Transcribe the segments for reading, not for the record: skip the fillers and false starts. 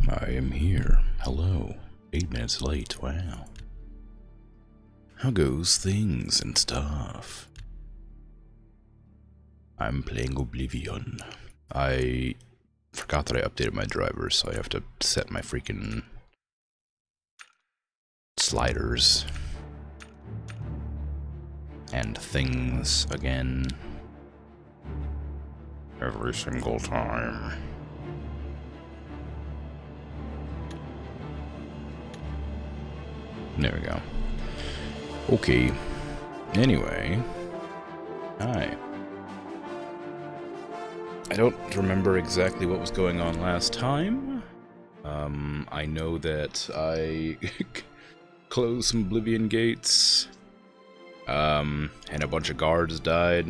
I am here. Hello. 8 minutes late. Wow. How goes things and stuff? I'm playing Oblivion. I forgot that I updated my driver, so I have to set my freaking sliders and things again every single time. There we go. Okay. Anyway. Hi. I don't remember exactly what was going on last time. I know that I closed some Oblivion gates. And a bunch of guards died.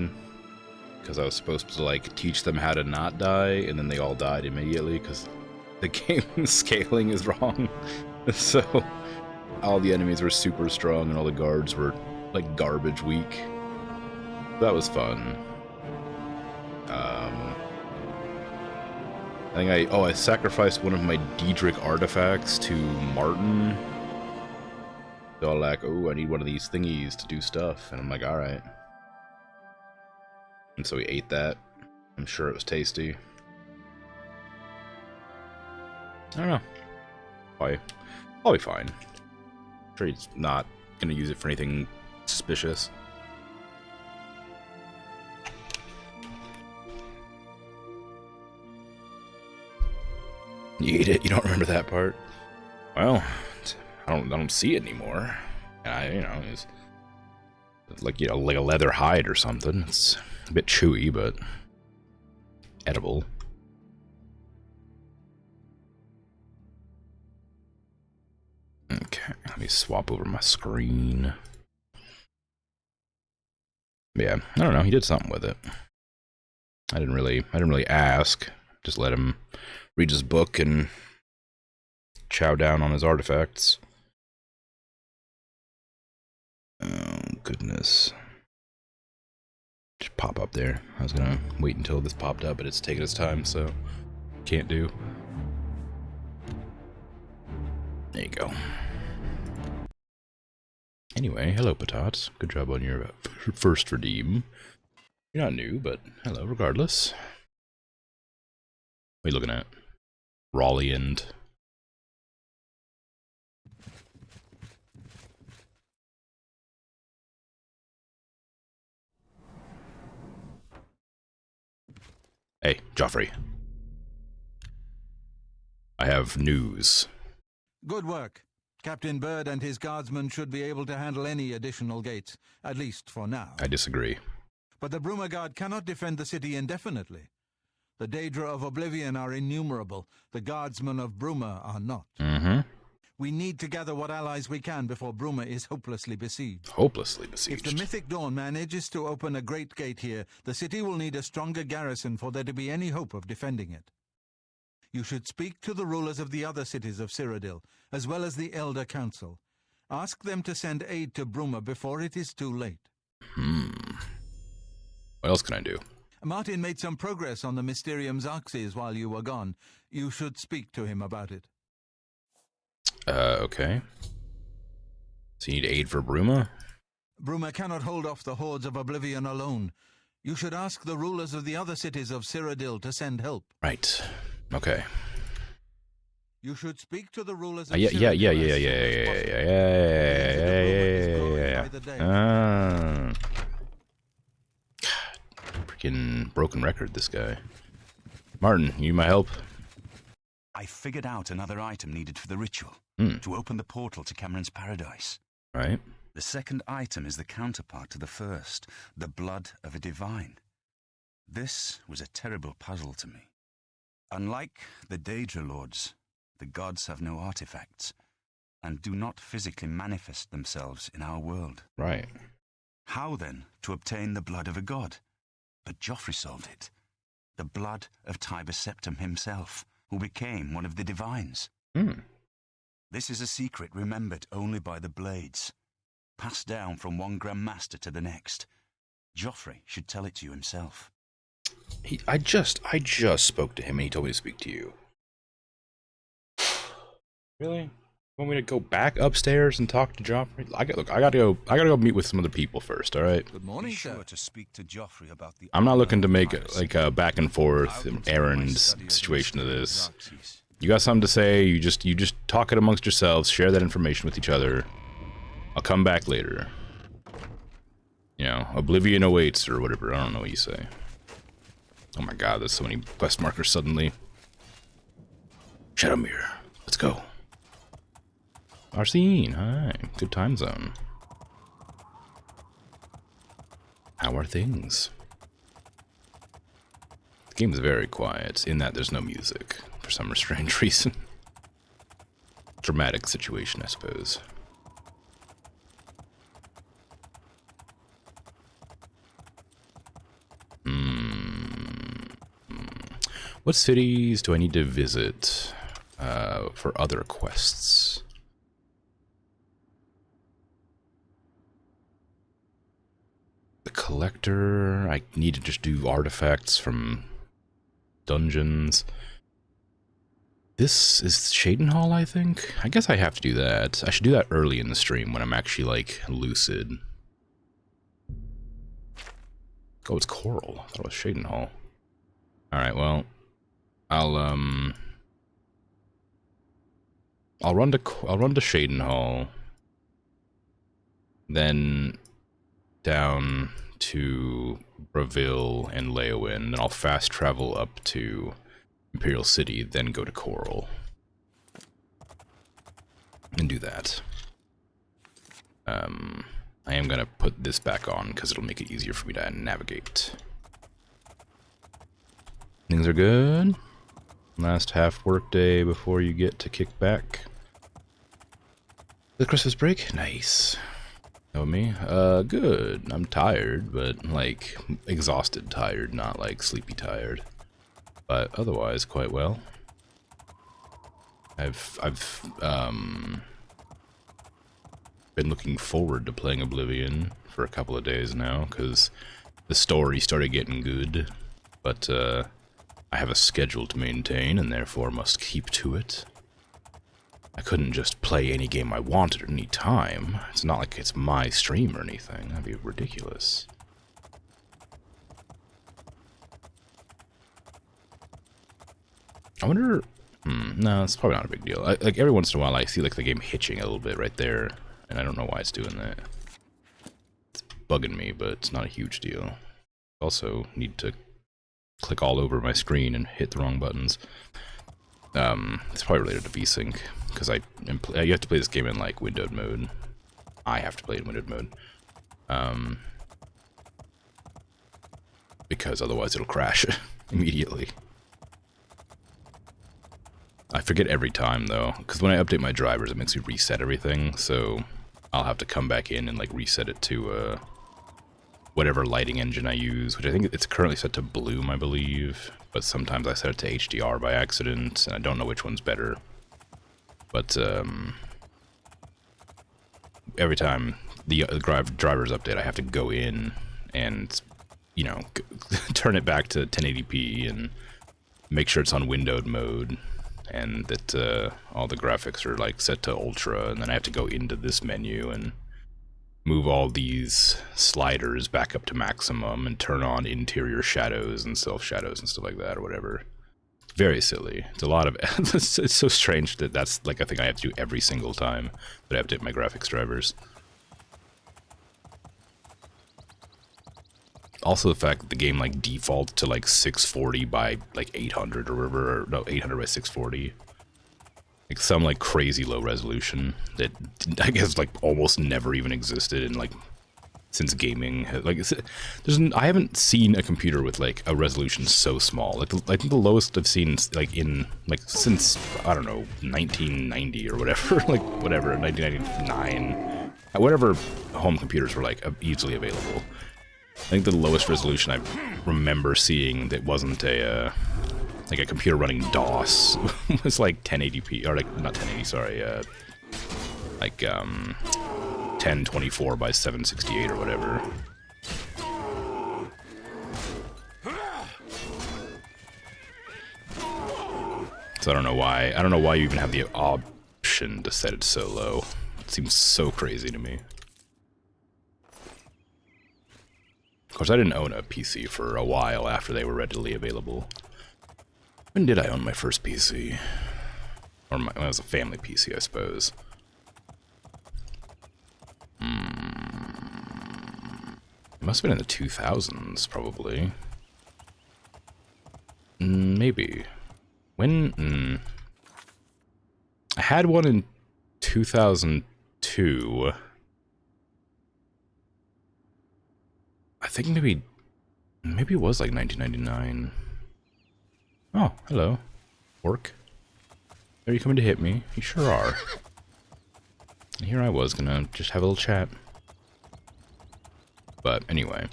Because I was supposed to, like, teach them how to not die, and then they all died immediately, because the game scaling is wrong. So, all the enemies were super strong, and all the guards were, like, garbage weak. That was fun. I sacrificed one of my Diedrich artifacts to Martin. So I'm like, oh, I need one of these thingies to do stuff, and I'm like, alright. And so we ate that. I'm sure it was tasty. I don't know. I'll be fine. I'm sure he's not gonna use it for anything suspicious. You ate it? You don't remember that part? Well, I don't see it anymore. And it's like, like a leather hide or something. It's a bit chewy, but edible. Okay, let me swap over my screen. Yeah, I don't know. He did something with it. I didn't really ask. Just let him read his book and chow down on his artifacts. Oh, goodness. Just pop up there. I was gonna wait until this popped up, but it's taking its time, so can't do. There you go. Anyway, hello, Patats. Good job on your first redeem. You're not new, but hello, regardless. What are you looking at? Raleigh and... Hey, Joffrey. I have news. Good work. Captain Bird and his guardsmen should be able to handle any additional gates, at least for now. I disagree. But the Bruma Guard cannot defend the city indefinitely. The Daedra of Oblivion are innumerable. The guardsmen of Bruma are not. Mm-hmm. We need to gather what allies we can before Bruma is hopelessly besieged. Hopelessly besieged. If the Mythic Dawn manages to open a great gate here, the city will need a stronger garrison for there to be any hope of defending it. You should speak to the rulers of the other cities of Cyrodiil, as well as the Elder Council. Ask them to send aid to Bruma before it is too late. What else can I do? Martin made some progress on the Mysterium Xarxes while you were gone. You should speak to him about it. Okay. So you need aid for Bruma? Bruma cannot hold off the hordes of Oblivion alone. You should ask the rulers of the other cities of Cyrodiil to send help. Right. Okay. You should speak to the rulers of Yeah. Freaking broken record, this guy. Martin, you need my help? I figured out another item needed for the ritual, to open the portal to Cameron's paradise. Right. The second item is the counterpart to the first, the blood of a divine. This was a terrible puzzle to me. Unlike the Daedra Lords, the gods have no artifacts, and do not physically manifest themselves in our world. Right. How, then, to obtain the blood of a god? But Joffrey solved it. The blood of Tiber Septim himself, who became one of the divines. This is a secret remembered only by the Blades, passed down from one Grand Master to the next. Joffrey should tell it to you himself. I just spoke to him and he told me to speak to you. Really? You want me to go back upstairs and talk to Joffrey? Look, I gotta go meet with some other people first, alright? Good morning, Be sir. sure to speak to Joffrey about the I'm not looking to honor of make piracy. like a back and forth I'll continue my errands study of the situation to mystery of this. Xerxes. You got something to say, you just talk it amongst yourselves, share that information with each other. I'll come back later. You know, Oblivion awaits or whatever, I don't know what you say. Oh my god, there's so many quest markers suddenly. Shadowmere, let's go. Arsene, hi, good time zone. How are things? The game is very quiet, in that there's no music, for some strange reason. Dramatic situation, I suppose. What cities do I need to visit for other quests? The Collector, I need to just do artifacts from dungeons. This is Shadenhall, I think? I guess I have to do that. I should do that early in the stream when I'm actually, like, lucid. Oh, it's Coral. I thought it was Shadenhall. Alright, well, I'll run to Shadenhall, then down to Bravil and Leowyn, then I'll fast travel up to Imperial City, then go to Coral. And do that. I am gonna put this back on because it'll make it easier for me to navigate. Things are good. Last half work day before you get to kick back. The Christmas break? Nice. Know me? Good. I'm tired, but like exhausted tired, not like sleepy tired. But otherwise quite well. I've been looking forward to playing Oblivion for a couple of days now, because the story started getting good, but I have a schedule to maintain and therefore must keep to it. I couldn't just play any game I wanted at any time. It's not like it's my stream or anything. That'd be ridiculous. I wonder... no, it's probably not a big deal. Like, every once in a while I see like the game hitching a little bit right there, and I don't know why it's doing that. It's bugging me, but it's not a huge deal. Also need to click all over my screen and hit the wrong buttons. It's probably related to VSync, because you have to play this game in like windowed mode. I have to play it in windowed mode. Because otherwise it'll crash immediately. I forget every time though, because when I update my drivers it makes me reset everything, so I'll have to come back in and like reset it to whatever lighting engine I use, which I think it's currently set to Bloom, I believe, but sometimes I set it to HDR by accident, and I don't know which one's better. But every time the drivers update, I have to go in and, you know, turn it back to 1080p and make sure it's on windowed mode, and that all the graphics are like set to ultra, and then I have to go into this menu and move all these sliders back up to maximum and turn on interior shadows and self shadows and stuff like that, or whatever. Very silly. It's a lot of it's so strange that that's like a thing I have to do every single time that I update my graphics drivers. Also the fact that the game like defaults to like 640 by like 800 or whatever, or no, 800 by 640. Like some like crazy low resolution that I guess like almost never even existed in like since gaming. Like I haven't seen a computer with like a resolution so small. Like I think the lowest I've seen like in like since I don't know 1990 or whatever, like whatever 1999, whatever home computers were like easily available. I think the lowest resolution I remember seeing that wasn't a like a computer running DOS was like 1080p, or like not 1080, sorry, like 1024 by 768 or whatever. So I don't know why you even have the resolution to set it so low. It seems so crazy to me. Of course, I didn't own a PC for a while after they were readily available. When did I own my first PC? Or it was a family PC, I suppose. It must have been in the 2000s, probably. Maybe. When? I had one in 2002. I think maybe it was like 1999. Oh, hello. Orc. Are you coming to hit me? You sure are. And here I was gonna just have a little chat. But anyway,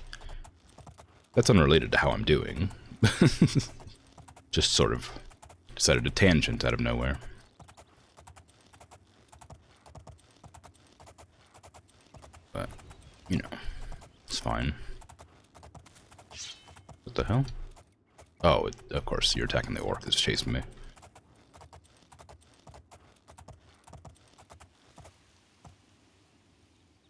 that's unrelated to how I'm doing. Just sort of decided to tangent out of nowhere. But, you know, it's fine. What the hell? Oh, of course, you're attacking the orc that's chasing me.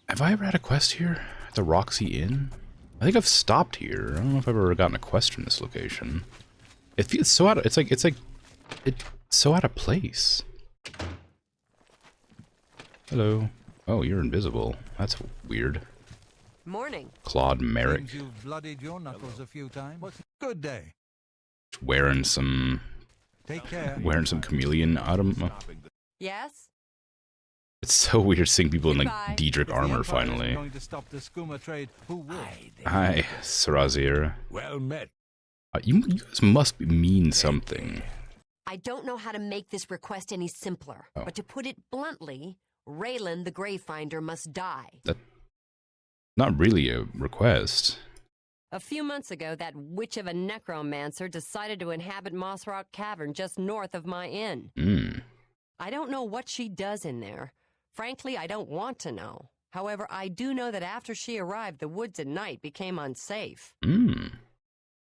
Have I ever had a quest here? At the Roxy Inn? I think I've stopped here. I don't know if I've ever gotten a quest from this location. It feels so out of, it's so out of place. Hello. Oh, you're invisible. That's weird. Morning. Claude Merrick. Seems you've bloodied your knuckles a few times. Good day. Wearing some Take care. wearing some chameleon autumn. Yes? It's so weird seeing people in like Goodbye. Diedrich If the armor Empire isn't finally. going to stop the skooma trade, who will? Hi, Sarazir. Well met. You guys must mean something. I don't know how to make this request any simpler, Oh. but to put it bluntly, Raylan the Gravefinder must die. Not really a request. A few months ago, that witch of a necromancer decided to inhabit Moss Rock Cavern just north of my inn. I don't know what she does in there. Frankly, I don't want to know. However, I do know that after she arrived, the woods at night became unsafe.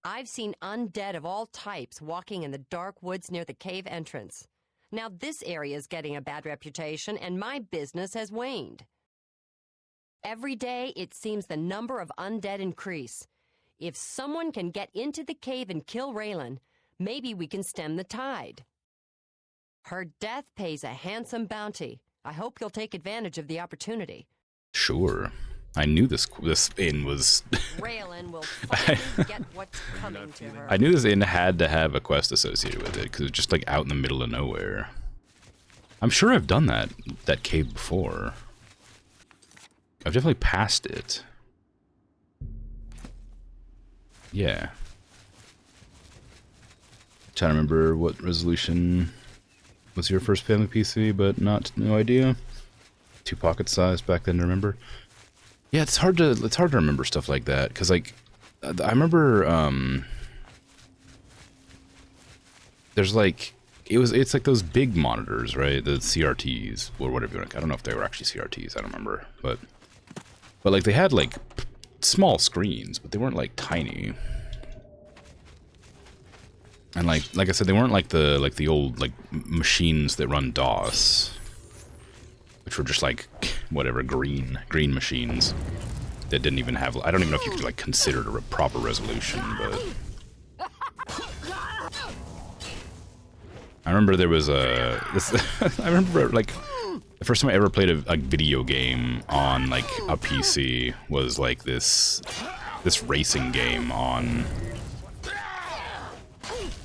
I've seen undead of all types walking in the dark woods near the cave entrance. Now this area is getting a bad reputation, and my business has waned. Every day, it seems the number of undead increase. If someone can get into the cave and kill Raylan, maybe we can stem the tide. Her death pays a handsome bounty. I hope you'll take advantage of the opportunity. Sure. I knew this inn was... Raylan will finally get what's coming to her. I knew this inn had to have a quest associated with it, because it's just like out in the middle of nowhere. I'm sure I've done that cave before. I've definitely passed it. Yeah. Trying to remember what resolution was your first family PC, but no idea. 2 pocket size back then to remember. Yeah, it's hard to remember stuff like that, because like I remember there's like it's like those big monitors, right? The CRTs or whatever you want. I don't know if they were actually CRTs. I don't remember, but like they had like small screens, but they weren't like tiny. And like I said, they weren't like the old like machines that run DOS, which were just like whatever green machines that didn't even have. I don't even know if you could like consider it a proper resolution, but I remember there was a. I remember like the first time I ever played a video game on like a PC was like this racing game on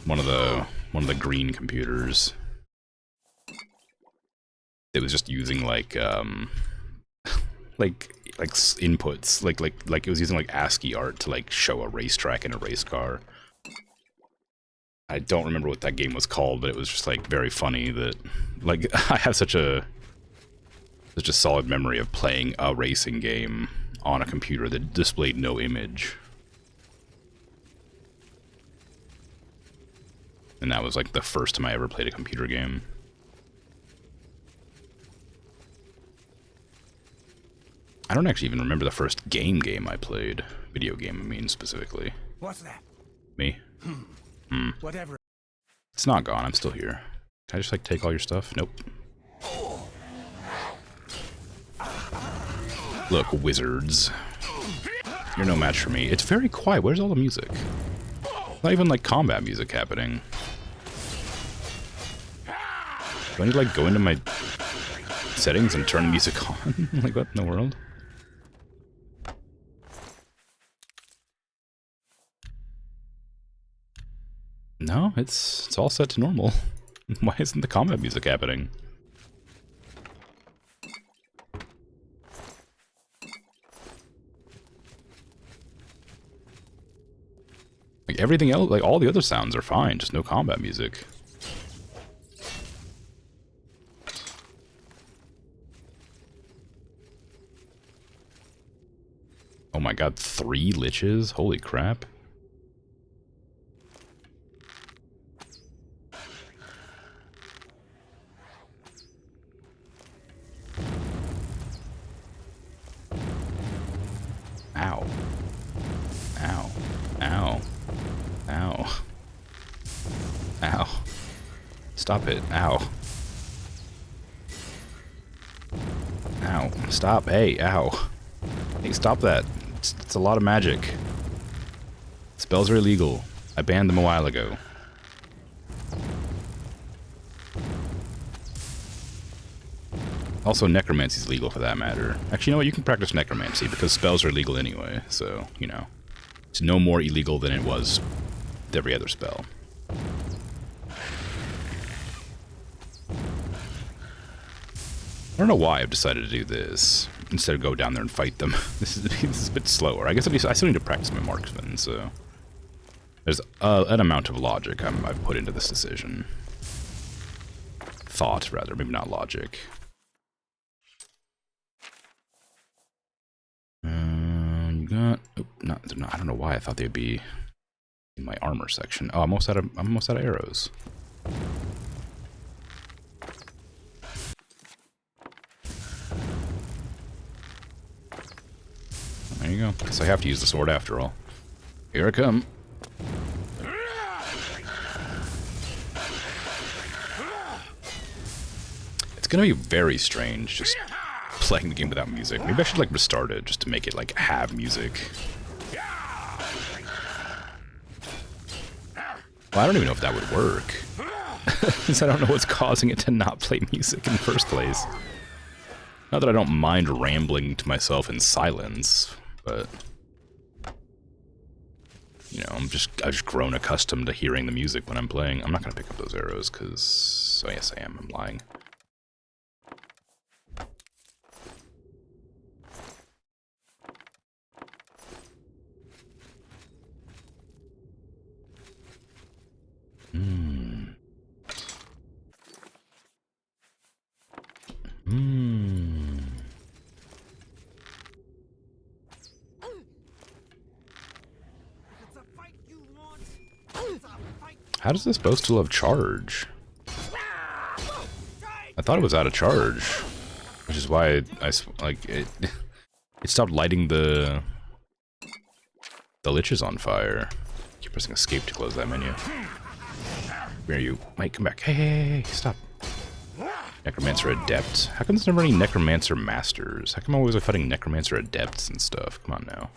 one of the green computers. It was just using like inputs, like it was using like ASCII art to like show a racetrack and a race car. I don't remember what that game was called, but it was just like very funny that like I have such a solid memory of playing a racing game on a computer that displayed no image. And that was like the first time I ever played a computer game. I don't actually even remember the first game I played. Video game, I mean, specifically. What's that? Me? Whatever. It's not gone, I'm still here. Can I just like take all your stuff? Nope. Look, wizards. You're no match for me. It's very quiet. Where's all the music? Not even, like, combat music happening. Do I need to, like, go into my settings and turn the music on? Like, what in the world? No, it's all set to normal. Why isn't the combat music happening? Like, everything else, like, all the other sounds are fine, just no combat music. Oh my god, 3 liches? Holy crap. Ow. Ow. Ow. Ow. Ow. Stop it. Ow. Ow. Stop. Hey, ow. Hey, stop that. It's a lot of magic. Spells are illegal. I banned them a while ago. Also, necromancy is legal for that matter. Actually, you know what? You can practice necromancy because spells are illegal anyway. So, you know, it's no more illegal than it was with every other spell. I don't know why I've decided to do this instead of go down there and fight them. This is a bit slower. I guess I still need to practice my marksman, so there's an amount of logic I've put into this decision. Thought, rather, maybe not logic. You got... Oh, no, they're not. I don't know why I thought they'd be in my armor section. Oh, I'm almost out of arrows. There you go. Guess I have to use the sword after all. Here I come. It's gonna be very strange just playing the game without music. Maybe I should like restart it just to make it like have music. Well, I don't even know if that would work. Because I don't know what's causing it to not play music in the first place. Not that I don't mind rambling to myself in silence, but you know, I've just grown accustomed to hearing the music when I'm playing. I'm not gonna pick up those arrows because, oh yes I am, I'm lying. How does this bow still have charge? I thought it was out of charge, which is why I like it. It stopped lighting the liches on fire. Keep pressing escape to close that menu. Where are you? Mate, come back. Hey, stop. Necromancer Adept. How come there's never any Necromancer Masters? How come I'm always fighting Necromancer Adepts and stuff? Come on now.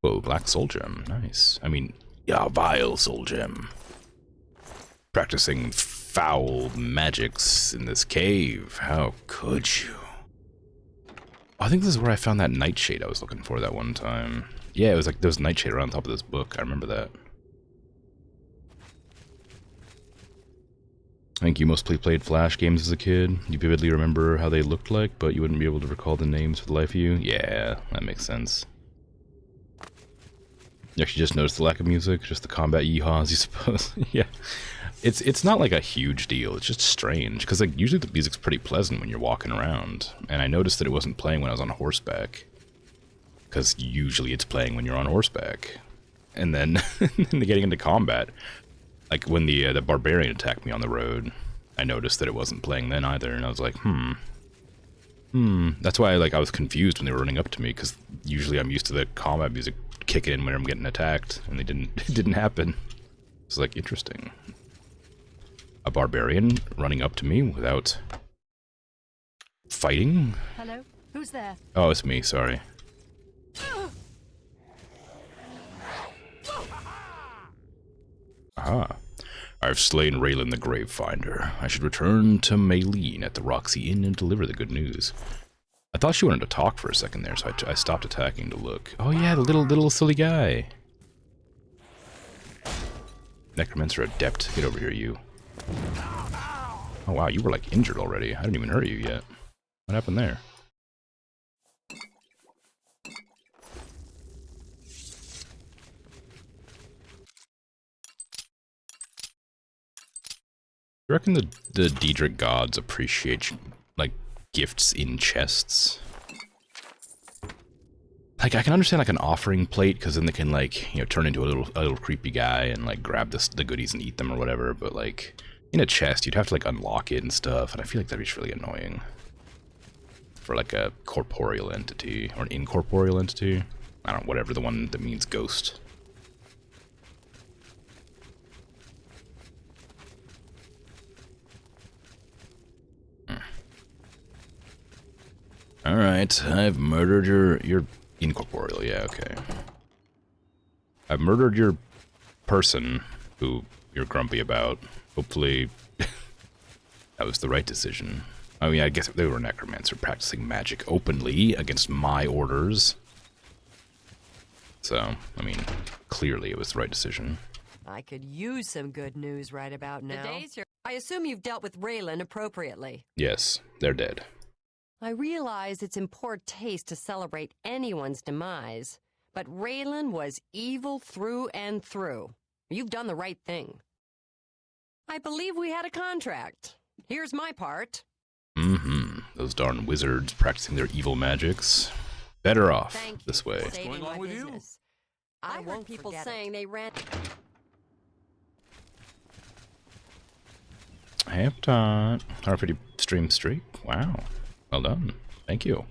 Whoa, Black Soul Gem. Nice. I mean, yeah, vile Soul Gem. Practicing foul magics in this cave. How could you? I think this is where I found that nightshade I was looking for that one time. Yeah, it was like there was a nightshade around top of this book. I remember that. I think you mostly played Flash games as a kid. You vividly remember how they looked like, but you wouldn't be able to recall the names for the life of you. Yeah, that makes sense. You actually just noticed the lack of music, just the combat yeehaws, you suppose. Yeah, it's not like a huge deal. It's just strange because like usually the music's pretty pleasant when you're walking around, and I noticed that it wasn't playing when I was on horseback, because usually it's playing when you're on horseback, and then getting into combat, like when the barbarian attacked me on the road, I noticed that it wasn't playing then either, and I was like, That's why I was confused when they were running up to me, because usually I'm used to the combat music kicking in when I'm getting attacked, and it didn't happen. It's like interesting. A barbarian running up to me without fighting? Hello? Who's there? Oh, it's me, sorry. Aha. I've slain Raylan the Gravefinder. I should return to Maylene at the Roxy Inn and deliver the good news. I thought she wanted to talk for a second there, so I stopped attacking to look. Oh yeah, the little silly guy. Necromancer Adept, get over here, you. Oh wow, you were like injured already. I didn't even hurt you yet. What happened there? You reckon the Daedric gods appreciate, like, gifts in chests? Like, I can understand, like, an offering plate, because then they can, like, you know, turn into a little creepy guy and, like, grab the goodies and eat them or whatever, but, like, in a chest, you'd have to, like, unlock it and stuff, and I feel like that'd be just really annoying. For, like, a corporeal entity, or an incorporeal entity. I don't know, whatever, the one that means ghost. Alright, I've murdered your incorporeal, yeah, okay. I've murdered your person who you're grumpy about. Hopefully that was the right decision. I mean, I guess if they were a necromancer practicing magic openly against my orders. So, I mean, clearly it was the right decision. I could use some good news right about now. I assume you've dealt with Raylan appropriately. Yes, they're dead. I realize it's in poor taste to celebrate anyone's demise, but Raylan was evil through and through. You've done the right thing. I believe we had a contract. Here's my part. Mm-hmm. Those darn wizards practicing their evil magics. Better off this way. What's going on with you? I heard people saying they ran... Heptot. 150 stream streak. Wow. Well done. Thank you.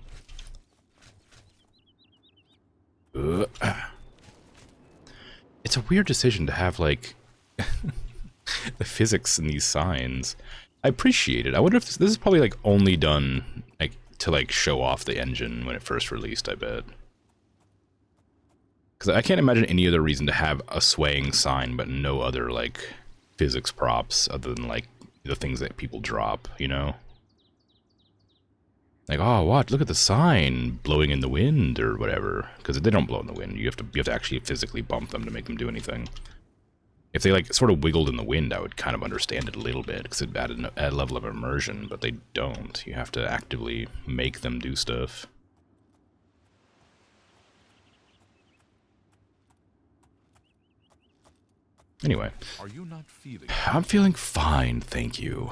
It's a weird decision to have, like, the physics in these signs. I appreciate it. I wonder if this is probably, like, only done, like, to, like, show off the engine when it first released, I bet. Because I can't imagine any other reason to have a swaying sign, but no other, like, physics props other than, like, the things that people drop, you know? Like, oh, what? Look at the sign blowing in the wind or whatever. Because they don't blow in the wind. You have to actually physically bump them to make them do anything. If they, like, sort of wiggled in the wind, I would kind of understand it a little bit, because it added a level of immersion, but they don't. You have to actively make them do stuff. Anyway. Are you not feeling? I'm feeling fine, thank you.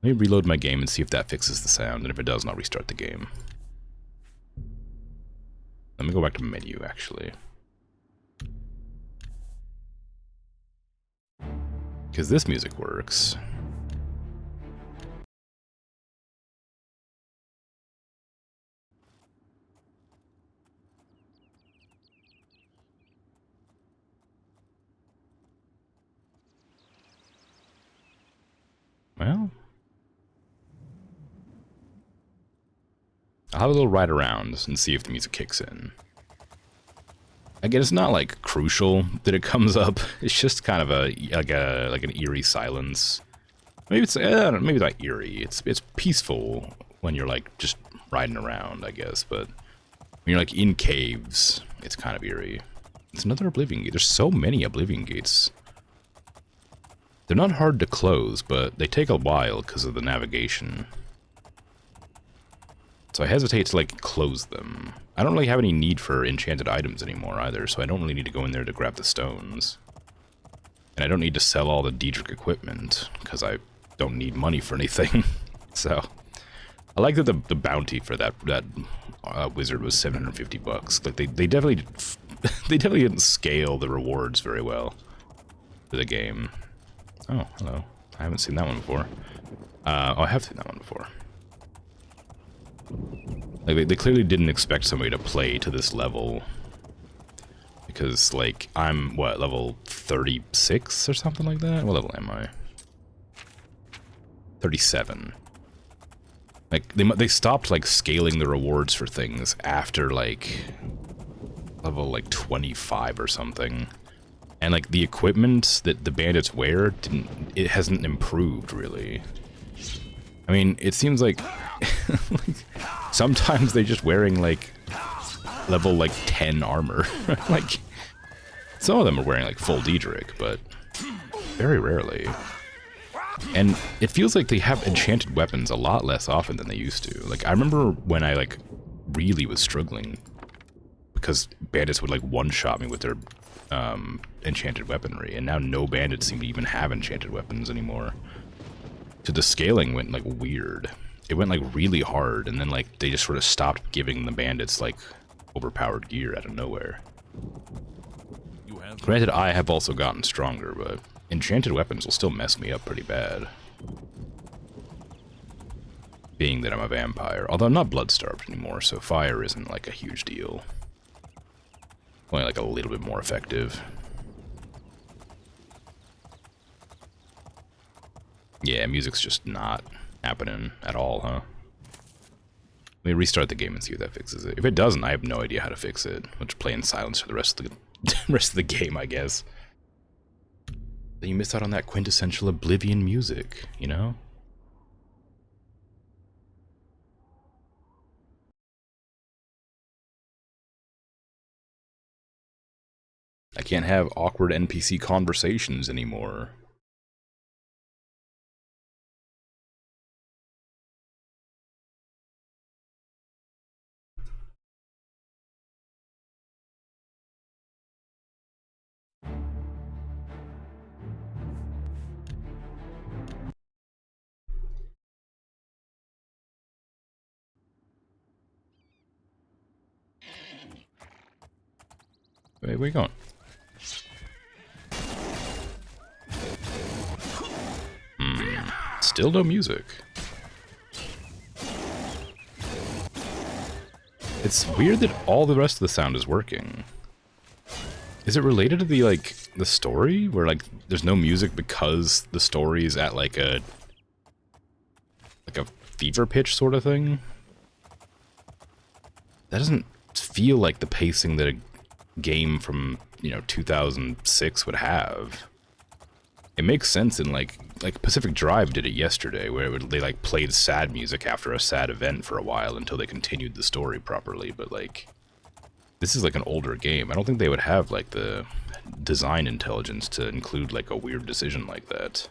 Let me reload my game and see if that fixes the sound, and if it doesn't, I'll restart the game. Let me go back to menu, actually. Because this music works. Well, I'll have a little ride around and see if the music kicks in. Again, it's not like crucial that it comes up. It's just kind of like an eerie silence. Maybe it's maybe it's not eerie. It's peaceful when you're like just riding around, I guess. But when you're like in caves, it's kind of eerie. It's another Oblivion gate. There's so many Oblivion gates. They're not hard to close, but they take a while because of the navigation. So I hesitate to, like, close them. I don't really have any need for enchanted items anymore either, so I don't really need to go in there to grab the stones. And I don't need to sell all the Daedric equipment, because I don't need money for anything. So, I like that the bounty for that wizard was 750 bucks. Like, they definitely didn't scale the rewards very well for the game. Oh, hello. I haven't seen that one before. Oh, I have seen that one before. Like, they clearly didn't expect somebody to play to this level. Because, like, I'm, what, level 36 or something like that? What level am I? 37. Like, they stopped, like, scaling the rewards for things after, like, level, like, 25 or something. And, like, the equipment that the bandits wear, it hasn't improved, really. I mean, it seems like, like sometimes they're just wearing, like, level, like, 10 armor. Like, some of them are wearing, like, full Diedrich, but very rarely. And it feels like they have enchanted weapons a lot less often than they used to. Like, I remember when I, like, really was struggling because bandits would, like, one-shot me with their enchanted weaponry, and now no bandits seem to even have enchanted weapons anymore. So the scaling went, like, weird. It went, like, really hard, and then, like, they just sort of stopped giving the bandits, like, overpowered gear out of nowhere. Granted, I have also gotten stronger, but enchanted weapons will still mess me up pretty bad. Being that I'm a vampire. Although I'm not blood-starved anymore, so fire isn't, like, a huge deal. Only, like, a little bit more effective. Yeah, music's just not happening at all, huh? Let me restart the game and see if that fixes it. If it doesn't, I have no idea how to fix it. I'll just play in silence for the rest of the game, I guess. Then you miss out on that quintessential Oblivion music, you know? I can't have awkward NPC conversations anymore. Wait, where are you going? Still no music. It's weird that all the rest of the sound is working. Is it related to the, like, the story? Where, like, there's no music because the story is at, like a fever pitch sort of thing? That doesn't feel like the pacing that a game from, you know, 2006 would have. It makes sense in, like Pacific Drive did it yesterday, where they, like, played sad music after a sad event for a while until they continued the story properly, but, like, this is, like, an older game. I don't think they would have, like, the design intelligence to include, like, a weird decision like that.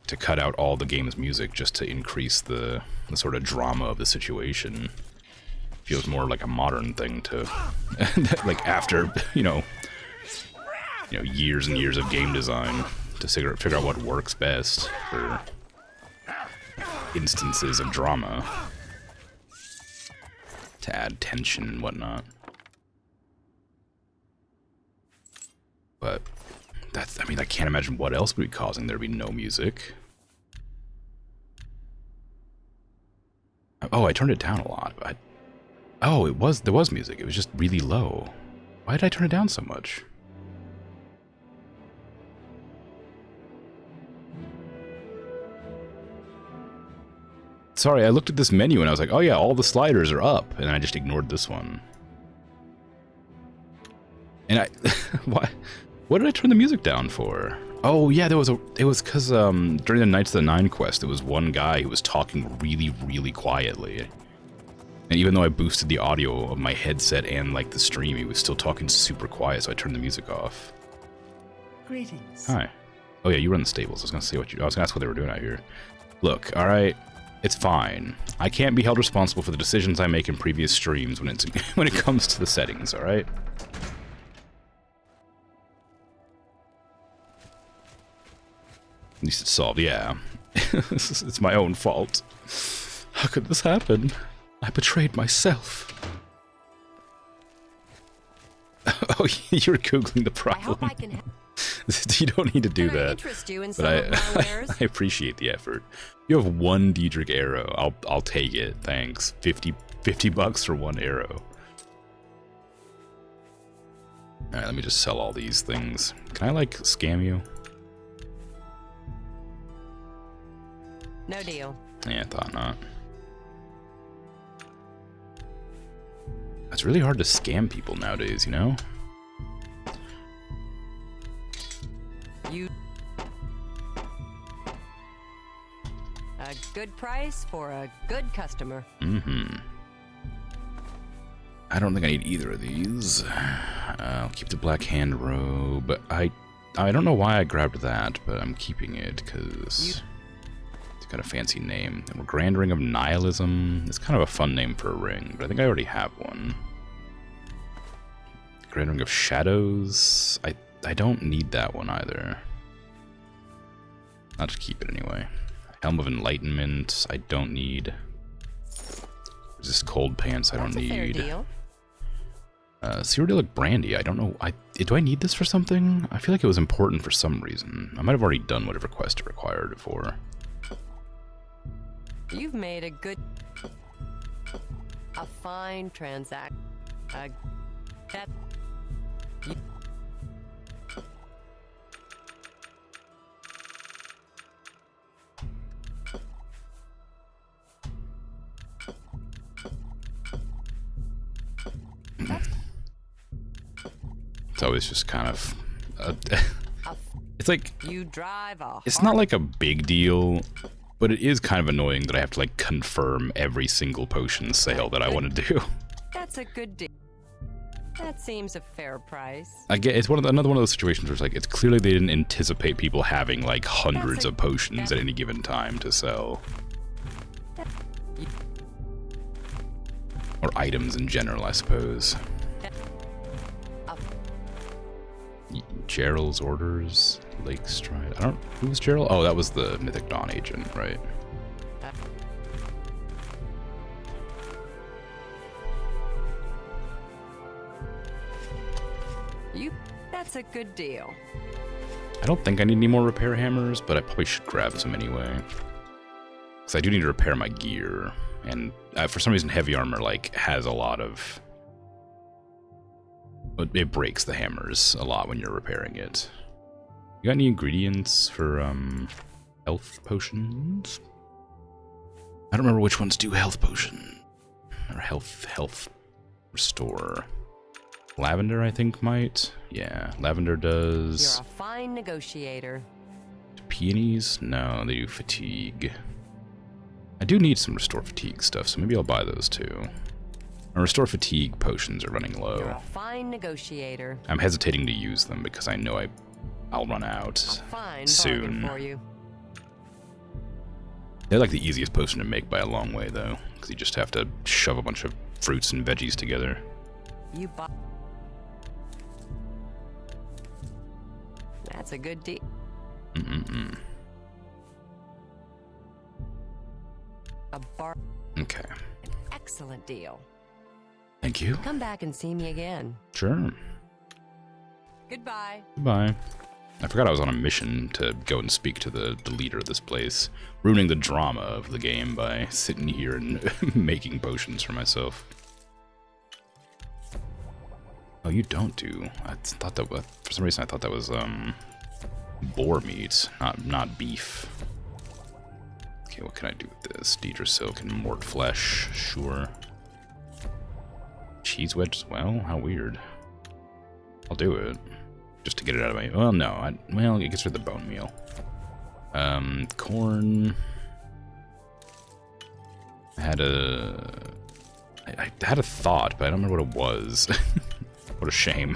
To cut out all the game's music just to increase the sort of drama of the situation. Feels more like a modern thing to, like, after, you know, years and years of game design to figure out what works best for instances of drama. To add tension and whatnot. But that's, I mean, I can't imagine what else would be causing there to be no music. Oh, I turned it down a lot. Oh, there was music. It was just really low. Why did I turn it down so much? Sorry, I looked at this menu and I was like, oh yeah, all the sliders are up, and I just ignored this one. And what did I turn the music down for? Oh yeah, it was because during the Knights of the Nine quest, there was one guy who was talking really, really quietly. And even though I boosted the audio of my headset and, like, the stream, he was still talking super quiet, so I turned the music off. Greetings. Hi. Oh yeah, you run the stables. I was gonna ask what they were doing out here. Look, alright, it's fine. I can't be held responsible for the decisions I make in previous streams when it comes to the settings, alright? At least it's solved, yeah. It's my own fault. How could this happen? I betrayed myself. Oh, you're Googling the problem. I hope I can You don't need to do Can I that. interest you in But some of my wares? I appreciate the effort. You have one Diedrich arrow. I'll take it. Thanks. 50 bucks for one arrow. Alright, let me just sell all these things. Can I, like, scam you? No deal. Yeah, I thought not. It's really hard to scam people nowadays, you know? A good price for a good customer. Mm-hmm. I don't think I need either of these. I'll keep the black hand robe. I don't know why I grabbed that, but I'm keeping it because it's got a fancy name. And we're Grand Ring of Nihilism. It's kind of a fun name for a ring, but I think I already have one. Grand Ring of Shadows. I don't need that one either. I'll just keep it anyway. Helm of Enlightenment. I don't need. Resist Cold Pants. I don't need. Fair deal. Cyrodiilic Brandy. I don't know. Do I need this for something? I feel like it was important for some reason. I might have already done whatever quest it required it for. You've made a fine transaction. It's always just kind of it's like You drive a it's not like a big deal, but it is kind of annoying that I have to like confirm every single potion sale that I want to do. That's a good deal. That seems a fair price. I get it's another one of those situations where it's like it's clearly they didn't anticipate people having like hundreds of potions at any given time to sell. Or items in general, I suppose. Gerald's orders, Lake Stride. I don't. Who was Gerald? Oh, that was the Mythic Dawn agent, right? That's a good deal. I don't think I need any more repair hammers, but I probably should grab some anyway. Because I do need to repair my gear, and for some reason, heavy armor like has a lot of. It breaks the hammers a lot when you're repairing it. You got any ingredients for health potions? I don't remember which ones do health potion or health restore. Lavender, I think, might. Yeah, lavender does. You're a fine negotiator. Peonies? No, they do fatigue. I do need some restore fatigue stuff, so maybe I'll buy those too. Our restore fatigue potions are running low. You're a fine negotiator. I'm hesitating to use them because I know I'll run out A fine soon. bargain for you. They're like the easiest potion to make by a long way, though, because you just have to shove a bunch of fruits and veggies together. You buy. That's a good deal. A bar. Okay. Excellent deal. Thank you. Come back and see me again. Sure. Goodbye. Goodbye. I forgot I was on a mission to go and speak to the leader of this place, ruining the drama of the game by sitting here and making potions for myself. Oh, you don't do. I thought that was, for some reason I thought that was boar meat, not beef. Okay, what can I do with this? Deidre silk and mort flesh, sure. Cheese wedge as well? How weird. I'll do it. Just to get it out of my... Well, no. Well, it gets rid of the bone meal. Corn. I had a thought, but I don't remember what it was. What a shame.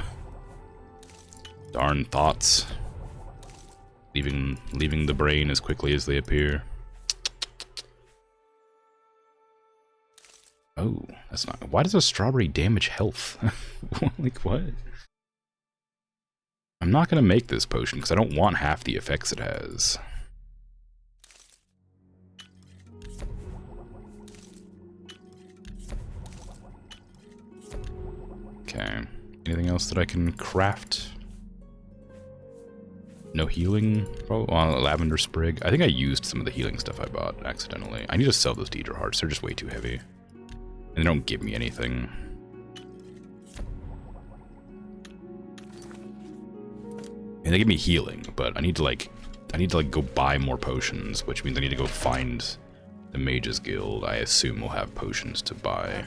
Darn thoughts. Leaving the brain as quickly as they appear. Oh, that's not... Why does a strawberry damage health? Like, what? I'm not going to make this potion because I don't want half the effects it has. Okay. Anything else that I can craft? No healing? Well, lavender sprig. I think I used some of the healing stuff I bought accidentally. I need to sell those Deidre hearts. They're just way too heavy. And they don't give me anything. And they give me healing, but I need to go buy more potions, which means I need to go find The Mages Guild, I assume, will have potions to buy.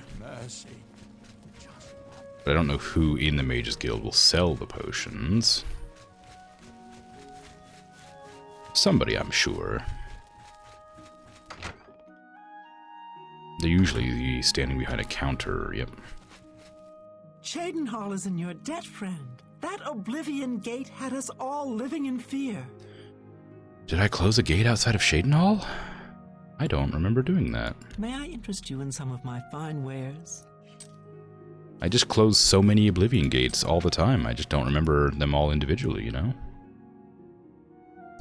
But I don't know who in the Mages Guild will sell the potions. Somebody, I'm sure. They're usually standing behind a counter, yep. Cheydinhal is in your debt, friend. That Oblivion gate had us all living in fear. Did I close a gate outside of Cheydinhal? I don't remember doing that. May I interest you in some of my fine wares? I just close so many Oblivion gates all the time. I just don't remember them all individually, you know?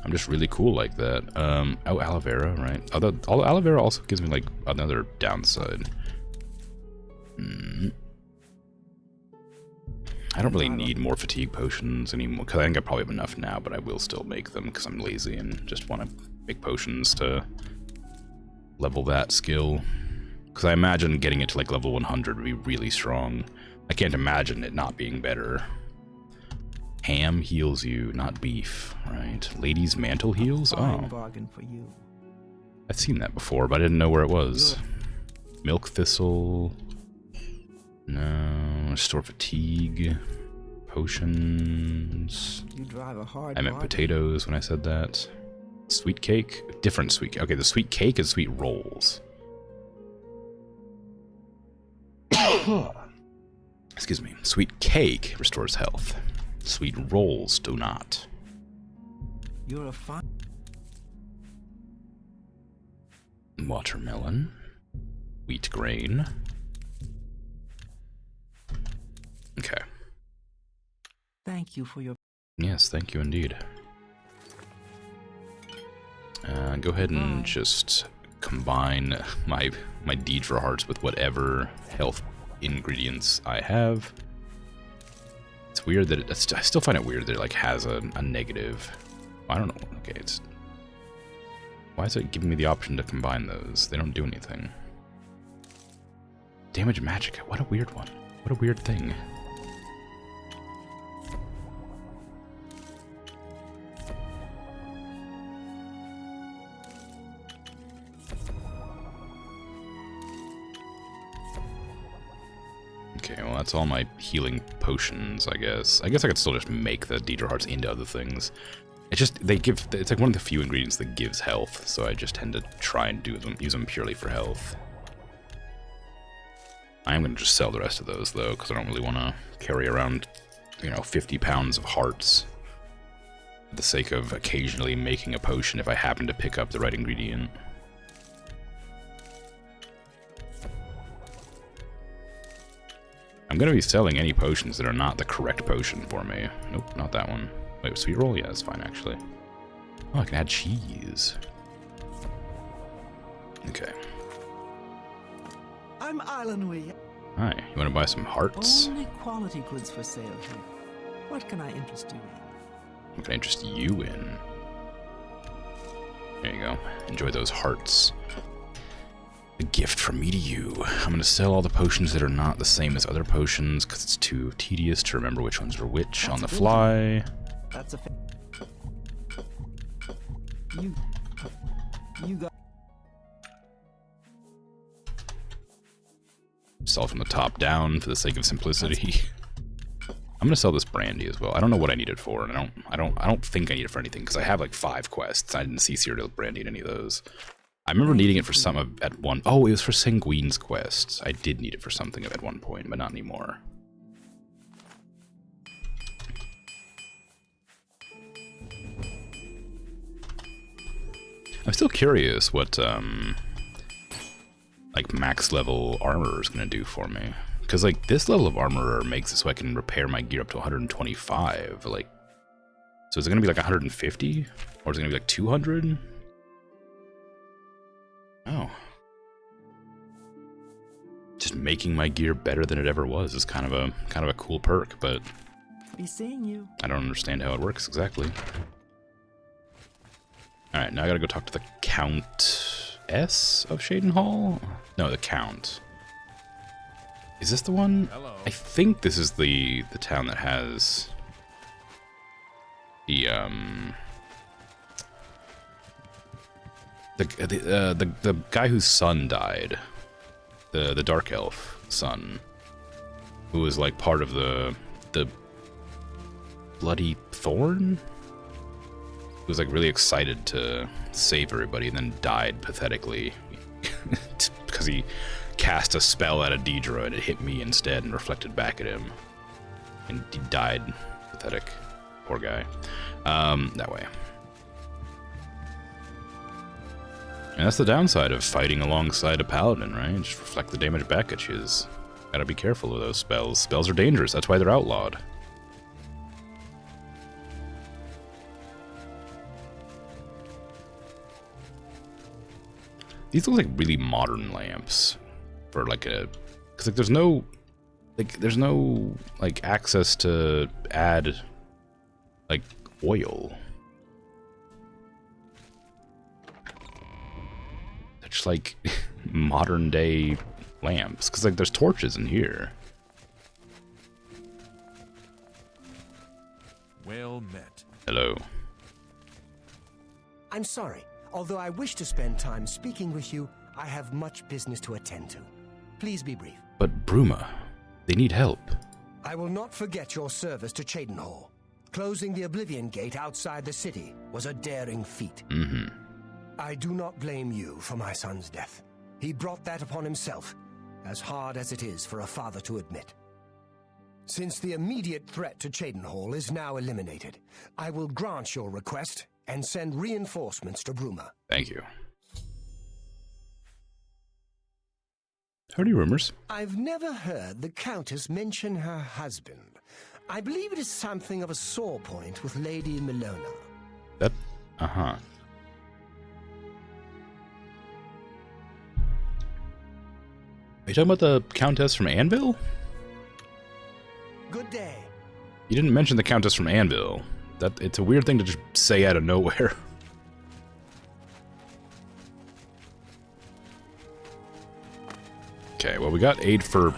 I'm just really cool like that. Oh, aloe vera, right? Aloe vera also gives me, like, another downside. I don't really need more fatigue potions anymore, because I think I probably have enough now, but I will still make them because I'm lazy and just want to make potions to level that skill. Because I imagine getting it to, like, level 100 would be really strong. I can't imagine it not being better. Ham heals you, not beef, right? Lady's mantle heals? Oh. Bargain for you. I've seen that before, but I didn't know where it was. Milk thistle. No. Restore fatigue. Potions. You drive a hard I meant potatoes when I said that. Sweet cake? Different sweet cake. Okay, the sweet cake is sweet rolls. Excuse me. Sweet cake restores health. Sweet rolls do not. You're a fine... Watermelon. Wheat grain. Okay. Thank you for your... Yes, thank you indeed. Go ahead and just combine my Deidre hearts with whatever health ingredients I have. It's weird that I still find it weird that it like has a negative. I don't know. Okay, it's why is it giving me the option to combine those? They don't do anything. Damage magic. What a weird one. What a weird thing. Okay, well that's all my healing potions, I guess. I guess I could still just make the Deidre hearts into other things. It's just, it's like one of the few ingredients that gives health, so I just tend to try and use them purely for health. I am going to just sell the rest of those, though, because I don't really want to carry around, 50 pounds of hearts for the sake of occasionally making a potion if I happen to pick up the right ingredient. I'm going to be selling any potions that are not the correct potion for me. Nope, not that one. Wait, sweet roll? Yeah, that's fine, actually. Oh, I can add cheese. Okay. I'm Islandwy. Hi, you want to buy some hearts? Only quality goods for sale here. What can I interest you in? What can I interest you in? There you go. Enjoy those hearts. A gift from me to you. I'm going to sell all the potions that are not the same as other potions because it's too tedious to remember which ones are which on the fly. That's a... You got... Sell from the top down for the sake of simplicity. I'm gonna sell this brandy as well. I don't know what I need it for, and I don't think I need it for anything because I have like 5 quests. I didn't see Cyrodiil brandy in any of those. I remember needing it for some at one. Oh, it was for Sanguine's quest. I did need it for something at one point, but not anymore. I'm still curious what like max level armor is gonna do for me, because like this level of armor makes it so I can repair my gear up to 125. Like, so is it gonna be like 150, or is it gonna be like 200? Oh, just making my gear better than it ever was is kind of a cool perk, but Be seeing you. I don't understand how it works exactly. All right, now I gotta go talk to the Countess of Cheydinhal? No, the Count. Is this the one? Hello. I think this is the town that has the The guy whose son died, the dark elf son, who was like part of the Bloody Thorn, who was like really excited to save everybody and then died pathetically because he cast a spell at a Deidre and it hit me instead and reflected back at him, and he died. Pathetic, poor guy. That way. And that's the downside of fighting alongside a paladin, right? Just reflect the damage back at you. Gotta be careful of those spells. Spells are dangerous, that's why they're outlawed. These look like really modern lamps for like a, because like there's no like access to add like oil. They're just like modern day lamps, because like there's torches in here. Well met. Hello. I'm sorry. Although I wish to spend time speaking with you, I have much business to attend to. Please be brief. But Bruma, they need help. I will not forget your service to Cheydinhal. Closing the Oblivion Gate outside the city was a daring feat. I do not blame you for my son's death. He brought that upon himself, as hard as it is for a father to admit. Since the immediate threat to Cheydinhal is now eliminated, I will grant your request and send reinforcements to Bruma. Thank you. Howdy, rumors. I've never heard the Countess mention her husband. I believe it is something of a sore point with Lady Milona. That, Are you talking about the Countess from Anvil? Good day. You didn't mention the Countess from Anvil. It's a weird thing to just say out of nowhere. Okay, well we got aid from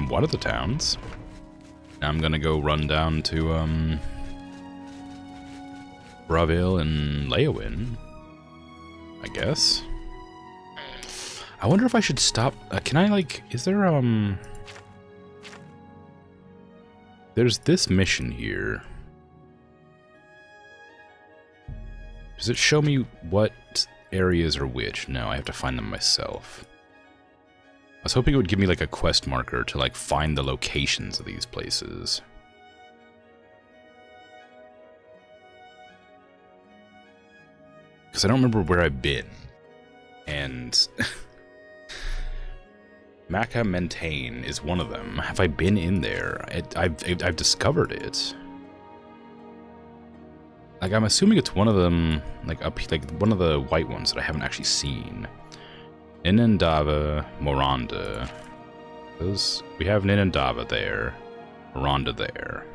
one of the towns. Now I'm gonna go run down to Bravil and Leowin, I guess. I wonder if I should stop. Can I like? Is there There's this mission here. Does it show me what areas are which? No, I have to find them myself. I was hoping it would give me like a quest marker to like find the locations of these places. Because I don't remember where I've been. And Maca Mentane is one of them. Have I been in there? I've discovered it. Like, I'm assuming it's one of them, like one of the white ones that I haven't actually seen. Ninendava, Moranda. We have Ninendava there, Moranda there.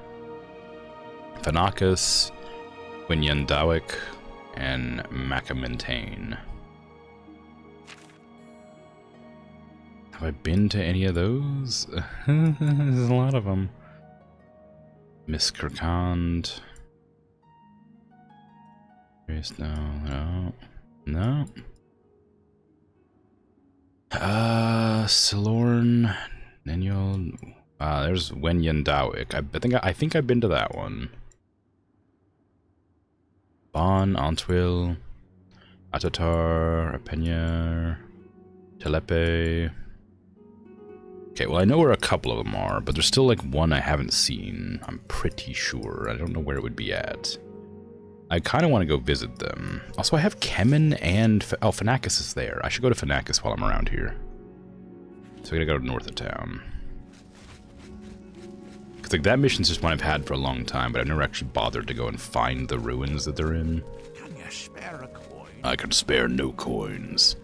Fanakas, Winyandawik, and Maca Mentane. Have I been to any of those? There's a lot of them. Miss Kirkand. No. Silorn, Nenyol. There's Wenyandawik. I think I've been to that one. Bon, Antwil, Atatar, Apenya, Telepe. Okay, well I know where a couple of them are, but there's still like one I haven't seen. I'm pretty sure. I don't know where it would be at. I kind of want to go visit them. Also, I have Kemen and... Fanakas is there. I should go to Fanakas while I'm around here. So I gotta go north of town. Because like, that mission's just one I've had for a long time, but I've never actually bothered to go and find the ruins that they're in. Can you spare a coin? I can spare no coins.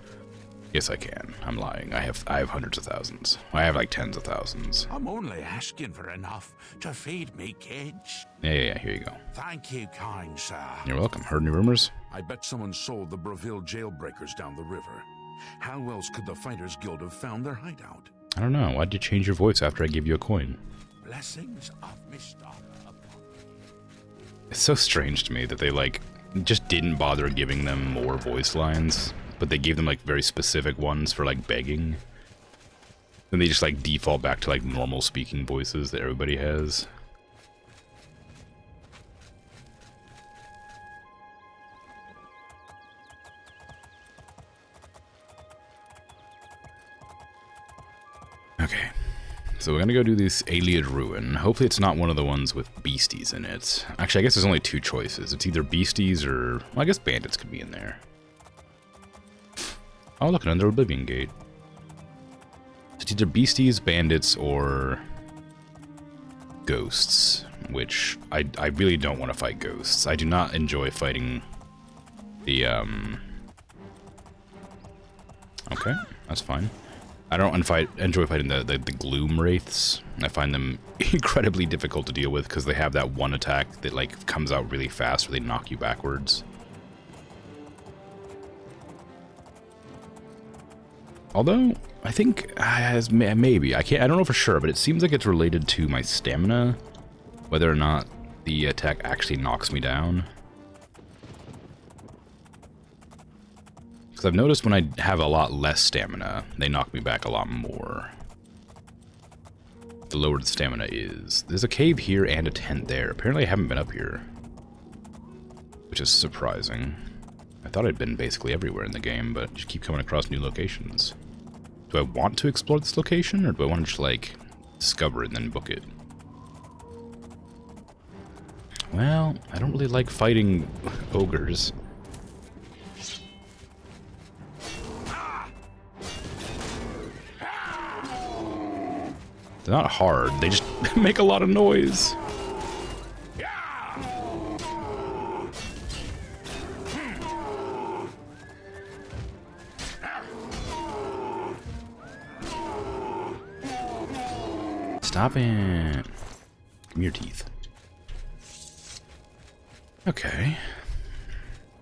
Yes, I can. I'm lying. I have hundreds of thousands. I have like tens of thousands. I'm only asking for enough to feed me kids. Yeah, here you go. Thank you, kind sir. You're welcome. Heard any rumors? I bet someone sold the Bravil jailbreakers down the river. How else could the Fighters Guild have found their hideout? I don't know. Why'd you change your voice after I gave you a coin? Blessings of Mr. It's so strange to me that they, like, just didn't bother giving them more voice lines. but they gave them like very specific ones for like begging. Then they just like default back to like normal speaking voices that everybody has. Okay, so we're gonna go do this Alien Ruin. Hopefully it's not one of the ones with beasties in it. Actually, I guess there's only two choices. It's either beasties or... well, I guess bandits could be in there. Oh, look, another Oblivion Gate. It's either beasties, bandits, or... ghosts. Which, I really don't want to fight ghosts. I do not enjoy fighting the, okay, that's fine. I don't enjoy fighting the gloom wraiths. I find them incredibly difficult to deal with because they have that one attack that like comes out really fast where they knock you backwards. Although I think maybe I don't know for sure, but it seems like it's related to my stamina, whether or not the attack actually knocks me down. Because I've noticed when I have a lot less stamina, they knock me back a lot more. The lower the stamina is. There's a cave here and a tent there. Apparently I haven't been up here. Which is surprising. I thought I'd been basically everywhere in the game, but just keep coming across new locations. Do I want to explore this location, or do I want to just, like, discover it and then book it? Well, I don't really like fighting ogres. They're not hard, they just make a lot of noise. Stop it. Give me your teeth. Okay.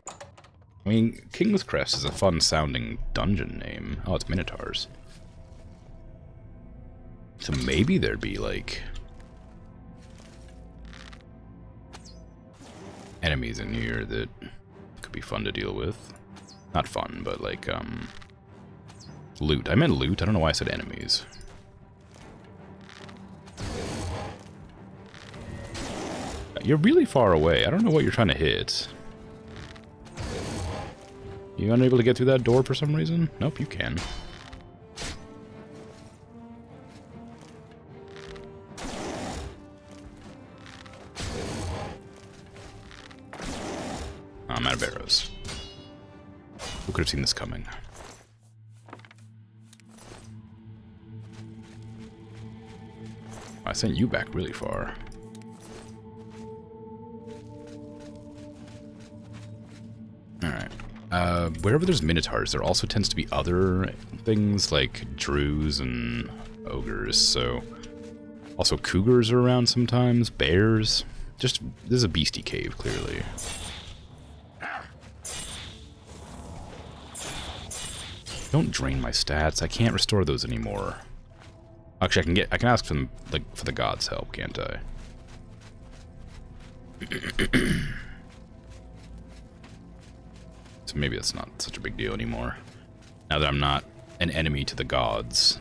I mean, King's Crest is a fun sounding dungeon name. Oh, it's Minotaurs. So maybe there'd be, like, enemies in here that could be fun to deal with. Not fun, but, like, loot. I meant loot. I don't know why I said enemies. You're really far away. I don't know what you're trying to hit. You unable to get through that door for some reason? Nope, you can. I'm out of arrows. Who could have seen this coming? I sent you back really far. Alright. Wherever there's minotaurs, there also tends to be other things like drews and ogres, so... Also cougars are around sometimes, bears. Just, this is a beastie cave, clearly. Don't drain my stats. I can't restore those anymore. Actually, I can ask for them, like, for the gods' help, can't I? So maybe that's not such a big deal anymore. Now that I'm not an enemy to the gods.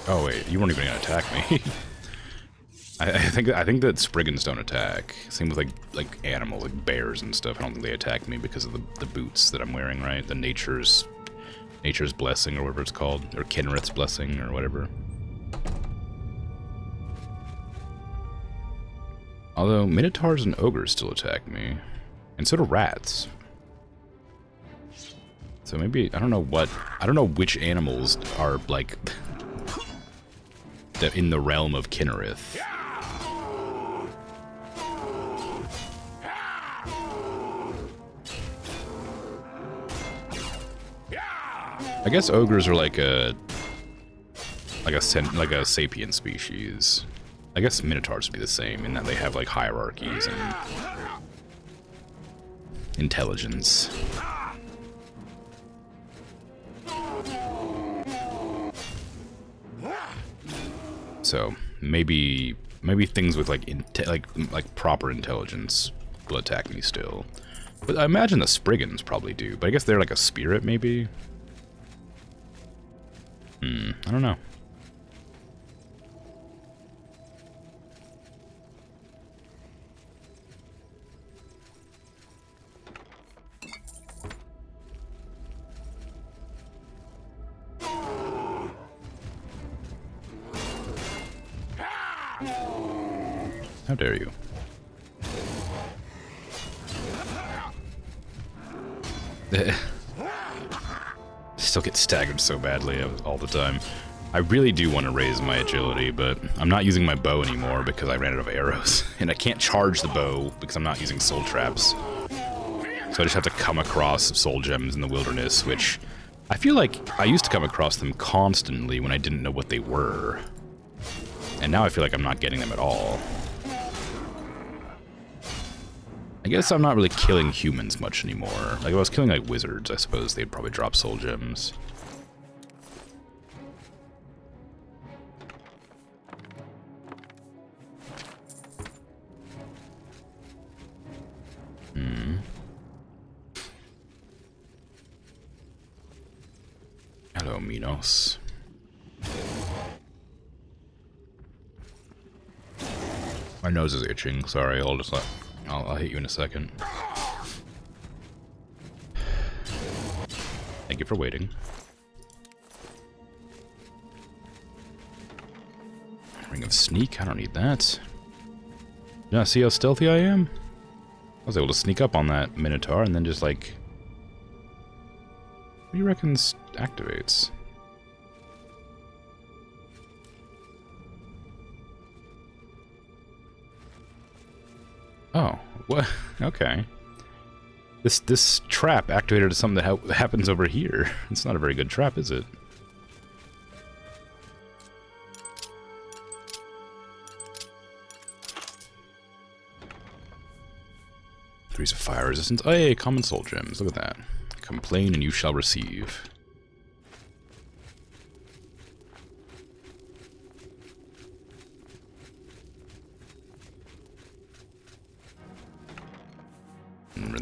Oh wait, you weren't even gonna attack me. I think that Spriggans don't attack. Same with like animals, like bears and stuff. I don't think they attack me because of the boots that I'm wearing, right? The nature's blessing or whatever it's called, or Kinrith's blessing or whatever. Although minotaurs and ogres still attack me, and so do rats. So maybe I don't know which animals are like in the realm of Kinrith. I guess ogres are like a sapient species. I guess minotaurs would be the same in that they have like hierarchies and intelligence. So maybe things with like proper intelligence will attack me still. But I imagine the Spriggans probably do. But I guess they're like a spirit, maybe? I don't know. How dare you? Still get staggered so badly all the time. I really do want to raise my agility, but I'm not using my bow anymore because I ran out of arrows. And I can't charge the bow because I'm not using soul traps. So I just have to come across soul gems in the wilderness, which I feel like I used to come across them constantly when I didn't know what they were. And now I feel like I'm not getting them at all. I guess I'm not really killing humans much anymore. Like, if I was killing, like, wizards, I suppose they'd probably drop soul gems. Hello, Minos. My nose is itching. Sorry, I'll hit you in a second. Thank you for waiting. Ring of Sneak, I don't need that. Yeah, see how stealthy I am? I was able to sneak up on that Minotaur and then just like... What do you reckon activates? Oh, what? Okay. This trap activated something that happens over here. It's not a very good trap, is it? Threes of fire resistance. Oh, hey, common soul gems. Look at that. Complain and you shall receive.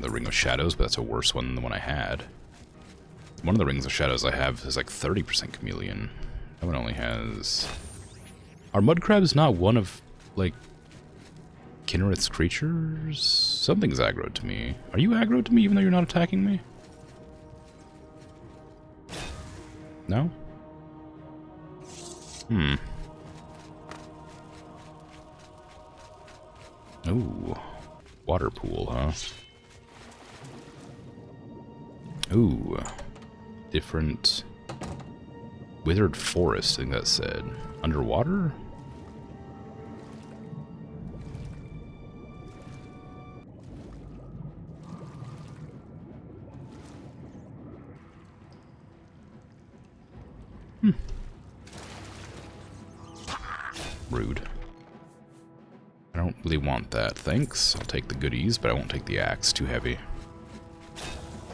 The Ring of Shadows, but that's a worse one than the one I had. One of the Rings of Shadows I have is like 30% chameleon. That one only has... Are mud crabs not one of, like, Kinnereth's creatures? Something's aggroed to me. Are you aggroed to me even though you're not attacking me? No? Ooh. Water pool, huh? Ooh. Different... Withered forest, I think that said. Underwater? Rude. I don't really want that, thanks. I'll take the goodies, but I won't take the axe. Too heavy.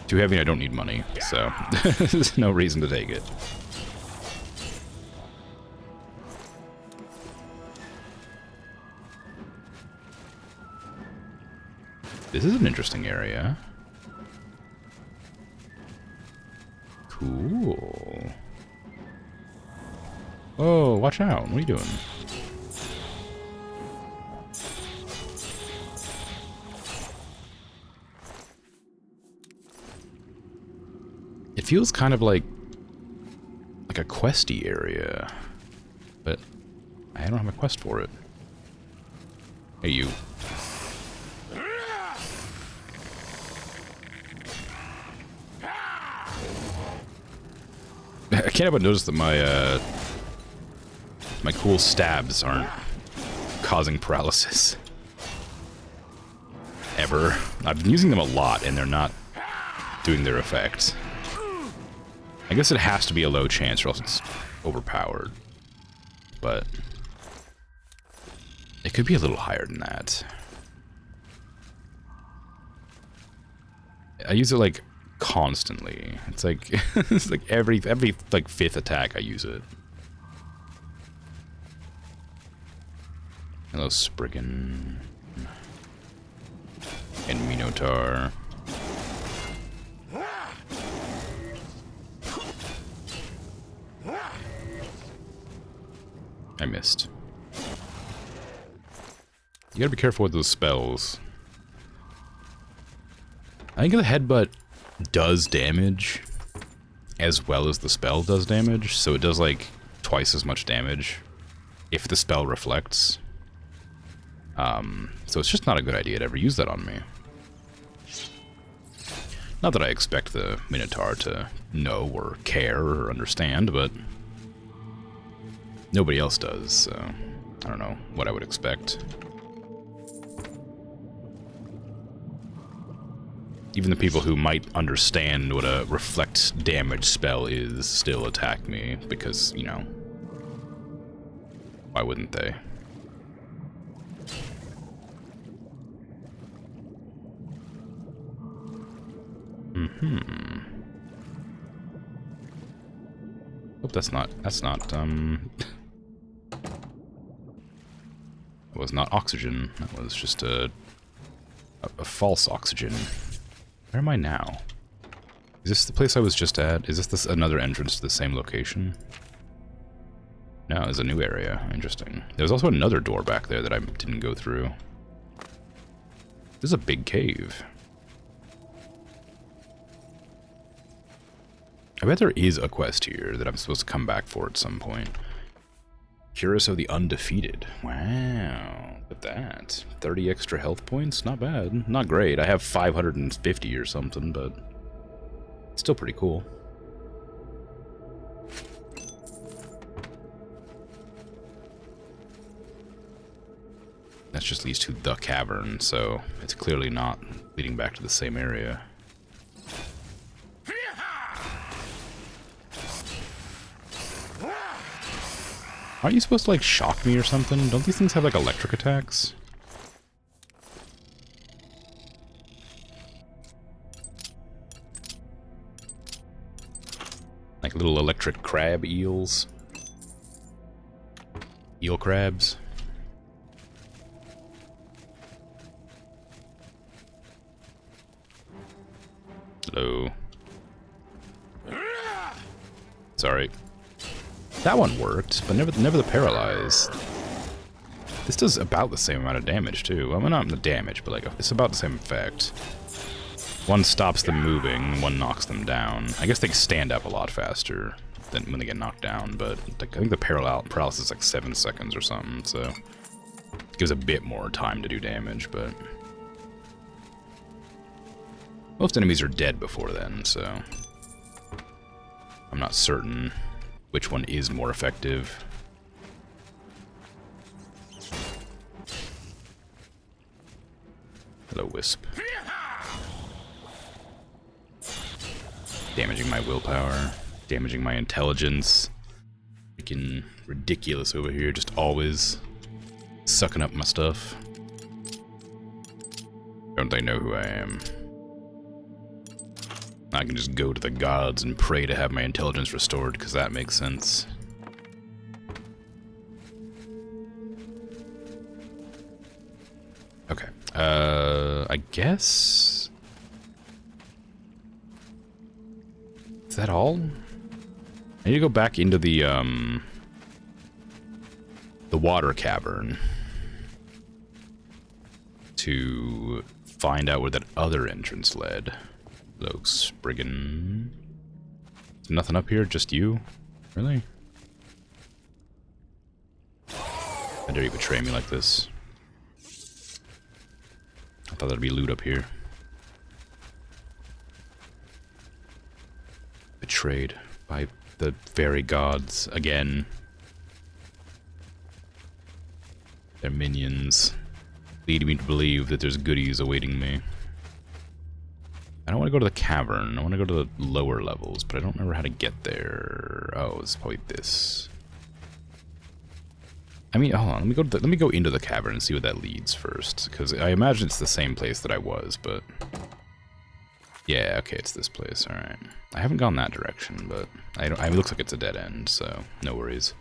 Too heavy and I don't need money, so there's no reason to take it. This is an interesting area. Cool. Oh, watch out. What are you doing? It feels kind of like a questy area, but I don't have a quest for it. Hey, you. I can't help but notice that my my cool stabs aren't causing paralysis. Ever. I've been using them a lot, and they're not doing their effect. I guess it has to be a low chance or else it's overpowered. But it could be a little higher than that. I use it like constantly. It's like it's like every like fifth attack I use it. Hello, Spriggan. And Minotaur. I missed. You gotta be careful with those spells. I think the headbutt does damage as well as the spell does damage, so it does like twice as much damage if the spell reflects. So it's just not a good idea to ever use that on me. Not that I expect the Minotaur to know or care or understand, but nobody else does, so I don't know what I would expect. Even the people who might understand what a reflect damage spell is still attack me because, you know, why wouldn't they? Hope that's not, that was not oxygen. That was just a false oxygen. Where am I now? Is this the place I was just at? Is this another entrance to the same location? No, it's a new area. Interesting. There was also another door back there that I didn't go through. This is a big cave. I bet there is a quest here that I'm supposed to come back for at some point. Curus of the Undefeated. Wow, look at that. 30 extra health points? Not bad. Not great. I have 550 or something, but it's still pretty cool. That just leads to the cavern, so it's clearly not leading back to the same area. Aren't you supposed to, like, shock me or something? Don't these things have, like, electric attacks? Like little electric crab eels? Eel crabs? Hello. Sorry. That one worked, but never the paralyze. This does about the same amount of damage too. Well, not the damage, but like it's about the same effect. One stops them moving, one knocks them down. I guess they stand up a lot faster than when they get knocked down, but like, I think the paralysis is like 7 seconds or something, so it gives a bit more time to do damage, but most enemies are dead before then, so I'm not certain which one is more effective. Hello, Wisp. Damaging my willpower, damaging my intelligence. Freaking ridiculous over here, just always sucking up my stuff. Don't they know who I am? I can just go to the gods and pray to have my intelligence restored, because that makes sense. Okay. I guess... Is that all? I need to go back into the water cavern to find out where that other entrance led. Hello, Spriggan. There's nothing up here, just you? Really? How dare you betray me like this? I thought there'd be loot up here. Betrayed by the very gods again. Their minions lead me to believe that there's goodies awaiting me. I don't want to go to the cavern. I want to go to the lower levels, but I don't remember how to get there. Oh, it's probably this. I mean, hold on. Let me go into the cavern and see what that leads first, because I imagine it's the same place that I was, but yeah, okay, it's this place. All right. I haven't gone that direction, but it looks like it's a dead end, so no worries.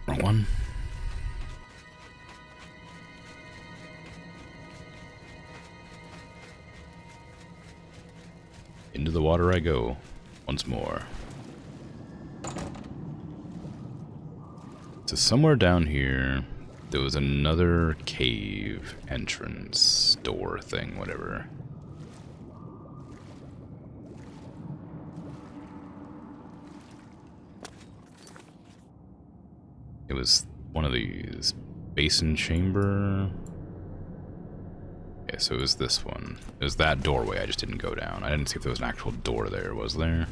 Wrong one. Into the water I go, once more. So somewhere down here, there was another cave entrance, door thing, whatever. It was one of these. Basin chamber. Okay, so it was this one. It was that doorway, I just didn't go down. I didn't see if there was an actual door there, was there?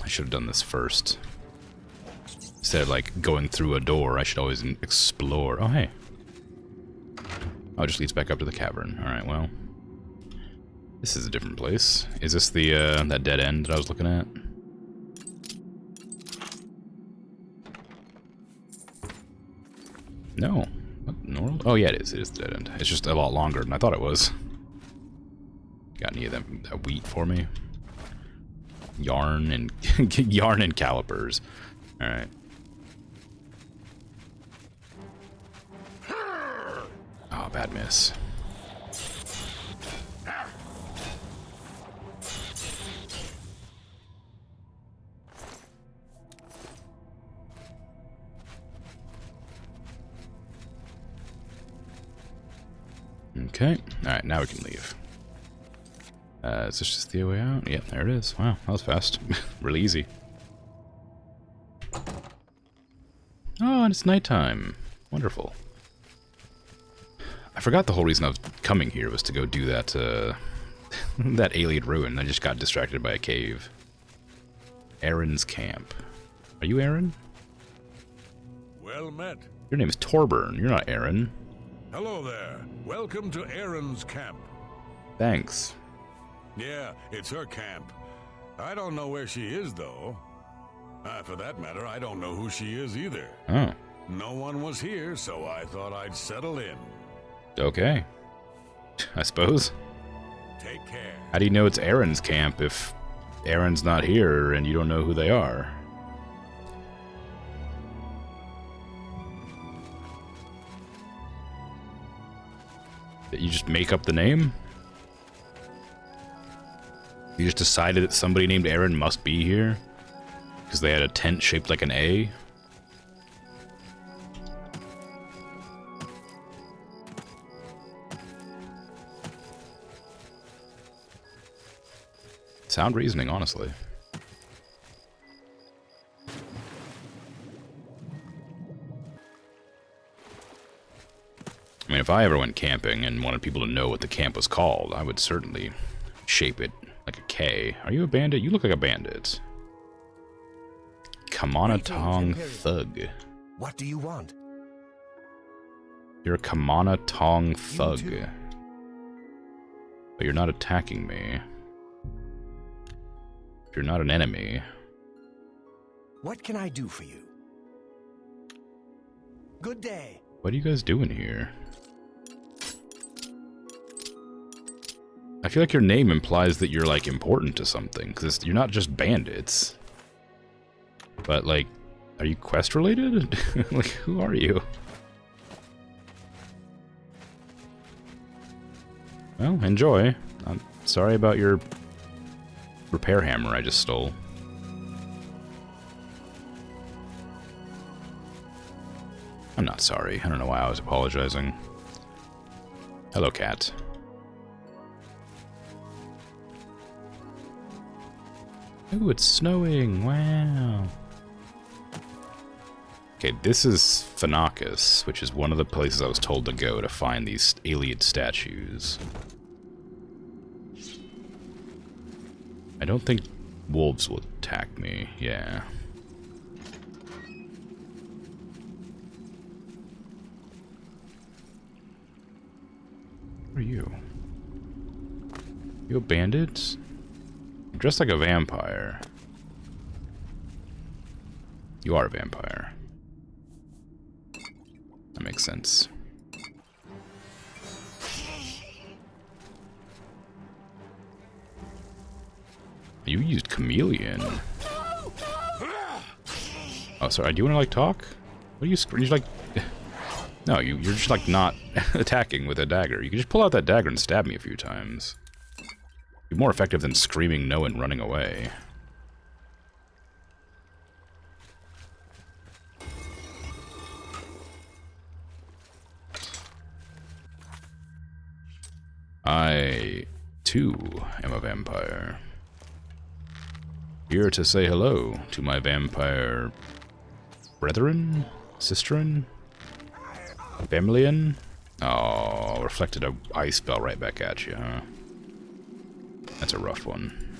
I should have done this first. Instead of, like, going through a door, I should always explore. Oh, hey. Oh, it just leads back up to the cavern. Alright, well. This is a different place. Is this the, that dead end that I was looking at? No. What, normal? Oh, yeah, it is. It is the dead end. It's just a lot longer than I thought it was. Got any of them, that wheat for me? Yarn and yarn and calipers. Alright. Oh, bad miss. Okay. Alright, now we can leave. Is this just the way out? Yeah, there it is. Wow, that was fast. Really easy. Oh, and it's nighttime. Wonderful. I forgot the whole reason I was coming here was to go do that, that alien ruin. I just got distracted by a cave. Aaron's camp. Are you Aaron? Well met. Your name is Torburn. You're not Aaron. Hello there. Welcome to Erin's camp. Thanks. Yeah, it's her camp. I don't know where she is, though. For that matter, I don't know who she is either. Oh. No one was here, so I thought I'd settle in. Okay. I suppose. Take care. How do you know it's Aaron's camp if Aaron's not here and you don't know who they are? That you just make up the name? You just decided that somebody named Aaron must be here? Because they had a tent shaped like an A? Sound reasoning, honestly. I mean, if I ever went camping and wanted people to know what the camp was called, I would certainly shape it like a K. Are you a bandit? You look like a bandit. Kamanatong Thug. What do you want? You're a Kamanatong Thug. But you're not attacking me. You're not an enemy. What can I do for you? Good day. What are you guys doing here? I feel like your name implies that you're, like, important to something, because you're not just bandits. But, like, are you quest-related? Like, who are you? Well, enjoy. I'm sorry about your repair hammer I just stole. I'm not sorry. I don't know why I was apologizing. Hello, cat. Ooh, it's snowing. Wow. Okay, this is Phenakis, which is one of the places I was told to go to find these alien statues. I don't think wolves will attack me. Yeah. Who are you? You a bandit? You're dressed like a vampire. You are a vampire. That makes sense. You used chameleon. Oh, sorry. Do you want to, like, talk? What are you screaming? Like, No, you're just like not attacking with a dagger. You can just pull out that dagger and stab me a few times. Be more effective than screaming no and running away. I, too, am a vampire. Here to say hello to my vampire brethren? Sisterin? Familyan? Oh, reflected a ice spell right back at you, huh? That's a rough one.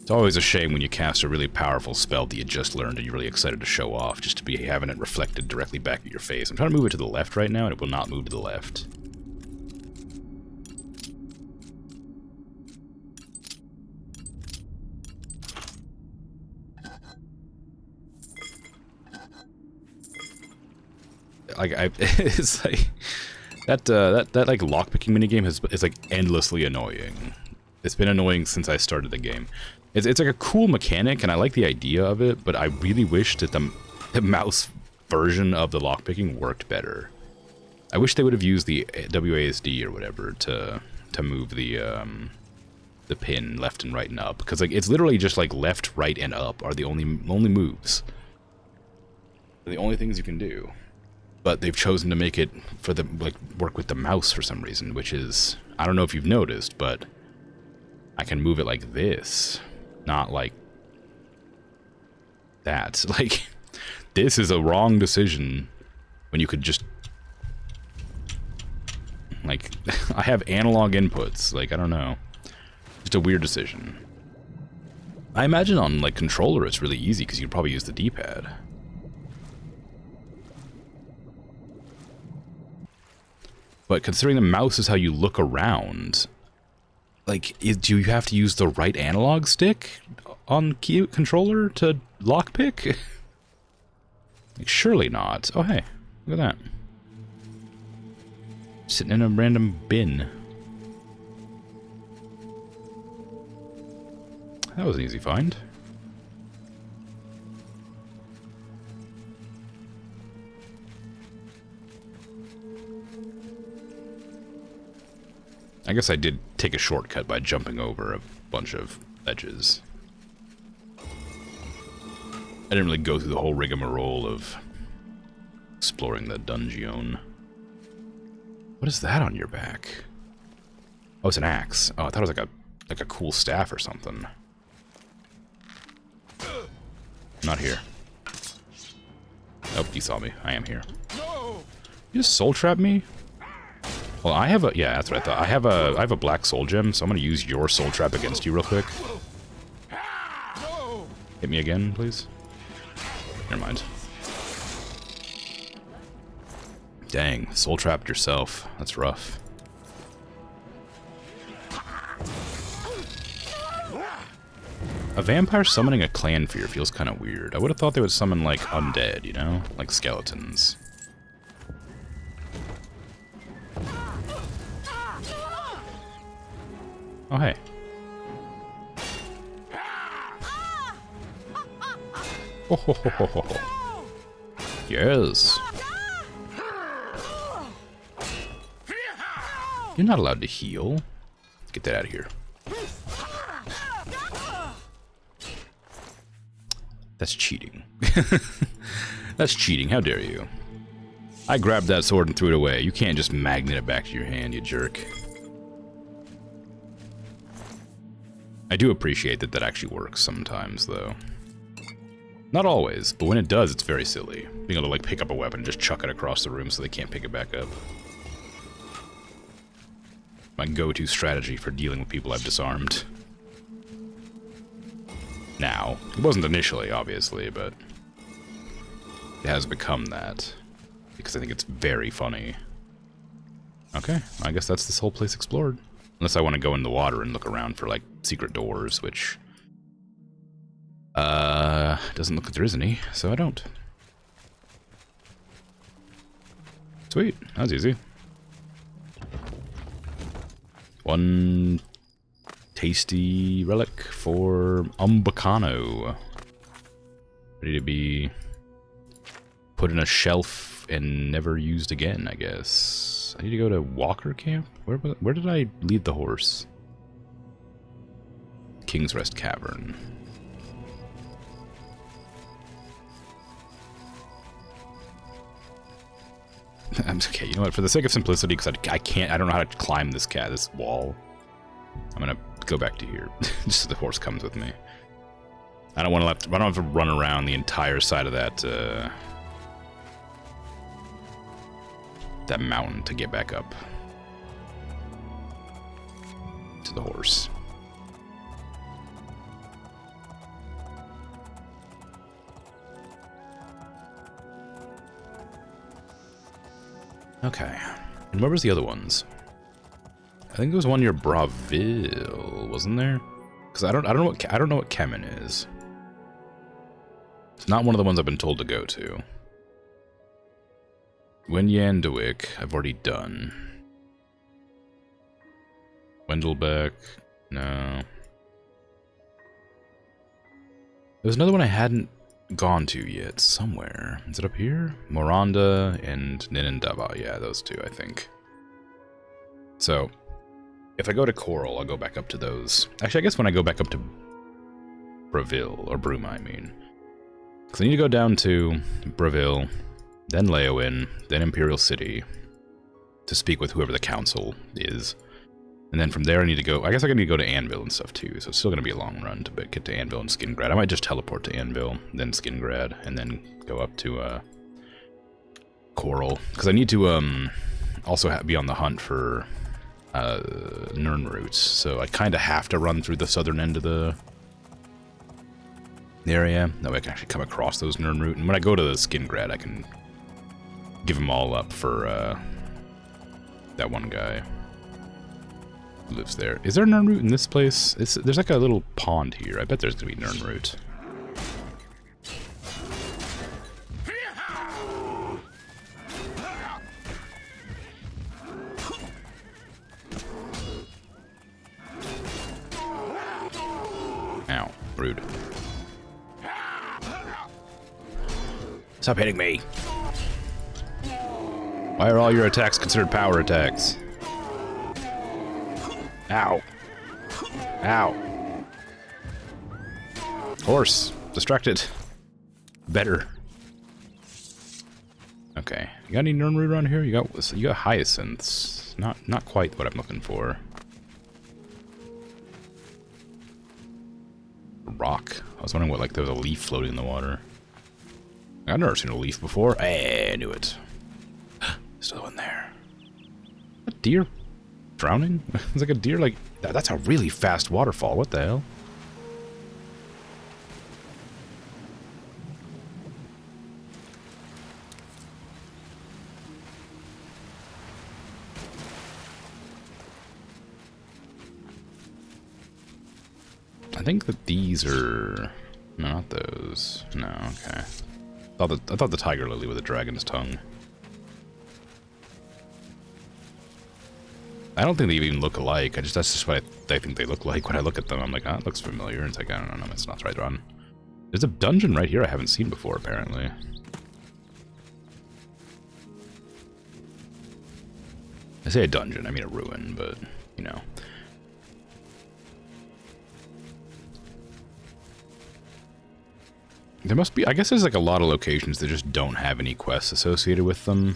It's always a shame when you cast a really powerful spell that you just learned and you're really excited to show off, just to be having it reflected directly back at your face. I'm trying to move it to the left right now, and it will not move to the left. It's like that like lockpicking minigame is like endlessly annoying. It's been annoying since I started the game. It's like a cool mechanic, and I like the idea of it, but I really wish that the mouse version of the lockpicking worked better. I wish they would have used the WASD or whatever to move the pin left and right and up, because like it's literally just like left, right, and up are the only moves. They're the only things you can do. But they've chosen to make it for the work with the mouse for some reason, which is, I don't know if you've noticed, but I can move it like this, not like that. Like, this is a wrong decision when you could just, like, I have analog inputs, like, I don't know. Just a weird decision. I imagine on, like, controller it's really easy because you could probably use the D-pad. But considering the mouse is how you look around, like, do you have to use the right analog stick on controller to lockpick? Like, surely not. Oh, hey, look at that. Sitting in a random bin. That was an easy find. I guess I did take a shortcut by jumping over a bunch of ledges. I didn't really go through the whole rigmarole of exploring the dungeon. What is that on your back? Oh, it's an axe. Oh, I thought it was like a cool staff or something. Not here. Nope, you saw me. I am here. You just soul trap me? Well, I have a, yeah, that's what I thought. I have a black soul gem, so I'm gonna use your soul trap against you real quick. Hit me again, please. Never mind. Dang, soul trapped yourself. That's rough. A vampire summoning a clan fear feels kind of weird. I would have thought they would summon, like, undead, you know? Like skeletons. Oh, hey. Oh, ho, ho, ho, ho. Yes. You're not allowed to heal. Get that out of here. That's cheating. That's cheating. How dare you? I grabbed that sword and threw it away. You can't just magnet it back to your hand, you jerk. I do appreciate that that actually works sometimes, though. Not always, but when it does, it's very silly. Being able to, like, pick up a weapon and just chuck it across the room so they can't pick it back up. My go-to strategy for dealing with people I've disarmed. Now. It wasn't initially, obviously, but it has become that. Because I think it's very funny. Okay, I guess that's this whole place explored. Unless I want to go in the water and look around for, like, secret doors, which... doesn't look like there is any, so I don't. Sweet, that was easy. One tasty relic for Umbacano. Ready to be put in a shelf and never used again, I guess. I need to go to Walker Camp? Where did I lead the horse? King's Rest Cavern. I'm okay, you know what, for the sake of simplicity, because I don't know how to climb this wall. I'm gonna go back to here, just so the horse comes with me. I don't have to run around the entire side of that mountain to get back up to the horse. Okay, and where was the other ones? I think there was one near Braville, wasn't there? Because I don't know what Kemen is. It's not one of the ones I've been told to go to. Wenyandowick, I've already done. Wendelbeck, no. There's another one I hadn't gone to yet, somewhere. Is it up here? Moranda and Ninindava, yeah, those two, I think. So, if I go to Coral, I'll go back up to those. Actually, I guess when I go back up to Braville, or Bruma, I mean. Because I need to go down to Braville, then Leowin, then Imperial City, to speak with whoever the council is. And then from there I need to go, I guess I need to go to Anvil and stuff too, so it's still going to be a long run to get to Anvil and Skingrad. I might just teleport to Anvil, then Skingrad, and then go up to Coral. Because I need to also be on the hunt for Nirnroots, so I kind of have to run through the southern end of the area. That way I can actually come across those Nirnroot, and when I go to the Skingrad, I can give them all up for that one guy who lives there. Is there Nirnroot in this place? There's like a little pond here. I bet there's gonna be Nirnroot. Ow, rude. Stop hitting me. Why are all your attacks considered power attacks? Ow. Ow. Horse. Distracted. Better. Okay. You got any Nirnroot around here? You got hyacinths. Not quite what I'm looking for. Rock. I was wondering what, like, there was a leaf floating in the water. I've never seen a leaf before. Hey, I knew it. Still one there. A deer drowning? It's like a deer, like, that's a really fast waterfall. What the hell? I think that these are... No, not those. No, okay. I thought the tiger lily with a dragon's tongue. I don't think they even look alike. That's just what I think they look like when I look at them. I'm like, oh, it looks familiar. It's like, I don't know, it's not right on. There's a dungeon right here I haven't seen before, apparently. I say a dungeon, I mean a ruin, but, you know. There must be, I guess there's like a lot of locations that just don't have any quests associated with them.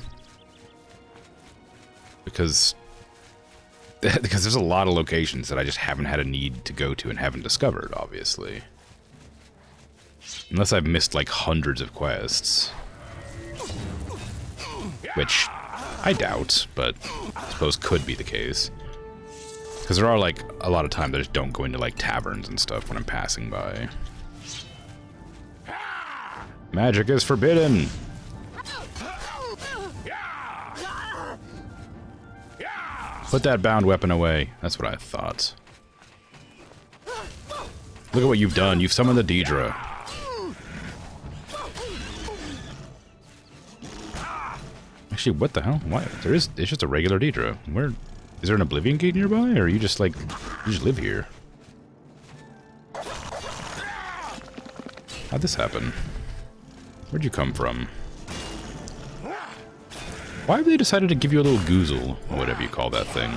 Because there's a lot of locations that I just haven't had a need to go to and haven't discovered, obviously. Unless I've missed like hundreds of quests. Which I doubt, but I suppose could be the case. Because there are like a lot of times I just don't go into like taverns and stuff when I'm passing by. Magic is forbidden! Put that bound weapon away. That's what I thought. Look at what you've done. You've summoned the Daedra. Actually, what the hell? Why? It's just a regular Daedra. Where? Is there an Oblivion gate nearby? Or are you just like... You just live here? How'd this happen? Where'd you come from? Why have they decided to give you a little goozle, or whatever you call that thing?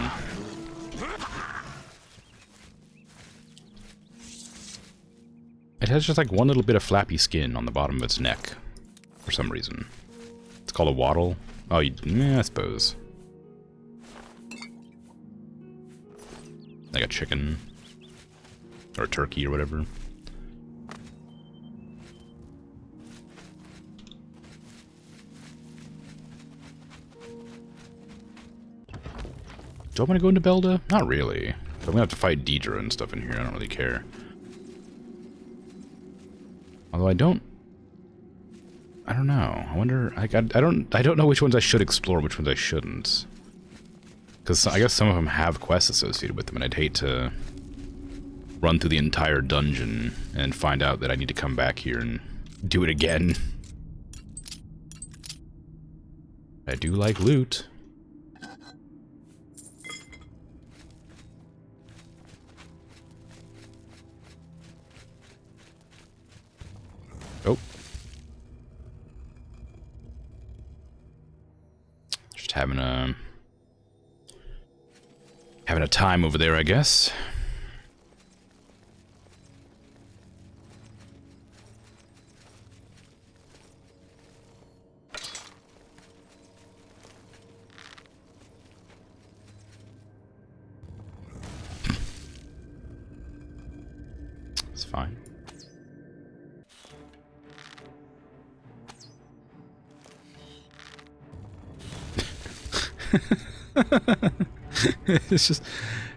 It has just like one little bit of flappy skin on the bottom of its neck, for some reason. It's called a waddle. Oh, yeah, I suppose. Like a chicken. Or a turkey or whatever. Do I want to go into Belda? Not really. I'm gonna have to fight Deidre and stuff in here. I don't really care. Although I don't know. I wonder. I don't know which ones I should explore, which ones I shouldn't. Because I guess some of them have quests associated with them, and I'd hate to run through the entire dungeon and find out that I need to come back here and do it again. I do like loot. Oh. Just having a time over there, I guess. It's fine.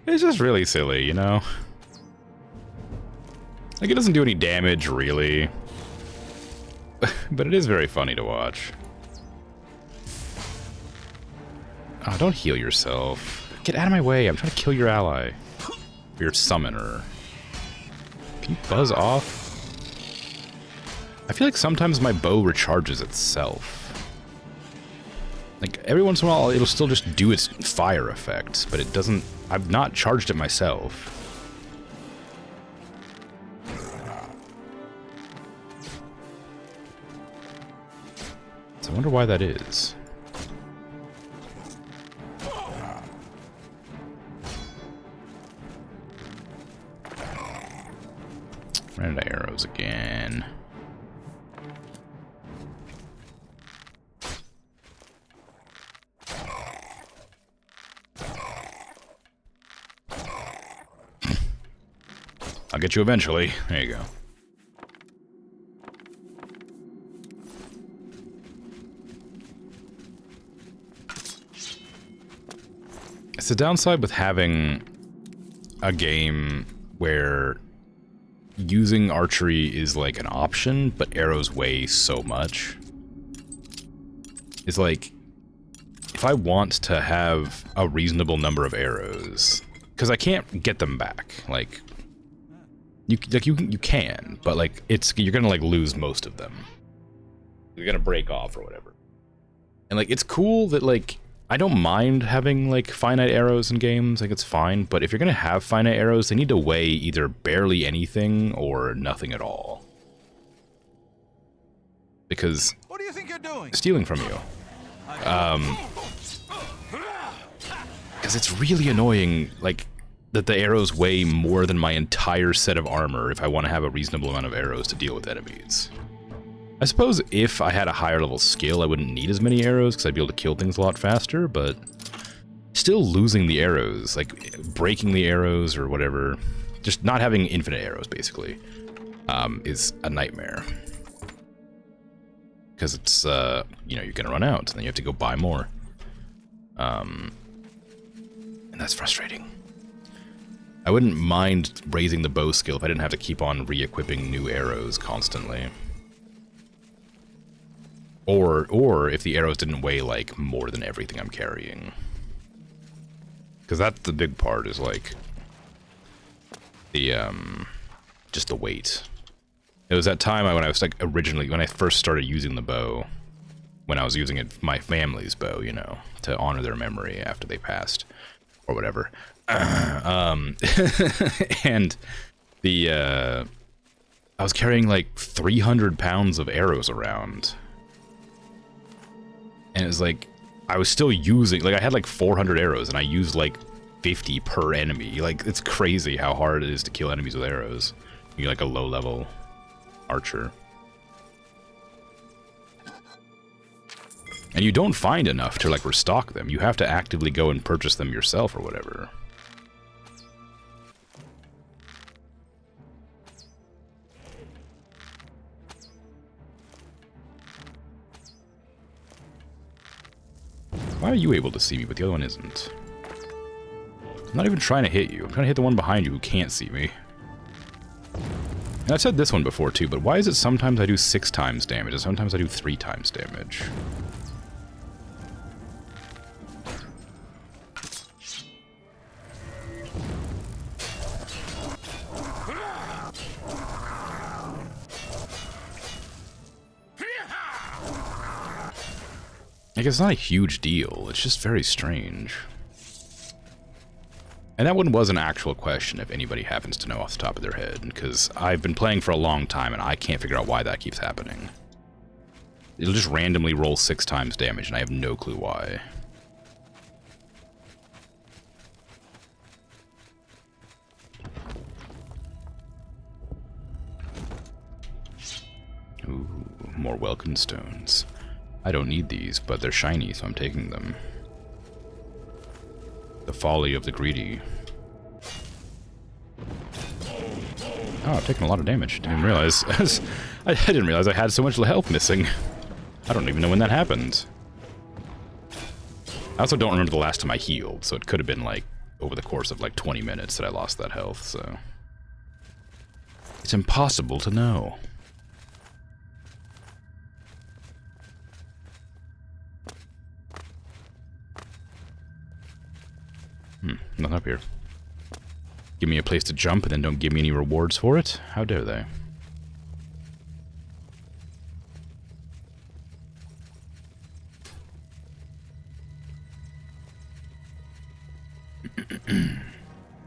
It's just really silly, you know? Like, it doesn't do any damage, really. But it is very funny to watch. Oh, don't heal yourself. Get out of my way, I'm trying to kill your ally. Or your summoner. Can you buzz off? I feel like sometimes my bow recharges itself. Like, every once in a while, it'll still just do its fire effect, but it doesn't... I've not charged it myself. So I wonder why that is. Ran out of arrows again. I'll get you eventually. There you go. It's the downside with having a game where using archery is like an option, but arrows weigh so much. It's like, if I want to have a reasonable number of arrows, because I can't get them back, like... You can, but like you're gonna like lose most of them. You're gonna break off or whatever. And like it's cool that like I don't mind having like finite arrows in games, like it's fine, but if you're gonna have finite arrows, they need to weigh either barely anything or nothing at all. Because what do you think you're doing? Stealing from you. Because it's really annoying, like that the arrows weigh more than my entire set of armor if I want to have a reasonable amount of arrows to deal with enemies. I suppose if I had a higher level skill, I wouldn't need as many arrows because I'd be able to kill things a lot faster, but still losing the arrows, like breaking the arrows or whatever, just not having infinite arrows basically, is a nightmare. Because it's, you know, you're gonna run out and then you have to go buy more. And that's frustrating. I wouldn't mind raising the bow skill if I didn't have to keep on re-equipping new arrows constantly. Or if the arrows didn't weigh, like, more than everything I'm carrying. Because that's the big part, is, like, the, just the weight. It was that time when I was, like, originally, when I first started using the bow, when I was using it, my family's bow, you know, to honor their memory after they passed, or whatever. And the I was carrying like 300 pounds of arrows around, and it was like I was still using, like, I had like 400 arrows, and I used like 50 per enemy. Like, it's crazy how hard it is to kill enemies with arrows. You're like a low-level archer. And you don't find enough to, like, restock them. You have to actively go and purchase them yourself or whatever. Why are you able to see me, but the other one isn't? I'm not even trying to hit you. I'm trying to hit the one behind you who can't see me. And I've said this one before too, but why is it sometimes I do 6 times damage and sometimes I do 3 times damage? Like, it's not a huge deal, it's just very strange. And that one was an actual question, if anybody happens to know off the top of their head, because I've been playing for a long time and I can't figure out why that keeps happening. It'll just randomly roll 6 times damage and I have no clue why. Ooh, more welcome stones. I don't need these, but they're shiny, so I'm taking them. The folly of the greedy. Oh, I've taken a lot of damage. Didn't realize. I didn't realize I had so much health missing. I don't even know when that happened. I also don't remember the last time I healed, so it could have been like over the course of like 20 minutes that I lost that health, so... It's impossible to know. Nothing up here. Give me a place to jump and then don't give me any rewards for it? How dare they?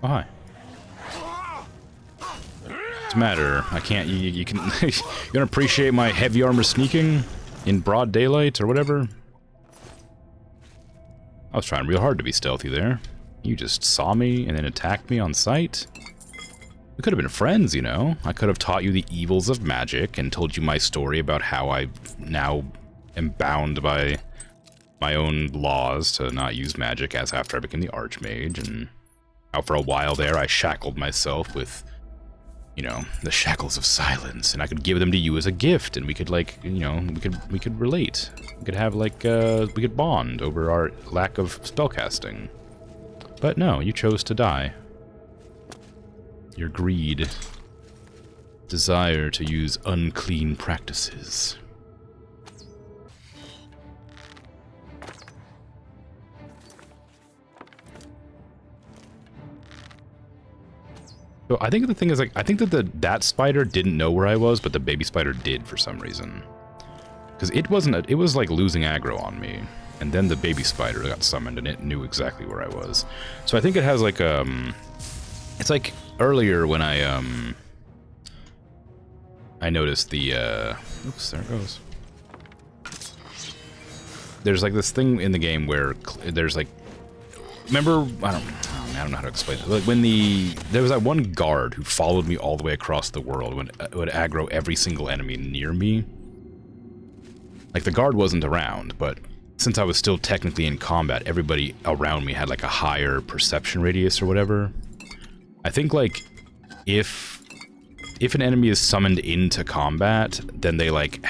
Oh, hi. What's the matter? I can't... You can... You gonna appreciate my heavy armor sneaking in broad daylight or whatever? I was trying real hard to be stealthy there. You just saw me and then attacked me on sight? We could have been friends, you know? I could have taught you the evils of magic and told you my story about how I now am bound by my own laws to not use magic as after I became the Archmage, and how for a while there I shackled myself with, you know, the shackles of silence, and I could give them to you as a gift, and we could, like, you know, we could relate. We could have, like, we could bond over our lack of spellcasting. But no, you chose to die. Your greed. Desire to use unclean practices. So I think the thing is, like, I think that that spider didn't know where I was, but the baby spider did for some reason. Because it wasn't, it was like losing aggro on me. And then the baby spider got summoned and it knew exactly where I was. So I think it has like, it's like earlier when I noticed the, oops, there it goes. There's like this thing in the game where there's like, remember, I don't know how to explain it. Like when there was that one guard who followed me all the way across the world when would aggro every single enemy near me. Like the guard wasn't around, but since I was still technically in combat, everybody around me had like a higher perception radius or whatever. I think like if an enemy is summoned into combat, then they like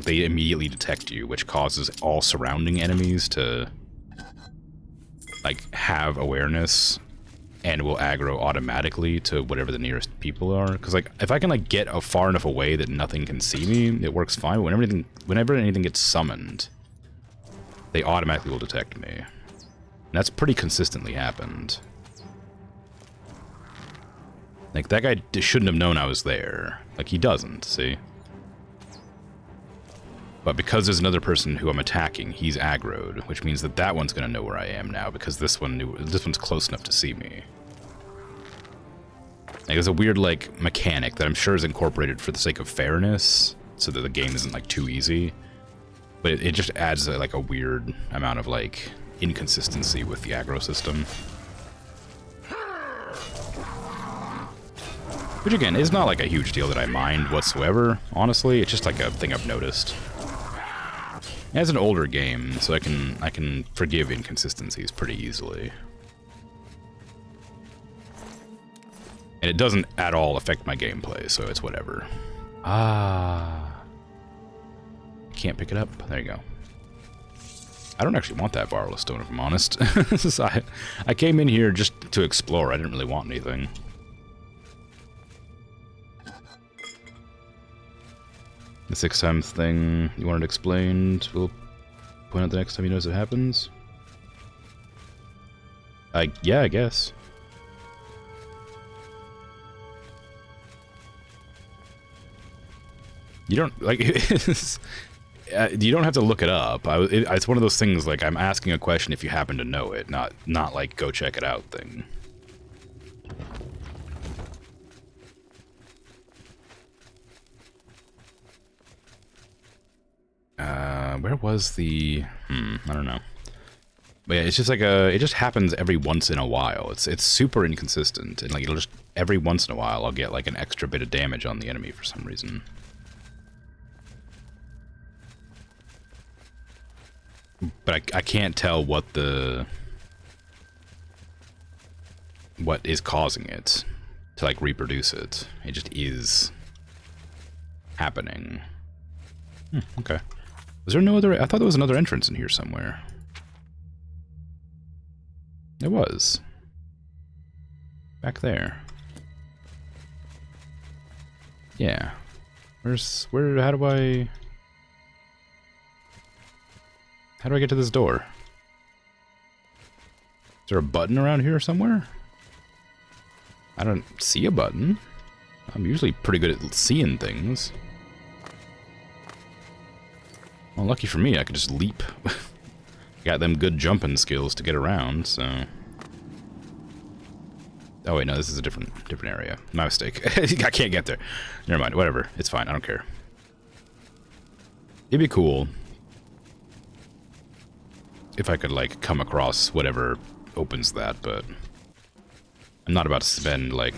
they immediately detect you, which causes all surrounding enemies to like have awareness and will aggro automatically to whatever the nearest people are. Because like if I can like get far enough away that nothing can see me, it works fine. But whenever anything gets summoned, they automatically will detect me. And that's pretty consistently happened. Like, that guy shouldn't have known I was there. Like, he doesn't, see? But because there's another person who I'm attacking, he's aggroed, which means that that one's gonna know where I am now, because this one's close enough to see me. Like, there's a weird, like, mechanic that I'm sure is incorporated for the sake of fairness, so that the game isn't, like, too easy. But it just adds like a weird amount of like inconsistency with the aggro system. Which again, is not like a huge deal that I mind whatsoever, honestly. It's just like a thing I've noticed. It's an older game, so I can forgive inconsistencies pretty easily. And it doesn't at all affect my gameplay, so it's whatever. Ah. Can't pick it up. There you go. I don't actually want that Varla stone, if I'm honest. I came in here just to explore. I didn't really want anything. The 6 times thing you wanted explained. We'll point out the next time you notice it happens. Yeah, I guess. You don't, like, you don't have to look it up. It's one of those things, like, I'm asking a question if you happen to know it, not like, go check it out thing. Where was the... I don't know. But yeah, it's just like it just happens every once in a while. It's super inconsistent, and like it'll just, every once in a while I'll get like an extra bit of damage on the enemy for some reason. But I can't tell what is causing it to like reproduce it. It just is happening. Okay. Was there no other... I thought there was another entrance in here somewhere. There was. Back there. Yeah. How do I get to this door? Is there a button around here somewhere? I don't see a button. I'm usually pretty good at seeing things. Well, lucky for me, I could just leap. Got them good jumping skills to get around, so... Oh wait, no, this is a different area. My mistake. I can't get there. Never mind, whatever. It's fine, I don't care. It'd be cool if I could, like, come across whatever opens that, but... I'm not about to spend, like,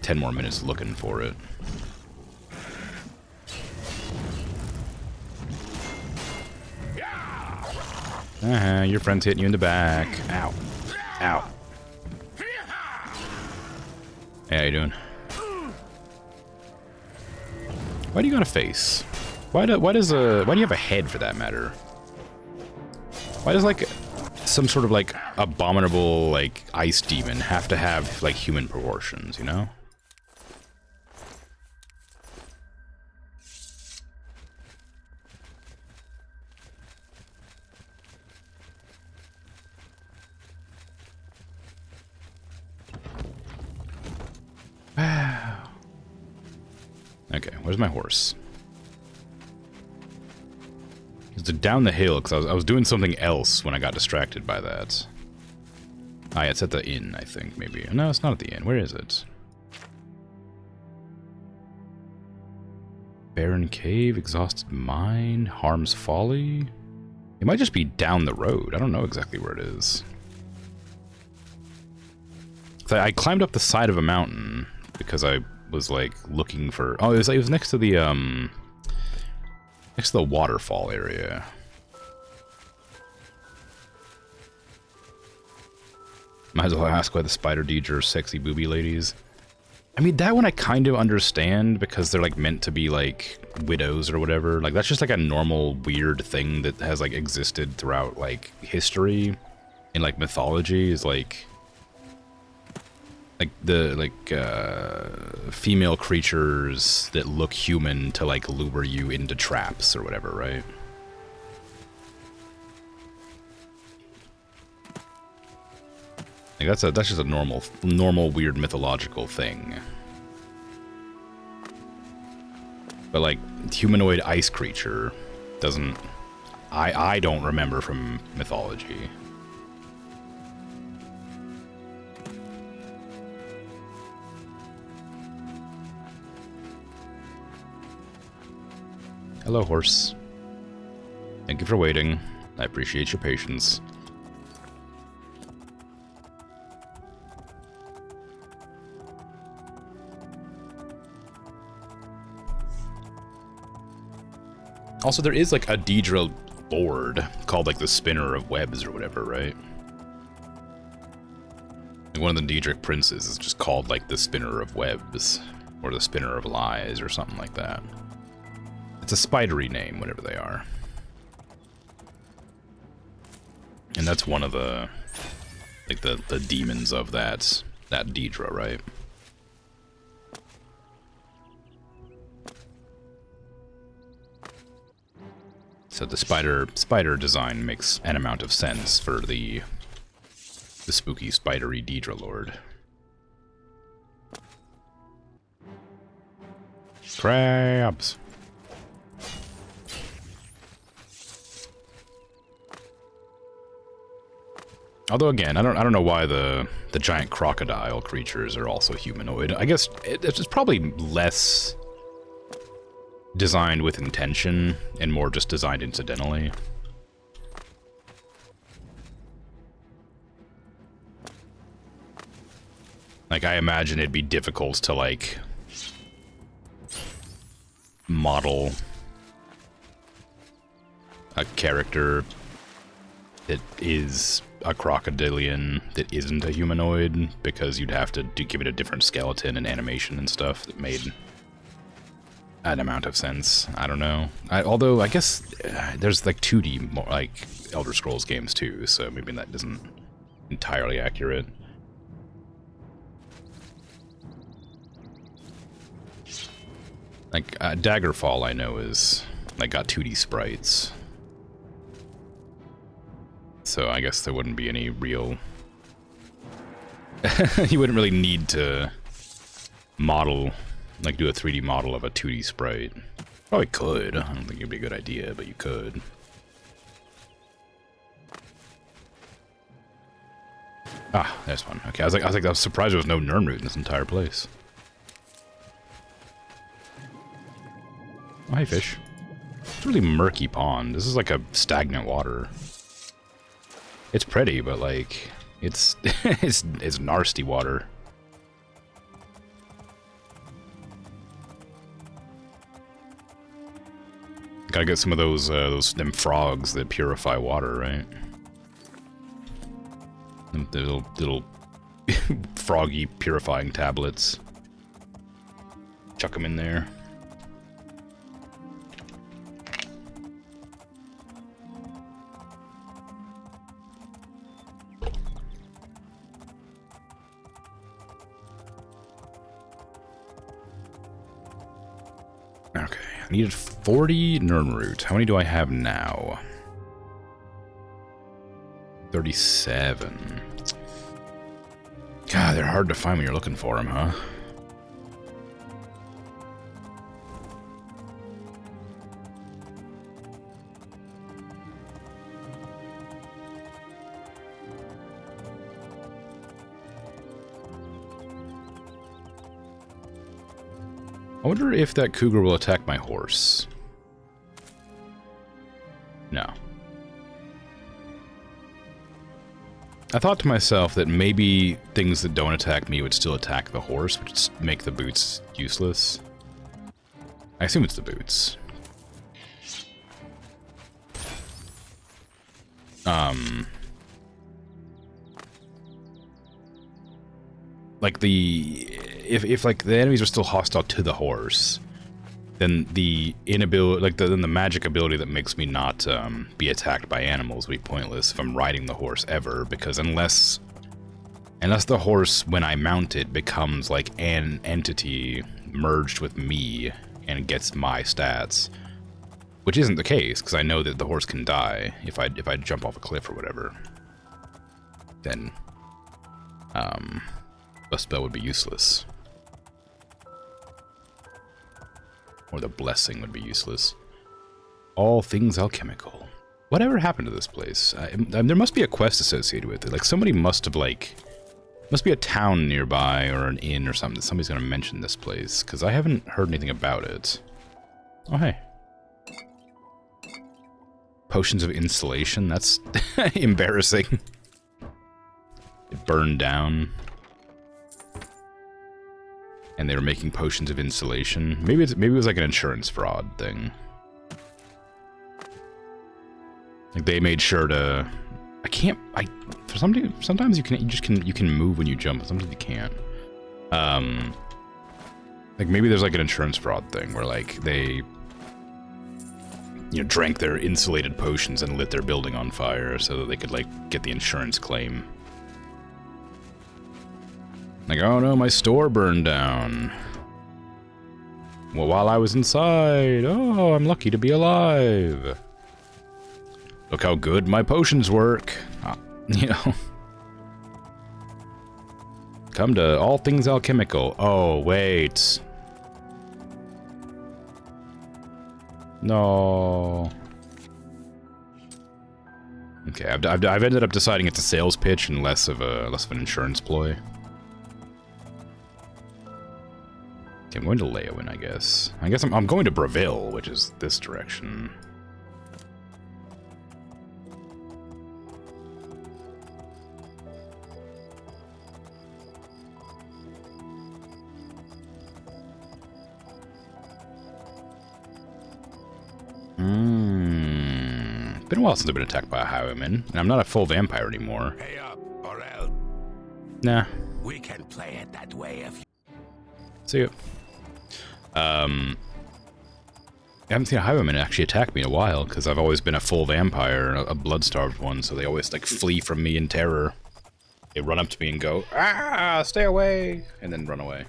10 more minutes looking for it. Your friend's hitting you in the back. Ow. Ow. Hey, how you doing? Why do you got a face? Why do you have a head, for that matter? Why does, like, some sort of, like, abominable, like, ice demon have to have, like, human proportions, you know? Wow. Okay, where's my horse? It's down the hill, because I was doing something else when I got distracted by that. Ah, yeah, it's at the inn, I think, maybe. No, it's not at the inn. Where is it? Barren Cave, Exhausted Mine, Harm's Folly? It might just be down the road. I don't know exactly where it is. So I climbed up the side of a mountain because I was, like, looking for... Oh, it was next to the, next to the waterfall area. Might as well ask why the spider deeds are sexy booby ladies. I mean, that one I kind of understand because they're, like, meant to be, like, widows or whatever. Like, that's just, like, a normal weird thing that has, like, existed throughout, like, history and, like, mythology is, like... female creatures that look human to, like, lure you into traps or whatever, right? Like, that's just a normal weird mythological thing. But, like, humanoid ice creature doesn't... I don't remember from mythology. Hello, horse. Thank you for waiting. I appreciate your patience. Also, there is like a Daedra lord called like the Spinner of Webs or whatever, right? Like one of the Daedric princes is just called like the Spinner of Webs or the Spinner of Lies or something like that. It's a spidery name, whatever they are. And that's one of the like the demons of that Daedra, right? So the spider design makes an amount of sense for the spooky spidery Daedra Lord. Crabs. Although again, I don't know why the giant crocodile creatures are also humanoid. I guess it's probably less designed with intention and more just designed incidentally. Like, I imagine it'd be difficult to, like, model a character that is a crocodilian that isn't a humanoid, because you'd have to give it a different skeleton and animation and stuff that made an amount of sense. I don't know. Although, I guess there's, like, 2D, more, like, Elder Scrolls games, too, so maybe that isn't entirely accurate. Like, Daggerfall, I know, is, like, got 2D sprites. So I guess there wouldn't be any real... You wouldn't really need to model, like, do a 3D model of a 2D sprite. Probably could. I don't think it'd be a good idea, but you could. Ah, there's one. Okay, I was surprised there was no Nirnroot in this entire place. Oh, hey, fish. It's a really murky pond. This is like a stagnant water. It's pretty, but like, it's it's nasty water. Gotta get some of those them frogs that purify water, right? The little froggy purifying tablets. Chuck them in there. Okay, I needed 40 Nirnroot. How many do I have now? 37. God, they're hard to find when you're looking for them, huh? I wonder if that cougar will attack my horse. No. I thought to myself that maybe things that don't attack me would still attack the horse, which would make the boots useless. I assume it's the boots. Like if like the enemies are still hostile to the horse, then the inability, like then the magic ability that makes me not be attacked by animals would be pointless if I'm riding the horse ever, because unless the horse, when I mount it, becomes like an entity merged with me and gets my stats, which isn't the case, because I know that the horse can die if I jump off a cliff or whatever, then a spell would be useless. Or the blessing would be useless. All things alchemical. Whatever happened to this place? There must be a quest associated with it. Like, somebody must have, like... Must be a town nearby or an inn or something that somebody's going to mention this place, because I haven't heard anything about it. Oh, hey. Potions of insulation? That's embarrassing. It burned down. And they were making potions of insulation. Maybe it was like an insurance fraud thing. Like they made sure to. Sometimes you can move when you jump. Sometimes you can't. Like maybe there's like an insurance fraud thing where like they, drank their insulated potions and lit their building on fire so that they could like get the insurance claim. Like, oh no, my store burned down. Well, while I was inside. Oh, I'm lucky to be alive. Look how good my potions work. Come to all things alchemical. Oh, wait. No. Okay, I've ended up deciding it's a sales pitch and less of an insurance ploy. Okay, I'm going to Leowin, I guess. I guess I'm going to Breville, which is this direction. Been a while since I've been attacked by a highwayman, and I'm not a full vampire anymore. Pay up, or else. Nah. We can play it that way if you... See ya. I haven't seen a highwayman actually attack me in a while, because I've always been a full vampire, a blood-starved one, so they always, like, flee from me in terror. They run up to me and go, ah, stay away, and then run away.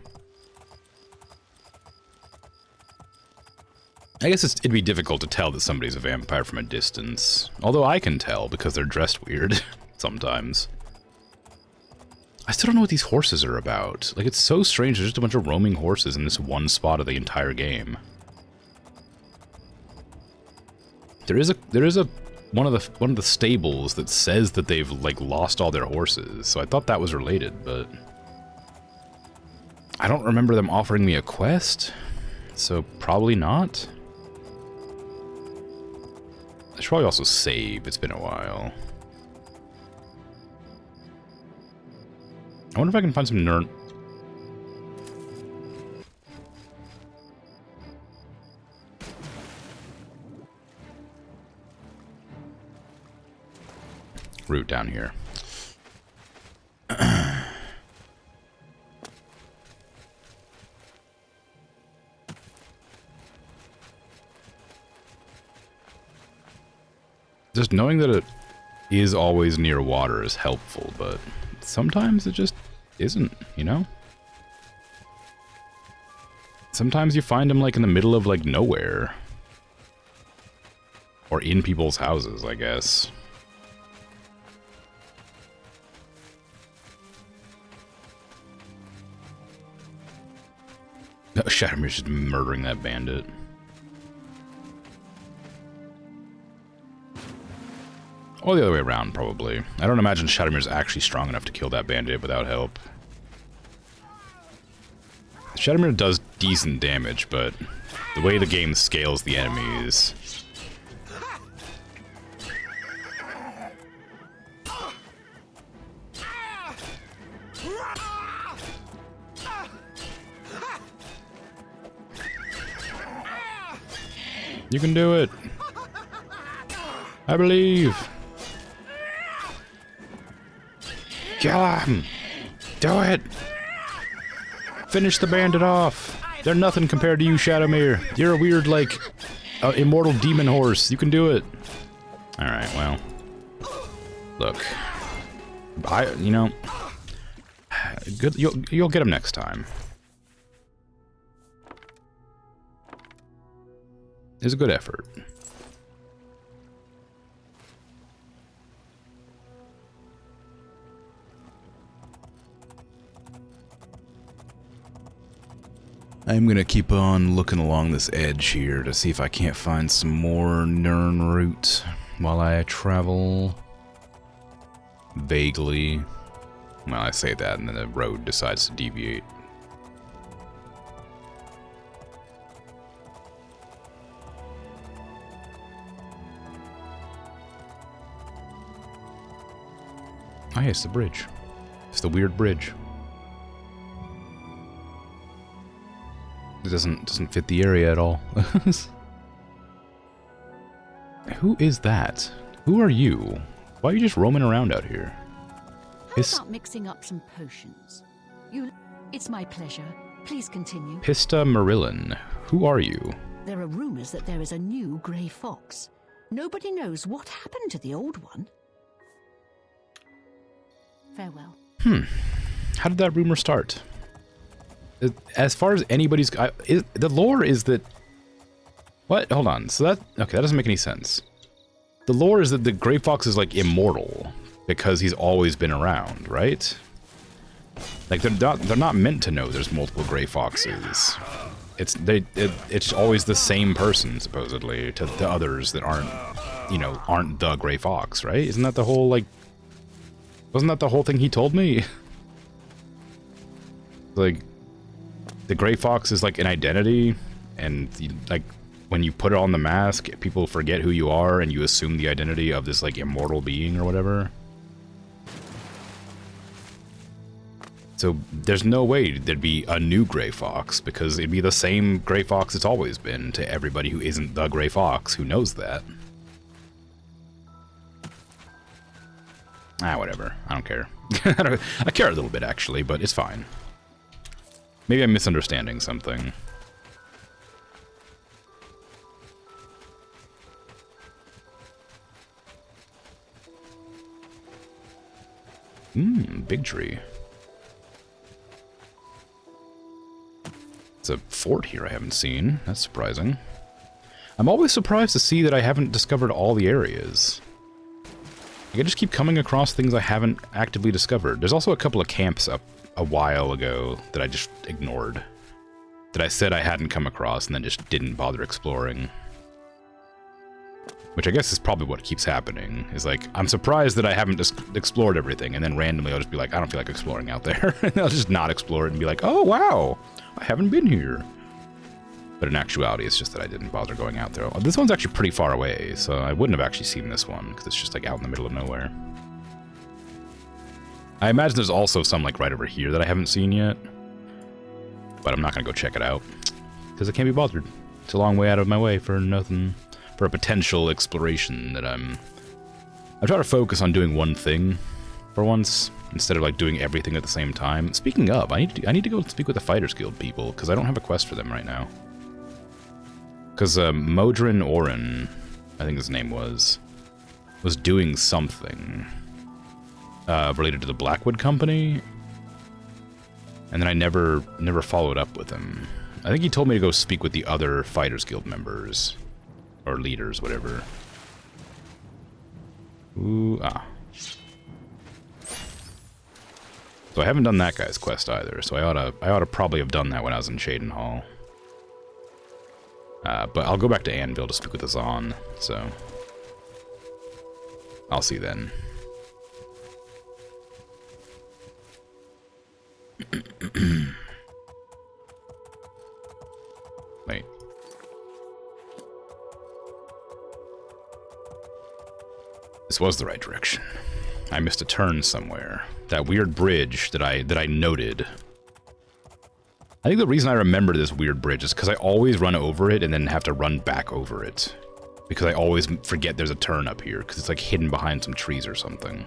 I guess it'd be difficult to tell that somebody's a vampire from a distance. Although I can tell, because they're dressed weird, sometimes. I still don't know what these horses are about. Like, it's so strange, there's just a bunch of roaming horses in this one spot of the entire game. There is one of the stables that says that they've, like, lost all their horses, so I thought that was related, but... I don't remember them offering me a quest, so probably not. I should probably also save. It's been a while. I wonder if I can find some nerd. Route down here. Just knowing that it is always near water is helpful, but sometimes it just isn't, you know? Sometimes you find them, like, in the middle of, like, nowhere. Or in people's houses, I guess. Oh, Shadowmere's just murdering that bandit. Or the other way around, probably. I don't imagine Shadowmere's actually strong enough to kill that bandit without help. Shadowmere does decent damage, but the way the game scales the enemies... You can do it! I believe! Kill him! Do it! Finish the bandit off! They're nothing compared to you, Shadowmere. You're a weird, like, immortal demon horse. You can do it. Alright, well. Look. You know... Good, you'll get him next time. It's a good effort. I'm gonna keep on looking along this edge here to see if I can't find some more Nirn route while I travel. Vaguely. Well, I say that and then the road decides to deviate. Oh, yeah, it's the bridge. It's the weird bridge. It doesn't fit the area at all. Who is that? Who are you? Why are you just roaming around out here? How about mixing up some potions? It's my pleasure. Please continue. Pista Marillin. Who are you? There are rumors that there is a new grey fox. Nobody knows what happened to the old one. Farewell. How did that rumor start? As far as anybody's... the lore is that... What? Hold on. So that... Okay, that doesn't make any sense. The lore is that the Grey Fox is, like, immortal. Because he's always been around, right? Like, they're not meant to know there's multiple Grey Foxes. It's always the same person, supposedly, to the others that aren't, you know, aren't the Grey Fox, right? Isn't that the whole, like... Wasn't that the whole thing he told me? Like... The Grey Fox is like an identity, and like when you put it on the mask, people forget who you are, and you assume the identity of this like immortal being or whatever. So there's no way there'd be a new Grey Fox, because it'd be the same Grey Fox it's always been to everybody who isn't the Grey Fox who knows that. Ah, whatever. I don't care. I care a little bit actually, but it's fine. Maybe I'm misunderstanding something. Big tree. It's a fort here I haven't seen. That's surprising. I'm always surprised to see that I haven't discovered all the areas. Like, I just keep coming across things I haven't actively discovered. There's also a couple of camps up a while ago that I just ignored. That I said I hadn't come across and then just didn't bother exploring. Which I guess is probably what keeps happening. Is like, I'm surprised that I haven't explored everything, and then randomly I'll just be like, I don't feel like exploring out there. And I'll just not explore it and be like, oh wow, I haven't been here. But in actuality, it's just that I didn't bother going out there. This one's actually pretty far away, so I wouldn't have actually seen this one, because it's just like out in the middle of nowhere. I imagine there's also some like right over here that I haven't seen yet. But I'm not going to go check it out, because I can't be bothered. It's a long way out of my way for nothing, for a potential exploration that I'm trying to focus on doing one thing for once, instead of like doing everything at the same time. Speaking of, I need to go speak with the Fighters Guild people, because I don't have a quest for them right now. Because Modrin Orin, I think his name was doing something related to the Blackwood Company, and then I never followed up with him. I think he told me to go speak with the other Fighters Guild members, or leaders, whatever. Ooh, ah. So I haven't done that guy's quest either, so I ought to probably have done that when I was in Cheydinhal. But I'll go back to Anvil to speak with Azan, so I'll see then. Wait. This was the right direction. I missed a turn somewhere. That weird bridge that I noted. I think the reason I remember this weird bridge is because I always run over it and then have to run back over it. Because I always forget there's a turn up here, because it's like hidden behind some trees or something.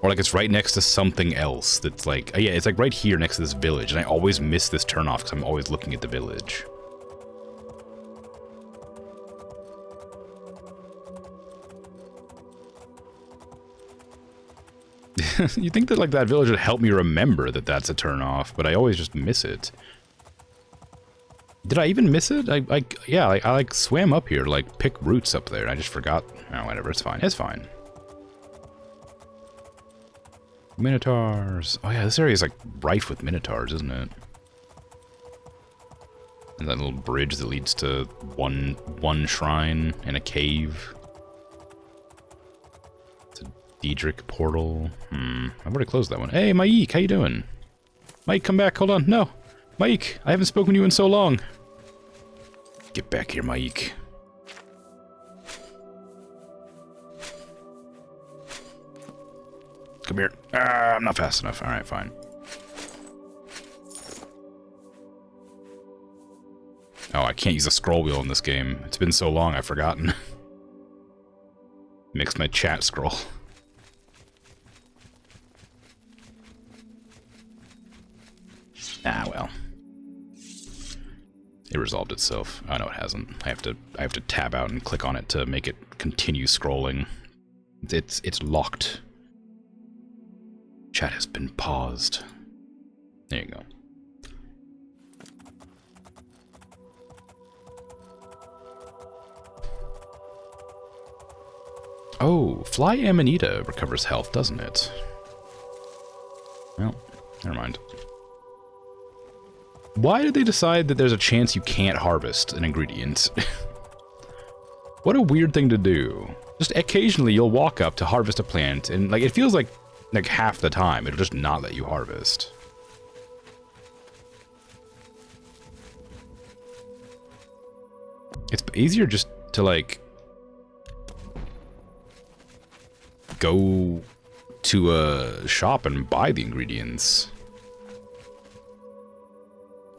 Or like it's right next to something else that's like, yeah, it's like right here next to this village, and I always miss this turn off because I'm always looking at the village. You think that like that village would help me remember that that's a turn off, but I always just miss it. Did I even miss it? I like swam up here to like pick roots up there, and I just forgot. Oh, whatever, it's fine. It's fine. Minotaurs. Oh yeah, this area is like rife with minotaurs, isn't it? And that little bridge that leads to one shrine in a cave. Diedrich portal. I've already closed that one. Hey, Mike, how you doing? Mike, come back. Hold on. No. Mike, I haven't spoken to you in so long. Get back here, Mike. Come here. I'm not fast enough. Alright, fine. Oh, I can't use a scroll wheel in this game. It's been so long, I've forgotten. Mixed my chat scroll. Ah, well. It resolved itself. Oh no, it hasn't. I have to tab out and click on it to make it continue scrolling. It's locked. Chat has been paused. There you go. Oh, Fly Amanita recovers health, doesn't it? Well, never mind. Why did they decide that there's a chance you can't harvest an ingredient? What a weird thing to do. Just occasionally you'll walk up to harvest a plant, and like it feels like half the time it'll just not let you harvest. It's easier just to like go to a shop and buy the ingredients.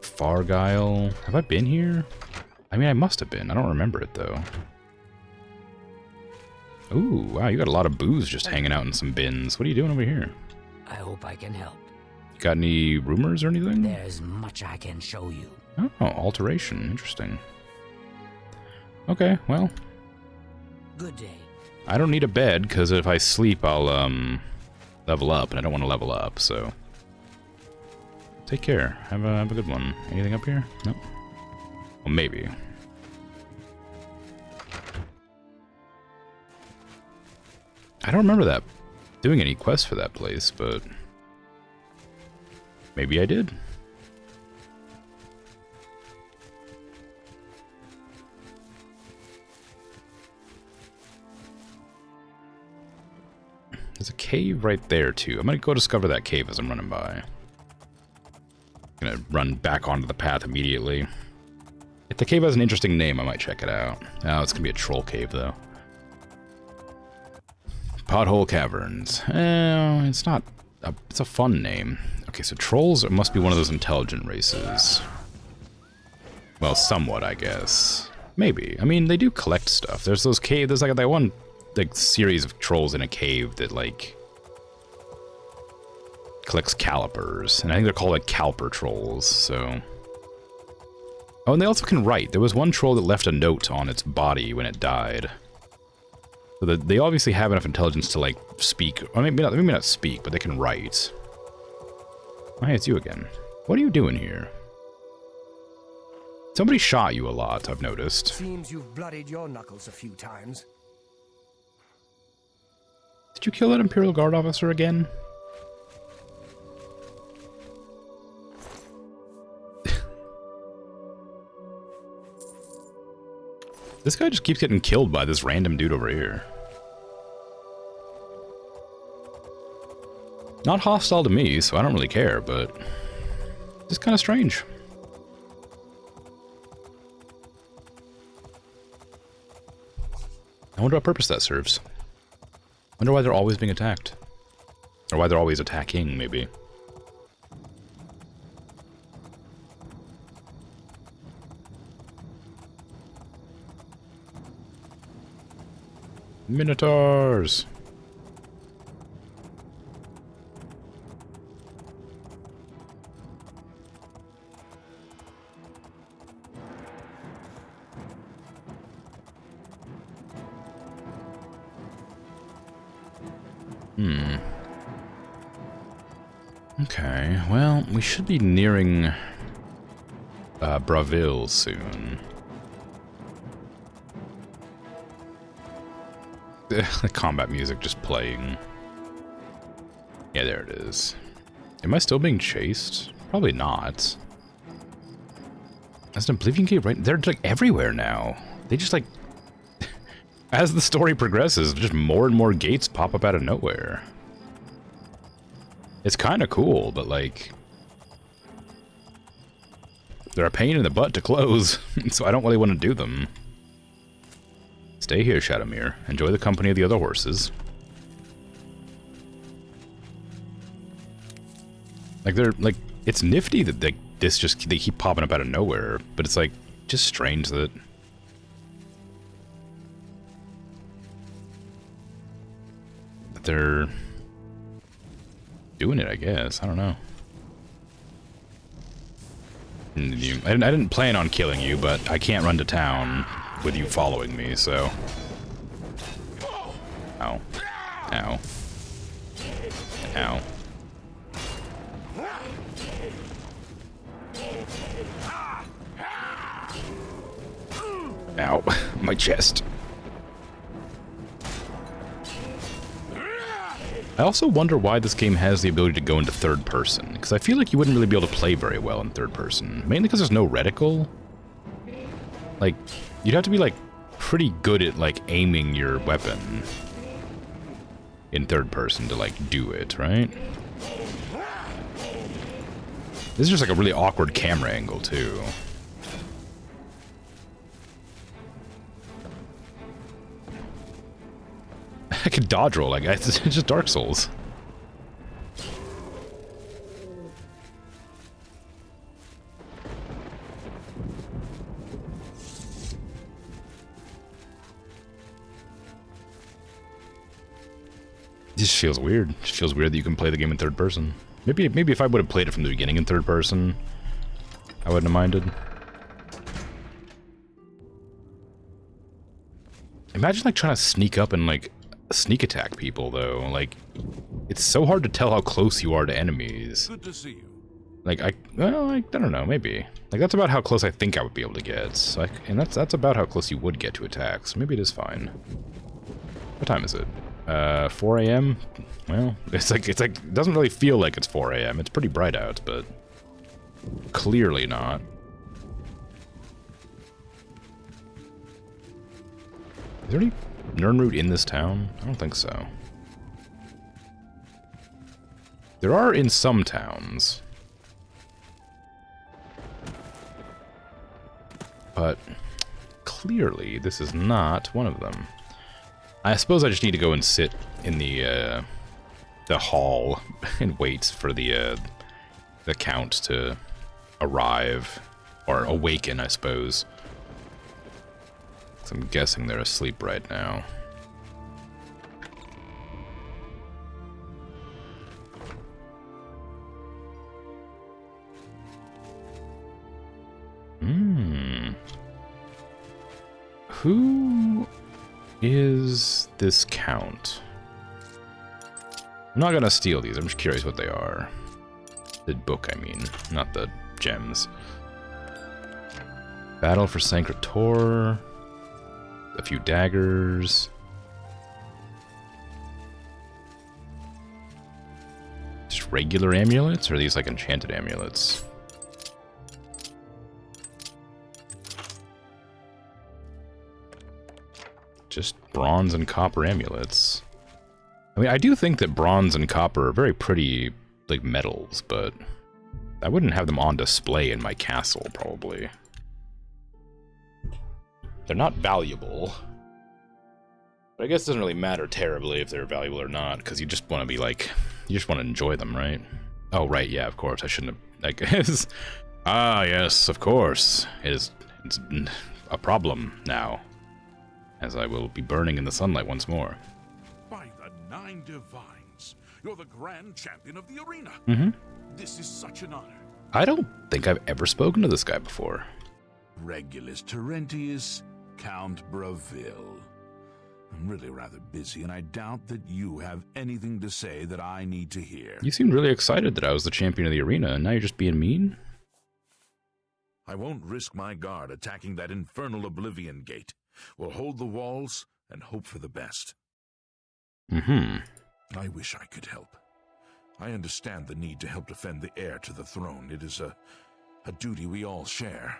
Fargyle. Have I been here? I mean, I must have been. I don't remember it, though. Ooh, wow, you got a lot of booze just hanging out in some bins. What are you doing over here? I hope I can help. You got any rumors or anything? There's much I can show you. Oh, alteration. Interesting. Okay, well. Good day. I don't need a bed, because if I sleep, I'll, level up, and I don't want to level up, so... Take care. Have a good one. Anything up here? Nope. Well, maybe. I don't remember that doing any quests for that place, but maybe I did. There's a cave right there, too. I'm gonna go discover that cave as I'm running by. Gonna run back onto the path immediately. If the cave has an interesting name, I might check it out. Oh, it's gonna be a troll cave, though. Pothole Caverns. It's not... it's a fun name. Okay, so trolls must be one of those intelligent races. Well, somewhat, I guess. Maybe. I mean, they do collect stuff. There's those caves... There's like that one like series of trolls in a cave that, like... collects calipers, and I think they're called like Calper trolls, so... Oh, and they also can write. There was one troll that left a note on its body when it died. So they obviously have enough intelligence to, like, speak. Or maybe not speak, but they can write. Oh, hey, it's you again. What are you doing here? Somebody shot you a lot, I've noticed. Seems you've bloodied your knuckles a few times. Did you kill that Imperial Guard officer again? This guy just keeps getting killed by this random dude over here. Not hostile to me, so I don't really care, but... just kind of strange. I wonder what purpose that serves. I wonder why they're always being attacked. Or why they're always attacking, maybe. Minotaurs! Okay, well, we should be nearing Braville soon. The combat music just playing. Yeah, there it is. Am I still being chased? Probably not. That's an Oblivion gate, right? They're like everywhere now. They just like... as the story progresses, just more and more gates pop up out of nowhere. It's kind of cool, but like... they're a pain in the butt to close, so I don't really want to do them. Stay here, Shadowmere. Enjoy the company of the other horses. Like, they're, like, it's nifty that they keep popping up out of nowhere, but it's, like, just strange that... they're doing it, I guess. I don't know. I didn't plan on killing you, but I can't run to town with you following me, so... Ow. Ow. Ow. Ow. My chest. I also wonder why this game has the ability to go into third person, because I feel like you wouldn't really be able to play very well in third person, mainly because there's no reticle. Like, you'd have to be, like, pretty good at, like, aiming your weapon in third person to, like, do it, right? This is just, like, a really awkward camera angle, too. I could dodge roll, I guess. It's just Dark Souls. It just feels weird. It just feels weird that you can play the game in third person. Maybe if I would have played it from the beginning in third person, I wouldn't have minded. Imagine, like, trying to sneak up and, like, sneak attack people, though. Like, it's so hard to tell how close you are to enemies. Good to see you. Like, I don't know, maybe. Like, that's about how close I think I would be able to get. So and that's about how close you would get to attacks. Maybe it is fine. What time is it? 4 a.m.? Well, it's like, it doesn't really feel like it's 4 a.m. It's pretty bright out, but clearly not. Is there any Nirnroot in this town? I don't think so. There are in some towns. But clearly this is not one of them. I suppose I just need to go and sit in the hall and wait for the count to arrive, or awaken, I suppose. So I'm guessing they're asleep right now. Who is this count? I'm not gonna steal these, I'm just curious what they are. The book, I mean, not the gems. Battle for Sancretor. A few daggers. Just regular amulets, or are these like enchanted amulets? Just bronze and copper amulets. I mean, I do think that bronze and copper are very pretty, like, metals, but I wouldn't have them on display in my castle, probably. They're not valuable. But I guess it doesn't really matter terribly if they're valuable or not, because you just want to be like, you just want to enjoy them, right? Oh, right, yeah, of course, I shouldn't have, I guess. Ah, yes, of course. It's a problem now, as I will be burning in the sunlight once more. By the 9 divines, you're the grand champion of the arena. Mm-hmm. This is such an honor. I don't think I've ever spoken to this guy before. Regulus Terentius, Count Braville. I'm really rather busy, and I doubt that you have anything to say that I need to hear. You seemed really excited that I was the champion of the arena, and now you're just being mean? I won't risk my guard attacking that infernal Oblivion gate. We'll hold the walls and hope for the best. Mm-hmm. I wish I could help. I understand the need to help defend the heir to the throne. It is a duty we all share.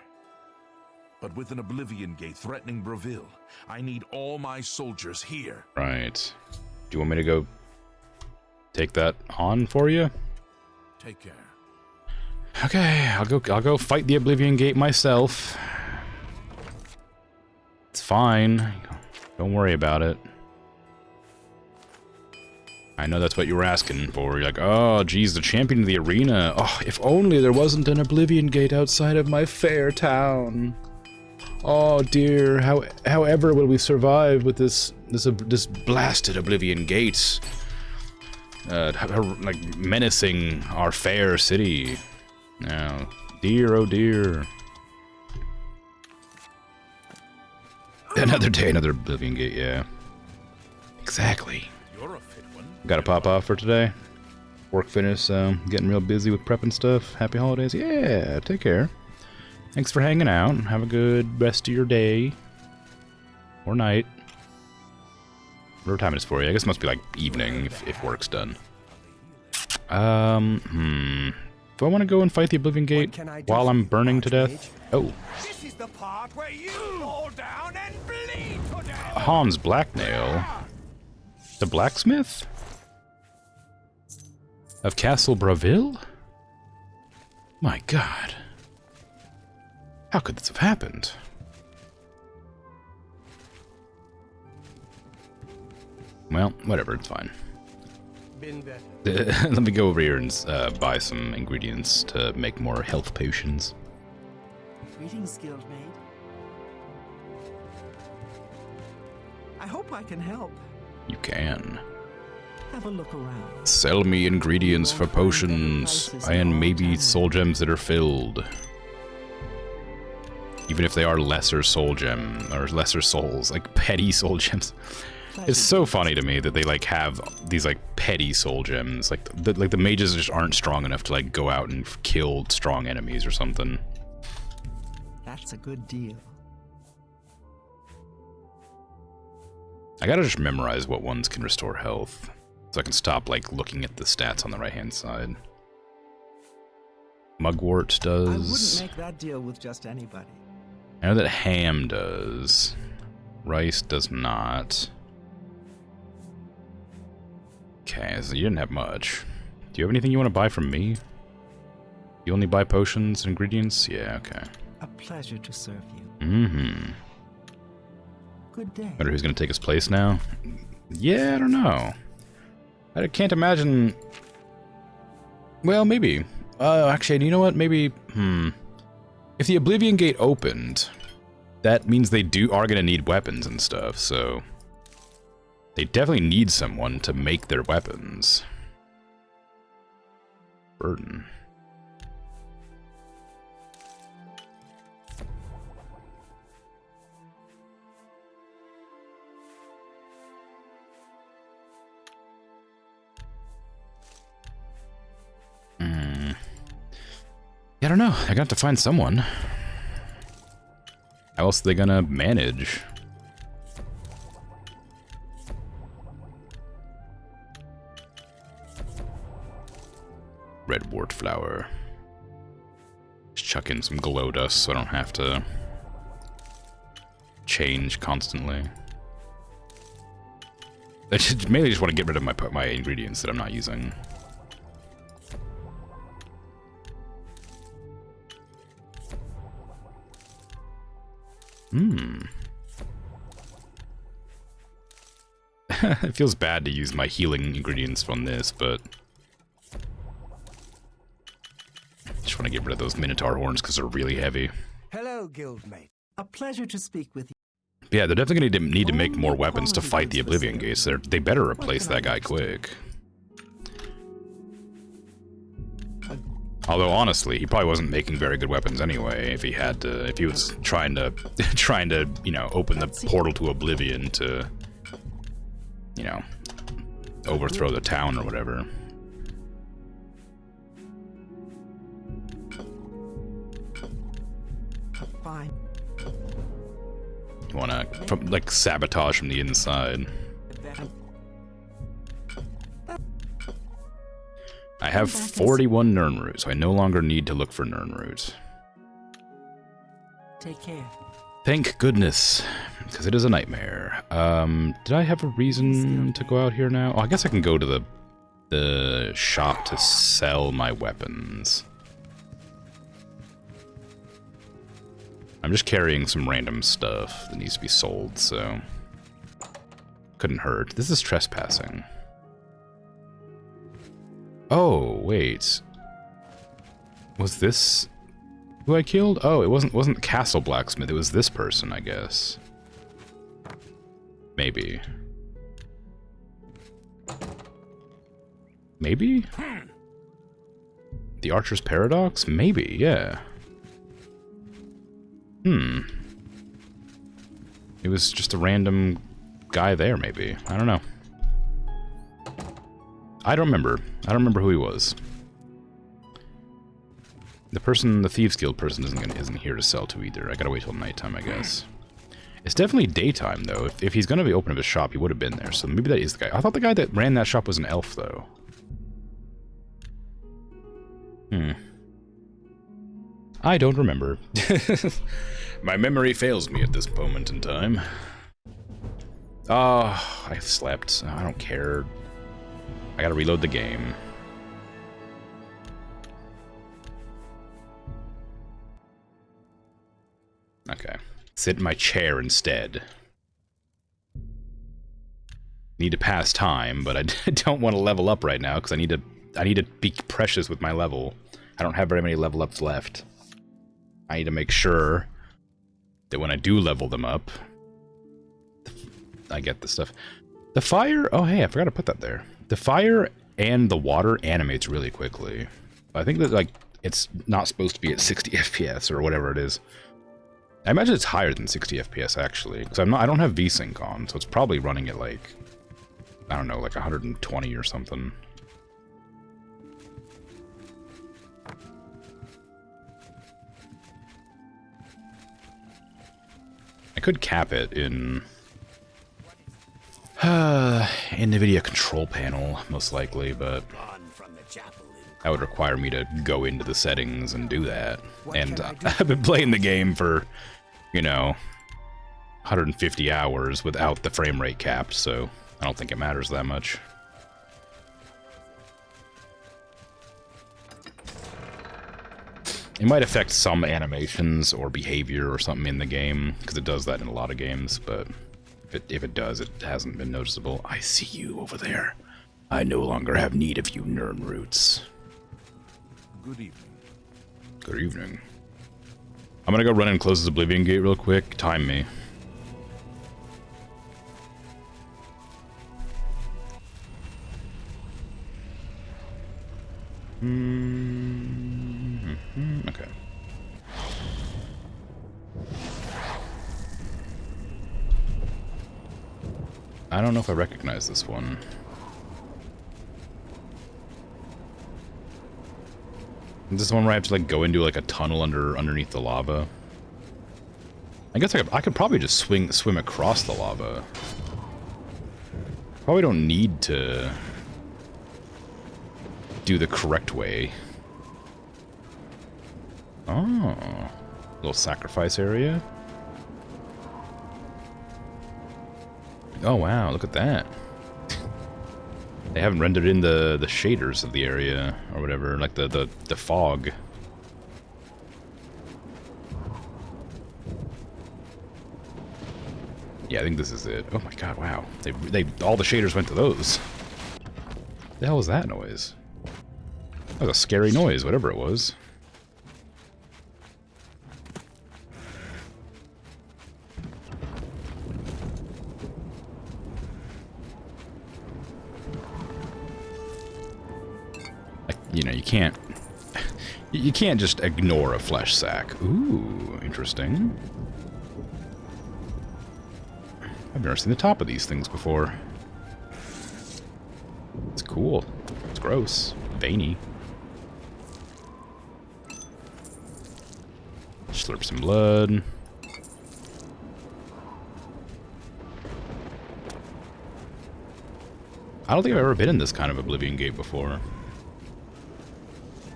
But with an Oblivion gate threatening Braville, I need all my soldiers here. Right. Do you want me to go take that on for you? Take care. Okay, I'll go fight the Oblivion gate myself. It's fine. Don't worry about it. I know that's what you were asking for. You're like, oh, geez, the champion of the arena. Oh, if only there wasn't an Oblivion Gate outside of my fair town. Oh dear, however will we survive with this blasted Oblivion Gate, like menacing our fair city? Now, dear, oh dear. Another day, another Oblivion Gate. Yeah, exactly. Got to pop off for today. Work finished, getting real busy with prep and stuff. Happy holidays. Yeah, take care. Thanks for hanging out. Have a good rest of your day. Or night. Whatever time it is for you. I guess it must be like evening if work's done. Do I want to go and fight the Oblivion Gate while I'm burning to death? Oh. This is the part where you fall down and bleed to death. Hans Blacknail? The blacksmith? Of Castle Braville? My god. How could this have happened? Well, whatever, it's fine. Let me go over here and buy some ingredients to make more health potions. Greetings, Guildmaid. I hope I can help. You can. Have a look around. Sell me ingredients for potions and maybe soul gems that are filled. Even if they are lesser soul gem or lesser souls, like petty soul gems. It's so funny to me that they like have these like petty soul gems. Like the mages just aren't strong enough to like go out and kill strong enemies or something. That's a good deal. I gotta just memorize what ones can restore health, so I can stop like looking at the stats on the right-hand side. Mugwort does. I wouldn't make that deal with just anybody. I know that ham does. Rice does not. Okay, so you didn't have much. Do you have anything you want to buy from me? You only buy potions and ingredients? Yeah, okay. A pleasure to serve you. Mm-hmm. Good day. Wonder who's gonna take his place now? Yeah, I don't know. I can't imagine... Well, maybe. Actually, you know what? Maybe, if the Oblivion Gate opened, that means they are gonna need weapons and stuff, so... They definitely need someone to make their weapons. Burden. I don't know. I got to find someone. How else are they gonna manage? Red wart flower. Just chuck in some glow dust so I don't have to change constantly. I mainly just want to get rid of my ingredients that I'm not using. It feels bad to use my healing ingredients from this, but just want to get rid of those Minotaur horns because they're really heavy. Hello, guildmate. A pleasure to speak with you. Yeah, they're definitely going to need to make more weapons to fight the Oblivion Gates. They better replace that guy quick. Although honestly, he probably wasn't making very good weapons anyway. If he was trying to, you know, open the portal to Oblivion to, you know, overthrow the town or whatever. Fine. You wanna, like, sabotage from the inside. I have 41 Nirnroot, so I no longer need to look for Nirnroot. Take care. Thank goodness, because it is a nightmare. Did I have a reason to go out here now? Oh, I guess I can go to the shop to sell my weapons. I'm just carrying some random stuff that needs to be sold, so couldn't hurt. This is trespassing. Oh, wait. Was this who I killed? Oh, it wasn't Castle Blacksmith. It was this person, I guess. Maybe. Maybe? The Archer's Paradox? Maybe, yeah. It was just a random guy there, maybe. I don't know. I don't remember. I don't remember who he was. The Thieves Guild person isn't here to sell to either. I gotta wait till nighttime, I guess. It's definitely daytime, though. If he's gonna be open up his shop, he would have been there. So maybe that is the guy. I thought the guy that ran that shop was an elf, though. I don't remember. My memory fails me at this moment in time. Oh, I slept. I don't care. I gotta reload the game. Okay. Sit in my chair instead. Need to pass time, but I don't want to level up right now because I need to be precious with my level. I don't have very many level ups left. I need to make sure that when I do level them up, I get the stuff. The fire, oh hey, I forgot to put that there. The fire and the water animates really quickly. I think that, like, it's not supposed to be at 60 FPS or whatever it is. I imagine it's higher than 60 FPS actually, because I don't have VSync on, so it's probably running at like, I don't know, like 120 or something. I could cap it in NVIDIA control panel, most likely, but that would require me to go into the settings and do that. And I've been playing the game for, you know, 150 hours without the frame rate capped, so I don't think it matters that much. It might affect some animations or behavior or something in the game, because it does that in a lot of games, but if it does, it hasn't been noticeable. I see you over there. I no longer have need of you, Nern Roots. Good evening. Good evening. I'm gonna go run and close this Oblivion gate real quick. Time me. Okay. I don't know if I recognize this one. Is this the one where I have to like go into like a tunnel underneath the lava? I guess I could probably just swim across the lava. Probably don't need to do the correct way. Oh, little sacrifice area. Oh wow, look at that. They haven't rendered in the shaders of the area or whatever, like the fog. Yeah, I think this is it. Oh my god, wow. They all the shaders went to those. What the hell was that noise? That was a scary noise, whatever it was. You know, you can't just ignore a flesh sack. Ooh, interesting. I've never seen the top of these things before. It's cool. It's gross. Veiny. Slurp some blood. I don't think I've ever been in this kind of Oblivion gate before.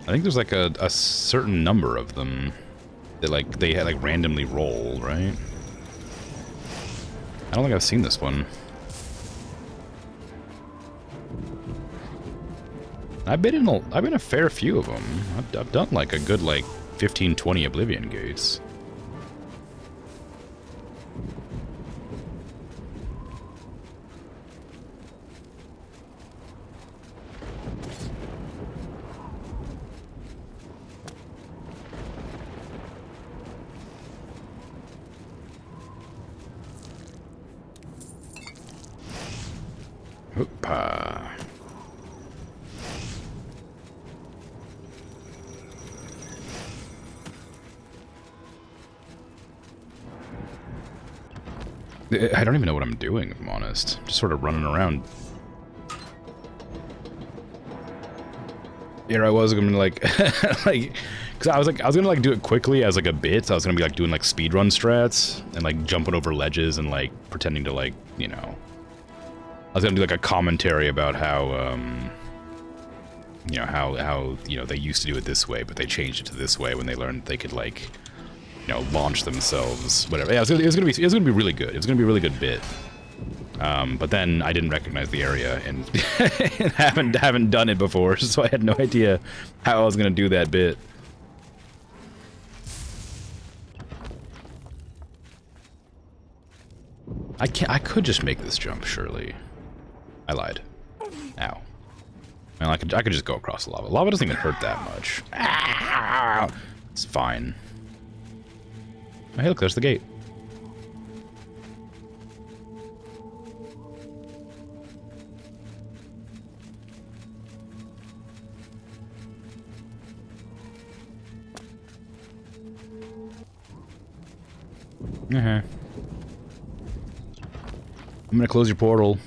I think there's like a certain number of them that they like randomly roll, right? I don't think I've seen this one. I've been in a fair few of them. I've done like a good like 15, 20 Oblivion gates. Hoopa. I don't even know what I'm doing, if I'm honest. Just sort of running around. Here I was gonna like, like, cause I was gonna like do it quickly as like a bit. I was gonna be like doing like speedrun strats and like jumping over ledges and like pretending to like, you know. I was gonna do like a commentary about how, you know, how you know they used to do it this way, but they changed it to this way when they learned they could like, you know, launch themselves, whatever. Yeah, it was gonna be really good. It was gonna be a really good bit. But then I didn't recognize the area and, and haven't done it before, so I had no idea how I was gonna do that bit. I could just make this jump, surely. I lied. Ow. Well, I could just go across the lava. Lava doesn't even hurt that much. Ow! It's fine. Oh, hey, look, there's the gate. I'm gonna close your portal.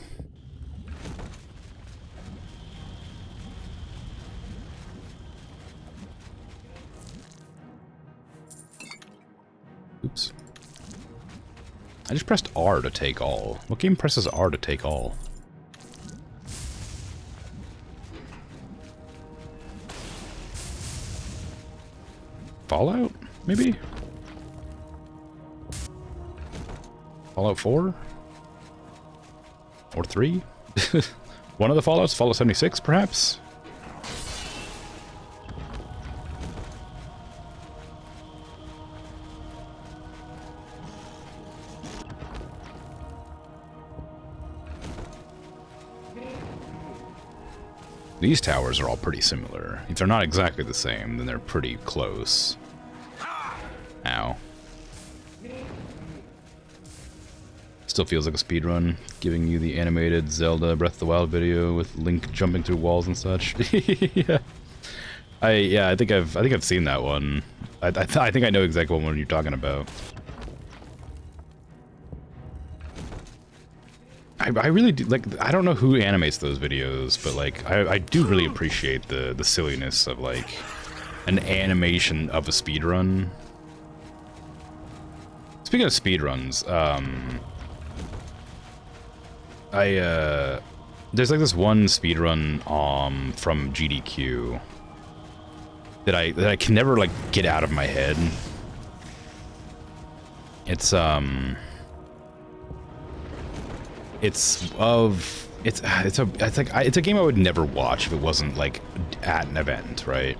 Oops. I just pressed R to take all. What game presses R to take all? Fallout? Maybe? Fallout 4? Or 3? One of the Fallouts? Fallout 76, perhaps? These towers are all pretty similar. If they're not exactly the same, then they're pretty close. Ow. Still feels like a speedrun, giving you the animated Zelda Breath of the Wild video with Link jumping through walls and such. Yeah. I think I've seen that one. I think I know exactly what one you're talking about. I really do, like, I don't know who animates those videos, but like I do really appreciate the silliness of like an animation of a speedrun. Speaking of speedruns, there's like this one speedrun from GDQ that I can never like get out of my head. It's a game I would never watch if it wasn't like at an event, right?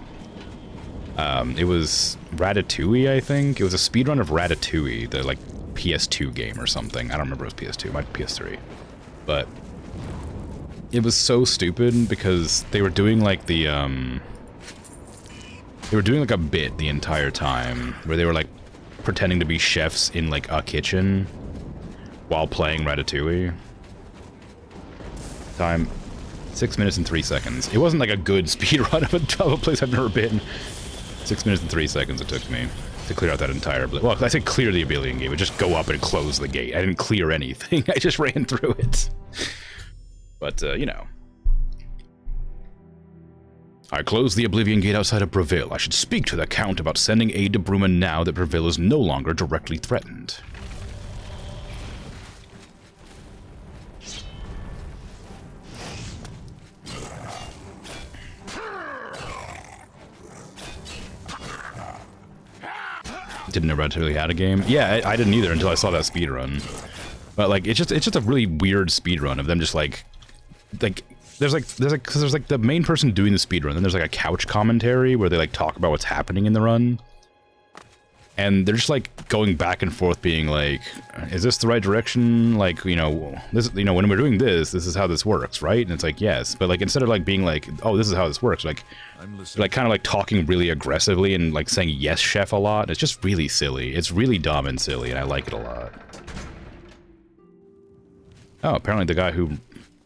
It was Ratatouille, I think. It was a speedrun of Ratatouille, the like PS2 game or something. I don't remember if it was PS2, it might be PS3. But it was so stupid because they were doing like the they were doing like a bit the entire time where they were like pretending to be chefs in like a kitchen while playing Ratatouille. Time 6 minutes and 3 seconds. It wasn't like a good speed run of a place I've never been. 6 minutes and 3 seconds it took me to clear out that entire... Well, I said clear the Oblivion gate, but just go up and close the gate. I didn't clear anything. I just ran through it. But, you know. I closed the Oblivion gate outside of Breville. I should speak to the Count about sending aid to Bruma now that Breville is no longer directly threatened. Didn't know Ratatouille had a game. Yeah, I didn't either until I saw that speedrun. But like, it's just a really weird speedrun of them just like there's like the main person doing the speedrun, then there's like a couch commentary where they like talk about what's happening in the run. And they're just like going back and forth being like, is this the right direction? Like, you know, this, you know, when we're doing this, this is how this works, right? And it's like, yes, but like instead of like being like, oh, this is how this works, like kind of like talking really aggressively and like saying yes, chef a lot. It's just really silly. It's really dumb and silly, and I like it a lot. Oh, apparently the guy who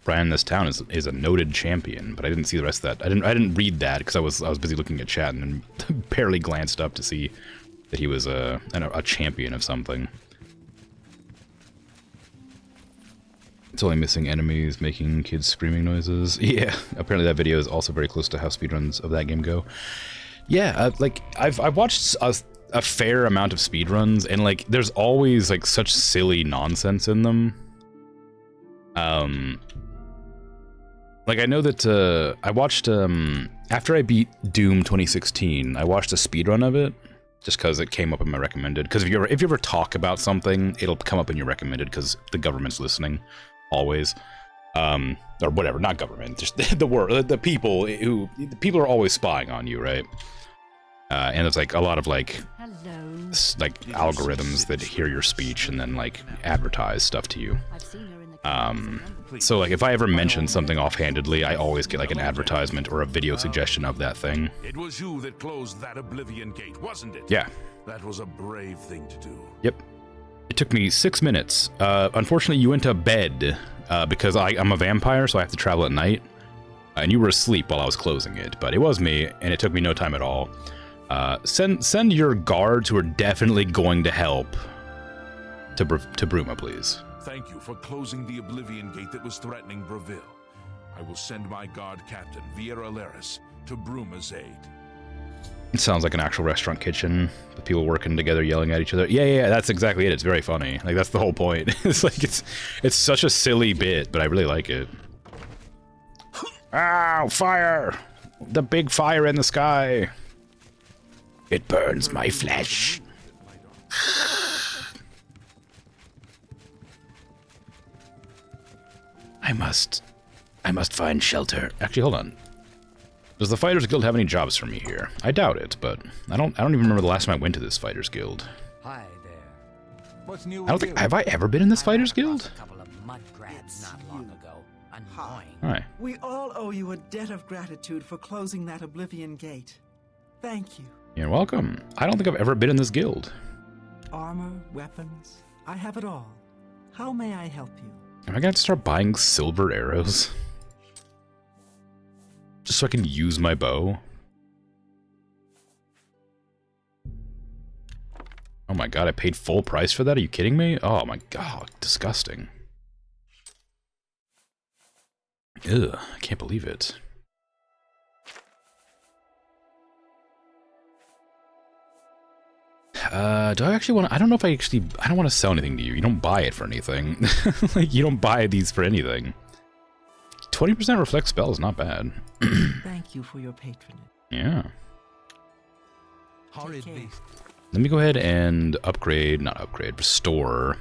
ran in this town is a noted champion, but I didn't see the rest of that. I didn't read that because I was busy looking at chat and then barely glanced up to see that he was a champion of something. It's only missing enemies making kids screaming noises. Yeah, apparently that video is also very close to how speedruns of that game go. Yeah, like I've watched a fair amount of speedruns, and like there's always like such silly nonsense in them. Like I know that I watched after I beat Doom 2016, I watched a speedrun of it just because it came up in my recommended. Because if you ever talk about something, it'll come up in your recommended because the government's listening, always. Or whatever, not government, just the world, the people are always spying on you, right? And it's like a lot of like algorithms that hear your speech and then like advertise stuff to you. So like if I ever mention something offhandedly, I always get like an advertisement or a video suggestion of that thing. It was you that closed that Oblivion gate, wasn't it? Yeah. That was a brave thing to do. Yep. It took me 6 minutes. Unfortunately, you went to bed because I'm a vampire, so I have to travel at night. And you were asleep while I was closing it, but it was me, and it took me no time at all. Send your guards who are definitely going to help to Bruma, please. Thank you for closing the Oblivion gate that was threatening Breville. I will send my guard captain, Viera Laris, to Bruma's aid. It sounds like an actual restaurant kitchen, with people working together yelling at each other. Yeah, that's exactly it. It's very funny. Like, that's the whole point. It's like, it's such a silly bit, but I really like it. Ow, fire! The big fire in the sky. It burns my flesh. I must find shelter. Actually, hold on. Does the Fighters Guild have any jobs for me here? I doubt it, but I don't even remember the last time I went to this Fighters Guild. Hi there. What's new with I don't think have I ever been in this Fighters Guild? A couple of mud grabs not long ago. Annoying. Hi. We all owe you a debt of gratitude for closing that Oblivion gate. Thank you. You're welcome. I don't think I've ever been in this guild. Armor, weapons, I have it all. How may I help you? Am I gonna have to start buying silver arrows? Just so I can use my bow? Oh my god, I paid full price for that? Are you kidding me? Oh my god, disgusting. Ugh, I can't believe it. Do I actually want to... I don't know if I don't want to sell anything to you. You don't buy it for anything. Like, you don't buy these for anything. 20% reflect spell is not bad. Thank you for your patronage. Yeah. Horrid beast. Let me go ahead and restore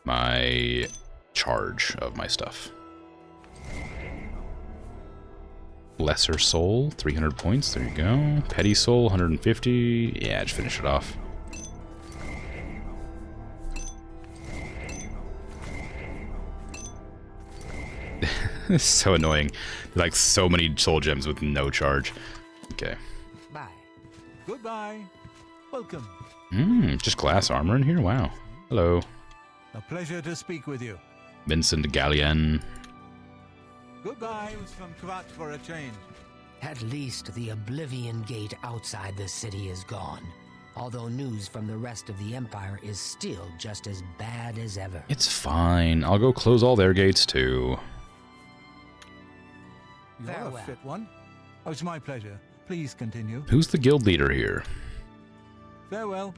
my charge of my stuff. Lesser Soul, 300 points, there you go. Petty Soul, 150. Yeah, just finish it off. It's so annoying. Like, so many soul gems with no charge. Okay. Bye. Goodbye. Welcome. Just glass armor in here? Wow. Hello. A pleasure to speak with you. Vincent Gallienne. Goodbye. It was from Kvat for a change. At least the Oblivion gate outside the city is gone. Although news from the rest of the Empire is still just as bad as ever. It's fine. I'll go close all their gates too. You're a fit one. Oh, it's my pleasure. Please continue. Who's the guild leader here? Farewell.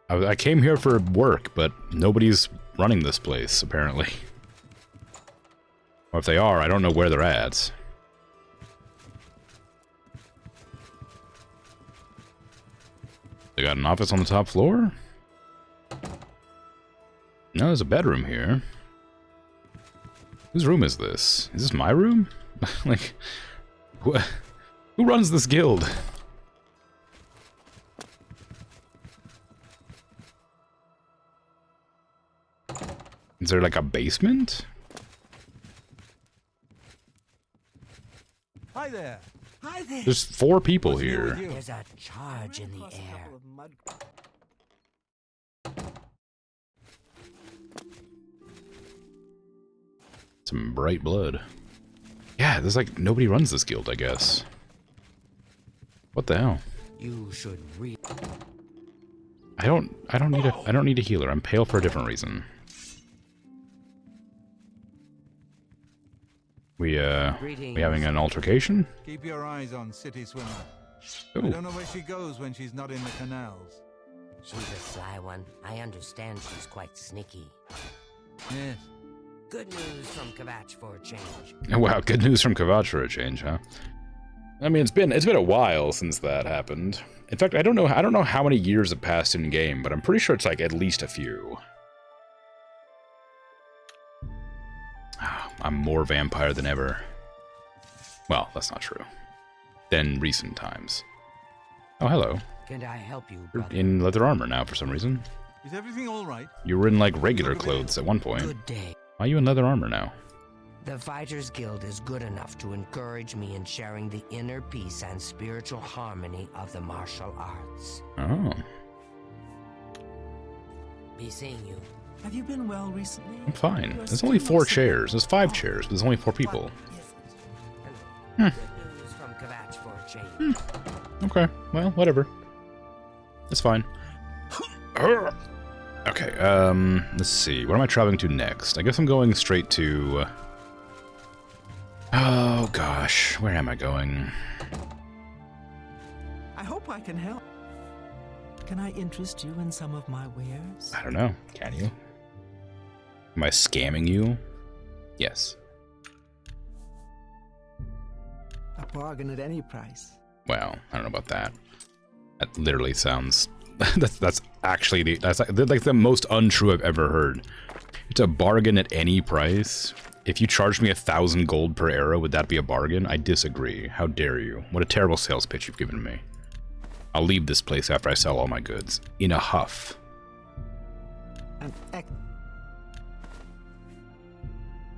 I came here for work, but nobody's running this place, apparently. Or if they are, I don't know where they're at. They got an office on the top floor? No, there's a bedroom here. Whose room is this? Is this my room? Like, who runs this guild? Is there like a basement? Hi there. Hi there. There's 4 people What's new here. with you? There's a charge in the Across a air. couple of mud- Some bright blood. Yeah, there's like nobody runs this guild, I guess. What the hell? You should read. I don't need a healer. I'm pale for a different reason. We having an altercation? Keep your eyes on City Swimmer. Ooh. I don't know where she goes when she's not in the canals. She's a sly one. I understand she's quite sneaky. Yes. Good news from Kvatch for a change. Oh, wow, good news from Kvatch for a change, huh? I mean, it's been a while since that happened. In fact, I don't know how many years have passed in game, but I'm pretty sure it's like at least a few. I'm more vampire than ever. Well, that's not true. Than recent times. Oh, hello. Can I help you, You're brother? in leather armor now for some reason. Is everything all right? You were in like regular clothes at one point. Good day. Why are you in leather armor now? The Fighters Guild is good enough to encourage me in sharing the inner peace and spiritual harmony of the martial arts. Oh. Be seeing you. Have you been well recently? I'm fine. You are There's only still 4 not so chairs. There's 5 well. chairs, but there's only 4 people. Hello. Good news from Kvatch for a change. Okay, well, whatever. It's fine. Okay, let's see. Where am I traveling to next? I guess I'm going straight to... Oh, gosh. Where am I going? I hope I can help. Can I interest you in some of my wares? I don't know. Can you? Am I scamming you? Yes. A bargain at any price. Well, I don't know about that. That literally sounds... that's actually that's like the most untrue I've ever heard. It's a bargain at any price. If you charged me 1,000 gold per arrow, would that be a bargain? I disagree. How dare you? What a terrible sales pitch you've given me. I'll leave this place after I sell all my goods. In a huff.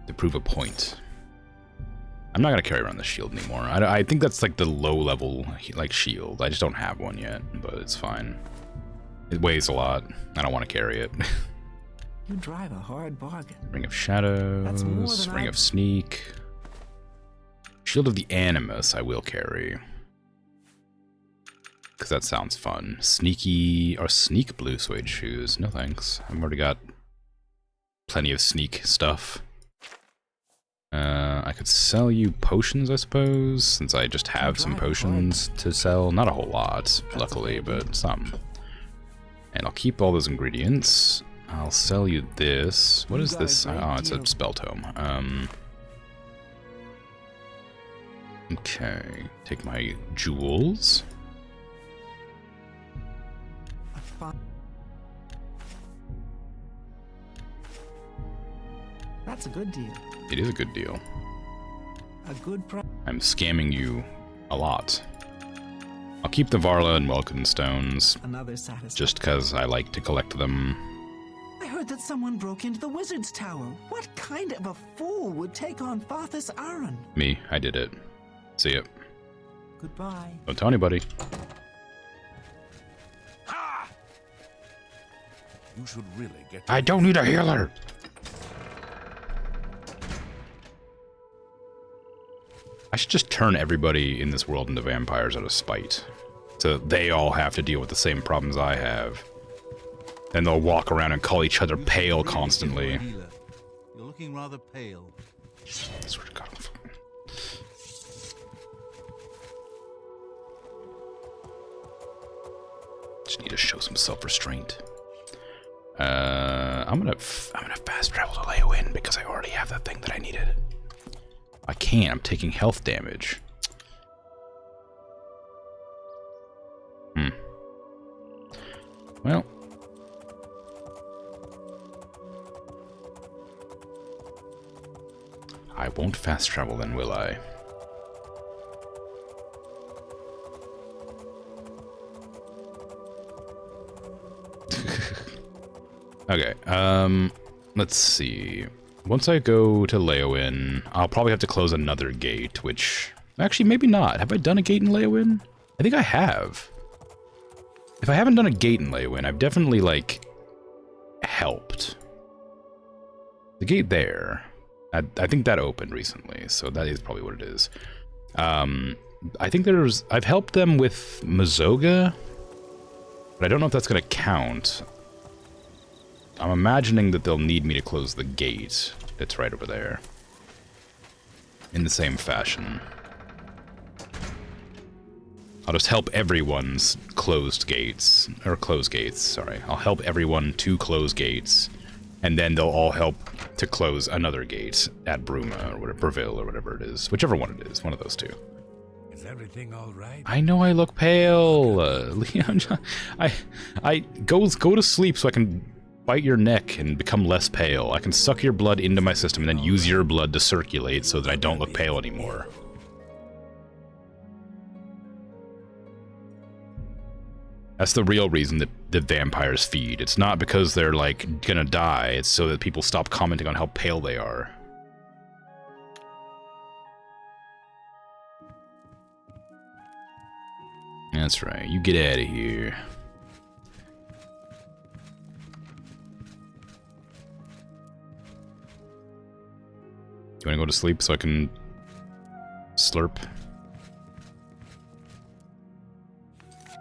To prove a point. I'm not gonna carry around the shield anymore. I think that's like the low level like shield. I just don't have one yet, but it's fine. It weighs a lot. I don't want to carry it. You drive a hard bargain. Ring of That's more Shadows, than Ring of Sneak. Shield of the Animus I will carry. Because that sounds fun. Sneaky, or Sneak blue suede shoes. No thanks. I've already got plenty of Sneak stuff. I could sell you potions, I suppose, since I just have some potions to sell. Not a whole lot, luckily, but some. And I'll keep all those ingredients. I'll sell you this. What is this? Oh, it's a spell tome. Okay. Take my jewels. That's a good deal. It is a good deal. A good price. I'm scamming you a lot. I'll keep the Varla and Welkin stones, Another satisfaction. just because I like to collect them. I heard that someone broke into the wizard's tower. What kind of a fool would take on Farthus Aaron? Me, I did it. See ya. Goodbye. Don't tell anybody. Ha! You should really get. I don't need a healer! I should just turn everybody in this world into vampires out of spite. So they all have to deal with the same problems I have. Then they'll walk around and call each other pale constantly. You're looking rather pale. I swear to God. Just need to show some self-restraint. I'm gonna fast travel to Leowin because I already have the thing that I needed. I can't. I'm taking health damage. Well. I won't fast travel then, will I? Okay, let's see. Once I go to Leowin, I'll probably have to close another gate, which... Actually, maybe not. Have I done a gate in Leowin? I think I have. If I haven't done a gate in Leowin, I've definitely, like, helped. The gate there. I think that opened recently, so that is probably what it is. I think I've helped them with Mazoga, but I don't know if that's going to count. I'm imagining that they'll need me to close the gate. It's right over there. In the same fashion. I'll just help everyone's closed gates. Or close gates, sorry. I'll help everyone to close gates. And then they'll all help to close another gate at Bruma or whatever, Breville or whatever it is. Whichever one it is, one of those two. Is everything all right? I know I look pale. Leon, I go to sleep so I can bite your neck and become less pale. I can suck your blood into my system and then use your blood to circulate so that I don't look pale anymore. That's the real reason that the vampires feed. It's not because they're, like, gonna die. It's so that people stop commenting on how pale they are. That's right. You get out of here. You wanna go to sleep so I can slurp?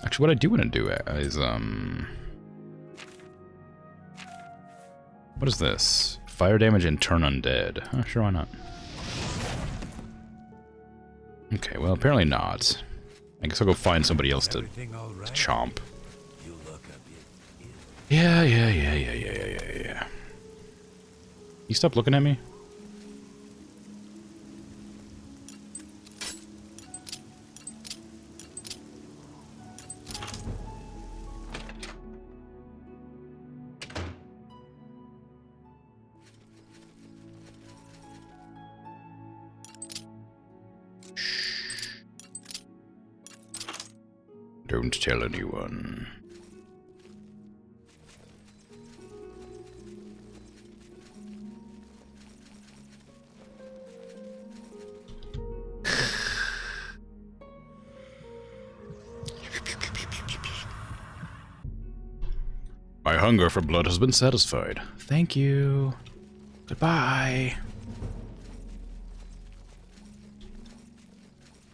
Actually, what I do want to do is, what is this? Fire damage and turn undead. Oh, sure, why not? Okay, well, apparently not. I guess I'll go find somebody else to chomp. Yeah. You stop looking at me? Don't tell anyone. My hunger for blood has been satisfied. Thank you. Goodbye.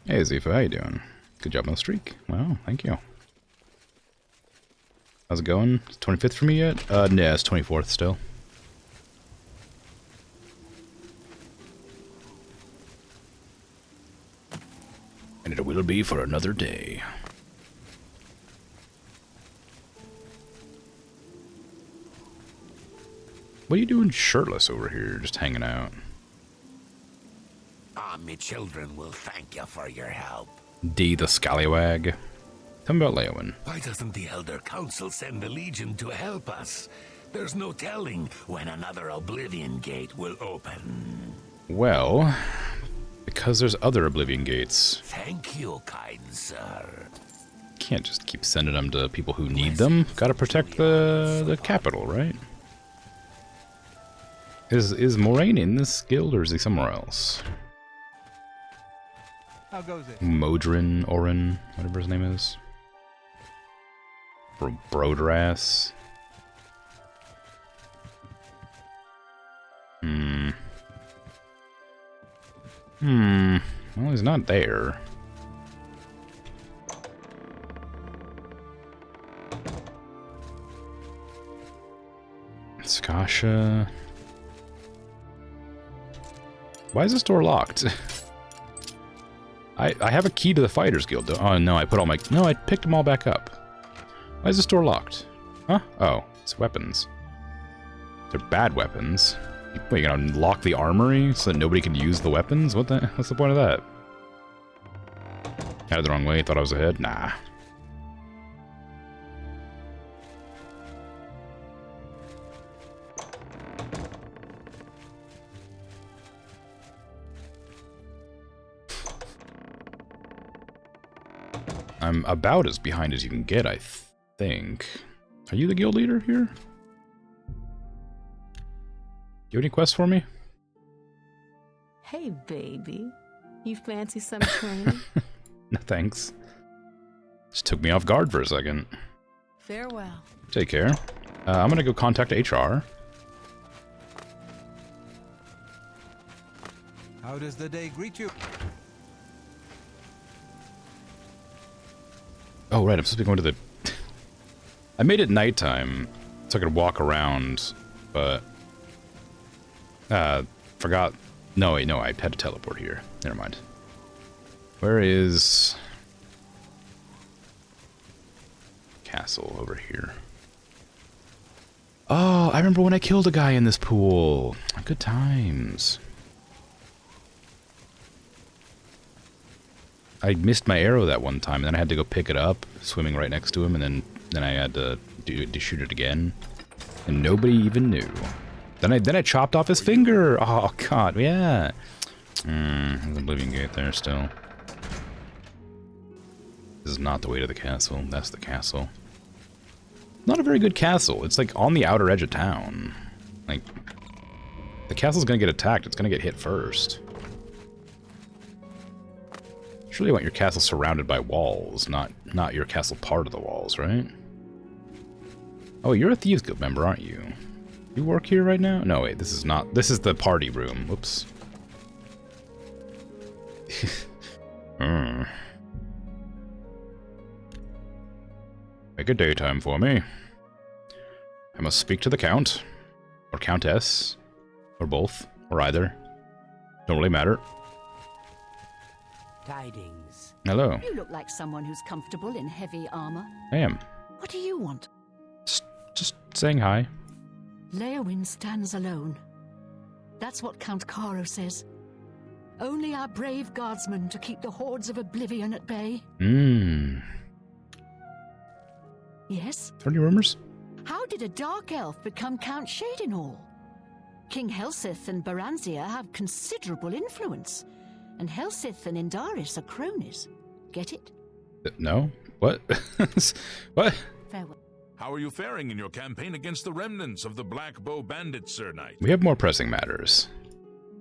Hey, Zifa, how you doing? Good job on the streak. Wow, thank you. How's it going? Is 25th for me yet? Yeah, it's 24th still. And it will be for another day. What are you doing shirtless over here, just hanging out? Me children will thank you for your help. D the Scallywag. Tell me about Leowin. Why doesn't the Elder Council send the Legion to help us? There's no telling when another Oblivion Gate will open. Well, because there's other Oblivion Gates. Thank you, kind sir. Can't just keep sending them to people who need them. Gotta protect the capital, right? Is Moraine in this guild or is he somewhere else? How goes it? Modrin, Orin, whatever his name is. Brodras. Well, he's not there. Skasha. Why is this door locked? I have a key to the Fighters Guild, though. Oh, no, I put all my... No, I picked them all back up. Why is this door locked? Huh? Oh, it's weapons. They're bad weapons. What, you're gonna lock the armory so that nobody can use the weapons? What's the point of that? Had it the wrong way, thought I was ahead? Nah. I'm about as behind as you can get, I think. Are you the guild leader here? You have any quests for me? Hey, baby. You fancy some training? No, thanks. Just took me off guard for a second. Farewell. Take care. I'm gonna go contact HR. How does the day greet you? Oh, right, I'm supposed to be going to the... I made it nighttime so I could walk around, but... forgot... No, wait, no, I had to teleport here. Never mind. Where is... Castle over here? Oh, I remember when I killed a guy in this pool. Good times. I missed my arrow that one time, and then I had to go pick it up, swimming right next to him, and then I had to shoot it again, and nobody even knew. Then I chopped off his finger. Oh God, yeah. There's a Oblivion Gate there still. This is not the way to the castle. That's the castle. Not a very good castle. It's like on the outer edge of town. Like, the castle's gonna get attacked. It's gonna get hit first. Surely you want your castle surrounded by walls, not your castle part of the walls, right? Oh, you're a Thieves Guild member, aren't you? You work here right now? No, wait, this is not. This is the party room. Whoops. Make a daytime for me. I must speak to the Count, or Countess, or both, or either. Don't really matter. Tidings. Hello. You look like someone who's comfortable in heavy armor. I am. What do you want? Just saying hi. Leowyn stands alone. That's what Count Caro says. Only our brave guardsmen to keep the hordes of Oblivion at bay. Yes? Heard any rumors? How did a dark elf become Count Shadenhall? King Helsith and Baranzia have considerable influence, and Helsith and Indaris are cronies. Get it? No? What? What? Farewell. How are you faring in your campaign against the remnants of the Black Bow Bandits, Sir Knight? We have more pressing matters.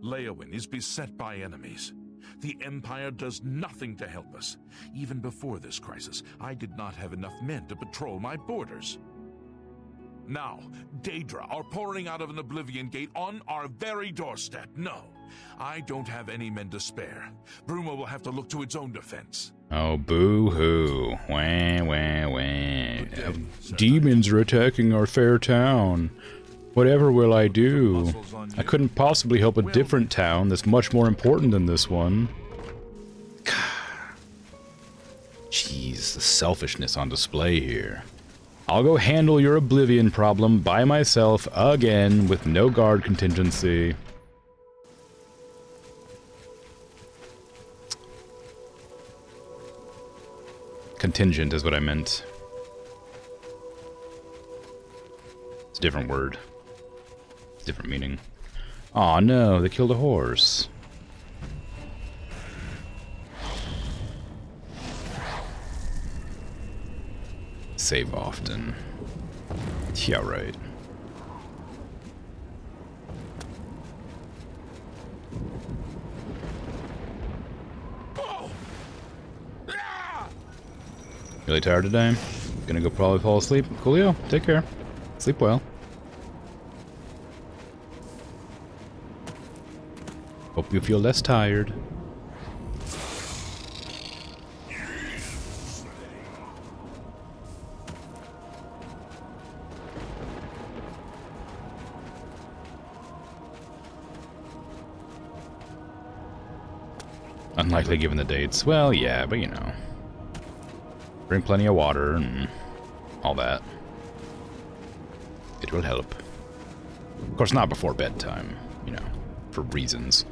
Leowyn is beset by enemies. The Empire does nothing to help us. Even before this crisis, I did not have enough men to patrol my borders. Now, Daedra are pouring out of an Oblivion Gate on our very doorstep. No, I don't have any men to spare. Bruma will have to look to its own defense. Oh, boo-hoo. Wah, wah, wah. Demons are attacking our fair town. Whatever will I do? I couldn't possibly help a different town that's much more important than this one. Jeez, the selfishness on display here. I'll go handle your Oblivion problem by myself again with no guard contingency. Contingent is what I meant. It's a different word. Different meaning. Aw, no, they killed a horse. Save often. Yeah, right. Really tired today? Gonna go probably fall asleep. Coolio, take care. Sleep well. Hope you feel less tired. Unlikely given the dates. Well, yeah, but you know. Drink plenty of water and all that. It will help. Of course, not before bedtime, you know, for reasons.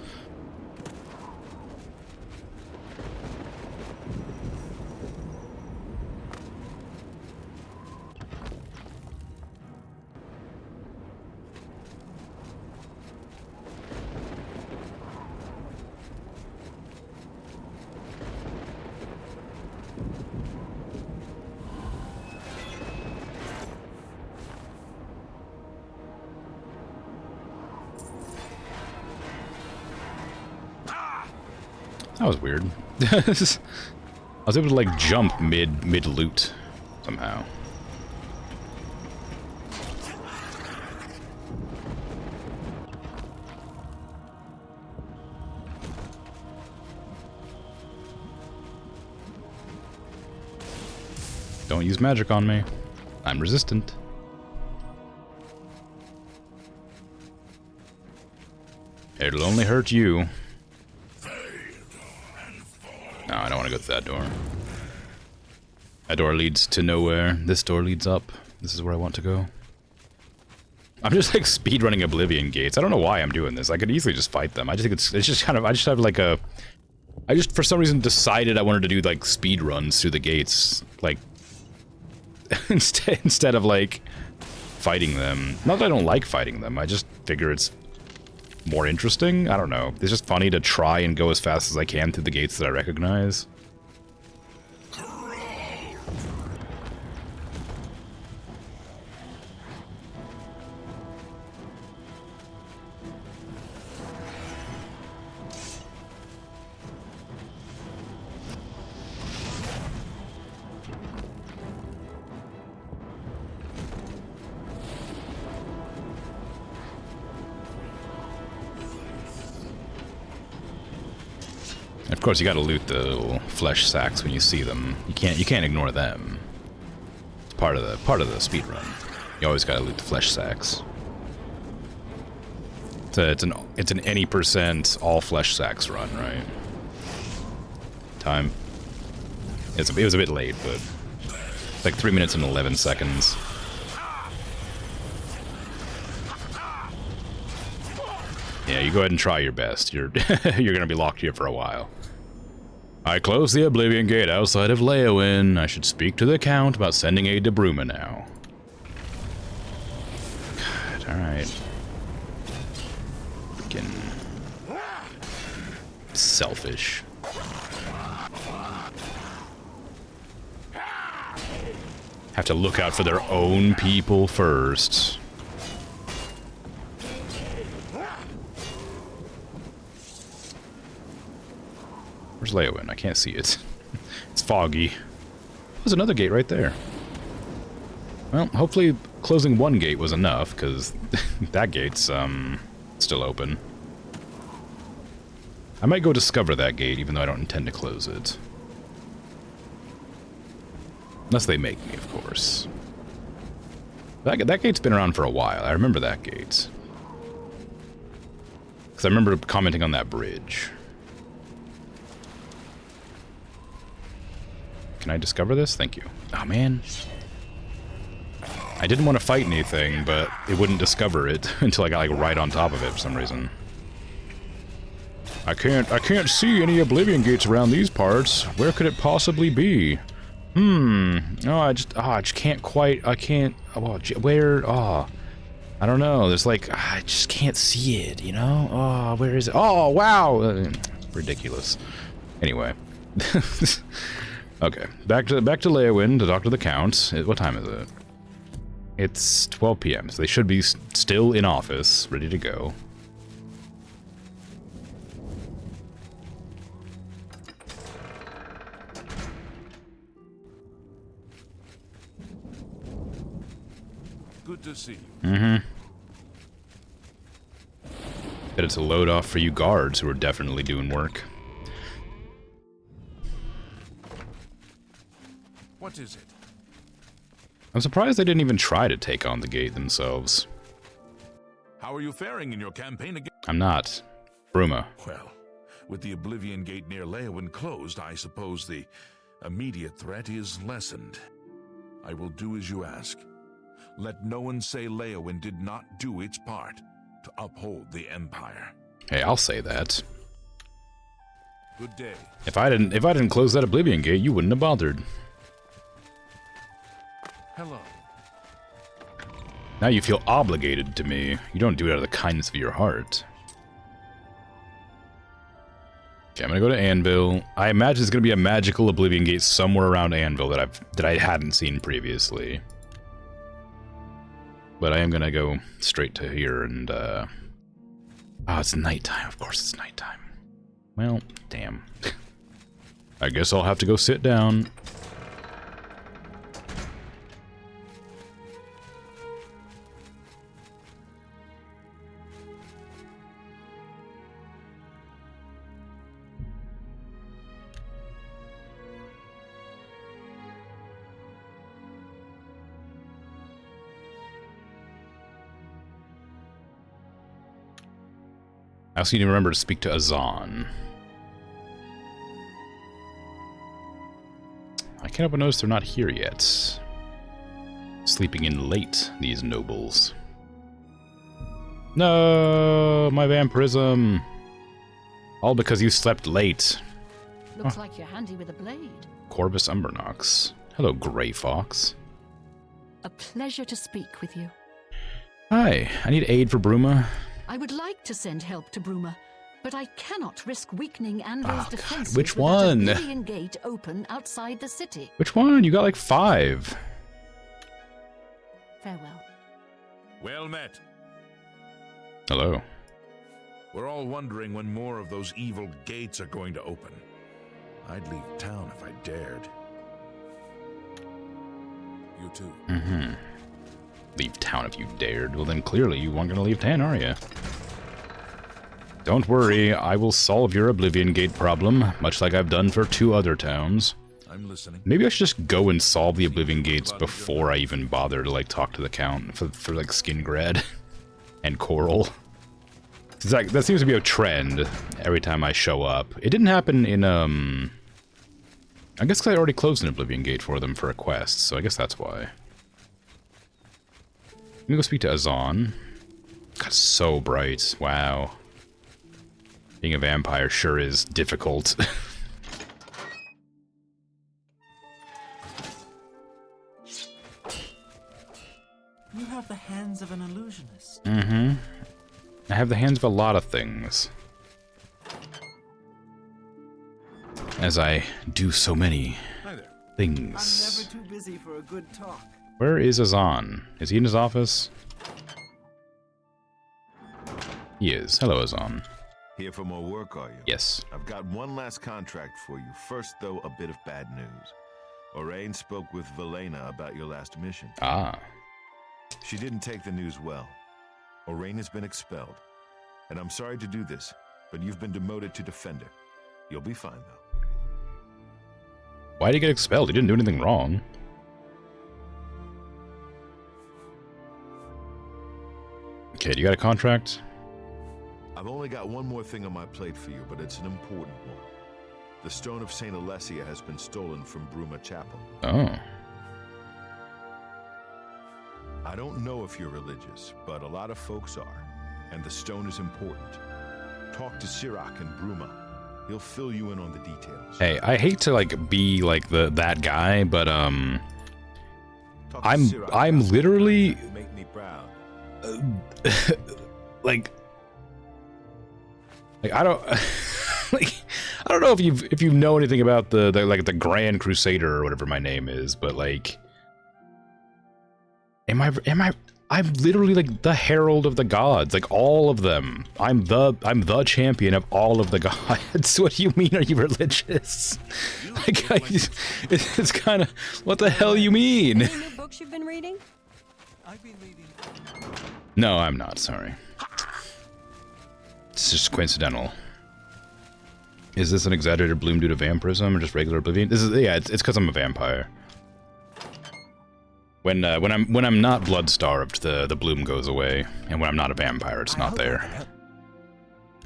That was weird. I was able to like jump mid loot somehow. Don't use magic on me. I'm resistant. It'll only hurt you. No, I don't want to go through that door. That door leads to nowhere. This door leads up. This is where I want to go. I'm just like speedrunning Oblivion gates. I don't know why I'm doing this. I could easily just fight them. I just think it's just kind of, I just have like a, I just for some reason decided I wanted to do like speed runs through the gates, like instead of like fighting them. Not that I don't like fighting them. I just figure it's more interesting. I don't know. It's just funny to try and go as fast as I can through the gates that I recognize. Of course, you gotta loot the little flesh sacks when you see them. You can't ignore them. It's part of the speed run. You always gotta loot the flesh sacks. It's an any percent all flesh sacks run, right? Time. It was a bit late, but it's like 3 minutes and 11 seconds. Yeah, you go ahead and try your best. You're you're gonna be locked here for a while. I close the Oblivion Gate outside of Leowin. I should speak to the Count about sending aid to Bruma now. God, alright. Freaking selfish. Have to look out for their own people first. Where's Leowin? I can't see it. It's foggy. There's another gate right there. Well, hopefully closing one gate was enough, because that gate's, still open. I might go discover that gate, even though I don't intend to close it. Unless they make me, of course. That gate's been around for a while. I remember that gate. Because I remember commenting on that bridge. Can I discover this? Thank you. Oh, man. I didn't want to fight anything, but it wouldn't discover it until I got, like, right on top of it for some reason. I can't see any Oblivion gates around these parts. Where could it possibly be? No, I just can't quite, I can't, where, I don't know, there's like, I just can't see it, you know? Where is it? Oh, wow! Ridiculous. Anyway. Okay, back to Leowin to talk to the Count. What time is it? It's 12 p.m., so they should be still in office, ready to go. Good to see you. Mm-hmm. Bet it's a load off for you guards who are definitely doing work. What is it? I'm surprised they didn't even try to take on the gate themselves. How are you faring in your campaign again? I'm not. Bruma. Well, with the Oblivion Gate near Leowin closed, I suppose the immediate threat is lessened. I will do as you ask. Let no one say Leowin did not do its part to uphold the Empire. Hey, I'll say that. Good day. If I didn't close that Oblivion Gate, you wouldn't have bothered. Hello. Now you feel obligated to me. You don't do it out of the kindness of your heart. Okay, I'm gonna go to Anvil. I imagine there's gonna be a magical Oblivion Gate somewhere around Anvil that I hadn't seen previously. But I am gonna go straight to here and oh, it's nighttime. Of course it's nighttime. Well, damn. I guess I'll have to go sit down. I also need to remember to speak to Azan. I can't help but notice they're not here yet. Sleeping in late, these nobles. No, my vampirism. All because you slept late. Looks like you're handy with a blade. Corvus Umbernox. Hello, Grey Fox. A pleasure to speak with you. Hi, I need aid for Bruma. I would like to send help to Bruma, but I cannot risk weakening Anvil's defenses. Which with one? that Oblivion gate open outside the city. Which one? You got like 5. Farewell. Well met. Hello. We're all wondering when more of those evil gates are going to open. I'd leave town if I dared. You too. Mm-hmm. Leave town if you dared. Well, then clearly you weren't going to leave town, are you? Don't worry, I will solve your Oblivion Gate problem, much like I've done for 2 other towns. I'm listening. Maybe I should just go and solve the Oblivion Gates before I even bother to, like, talk to the Count for like, Skingrad and Coral. Like, that seems to be a trend every time I show up. It didn't happen in, I guess 'cause I already closed an Oblivion Gate for them for a quest, so I guess that's why. Let me go speak to Azan. God, so bright. Wow. Being a vampire sure is difficult. You have the hands of an illusionist. Mm-hmm. I have the hands of a lot of things. As I do so many things. I'm never too busy for a good talk. Where is Azan? Is he in his office? He is. Hello, Azan. Here for more work, are you? Yes. I've got one last contract for you. First, though, a bit of bad news. Orain spoke with Velena about your last mission. Ah. She didn't take the news well. Orain has been expelled. And I'm sorry to do this, but you've been demoted to Defender. You'll be fine, though. Why did he get expelled? He didn't do anything wrong. Okay, do you got a contract? I've only got one more thing on my plate for you, but it's an important one. The stone of St. Alessia has been stolen from Bruma Chapel. Oh. I don't know if you're religious, but a lot of folks are. And the stone is important. Talk to Sirach and Bruma. He'll fill you in on the details. Hey, I hate to like be like that guy, but I'm literally Make me proud. like I don't like I don't know if you know anything about the like the Grand Crusader or whatever my name is, but like I'm literally like the herald of the gods, like all of them. I'm the champion of all of the gods. What do you mean? Are you religious? Like it's kind of what the hell you mean? Any new books you've been reading? I've been reading. No, I'm not. Sorry. It's just coincidental. Is this an exaggerated bloom due to vampirism or just regular oblivion? This is it's because I'm a vampire. When I'm not blood starved, the bloom goes away, and when I'm not a vampire, it's not there.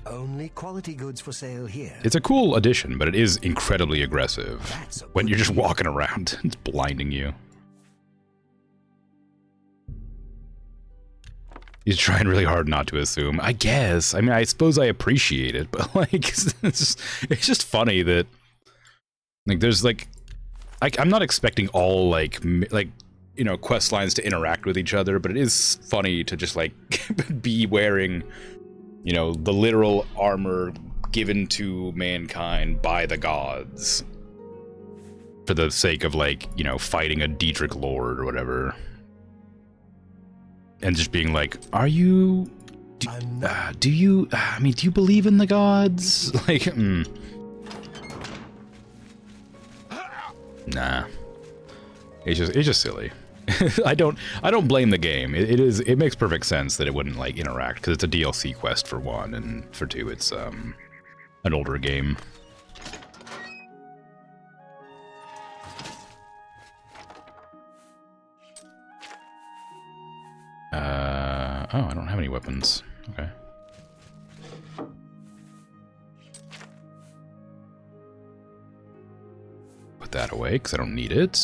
Only quality goods for sale here. It's a cool addition, but it is incredibly aggressive when you're just walking around. It's blinding you. He's trying really hard not to assume. I guess. I mean, I suppose I appreciate it, but like, it's just funny that like there's like I'm not expecting all like you know, quest lines to interact with each other, but it is funny to just like be wearing, you know, the literal armor given to mankind by the gods for the sake of like, you know, fighting a Dietrich Lord or whatever. And just being like, are you, do you, I mean, do you believe in the gods? Like, nah. It's just silly. I don't blame the game. It makes perfect sense that it wouldn't like interact because it's a DLC quest for one, and for two, it's an older game. Oh, I don't have any weapons. Okay. Put that away, because I don't need it.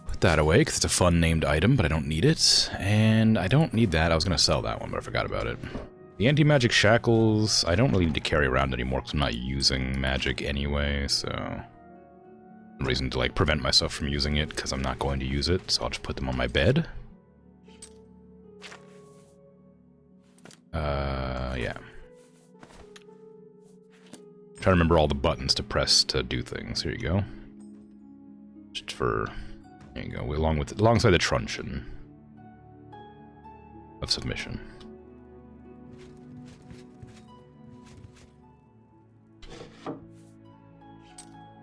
Put that away, because it's a fun named item, but I don't need it. And I don't need that. I was going to sell that one, but I forgot about it. The anti-magic shackles, I don't really need to carry around anymore, because I'm not using magic anyway, so... no reason to, like, prevent myself from using it, because I'm not going to use it, so I'll just put them on my bed. Yeah. Try to remember all the buttons to press to do things. Here you go. Just for... there you go. Alongside the truncheon of submission.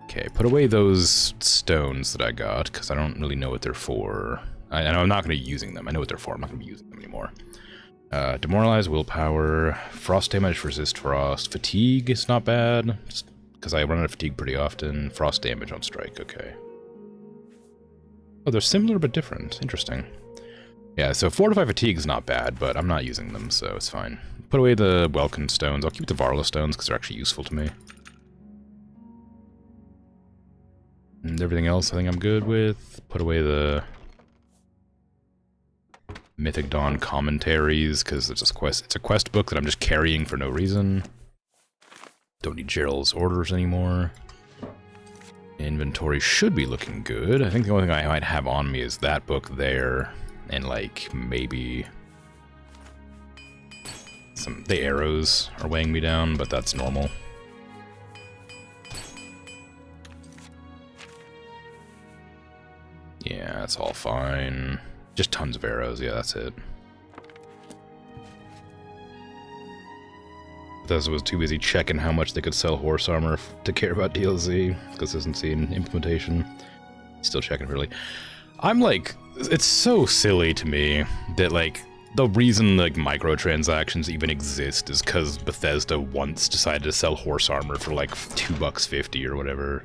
Okay, put away those stones that I got, because I don't really know what they're for. I know I'm not going to be using them. I know what they're for. I'm not going to be using them anymore. Demoralize, willpower, frost damage, resist frost, fatigue is not bad, just because I run out of fatigue pretty often. Frost damage on strike, okay. Oh, they're similar but different. Interesting. Yeah, so fortify fatigue is not bad, but I'm not using them, so it's fine. Put away the Welkin stones. I'll keep the Varla stones because they're actually useful to me. And everything else I think I'm good with. Put away the Mythic Dawn commentaries, because it's a quest book that I'm just carrying for no reason. Don't need Gerald's orders anymore. Inventory should be looking good. I think the only thing I might have on me is that book there, and like maybe the arrows are weighing me down, but that's normal. Yeah, that's all fine. Just tons of arrows, yeah, that's it. Bethesda was too busy checking how much they could sell horse armor to care about DLC, consistency, and implementation. Still checking really. I'm like, it's so silly to me that like, the reason like microtransactions even exist is because Bethesda once decided to sell horse armor for like $2.50 or whatever.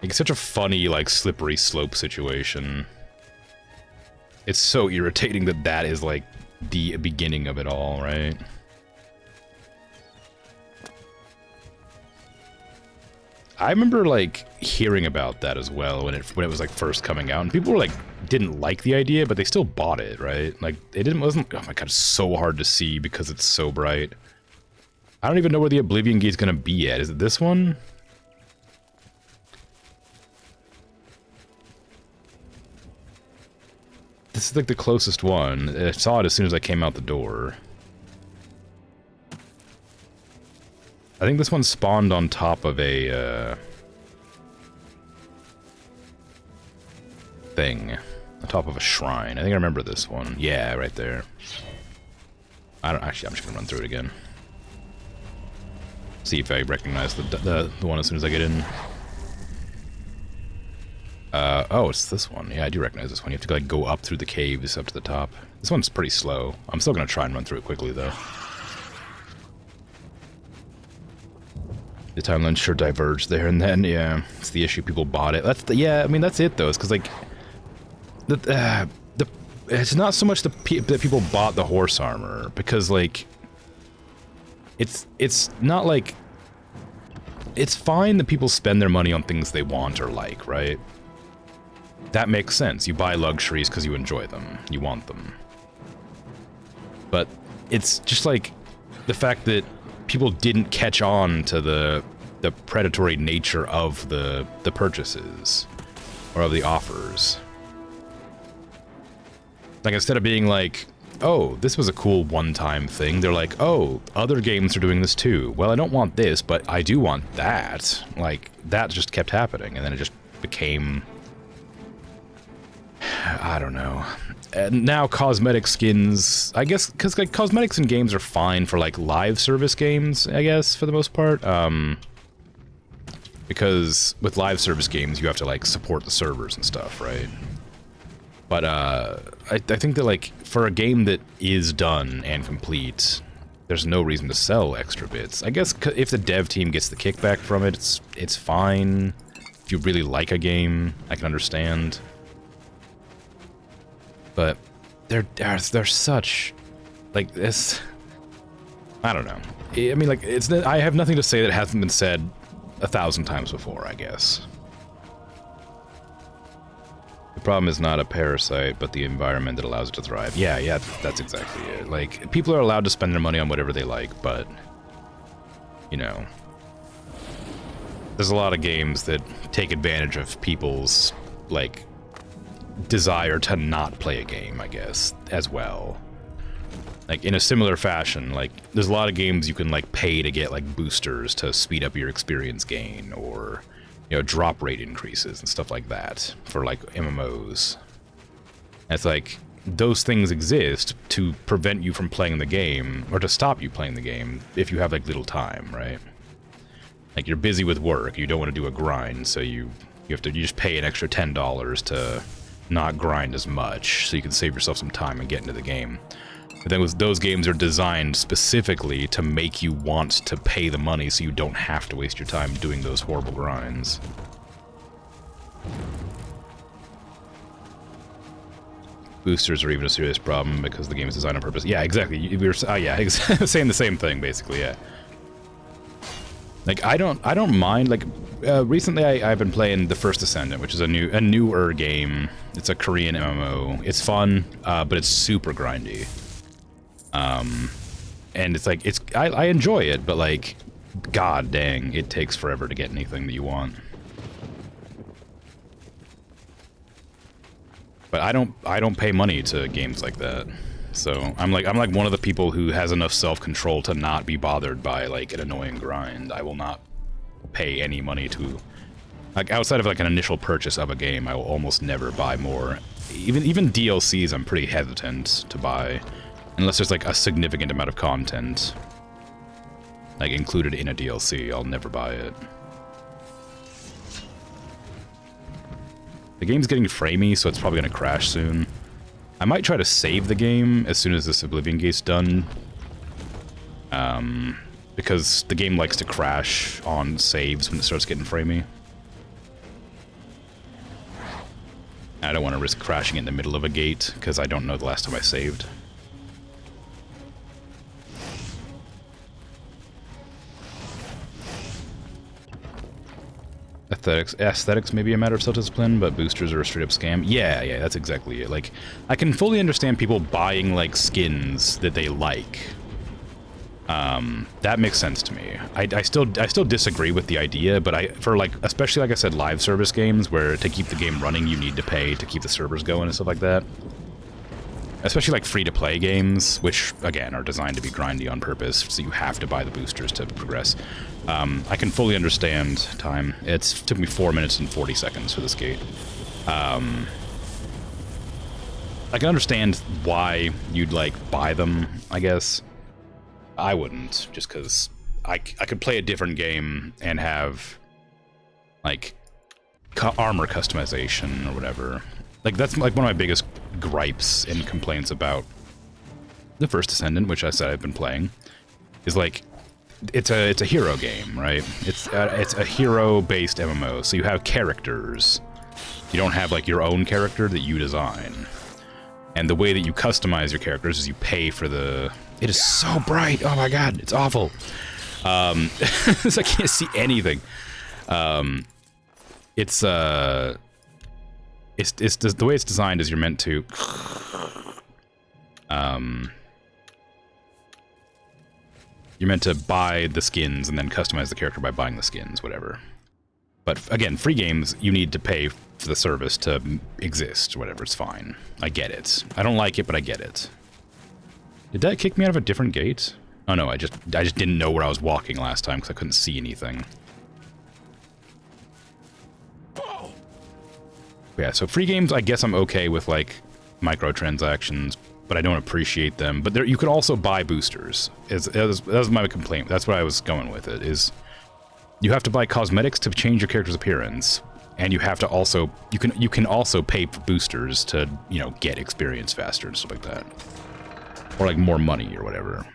Like, it's such a funny, like, slippery slope situation. It's so irritating that that is, like, the beginning of it all, right? I remember, like, hearing about that as well when it was, like, first coming out, and people were, like, didn't like the idea, but they still bought it, right? Like, wasn't, oh my god, it's so hard to see because it's so bright. I don't even know where the Oblivion Gate's gonna be at. Is it this one? This is like the closest one. I saw it as soon as I came out the door. I think this one spawned on top of a thing. On top of a shrine. I think I remember this one. Yeah, right there. I'm just gonna run through it again. See if I recognize the one as soon as I get in. Oh, it's this one. Yeah, I do recognize this one. You have to, like, go up through the caves up to the top. This one's pretty slow. I'm still gonna try and run through it quickly, though. The timeline sure diverged there and then, yeah. It's the issue, people bought it. Yeah, I mean, that's it, though. It's because, like, it's not so much that people bought the horse armor, because, like, it's not like... It's fine that people spend their money on things they want or like, right? That makes sense. You buy luxuries because you enjoy them. You want them. But it's just like the fact that people didn't catch on to the predatory nature of the purchases or of the offers. Like, instead of being like, oh, this was a cool one-time thing, they're like, oh, other games are doing this too. Well, I don't want this, but I do want that. Like, that just kept happening, and then it just became... I don't know. And now cosmetic skins, I guess, because like cosmetics in games are fine for like live service games, I guess, for the most part. Because with live service games, you have to like support the servers and stuff, right? But I think that like for a game that is done and complete, there's no reason to sell extra bits. I guess if the dev team gets the kickback from it, it's fine. If you really like a game, I can understand. But they're such, like, this, I don't know. I mean, like, I have nothing to say that hasn't been said 1,000 times before, I guess. The problem is not a parasite, but the environment that allows it to thrive. Yeah, that's exactly it. Like, people are allowed to spend their money on whatever they like, but, you know, there's a lot of games that take advantage of people's, like, desire to not play a game, I guess, as well. Like, in a similar fashion, like, there's a lot of games you can, like, pay to get, like, boosters to speed up your experience gain, or, you know, drop rate increases and stuff like that for, like, MMOs. And it's like, those things exist to prevent you from playing the game, or to stop you playing the game if you have, like, little time, right? Like, you're busy with work, you don't want to do a grind, so you just pay an extra $10 to not grind as much, so you can save yourself some time and get into the game. But then those games are designed specifically to make you want to pay the money so you don't have to waste your time doing those horrible grinds. Boosters are even a serious problem because the game is designed on purpose. Yeah, exactly. We were saying the same thing, basically, yeah. Like, I don't mind, like, recently I've been playing The First Descendant, which is a newer game. It's a Korean MMO. It's fun, but it's super grindy. And it's like, I enjoy it, but like, god dang, it takes forever to get anything that you want. But I don't pay money to games like that. So I'm like one of the people who has enough self-control to not be bothered by like an annoying grind. I will not pay any money to, like, outside of like an initial purchase of a game, I will almost never buy more. Even DLCs I'm pretty hesitant to buy, unless there's like a significant amount of content like included in a DLC. I'll never buy it. The game's getting framey, so it's probably gonna crash soon. I might try to save the game as soon as this Oblivion gate's done. Because the game likes to crash on saves when it starts getting framey. I don't want to risk crashing in the middle of a gate, because I don't know the last time I saved. Aesthetics may be a matter of self-discipline, but boosters are a straight-up scam. Yeah, that's exactly it. Like, I can fully understand people buying, like, skins that they like. That makes sense to me. I still disagree with the idea, but for, like, especially, like I said, live service games, where to keep the game running, you need to pay to keep the servers going and stuff like that. Especially, like, free-to-play games, which, again, are designed to be grindy on purpose, so you have to buy the boosters to progress. I can fully understand time. It took me 4 minutes and 40 seconds for this gate. I can understand why you'd, like, buy them, I guess. I wouldn't, just because I could play a different game and have, like, armor customization or whatever. Like, that's, like, one of my biggest gripes and complaints about The First Descendant, which I said I've been playing, is, like, it's a hero game, right? It's a hero-based MMO, so you have characters. You don't have, like, your own character that you design. And the way that you customize your characters is you pay for the... It is so bright! Oh my god, it's awful! I can't see anything. It's the way it's designed is you're meant to... You're meant to buy the skins and then customize the character by buying the skins, whatever. But again, free games, you need to pay for the service to exist, whatever, it's fine. I get it. I don't like it, but I get it. Did that kick me out of a different gate? Oh no, I just didn't know where I was walking last time because I couldn't see anything. Yeah, so free games, I guess I'm okay with, like, microtransactions, but I don't appreciate them. But you could also buy boosters. That was my complaint. That's what I was going with it, is you have to buy cosmetics to change your character's appearance, and you have to also, you can also pay for boosters to, you know, get experience faster and stuff like that. Or, like, more money or whatever.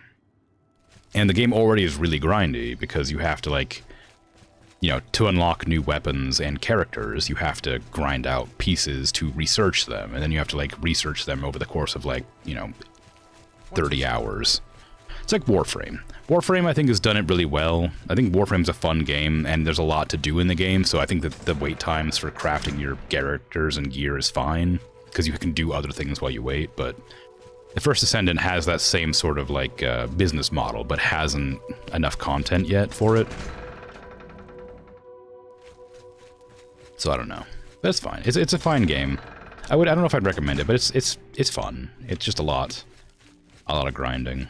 And the game already is really grindy, because you have to, like, you know, to unlock new weapons and characters, you have to grind out pieces to research them, and then you have to, like, research them over the course of, like, you know, 30 hours. It's like Warframe. Warframe, I think, has done it really well. I think Warframe's a fun game, and there's a lot to do in the game, so I think that the wait times for crafting your characters and gear is fine, because you can do other things while you wait, but the First Ascendant has that same sort of, like, business model, but hasn't enough content yet for it. So I don't know. That's fine. It's a fine game. I don't know if I'd recommend it, but it's fun. It's just a lot of grinding.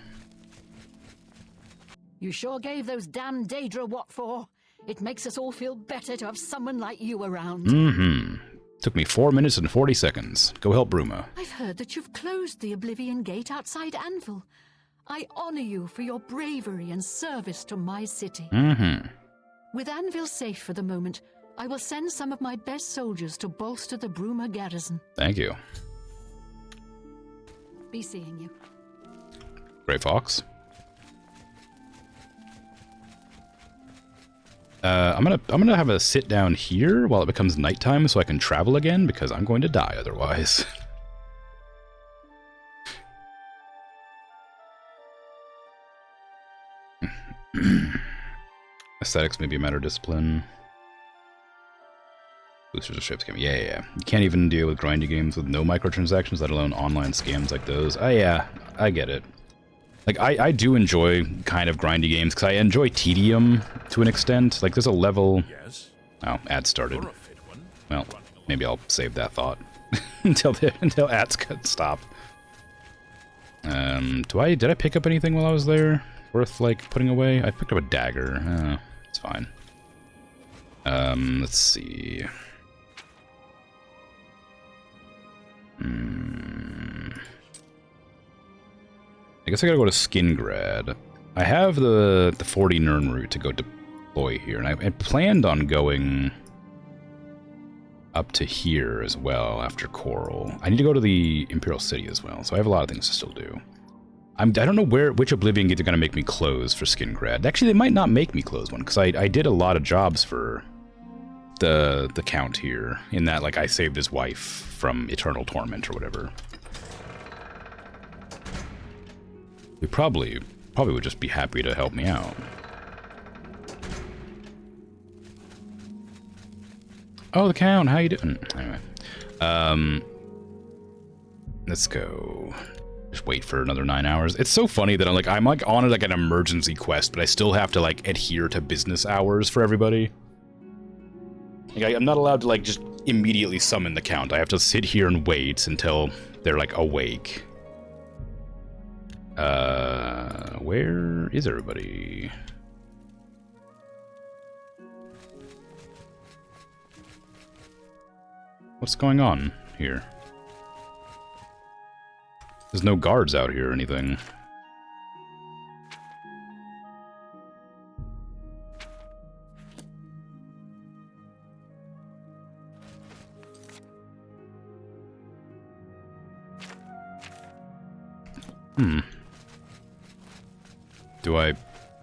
You sure gave those damn Daedra what for. It makes us all feel better to have someone like you around. Mm-hmm. Took me 4 minutes and 40 seconds. Go help Bruma. I've heard that you've closed the Oblivion Gate outside Anvil. I honor you for your bravery and service to my city. Mm-hmm. With Anvil safe for the moment, I will send some of my best soldiers to bolster the Bruma garrison. Thank you. Be seeing you. Gray Fox. I'm gonna have a sit down here while it becomes nighttime so I can travel again, because I'm going to die otherwise. Aesthetics may be a matter of discipline. Boosters of ships game. Yeah. You can't even deal with grindy games with no microtransactions, let alone online scams like those. Oh yeah, I get it. Like, I do enjoy kind of grindy games, because I enjoy tedium to an extent. Like, there's a level... Oh, ads started. Well, maybe I'll save that thought until ads stop. Did I pick up anything while I was there worth, like, putting away? I picked up a dagger. It's fine. Let's see. I guess I gotta go to Skingrad. I have the 40 Nern route to go deploy here, and I planned on going up to here as well after Coral. I need to go to the Imperial City as well, so I have a lot of things to still do. I don't know which Oblivion Gate they're gonna make me close for Skingrad. Actually, they might not make me close one, because I did a lot of jobs for the Count here, in that, like, I saved his wife from eternal torment or whatever. He probably would just be happy to help me out. Oh, the Count, how you doing? Anyway, let's go. Just wait for another 9 hours. It's so funny that I'm on like an emergency quest, but I still have to, like, adhere to business hours for everybody. Like, I'm not allowed to, like, just immediately summon the Count. I have to sit here and wait until they're, like, awake. Where is everybody? What's going on here? There's no guards out here or anything.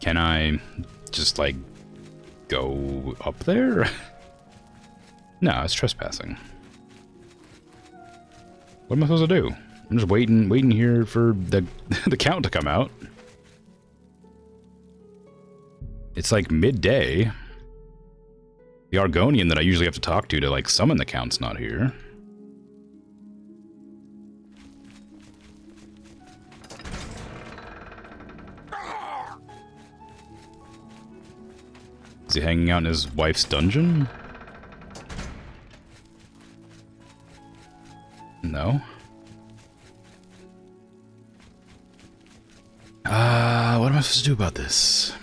Can I just, like, go up there? No, it's trespassing. What am I supposed to do? I'm just waiting here for the Count to come out. It's like midday. The Argonian that I usually have to talk to like summon the Count's not here. Is he hanging out in his wife's dungeon? No. What am I supposed to do about this?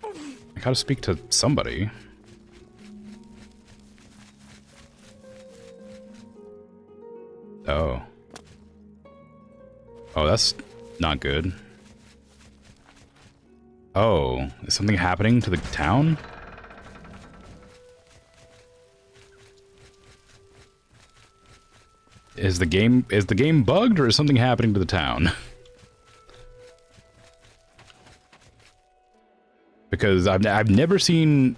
I gotta speak to somebody. Oh. Oh, that's not good. Oh, is something happening to the town? Is the game bugged, or is something happening to the town? Because I've never seen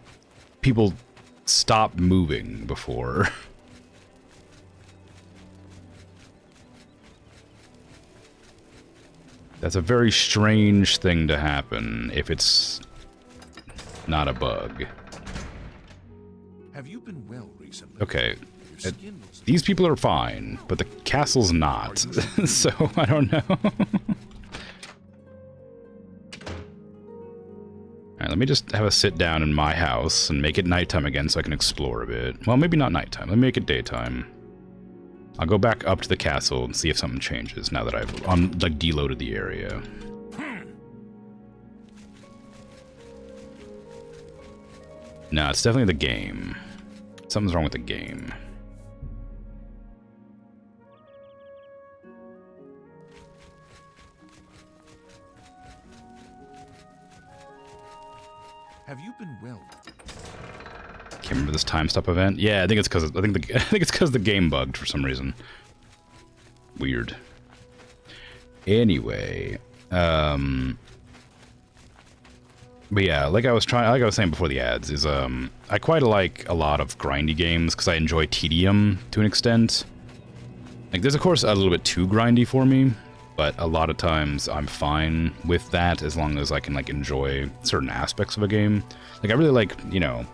people stop moving before. That's a very strange thing to happen if it's not a bug. Have you been well recently? Okay. These people are fine, but the castle's not. So, I don't know. Alright, let me just have a sit down in my house and make it nighttime again so I can explore a bit. Well, maybe not nighttime. Let me make it daytime. I'll go back up to the castle and see if something changes now that I've deloaded the area. No, it's definitely the game. Something's wrong with the game. Have you been well? Can't remember this time stop event. Yeah, I think it's because the game bugged for some reason. Weird. Anyway, but yeah, like I was saying before the ads, is I quite like a lot of grindy games because I enjoy tedium to an extent. Like, there's of course a little bit too grindy for me, but a lot of times I'm fine with that as long as I can like enjoy certain aspects of a game. Like, I really like, you know,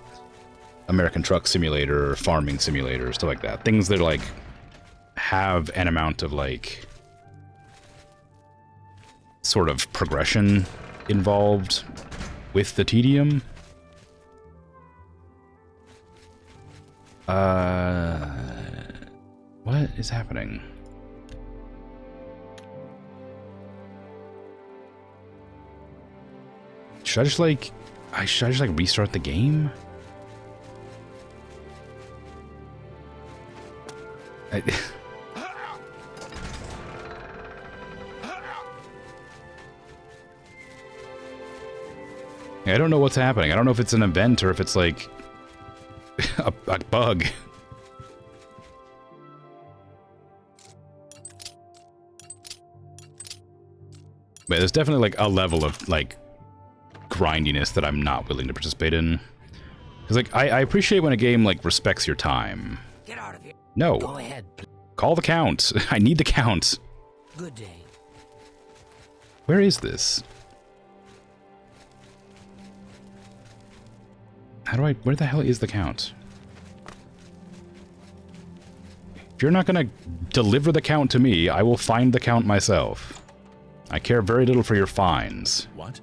American Truck Simulator, Farming Simulator, stuff like that. Things that like have an amount of like sort of progression involved with the tedium. What is happening? Should I just like restart the game? I don't know what's happening. I don't know if it's an event or if it's like a bug. But there's definitely like a level of like grindiness that I'm not willing to participate in. Because like I appreciate when a game like respects your time. Get out of here. No. Go ahead. Call the count. I need the count. Good day. Where is this? Where the hell is the count? If you're not gonna deliver the count to me, I will find the count myself. I care very little for your fines. What?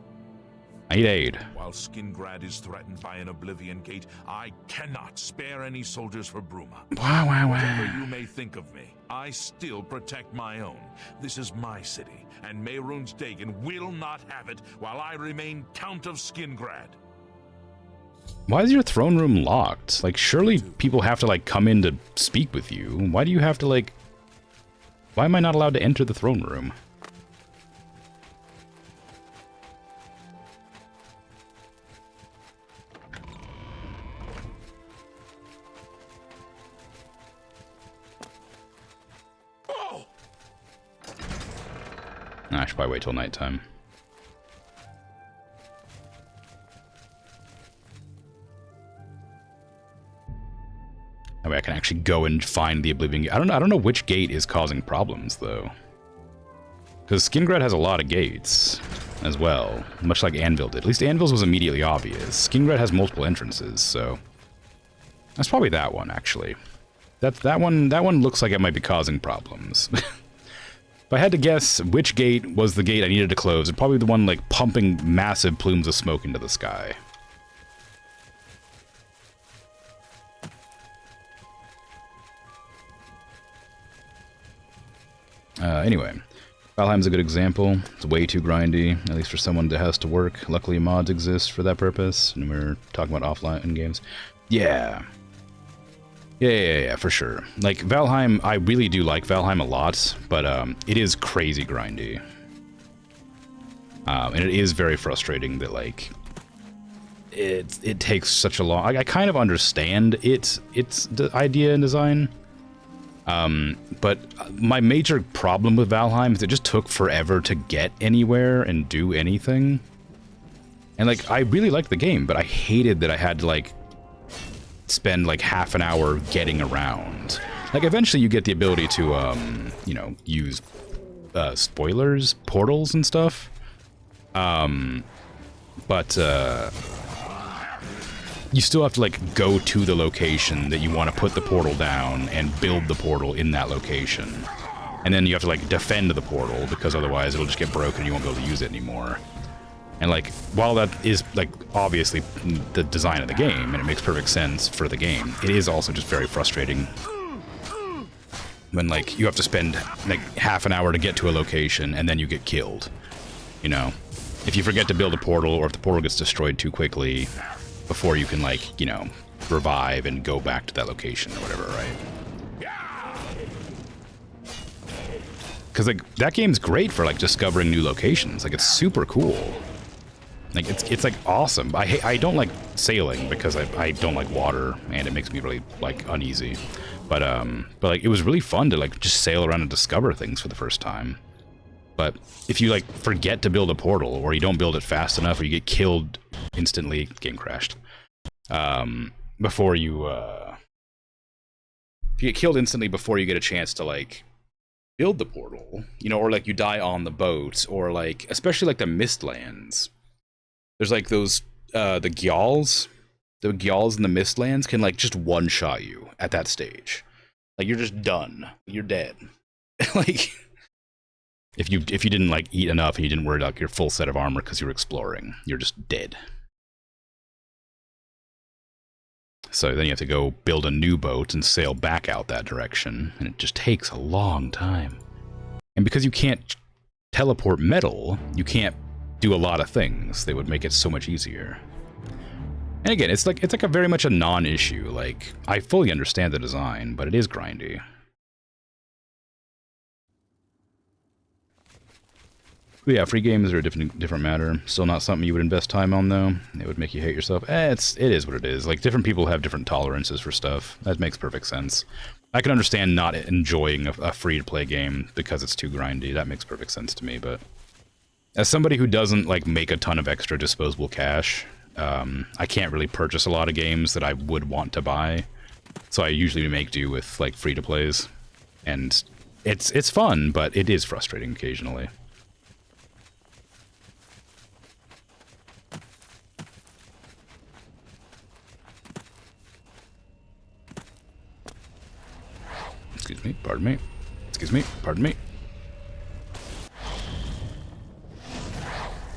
I need aid. While Skingrad is threatened by an Oblivion Gate, I cannot spare any soldiers for Bruma. Wow. Whatever you may think of me, I still protect my own. This is my city, and Mehrunes Dagon will not have it while I remain Count of Skingrad. Why is your throne room locked? Like, surely people have to, like, come in to speak with you. Why do you have to, like... Why am I not allowed to enter the throne room? I should probably wait till nighttime. That way I can actually go and find the Oblivion Gate. I don't know which gate is causing problems, though. Because Skingrad has a lot of gates as well, much like Anvil did. At least Anvil's was immediately obvious. Skingrad has multiple entrances, so... That's probably that one, actually. That one looks like it might be causing problems. If I had to guess which gate was the gate I needed to close, it'd probably be the one, like, pumping massive plumes of smoke into the sky. Anyway, Valheim's a good example. It's way too grindy, at least for someone that has to work. Luckily, mods exist for that purpose, and we're talking about offline games. Yeah, for sure. Like, Valheim, I really do like Valheim a lot, but it is crazy grindy. And it is very frustrating that, like, it takes such a long... I kind of understand its idea and design. But my major problem with Valheim is it just took forever to get anywhere and do anything. And, like, I really liked the game, but I hated that I had to, like, spend, like, half an hour getting around. Like, eventually you get the ability to, you know, use spoilers, portals and stuff. But you still have to like go to the location that you want to put the portal down and build the portal in that location. And then you have to like defend the portal, because otherwise it'll just get broken and you won't be able to use it anymore. And like, while that is like obviously the design of the game and it makes perfect sense for the game, it is also just very frustrating when like you have to spend like half an hour to get to a location and then you get killed. You know, if you forget to build a portal, or if the portal gets destroyed too quickly before you can like, you know, revive and go back to that location or whatever, right? Because like that game's great for like discovering new locations. Like it's super cool. Like it's like awesome. I don't like sailing because I don't like water and it makes me really like uneasy. But like it was really fun to like just sail around and discover things for the first time. But if you like forget to build a portal, or you don't build it fast enough, or you get killed instantly, game crashed. Before you if you get killed instantly before you get a chance to like build the portal, you know, or like you die on the boat, or like especially like the Mistlands. There's like those the Gyals and the Mistlands can like just one-shot you at that stage. Like you're just done. You're dead. Like if you didn't like eat enough and you didn't wear like your full set of armor because you were exploring, you're just dead. So then you have to go build a new boat and sail back out that direction, and it just takes a long time. And because you can't teleport metal, you can't do a lot of things that would make it so much easier. And again, it's like a very much a non-issue. Like, I fully understand the design, but it is grindy. But yeah, free games are a different matter. Still not something you would invest time on, though. It would make you hate yourself. It is what it is. Like, different people have different tolerances for stuff. That makes perfect sense. I can understand not enjoying a free-to-play game because it's too grindy. That makes perfect sense to me, but as somebody who doesn't, like, make a ton of extra disposable cash, I can't really purchase a lot of games that I would want to buy. So I usually make do with, like, free-to-plays. And it's fun, but it is frustrating occasionally. Excuse me, pardon me. Excuse me, pardon me.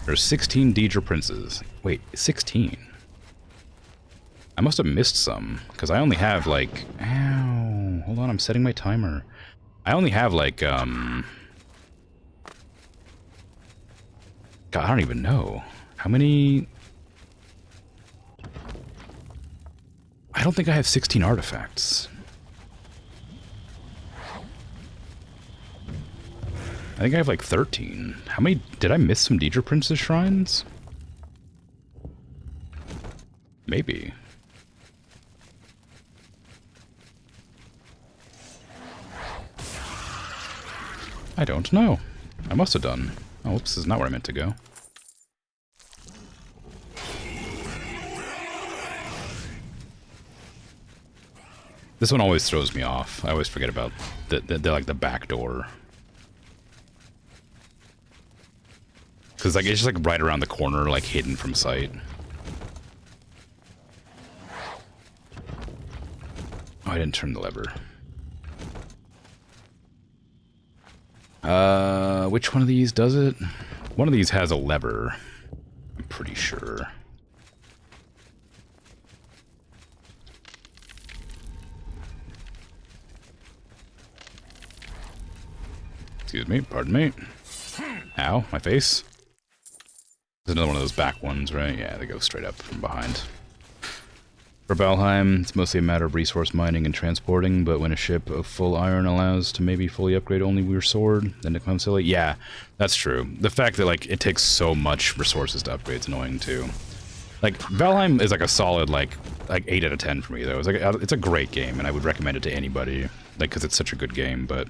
There's 16 Deidre Princes. Wait, 16? I must have missed some, because I only have, like... Ow, hold on, I'm setting my timer. I only have, like, God, I don't even know. How many... I don't think I have 16 artifacts. I think I have like 13. How many? Did I miss some Deidre Princess shrines? Maybe. I don't know. I must have done. Oh, whoops, this is not where I meant to go. This one always throws me off. I always forget about the back door. Because like it's just like right around the corner, like hidden from sight. Oh, I didn't turn the lever. Which one of these does it? One of these has a lever, I'm pretty sure. Excuse me, pardon me. Ow, my face. There's another one of those back ones, right? Yeah, they go straight up from behind. For Valheim, it's mostly a matter of resource mining and transporting, but when a ship of full iron allows to maybe fully upgrade only your sword, then it becomes silly. Yeah, that's true. The fact that, like, it takes so much resources to upgrade is annoying, too. Like, Valheim is, like, a solid, like 8 out of 10 for me, though. It's, like, it's a great game, and I would recommend it to anybody, like, because it's such a good game, but...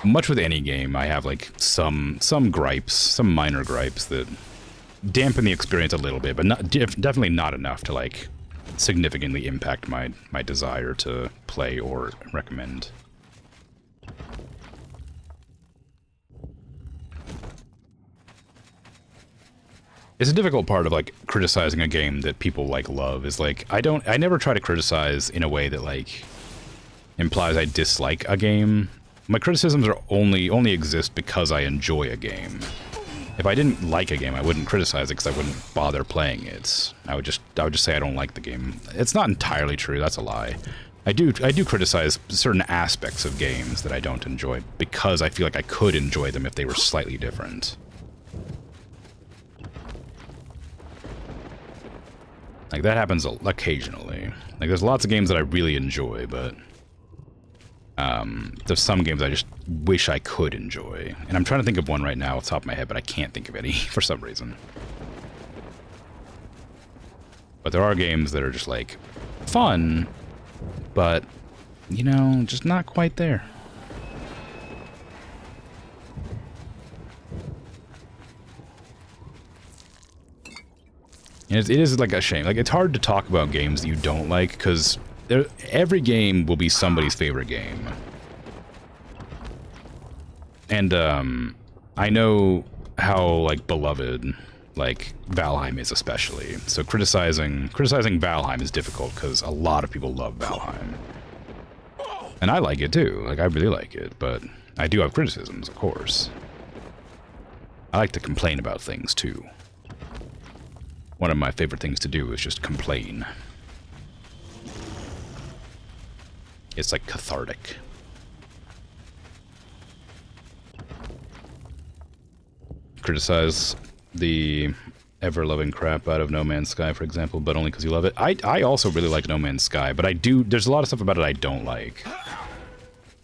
much with any game, I have, like, some gripes, some minor gripes that dampen the experience a little bit, but definitely not enough to, like, significantly impact my desire to play or recommend. It's a difficult part of like criticizing a game that people like love is like I never try to criticize in a way that like implies I dislike a game. My criticisms are only exist because I enjoy a game. If I didn't like a game, I wouldn't criticize it because I wouldn't bother playing it. I would just say I don't like the game. It's not entirely true. That's a lie. I do criticize certain aspects of games that I don't enjoy because I feel like I could enjoy them if they were slightly different. Like, that happens occasionally. Like, there's lots of games that I really enjoy, but there's some games I just wish I could enjoy. And I'm trying to think of one right now off the top of my head, but I can't think of any for some reason. But there are games that are just, like, fun, but, you know, just not quite there. And it is like a shame. Like, it's hard to talk about games that you don't like, because every game will be somebody's favorite game. And, I know how, like, beloved, like, Valheim is especially. So criticizing Valheim is difficult, because a lot of people love Valheim. And I like it, too. Like, I really like it, but I do have criticisms, of course. I like to complain about things, too. One of my favorite things to do is just complain. It's like cathartic. Criticize the ever-loving crap out of No Man's Sky, for example, but only because you love it. I also really like No Man's Sky, but there's a lot of stuff about it I don't like.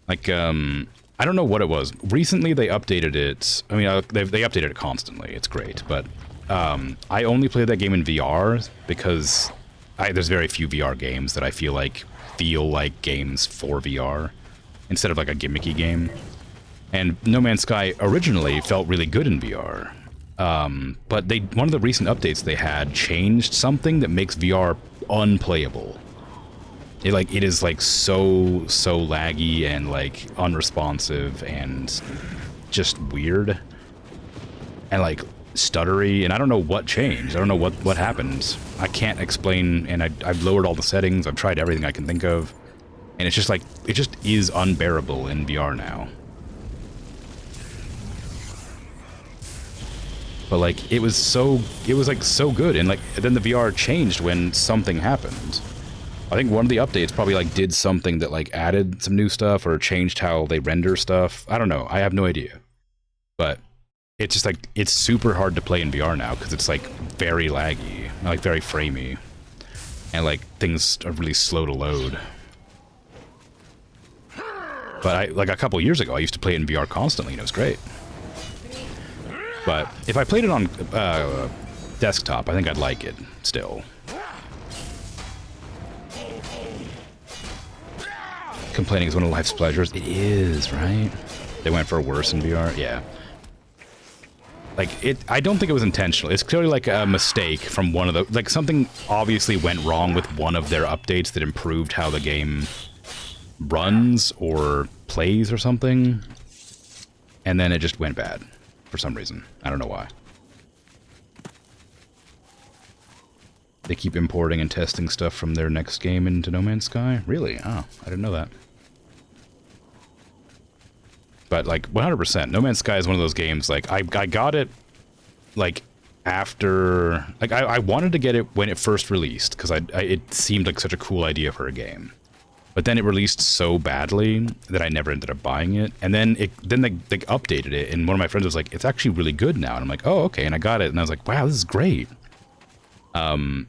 Like, I don't know what it was. Recently they updated it. I mean, they updated it constantly. It's great, but I only played that game in VR because there's very few VR games that I feel like games for VR instead of like a gimmicky game. And No Man's Sky originally felt really good in VR. But one of the recent updates they had changed something that makes VR unplayable. It is like so laggy and like unresponsive and just weird and like stuttery, and I don't know what changed. I don't know what happened. I can't explain, and I've lowered all the settings. I've tried everything I can think of, and it's just like it just is unbearable in VR now. But like it was like so good, and like then the VR changed when something happened. I think one of the updates probably like did something that like added some new stuff or changed how they render stuff. I don't know. I have no idea. But it's just like, it's super hard to play in VR now because it's like very laggy, like very framey, and like things are really slow to load. But like a couple years ago, I used to play it in VR constantly, and it was great. But if I played it on desktop, I think I'd like it still. Complaining is one of life's pleasures. It is, right? They went for worse in VR? Yeah. Like, I don't think it was intentional. It's clearly like a mistake from one of the... Like, something obviously went wrong with one of their updates that improved how the game runs or plays or something. And then it just went bad for some reason. I don't know why. They keep importing and testing stuff from their next game into No Man's Sky? Really? Oh, I didn't know that. But, like, 100%, No Man's Sky is one of those games, like, I got it, like, after... Like, I wanted to get it when it first released, because it seemed like such a cool idea for a game. But then it released so badly that I never ended up buying it. And then they updated it, and one of my friends was like, it's actually really good now. And I'm like, oh, okay, and I got it, and I was like, wow, this is great. And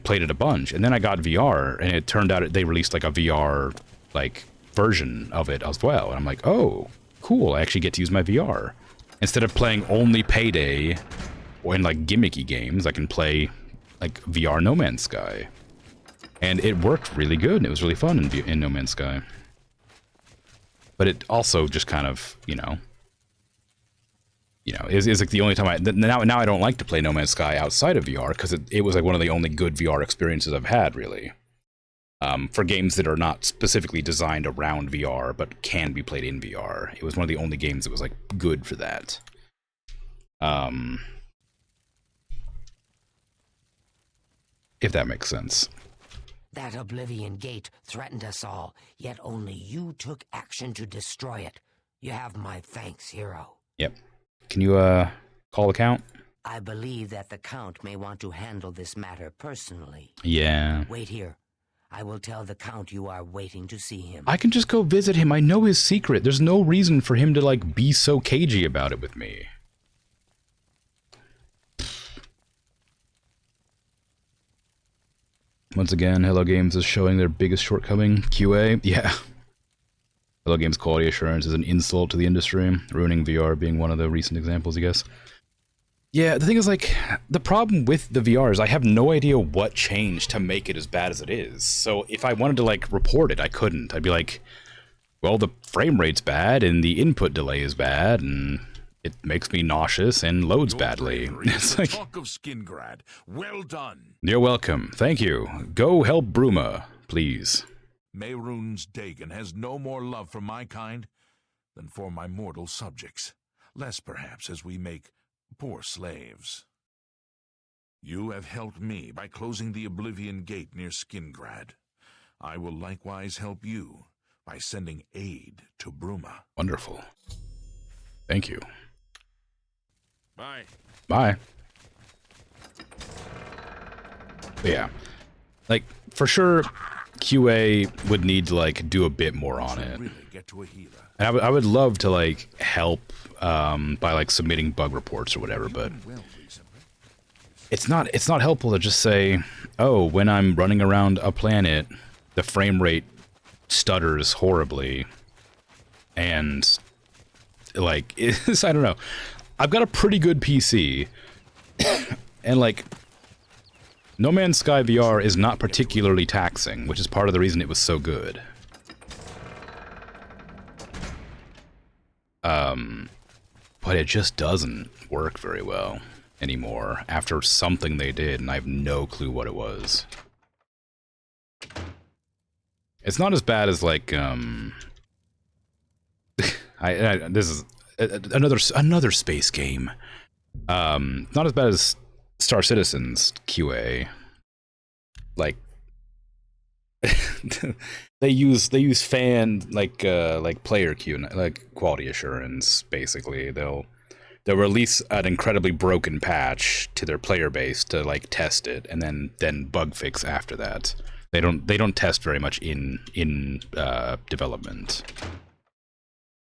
played it a bunch. And then I got VR, and it turned out they released, like, a VR, like, version of it as well. And I'm like, oh... cool, I actually get to use my VR. Instead of playing only Payday or in like gimmicky games, I can play like VR No Man's Sky. And it worked really good, and it was really fun in No Man's Sky. But it also just kind of, you know, is like the only time now I don't like to play No Man's Sky outside of VR, because it was like one of the only good VR experiences I've had, really. For games that are not specifically designed around VR, but can be played in VR. It was one of the only games that was, like, good for that. if that makes sense. That Oblivion Gate threatened us all, yet only you took action to destroy it. You have my thanks, hero. Yep. Can you, call the Count? I believe that the Count may want to handle this matter personally. Yeah. Wait here. I will tell the Count you are waiting to see him. I can just go visit him. I know his secret. There's no reason for him to, like, be so cagey about it with me. Once again, Hello Games is showing their biggest shortcoming, QA. Yeah. Hello Games quality assurance is an insult to the industry, ruining VR being one of the recent examples, I guess. Yeah, the thing is, like, the problem with the VR is I have no idea what changed to make it as bad as it is. So if I wanted to, like, report it, I couldn't. I'd be like, well, the frame rate's bad, and the input delay is bad, and it makes me nauseous and loads badly. It's like, talk of Skingrad. Well done. You're welcome. Thank you. Go help Bruma, please. Mehrunes Dagon has no more love for my kind than for my mortal subjects. Less, perhaps, as we make poor slaves. You have helped me by closing the Oblivion Gate near Skingrad. I will likewise help you by sending aid to Bruma. Wonderful. Thank you. Bye. Bye. But yeah. Like, for sure, QA would need to, like, do a bit more on it. Really get to a healer. And I would love to, like, help by, like, submitting bug reports or whatever, but it's not helpful to just say, oh, when I'm running around a planet, the frame rate stutters horribly, and, like, I don't know. I've got a pretty good PC, and, like, No Man's Sky VR is not particularly taxing, which is part of the reason it was so good. But it just doesn't work very well anymore after something they did, and I have no clue what it was. It's not as bad as, like, this is another space game. Not as bad as Star Citizen's QA. Like, they use fan like player queue, like quality assurance. Basically, they'll release an incredibly broken patch to their player base to, like, test it, and then bug fix after that. They don't test very much in development.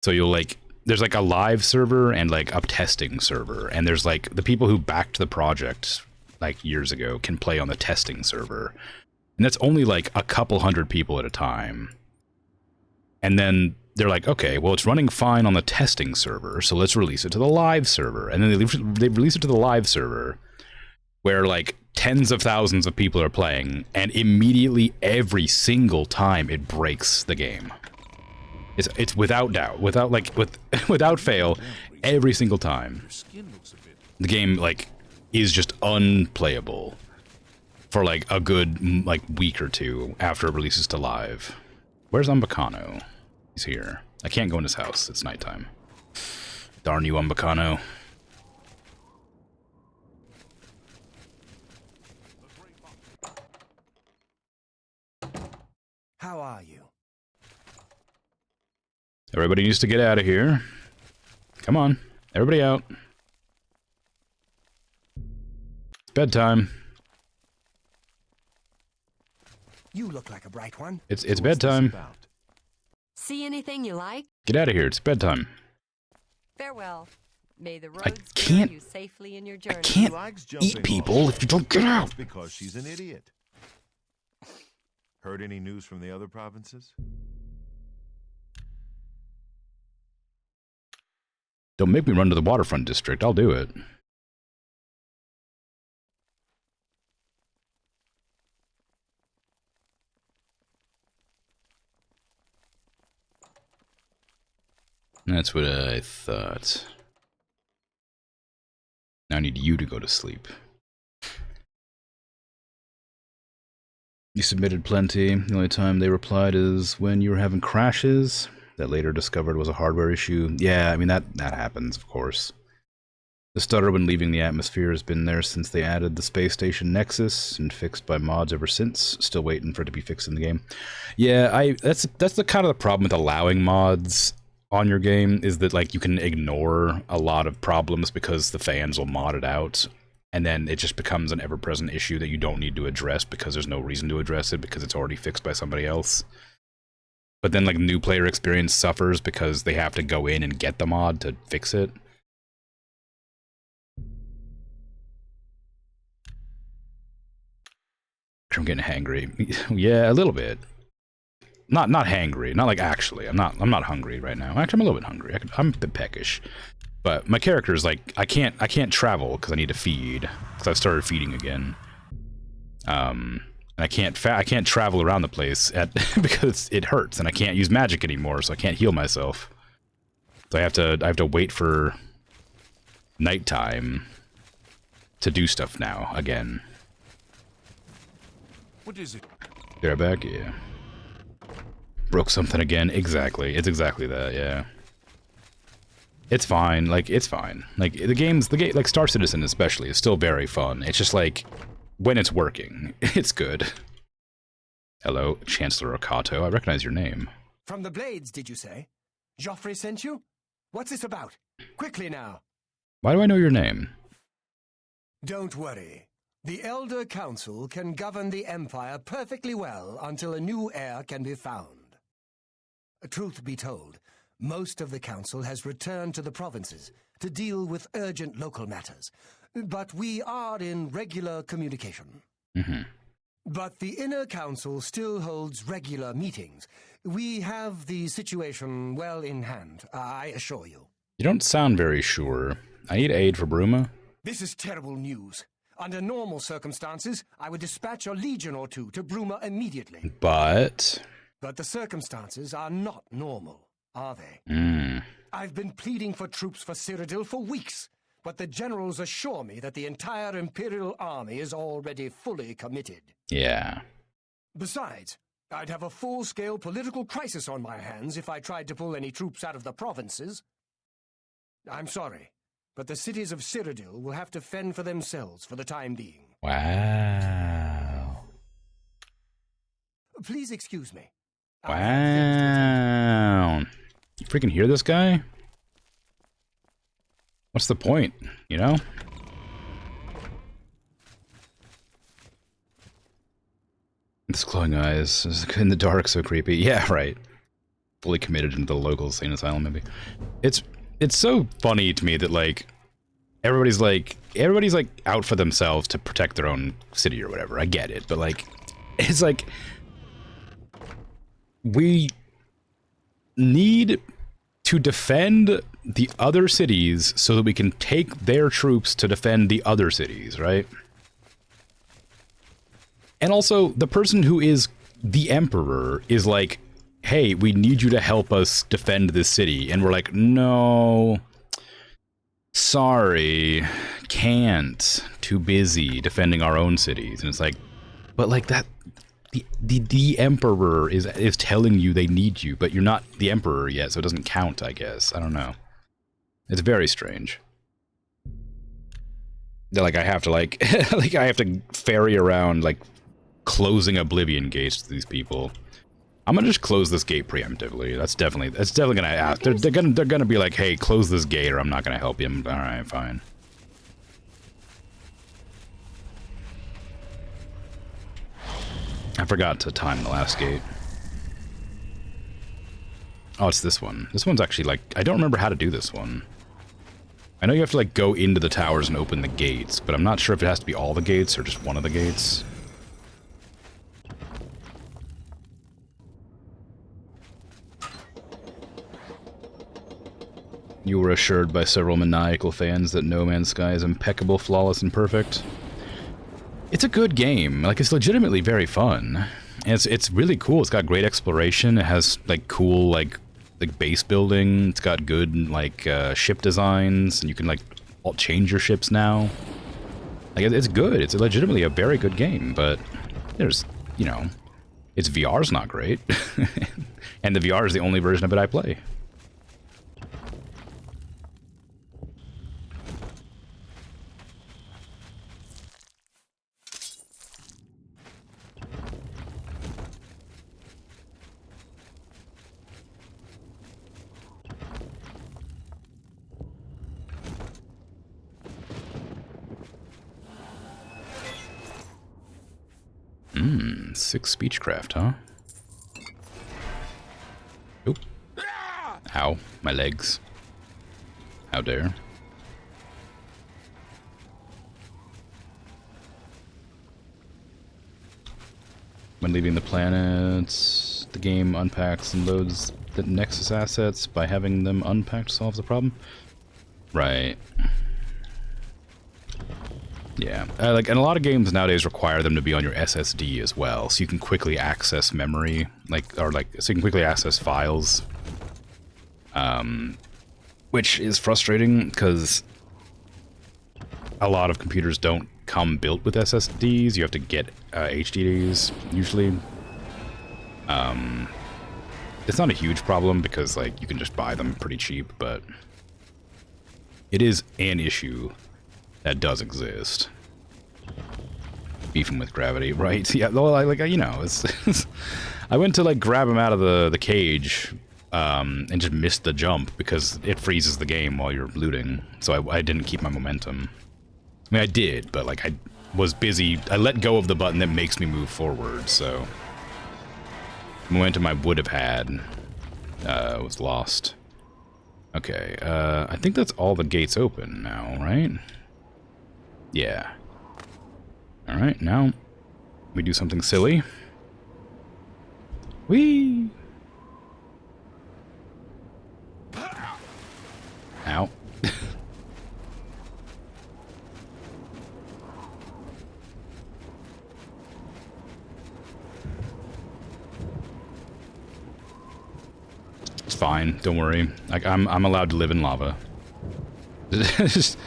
So you'll, like, there's, like, a live server and, like, a testing server, and there's, like, the people who backed the project, like, years ago can play on the testing server. And that's only, like, a couple hundred people at a time. And then they're like, okay, well, it's running fine on the testing server, so let's release it to the live server. And then they release it to the live server, where, like, tens of thousands of people are playing, and immediately every single time it breaks the game. It's without doubt, without fail, every single time. The game, like, is just unplayable for, like, a good, like, week or two after it releases to live. Where's Umbacano? He's here. I can't go in his house. It's nighttime. Darn you, Umbacano. How are you? Everybody needs to get out of here. Come on. Everybody out. It's bedtime. You look like a bright one. It's bedtime. See anything you like? Get out of here. It's bedtime. Farewell. May the roads can't- carry you safely in your journey. I can't eat people if you don't get out. Because she's an idiot. Heard any news from the other provinces? Don't make me run to the waterfront district. I'll do it. That's what I thought. Now I need you to go to sleep. You submitted plenty. The only time they replied is when you were having crashes that later discovered was a hardware issue. Yeah, I mean, that happens, of course. The stutter when leaving the atmosphere has been there since they added the space station Nexus and fixed by mods ever since. Still waiting for it to be fixed in the game. Yeah, that's the kind of the problem with allowing mods on your game, is that like you can ignore a lot of problems because the fans will mod it out, and then it just becomes an ever-present issue that you don't need to address because there's no reason to address it because it's already fixed by somebody else. But then like new player experience suffers because they have to go in and get the mod to fix it. I'm getting hangry. Yeah, a little bit. Not hangry. Not like actually. I'm not hungry right now. Actually, I'm a little bit hungry. I'm a bit peckish. But my character is like I can't travel because I need to feed, because I've started feeding again. And I can't travel around the place because it hurts, and I can't use magic anymore, so I can't heal myself. So I have to wait for nighttime to do stuff now again. What is it? They're back, yeah. Broke something again. Exactly. It's exactly that, yeah. It's fine. Like, it's fine. Like, the game, like, Star Citizen especially, is still very fun. It's just like, when it's working, it's good. Hello, Chancellor Okato. I recognize your name. From the Blades, did you say? Joffrey sent you? What's this about? Quickly now. Why do I know your name? Don't worry. The Elder Council can govern the Empire perfectly well until a new heir can be found. Truth be told, most of the Council has returned to the provinces to deal with urgent local matters, but we are in regular communication. Mm-hmm. But the Inner Council still holds regular meetings. We have the situation well in hand, I assure you. You don't sound very sure. I need aid for Bruma. This is terrible news. Under normal circumstances, I would dispatch a legion or two to Bruma immediately. But the circumstances are not normal, are they? I've been pleading for troops for Cyrodiil for weeks, but the generals assure me that the entire Imperial army is already fully committed. Yeah. Besides, I'd have a full-scale political crisis on my hands if I tried to pull any troops out of the provinces. I'm sorry, but the cities of Cyrodiil will have to fend for themselves for the time being. Wow. Please excuse me. Wow. You freaking hear this guy? What's the point, you know? This glowing eyes in the dark, so creepy. Yeah, right. Fully committed into the local insane asylum, maybe. It's so funny to me that like everybody's like out for themselves to protect their own city or whatever. I get it, but like it's like we need to defend the other cities so that we can take their troops to defend the other cities, right? And also, the person who is the emperor is like, hey, we need you to help us defend this city. And we're like, no, sorry, can't, too busy defending our own cities. And it's like, but like that, the emperor is telling you they need you, but you're not the emperor yet, so it doesn't count, I guess. I don't know. It's very strange. They're like, I have to like, like I have to ferry around like closing Oblivion gates to these people. I'm gonna just close this gate preemptively. That's definitely gonna ask. They're gonna be like, hey, close this gate or I'm not gonna help you. All right, fine. I forgot to time the last gate. Oh, it's this one. This one's actually like, I don't remember how to do this one. I know you have to like go into the towers and open the gates, but I'm not sure if it has to be all the gates or just one of the gates. You were assured by several maniacal fans that No Man's Sky is impeccable, flawless, and perfect. It's a good game. Like, it's legitimately very fun. And it's really cool. It's got great exploration. It has, like, cool, like base building. It's got good, like, ship designs. And you can, like, change your ships now. Like, it's good. It's legitimately a very good game. But there's, you know, its VR's not great. And the VR is the only version of it I play. Mmm, 6 speechcraft, huh? Oop. Ow, my legs. How dare. When leaving the planets, the game unpacks and loads the Nexus assets. By having them unpacked solves the problem. Right. Yeah, like, and a lot of games nowadays require them to be on your SSD as well, so you can quickly access memory, so you can quickly access files. Which is frustrating, because a lot of computers don't come built with SSDs. You have to get HDDs, usually. It's not a huge problem, because, like, you can just buy them pretty cheap, but it is an issue that does exist. Beefing with gravity, right? Yeah, well, it's I went to, like, grab him out of the cage, and just missed the jump because it freezes the game while you're looting. So I didn't keep my momentum. I mean, I did, but, like, I was busy. I let go of the button that makes me move forward, so the momentum I would have had was lost. Okay, I think that's all the gates open now, right? Yeah. Alright, now we do something silly. Whee! Ow. It's fine, don't worry. Like, I'm allowed to live in lava. Just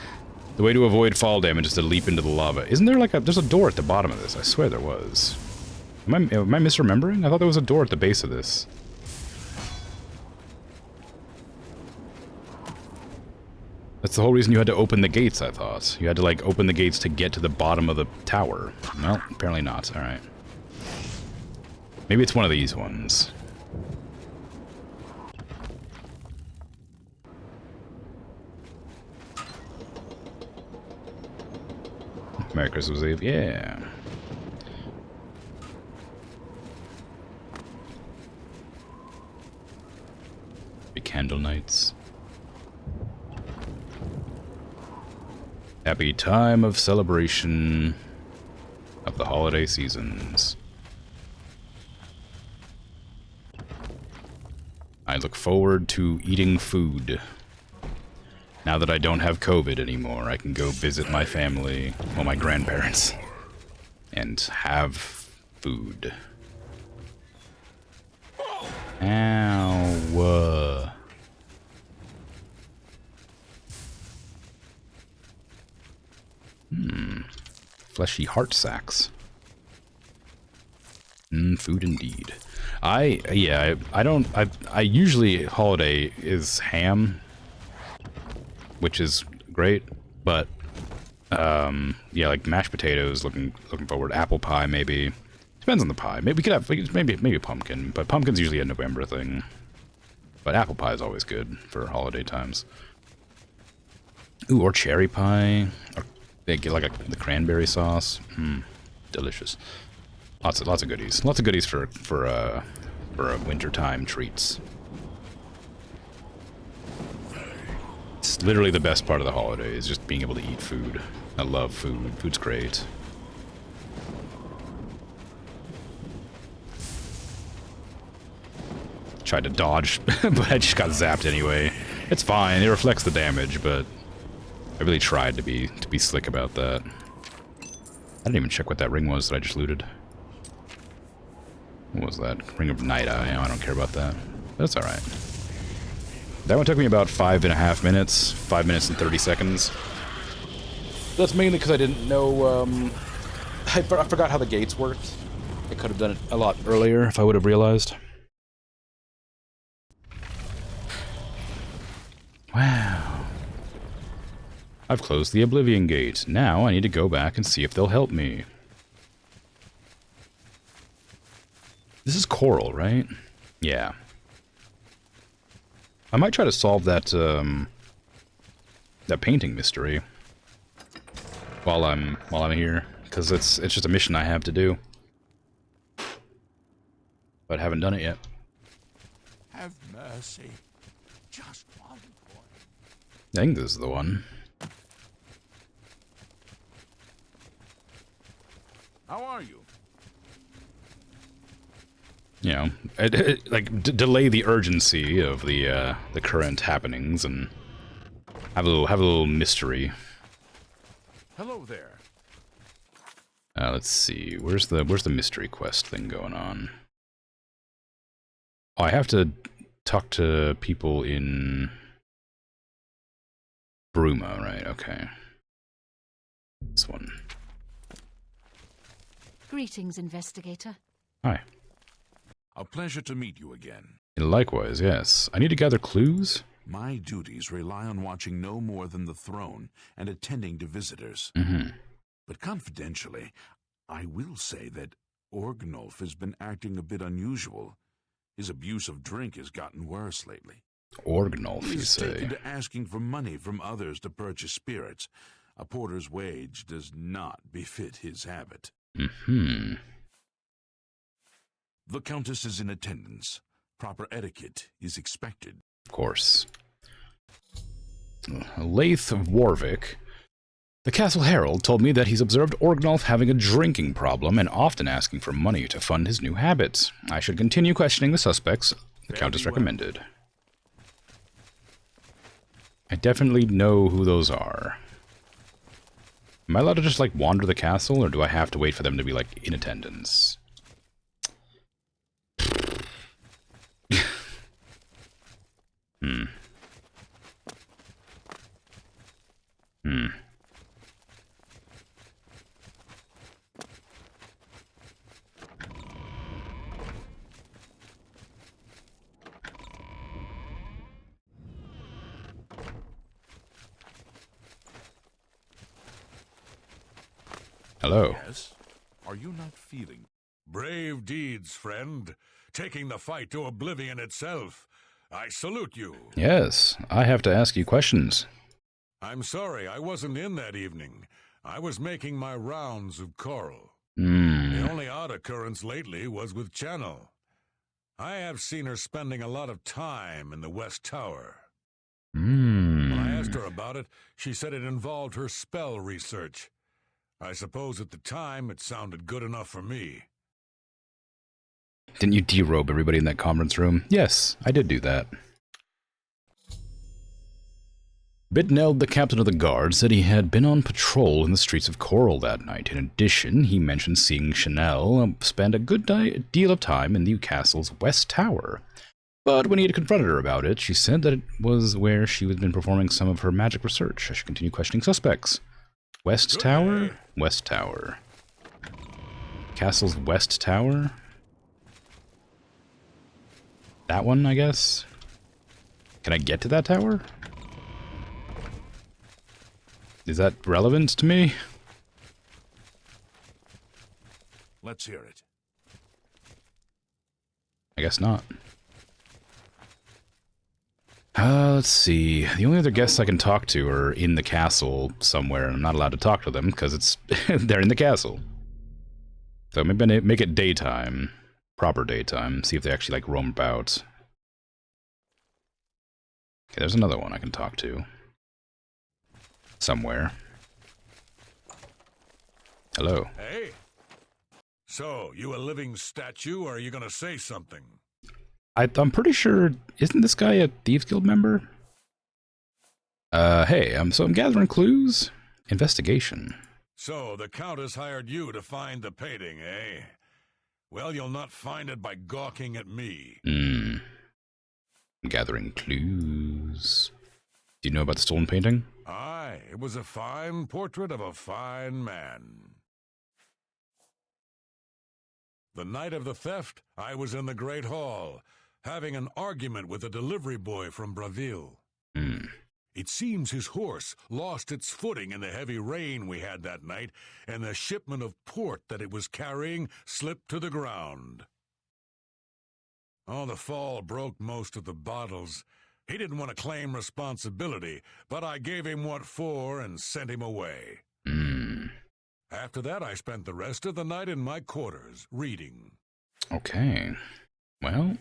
the way to avoid fall damage is to leap into the lava. Isn't there, like, there's a door at the bottom of this? I swear there was. Am I misremembering? I thought there was a door at the base of this. That's the whole reason you had to open the gates, I thought. You had to, like, open the gates to get to the bottom of the tower. Well, apparently not. Alright. Maybe it's one of these ones. Merry Christmas Eve. Yeah. Happy candle nights. Happy time of celebration of the holiday seasons. I look forward to eating food. Now that I don't have COVID anymore, I can go visit my family, well, my grandparents, and have food. Ow. Fleshy heart sacks. Food indeed. I usually holiday is ham, which is great, but yeah, like mashed potatoes, looking forward. Apple pie, maybe. Depends on the pie. Maybe we could have maybe pumpkin, but pumpkin's usually a November thing. But apple pie is always good for holiday times. Ooh, or cherry pie. Or they get like the cranberry sauce. Delicious. Lots of goodies. Lots of goodies for wintertime treats. It's literally the best part of the holiday is just being able to eat food. I love food. Food's great. Tried to dodge, but I just got zapped anyway. It's fine. It reflects the damage, but I really tried to be slick about that. I didn't even check what that ring was that I just looted. What was that? Ring of Night Eye. I don't care about that. That's alright. That one took me about 5.5 minutes. 5 minutes and 30 seconds. That's mainly because I didn't know, I forgot how the gates worked. I could have done it a lot earlier if I would have realized. Wow. I've closed the Oblivion gate. Now I need to go back and see if they'll help me. This is Coral, right? Yeah. I might try to solve that that painting mystery while I'm here, because it's just a mission I have to do. but haven't done it yet. Have mercy. Just one coin. I think this is the one. How are you? You know, delay the urgency of the current happenings and have a little mystery. Hello there. Let's see. Where's the mystery quest thing going on? Oh, I have to talk to people in Bruma, right? Okay. This one. Greetings, investigator. Hi. A pleasure to meet you again. Likewise, yes. I need to gather clues. My duties rely on watching no more than the throne and attending to visitors. Mm-hmm. But confidentially, I will say that Orgnolf has been acting a bit unusual. His abuse of drink has gotten worse lately. Orgnolf, you He's say? taken to asking for money from others to purchase spirits. A porter's wage does not befit his habit. Mm-hmm. The Countess is in attendance. Proper etiquette is expected. Of course. Laith of Warwick. The Castle Herald told me that he's observed Orgnolf having a drinking problem and often asking for money to fund his new habits. I should continue questioning the suspects, the Countess recommended. I definitely know who those are. Am I allowed to just, like, wander the castle, or do I have to wait for them to be, like, in attendance? Hello. Yes? Are you not feeling? Brave deeds, friend. Taking the fight to Oblivion itself. I salute you. Yes, I have to ask you questions. I'm sorry I wasn't in that evening. I was making my rounds of Coral. Hmm. The only odd occurrence lately was with Channel. I have seen her spending a lot of time in the West Tower. When I asked her about it, she said it involved her spell research. I suppose at the time it sounded good enough for me. Didn't you derobe everybody in that conference room? Yes, I did do that. Bitneld, the captain of the guard, said he had been on patrol in the streets of Coral that night. In addition, he mentioned seeing Chanel spend a good deal of time in the castle's West Tower. But when he had confronted her about it, she said that it was where she had been performing some of her magic research. I should continue questioning suspects. West Tower? West Tower. Castle's West Tower? That one, I guess? Can I get to that tower? Is that relevant to me? Let's hear it. I guess not. Let's see. The only other guests I can talk to are in the castle somewhere, and I'm not allowed to talk to them because it's they're in the castle. So maybe make it daytime, proper daytime. See if they actually like roam about. Okay, there's another one I can talk to. Somewhere. Hello. Hey. So, you a living statue, or are you gonna say something? I'm pretty sure, isn't this guy a Thieves Guild member? Hey, so I'm gathering clues? Investigation. So, the Countess hired you to find the painting, eh? Well, you'll not find it by gawking at me. I'm gathering clues. Do you know about the stolen painting? Aye, it was a fine portrait of a fine man. The night of the theft, I was in the Great Hall, having an argument with a delivery boy from Braville. It seems his horse lost its footing in the heavy rain we had that night, and the shipment of port that it was carrying slipped to the ground. Oh, the fall broke most of the bottles. He didn't want to claim responsibility, but I gave him what for and sent him away. After that, I spent the rest of the night in my quarters, reading. Okay. Well...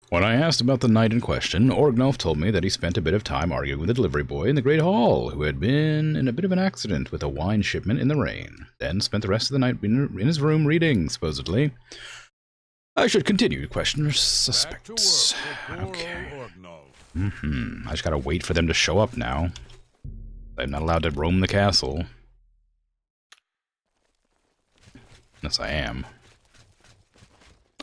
When I asked about the knight in question, Orgnolf told me that he spent a bit of time arguing with the delivery boy in the Great Hall, who had been in a bit of an accident with a wine shipment in the rain, then spent the rest of the night in his room reading, supposedly. I should continue to question suspects. Okay. I just gotta wait for them to show up now. I'm not allowed to roam the castle. Yes, I am.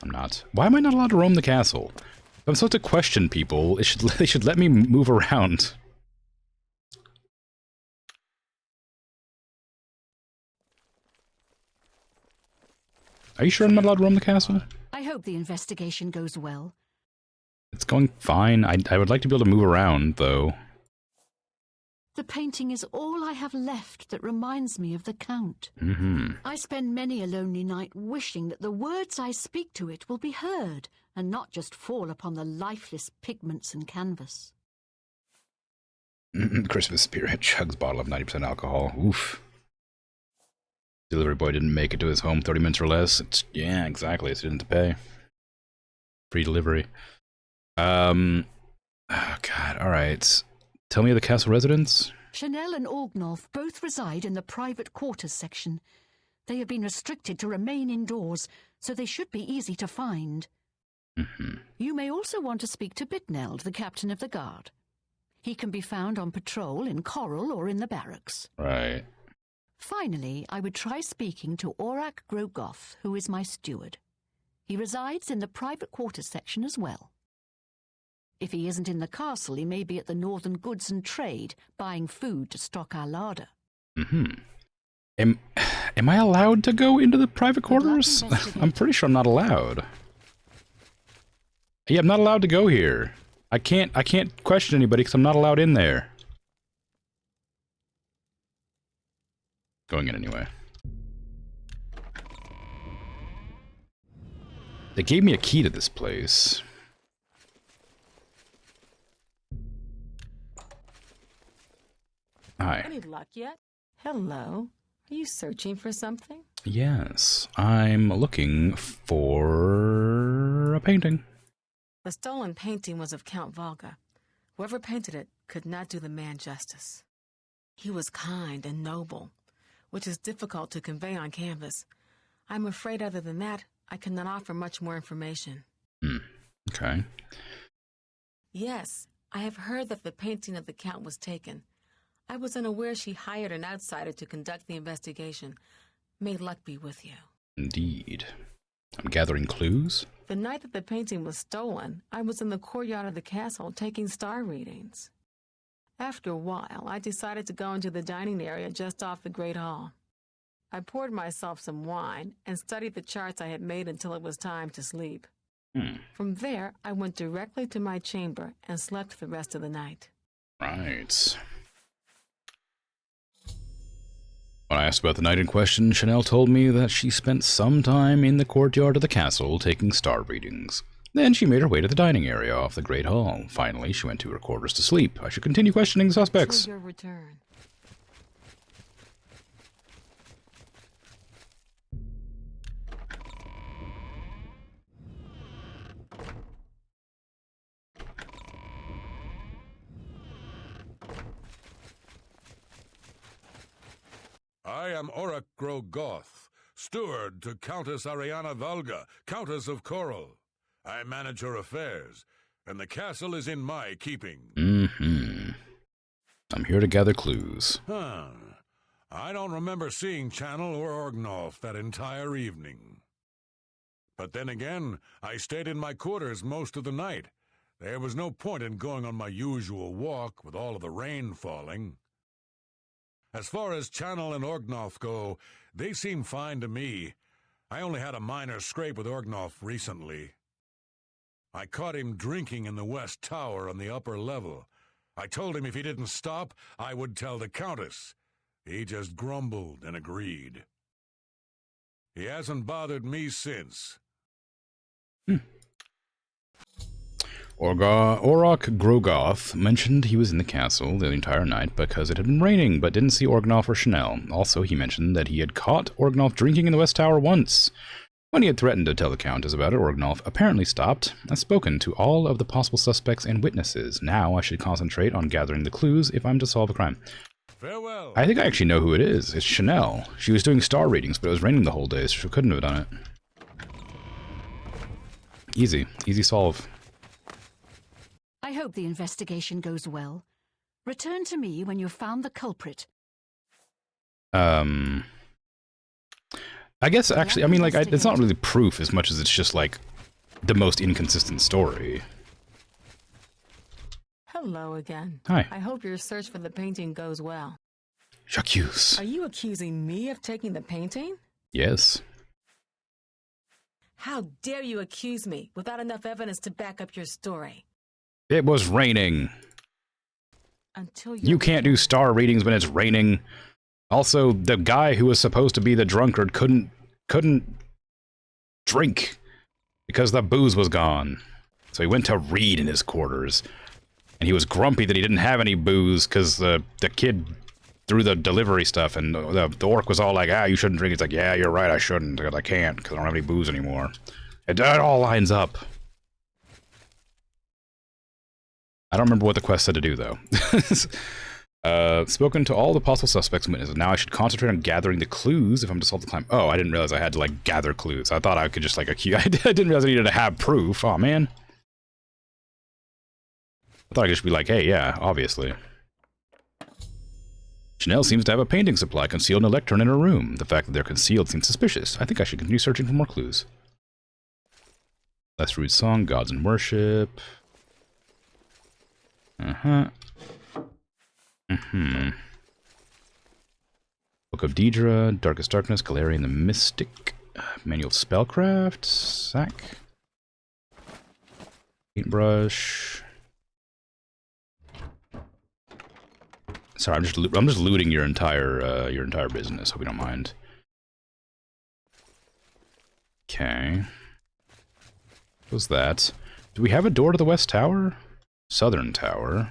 I'm not. Why am I not allowed to roam the castle? If I'm supposed to question people, they should let me move around. Are you sure I'm not allowed to roam the castle? I hope the investigation goes well. It's going fine. I would like to be able to move around, though. The painting is all I have left that reminds me of the Count. I spend many a lonely night wishing that the words I speak to it will be heard, and not just fall upon the lifeless pigments and canvas. Christmas spirit chugs bottle of 90% alcohol. Oof. Delivery boy didn't make it to his home 30 minutes or less. Yeah, exactly. It's didn't pay. Free delivery. Oh, God. All right. Tell me of the castle residents. Chanel and Orgnolf both reside in the private quarters section. They have been restricted to remain indoors, so they should be easy to find. You may also want to speak to Bitneld, the captain of the guard. He can be found on patrol in Coral or in the barracks. Right. Finally, I would try speaking to Orak Grogoth, who is my steward. He resides in the private quarters section as well. If he isn't in the castle, he may be at the Northern Goods and Trade, buying food to stock our larder. Am I allowed to go into the private quarters? I'm pretty sure I'm not allowed. Yeah, I'm not allowed to go here. I can't question anybody because I'm not allowed in there. Going in anyway. They gave me a key to this place. Hi. Any luck yet? Hello. Are you searching for something? Yes, I'm looking for a painting. The stolen painting was of Count Volga. Whoever painted it could not do the man justice. He was kind and noble, which is difficult to convey on canvas. I'm afraid other than that, I cannot offer much more information. Okay. Yes, I have heard that the painting of the Count was taken. I was unaware she hired an outsider to conduct the investigation. May luck be with you. Indeed. I'm gathering clues. The night that the painting was stolen, I was in the courtyard of the castle taking star readings. After a while, I decided to go into the dining area just off the Great Hall. I poured myself some wine and studied the charts I had made until it was time to sleep. From there, I went directly to my chamber and slept the rest of the night. Right. When I asked about the night in question, Chanel told me that she spent some time in the courtyard of the castle taking star readings. Then she made her way to the dining area off the Great Hall. Finally, she went to her quarters to sleep. I should continue questioning the suspects. Until your return. I am Orak Grogoth, steward to Countess Ariana Valga, Countess of Coral. I manage her affairs, and the castle is in my keeping. I'm here to gather clues. I don't remember seeing Channel or Orgnolf that entire evening. But then again, I stayed in my quarters most of the night. There was no point in going on my usual walk with all of the rain falling. As far as Channel and Orgnolf go, they seem fine to me. I only had a minor scrape with Orgnolf recently. I caught him drinking in the West Tower on the upper level. I told him if he didn't stop, I would tell the Countess. He just grumbled and agreed. He hasn't bothered me since. Orok Grogoth mentioned he was in the castle the entire night because it had been raining, but didn't see Orgnoth or Chanel. Also, he mentioned that he had caught Orgnoth drinking in the West Tower once. When he had threatened to tell the Countess about it, Orgnoth apparently stopped and spoken to all of the possible suspects and witnesses. Now I should concentrate on gathering the clues if I'm to solve a crime. Farewell. I think I actually know who it is. It's Chanel. She was doing star readings, but it was raining the whole day, so she couldn't have done it. Easy. Easy solve. I hope the investigation goes well. Return to me when you've found the culprit. I guess, actually, I mean, like, it's not really proof as much as it's just, like, the most inconsistent story. Hello again. Hi. I hope your search for the painting goes well. J'accuse. Are you accusing me of taking the painting? Yes. How dare you accuse me without enough evidence to back up your story? It was raining. Until you can't do star readings when it's raining. Also, the guy who was supposed to be the drunkard couldn't drink because the booze was gone. So he went to read in his quarters. And he was grumpy that he didn't have any booze because the kid threw the delivery stuff, and the orc was all like, you shouldn't drink. It's like, yeah, you're right, I shouldn't, because I can't, because I don't have any booze anymore. It all lines up. I don't remember what the quest said to do, though. Spoken to all the possible suspects and witnesses. Now I should concentrate on gathering the clues if I'm to solve the crime. Oh, I didn't realize I had to, like, gather clues. I thought I could just, like, accuse. I didn't realize I needed to have proof. Oh, man. I thought I could just be like, hey, yeah, obviously. Chanel seems to have a painting supply concealed in a lectern in her room. The fact that they're concealed seems suspicious. I think I should continue searching for more clues. Less Rude Song, Gods and Worship. Book of Deidre, Darkest Darkness, Galarian the Mystic, Manual of Spellcraft, Sack, Paintbrush. Sorry, I'm just looting your entire business. Hope you don't mind. Okay. What was that? Do we have a door to the West Tower? Southern Tower.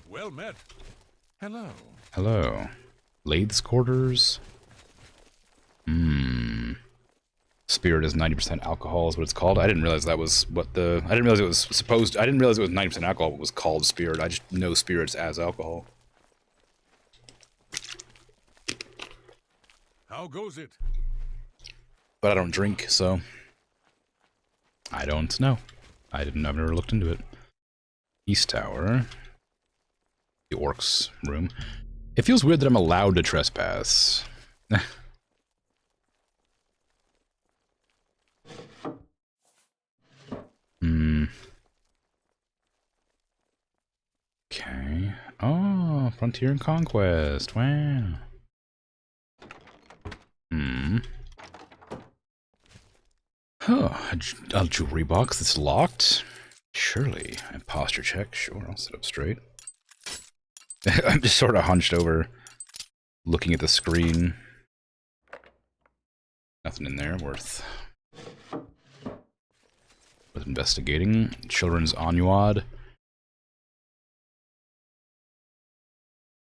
Well met. Hello. Hello. Lathe's quarters. Spirit is 90% alcohol is what it's called. I didn't realize that was what the... I didn't realize it was supposed... I didn't realize it was 90% alcohol. It was called spirit. I just know spirits as alcohol. How goes it? But I don't drink, so... I don't know. I've never looked into it. East Tower. The Orcs room. It feels weird that I'm allowed to trespass. Okay. Oh, Frontier and Conquest. Wow. Oh, a jewelry box that's locked? Surely. A posture check? Sure, I'll sit up straight. I'm just sort of hunched over, looking at the screen. Nothing in there worth investigating. Children's Ennuyade.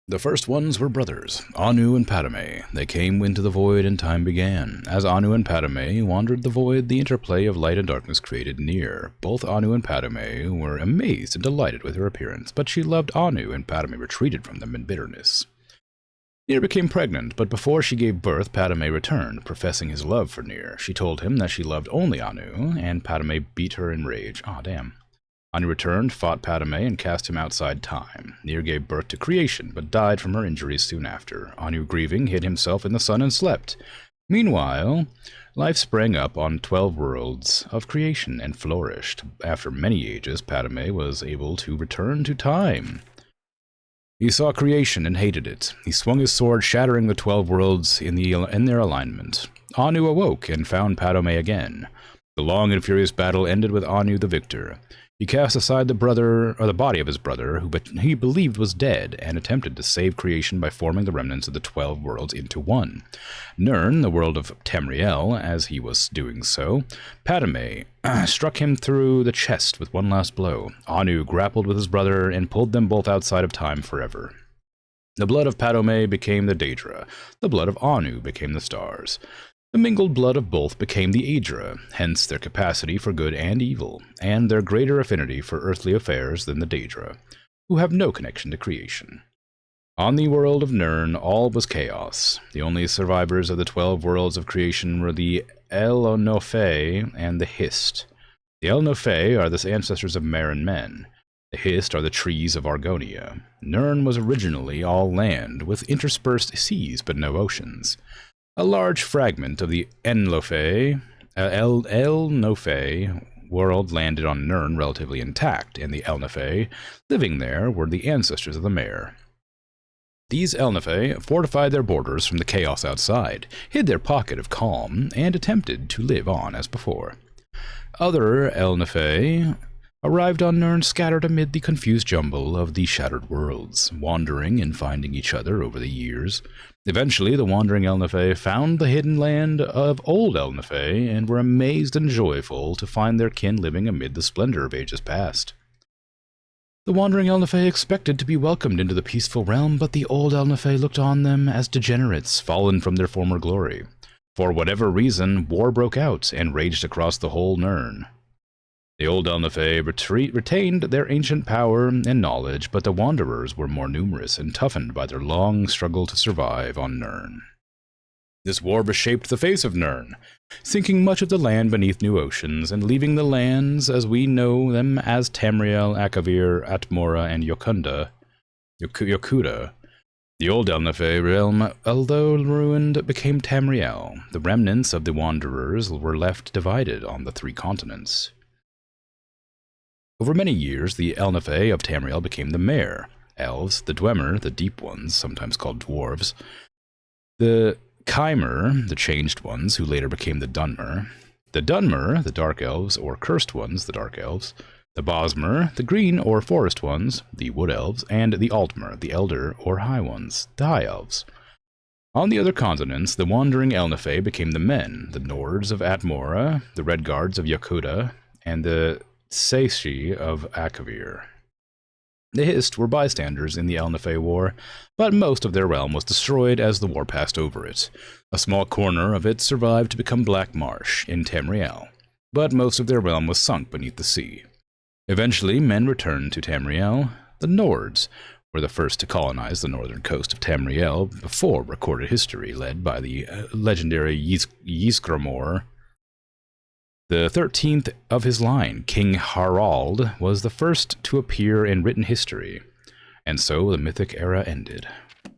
The first ones were brothers, Anu and Padme. They came into the void and time began. As Anu and Padme wandered the void, the interplay of light and darkness created Nier. Both Anu and Padme were amazed and delighted with her appearance, but she loved Anu and Padme retreated from them in bitterness. Nier became pregnant, but before she gave birth, Padme returned, professing his love for Nier. She told him that she loved only Anu, and Padme beat her in rage. Aw, damn. Anu returned, fought Padme, and cast him outside time. Nier gave birth to creation, but died from her injuries soon after. Anu, grieving, hid himself in the sun and slept. Meanwhile, life sprang up on 12 worlds of creation and flourished. After many ages, Padme was able to return to time. He saw creation and hated it. He swung his sword, shattering the 12 worlds in their alignment. Anu awoke and found Padme again. The long and furious battle ended with Anu the victor. He cast aside the body of his brother, who he believed was dead, and attempted to save creation by forming the remnants of the 12 worlds into one. Nirn, the world of Tamriel, as he was doing so, Padme struck him through the chest with one last blow. Anu grappled with his brother and pulled them both outside of time forever. The blood of Padme became the Daedra. The blood of Anu became the stars. The mingled blood of both became the Aedra, hence their capacity for good and evil, and their greater affinity for earthly affairs than the Daedra, who have no connection to creation. On the world of Nirn, all was chaos. The only survivors of the 12 worlds of creation were the El-Nofe and the Hist. The El-Nofe are the ancestors of Marin men. The Hist are the trees of Argonia. Nirn was originally all land, with interspersed seas but no oceans. A large fragment of the El-Nofe world landed on Nirn relatively intact, and the El-Nofe living there were the ancestors of the mare. These El-Nofe fortified their borders from the chaos outside, hid their pocket of calm, and attempted to live on as before. Other El-Nofe arrived on Nirn scattered amid the confused jumble of the shattered worlds, wandering and finding each other over the years. Eventually, the wandering El-Nofe found the hidden land of old El-Nofe and were amazed and joyful to find their kin living amid the splendor of ages past. The wandering El-Nofe expected to be welcomed into the peaceful realm, but the old El-Nofe looked on them as degenerates fallen from their former glory. For whatever reason, war broke out and raged across the whole Nirn. The old El-Nofe retained their ancient power and knowledge, but the Wanderers were more numerous and toughened by their long struggle to survive on Nirn. This war reshaped the face of Nirn, sinking much of the land beneath new oceans and leaving the lands as we know them as Tamriel, Akavir, Atmora, and Yokuda. The old El-Nofe realm, although ruined, became Tamriel. The remnants of the Wanderers were left divided on the 3 continents. Over many years, the El-Nofe of Tamriel became the Mare, elves, the Dwemer, the Deep Ones, sometimes called dwarves, the Chimer, the Changed Ones, who later became the Dunmer, the Dunmer, the Dark Elves, or Cursed Ones, the Dark Elves, the Bosmer, the Green, or Forest Ones, the Wood Elves, and the Altmer, the Elder, or High Ones, the High Elves. On the other continents, the wandering El-Nofe became the Men, the Nords of Atmora, the Red Guards of Yokuda, and the Seishi of Akavir. The Hist were bystanders in the El-Nofe war, but most of their realm was destroyed as the war passed over it. A small corner of it survived to become Black Marsh in Tamriel, but most of their realm was sunk beneath the sea. Eventually, men returned to Tamriel. The Nords were the first to colonize the northern coast of Tamriel before recorded history, led by the legendary Ysgramor. The 13th of his line, King Harald, was the first to appear in written history, and so the mythic era ended.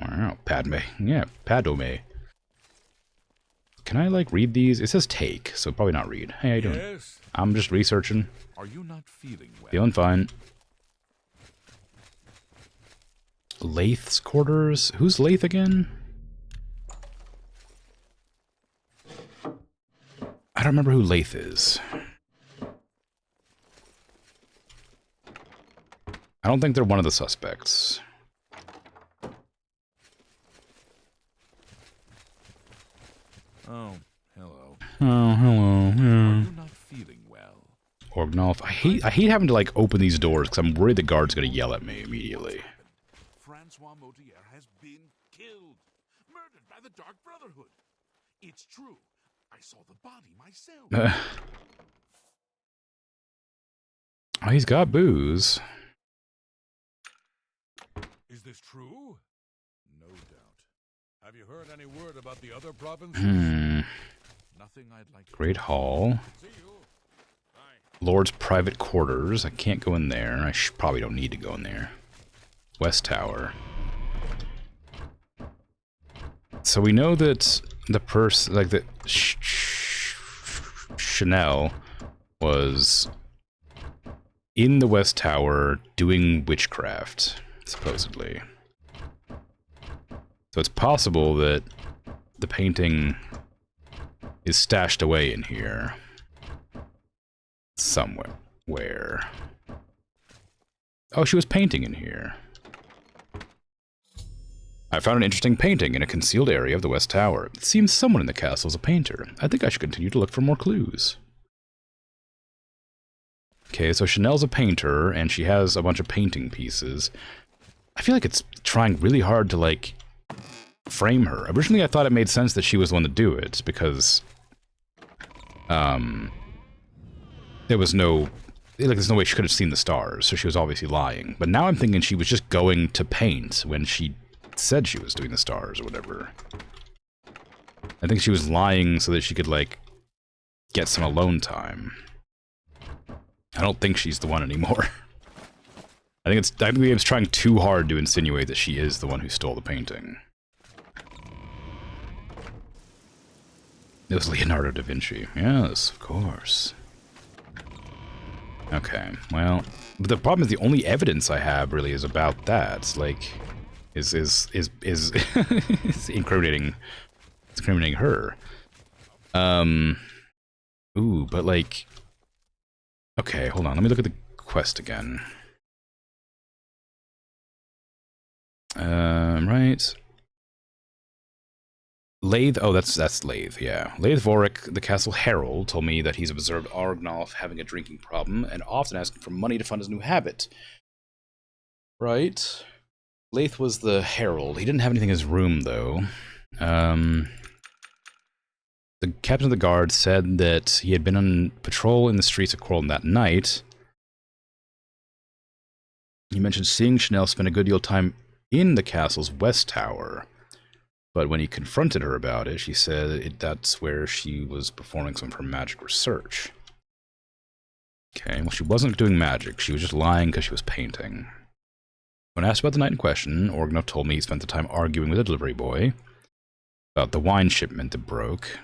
Wow, Padme. Yeah, Padme. Can I, read these? It says take, so probably not read. Hey, how you doing? Yes. I'm just researching. Are you not feeling well? Feeling fine. Lath's quarters? Who's Lath again? I don't remember who Lath is. I don't think they're one of the suspects. Oh, hello. Oh, hello. Yeah. Are you not feeling well? Orgnolf. I hate having to open these doors because I'm worried the guard's gonna yell at me immediately. Francois Motier has been killed, murdered by the Dark Brotherhood. It's true. I saw the body myself. Oh, he's got booze. Is this true? No doubt. Have you heard any word about the other provinces? Nothing I'd like to Great Hall. See you. Bye. Lord's private quarters. I can't go in there. I probably don't need to go in there. West Tower. So we know that the person, that Chanel was in the West Tower doing witchcraft, supposedly. So it's possible that the painting is stashed away in here somewhere. Where? Oh, she was painting in here. I found an interesting painting in a concealed area of the West Tower. It seems someone in the castle is a painter. I think I should continue to look for more clues. Okay, so Chanel's a painter, and she has a bunch of painting pieces. I feel like it's trying really hard to, like, frame her. Originally, I thought it made sense that she was the one to do it, because, there was no, like, there's no way she could have seen the stars, so she was obviously lying. But now I'm thinking she was just going to paint when she said she was doing the stars or whatever. I think she was lying so that she could, like, get some alone time. I don't think she's the one anymore. I think the game's trying too hard to insinuate that she is the one who stole the painting. It was Leonardo da Vinci. Yes, of course. Okay, well, but the problem is the only evidence I have really is about that. Like, is is incriminating her. Ooh, but like, okay, hold on. Let me look at the quest again. Right. Lathe, oh, that's Lathe, yeah. Lathe Vorik, the castle herald, told me that he's observed Argnolf having a drinking problem and often asking for money to fund his new habit. Right. Lathe was the herald. He didn't have anything in his room, though. The captain of the guard said that he had been on patrol in the streets of Corlin that night. He mentioned seeing Chanel spend a good deal of time in the castle's west tower. But when he confronted her about it, she said that's where she was performing some of her magic research. Okay, well, she wasn't doing magic. She was just lying because she was painting. When asked about the night in question, Orgnov told me he spent the time arguing with a delivery boy about the wine shipment that broke.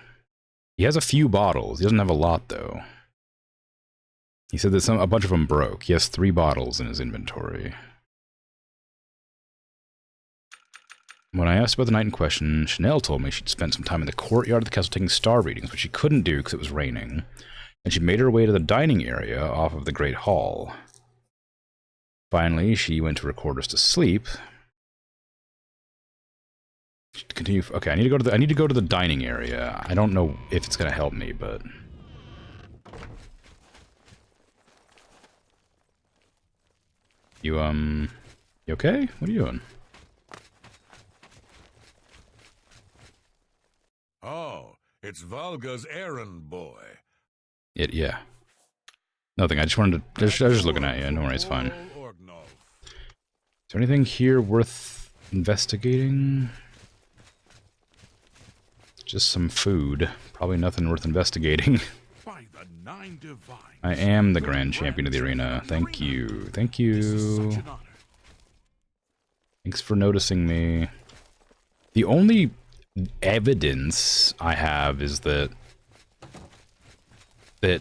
He has a few bottles. He doesn't have a lot, though. He said that a bunch of them broke. He has 3 bottles in his inventory. When I asked about the night in question, Chanel told me she'd spent some time in the courtyard of the castle taking star readings, but she couldn't do because it was raining, and she'd made her way to the dining area off of the Great Hall. Finally, she went to her quarters to sleep. Continue. Okay, I need to go to the dining area. I don't know if it's gonna help me, but you okay? What are you doing? Oh, it's Valga's errand boy. Yeah. Nothing. I just wanted to. I was just looking at you. No worries, it's fine. Is there anything here worth investigating? Just some food. Probably nothing worth investigating. I am the Grand Champion of the arena. Thank you. Thank you. Thanks for noticing me. The only evidence I have is that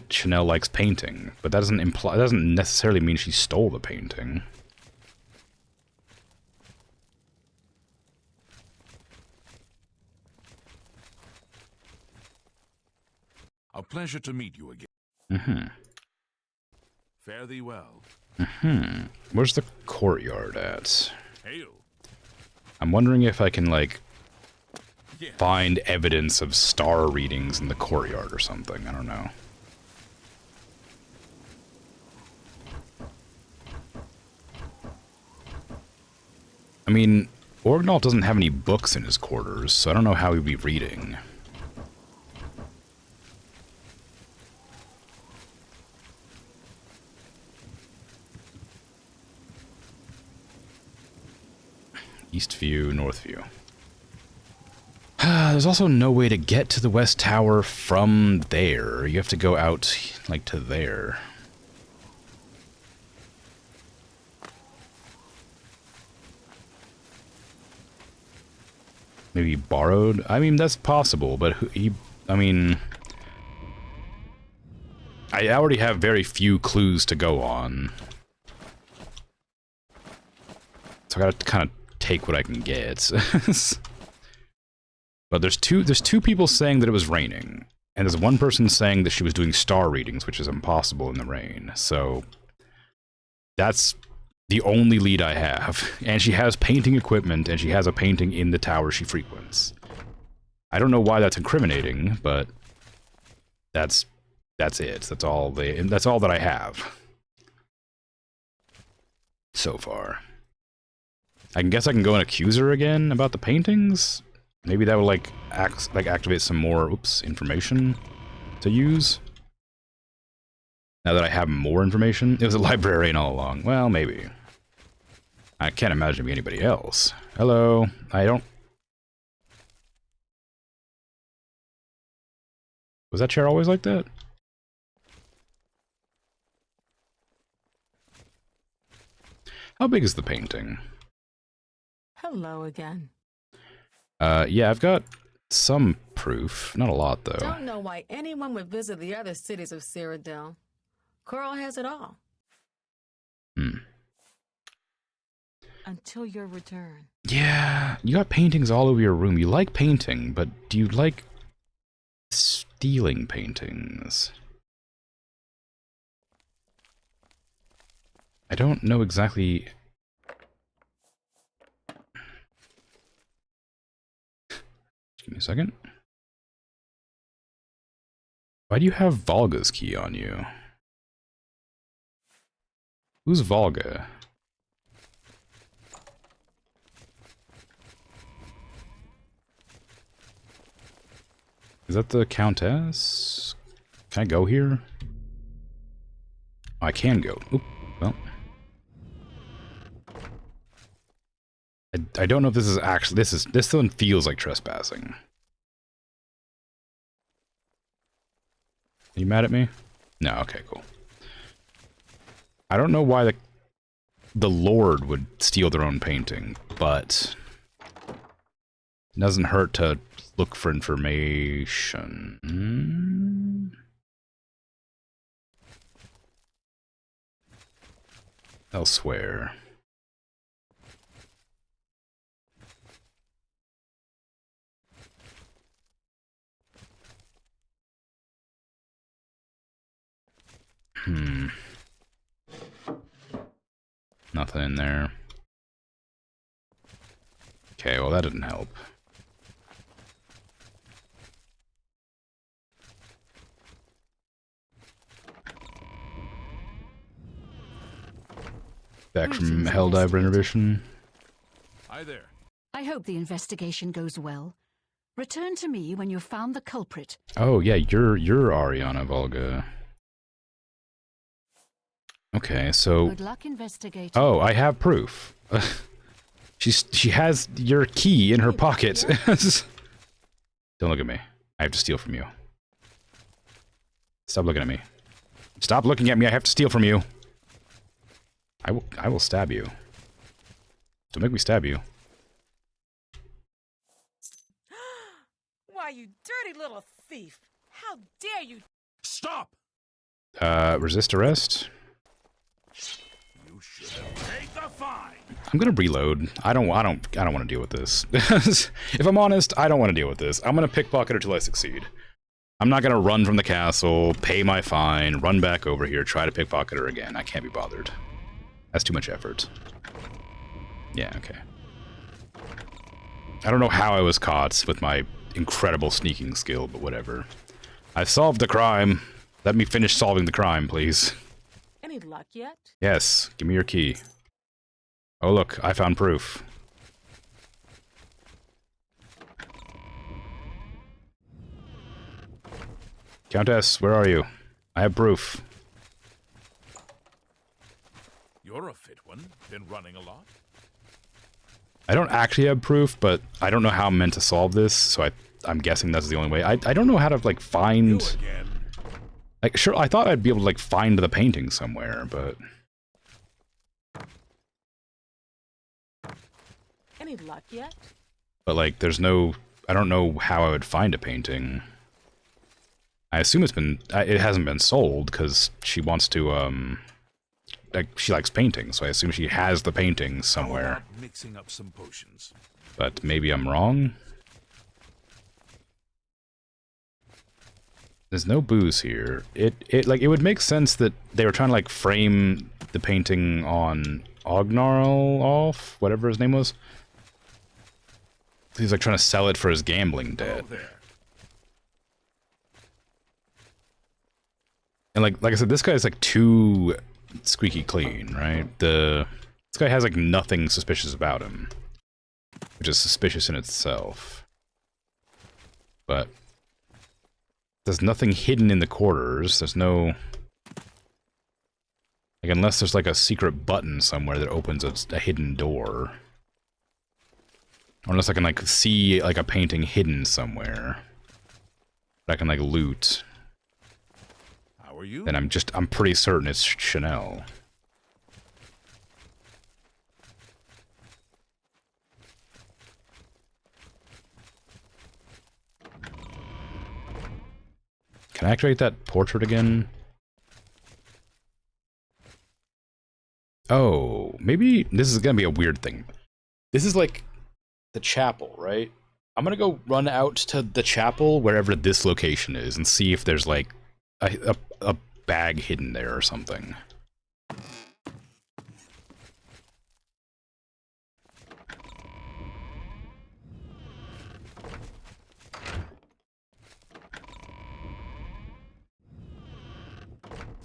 Chanel likes painting, but that doesn't necessarily mean she stole the painting. A pleasure to meet you again. Mm-hmm. Fare thee well. Mm-hmm. Where's the courtyard at? Hail. I'm wondering if I can, like, find evidence of star readings in the courtyard or something. I don't know. I mean, Orgnall doesn't have any books in his quarters, so I don't know how he'd be reading. East View, North View. There's also no way to get to the West Tower from there. You have to go out, like, to there. Maybe he borrowed? I mean, that's possible, but I mean... I already have very few clues to go on. So I gotta kind of take what I can get. But there's two people saying that it was raining. And there's one person saying that she was doing star readings, which is impossible in the rain. So that's the only lead I have. And she has painting equipment, and she has a painting in the tower she frequents. I don't know why that's incriminating, but that's it. That's all that I have so far. I guess I can go and accuse her again about the paintings. Maybe that will activate some more information to use. Now that I have more information, it was a librarian all along. Well, maybe. I can't imagine it being anybody else. Hello, Was that chair always like that? How big is the painting? Hello again. Yeah, I've got some proof. Not a lot, though. Don't know why anyone would visit the other cities of Cyrodiil. Coral has it all. Until your return. Yeah, you got paintings all over your room. You like painting, but do you like stealing paintings? I don't know exactly. Give me a second. Why do you have Volga's key on you? Who's Volga? Is that the Countess? Can I go here? Oh, I can go. Oop, well. I don't know if this is actually... This one feels like trespassing. Are you mad at me? No, okay, cool. I don't know why the Lord would steal their own painting, but it doesn't hurt to look for information. Elsewhere. Nothing in there. Okay, well that didn't help. Back from Helldive renovation. Hi there. I hope the investigation goes well. Return to me when you've found the culprit. Oh yeah, you're Ariana Volga. Okay, so Good luck investigating. oh, I have proof. She has your key in her pocket. Don't look at me. I have to steal from you. Stop looking at me. Stop looking at me. I have to steal from you. I will stab you. Don't make me stab you. Why, you dirty little thief! How dare you! Stop! Resist arrest? You should have paid the fine! I'm gonna reload. I don't want to deal with this. If I'm honest, I don't want to deal with this. I'm gonna pickpocket her till I succeed. I'm not gonna run from the castle, pay my fine, run back over here, try to pickpocket her again. I can't be bothered. That's too much effort. Yeah, okay. I don't know how I was caught with my incredible sneaking skill, but whatever. I've solved the crime. Let me finish solving the crime, please. Any luck yet? Yes, give me your key. Oh look, I found proof. Countess, where are you? I have proof. You're a fit one. Been running a lot? I don't actually have proof, but I don't know how I'm meant to solve this, so I'm guessing that's the only way. I don't know how to, like, find... Like, sure, I thought I'd be able to, like, find the painting somewhere, but... Any luck yet? But, like, there's no... I don't know how I would find a painting. I assume it hasn't been sold, because she wants to, like, she likes painting, so I assume she has the painting somewhere. How about mixing up some potions? But maybe I'm wrong? There's no booze here. It would make sense that they were trying to like frame the painting on Ognarl, whatever his name was. He's like trying to sell it for his gambling debt. And like I said, this guy's like too squeaky clean, right? This guy has like nothing suspicious about him, which is suspicious in itself. But there's nothing hidden in the quarters. There's no... like, unless there's like a secret button somewhere that opens a hidden door. Or unless I can like see like a painting hidden somewhere that I can like loot. How are you? Then I'm pretty certain it's Chanel. Can I activate that portrait again? Oh, maybe this is gonna be a weird thing. This is like the chapel, right? I'm gonna go run out to the chapel, wherever this location is, and see if there's like a bag hidden there or something.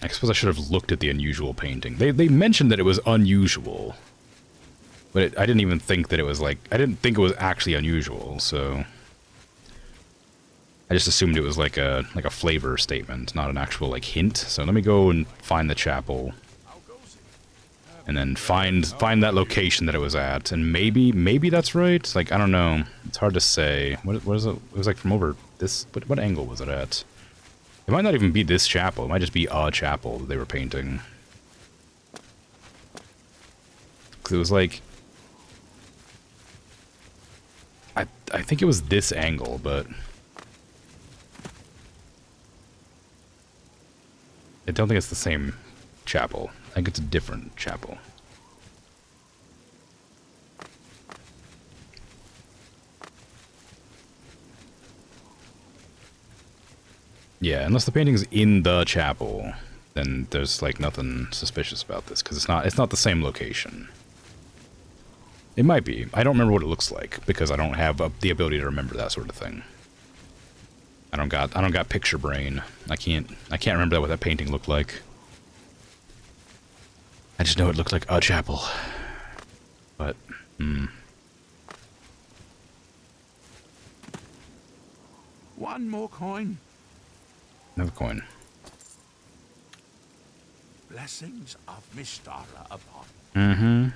I suppose I should have looked at the unusual painting. They mentioned that it was unusual. But I didn't even think that it was like... I didn't think it was actually unusual, so... I just assumed it was like a flavor statement, not an actual like hint. So let me go and find the chapel. And then find that location that it was at. And maybe that's right? Like, I don't know. It's hard to say. What is it? It was like from over this... What angle was it at? It might not even be this chapel. It might just be a chapel that they were painting. Because it was like... I think it was this angle, but... I don't think it's the same chapel. I think it's a different chapel. Yeah, unless the painting's in the chapel, then there's like nothing suspicious about this, because it's not the same location. It might be. I don't remember what it looks like, because I don't have the ability to remember that sort of thing. I don't got picture brain. I can't remember what that painting looked like. I just know it looked like a chapel. But, One more coin. Another coin. Blessings of Mistara upon. Mm-hmm.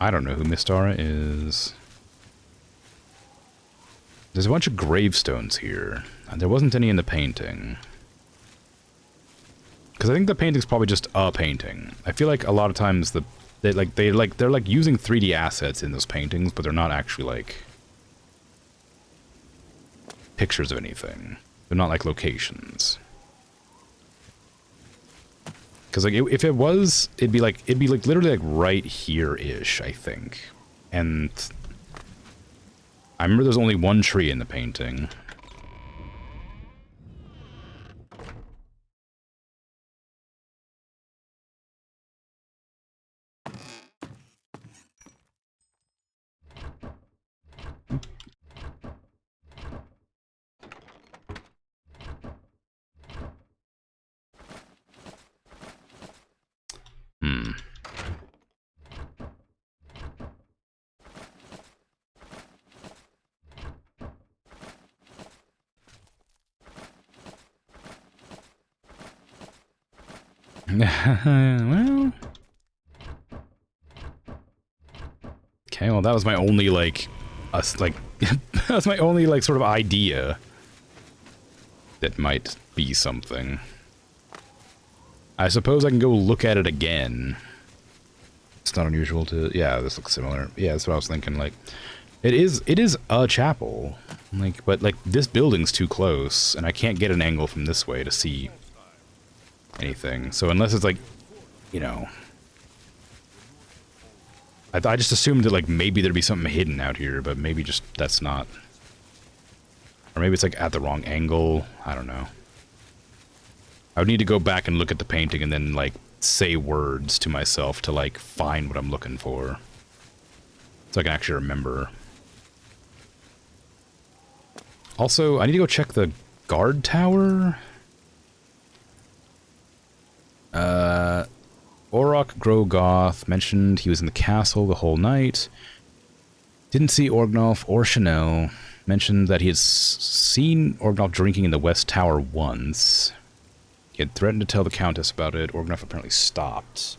I don't know who Mistara is. There's a bunch of gravestones here. There wasn't any in the painting. Because I think the painting's probably just a painting. I feel like a lot of times they're like using 3D assets in those paintings, but they're not actually like pictures of anything. They're not like locations. Because like if it was, it'd be like literally like right here-ish, I think. And I remember there's only one tree in the painting. Well... Okay, well that was my only, like... that was my only, like, sort of idea that might be something. I suppose I can go look at it again. It's not unusual to... Yeah, this looks similar. Yeah, that's what I was thinking, like... It is a chapel. Like, but, like, this building's too close, and I can't get an angle from this way to see anything. So unless it's like, you know... I just assumed that, like, maybe there'd be something hidden out here, but maybe just that's not... Or maybe it's, like, at the wrong angle. I don't know. I would need to go back and look at the painting and then, like, say words to myself to, like, find what I'm looking for. So I can actually remember. Also, I need to go check the guard tower. Orok Grogoth mentioned he was in the castle the whole night. Didn't see Orgnolf or Chanel. Mentioned that he had seen Orgnolf drinking in the West Tower once. He had threatened to tell the Countess about it. Orgnolf apparently stopped.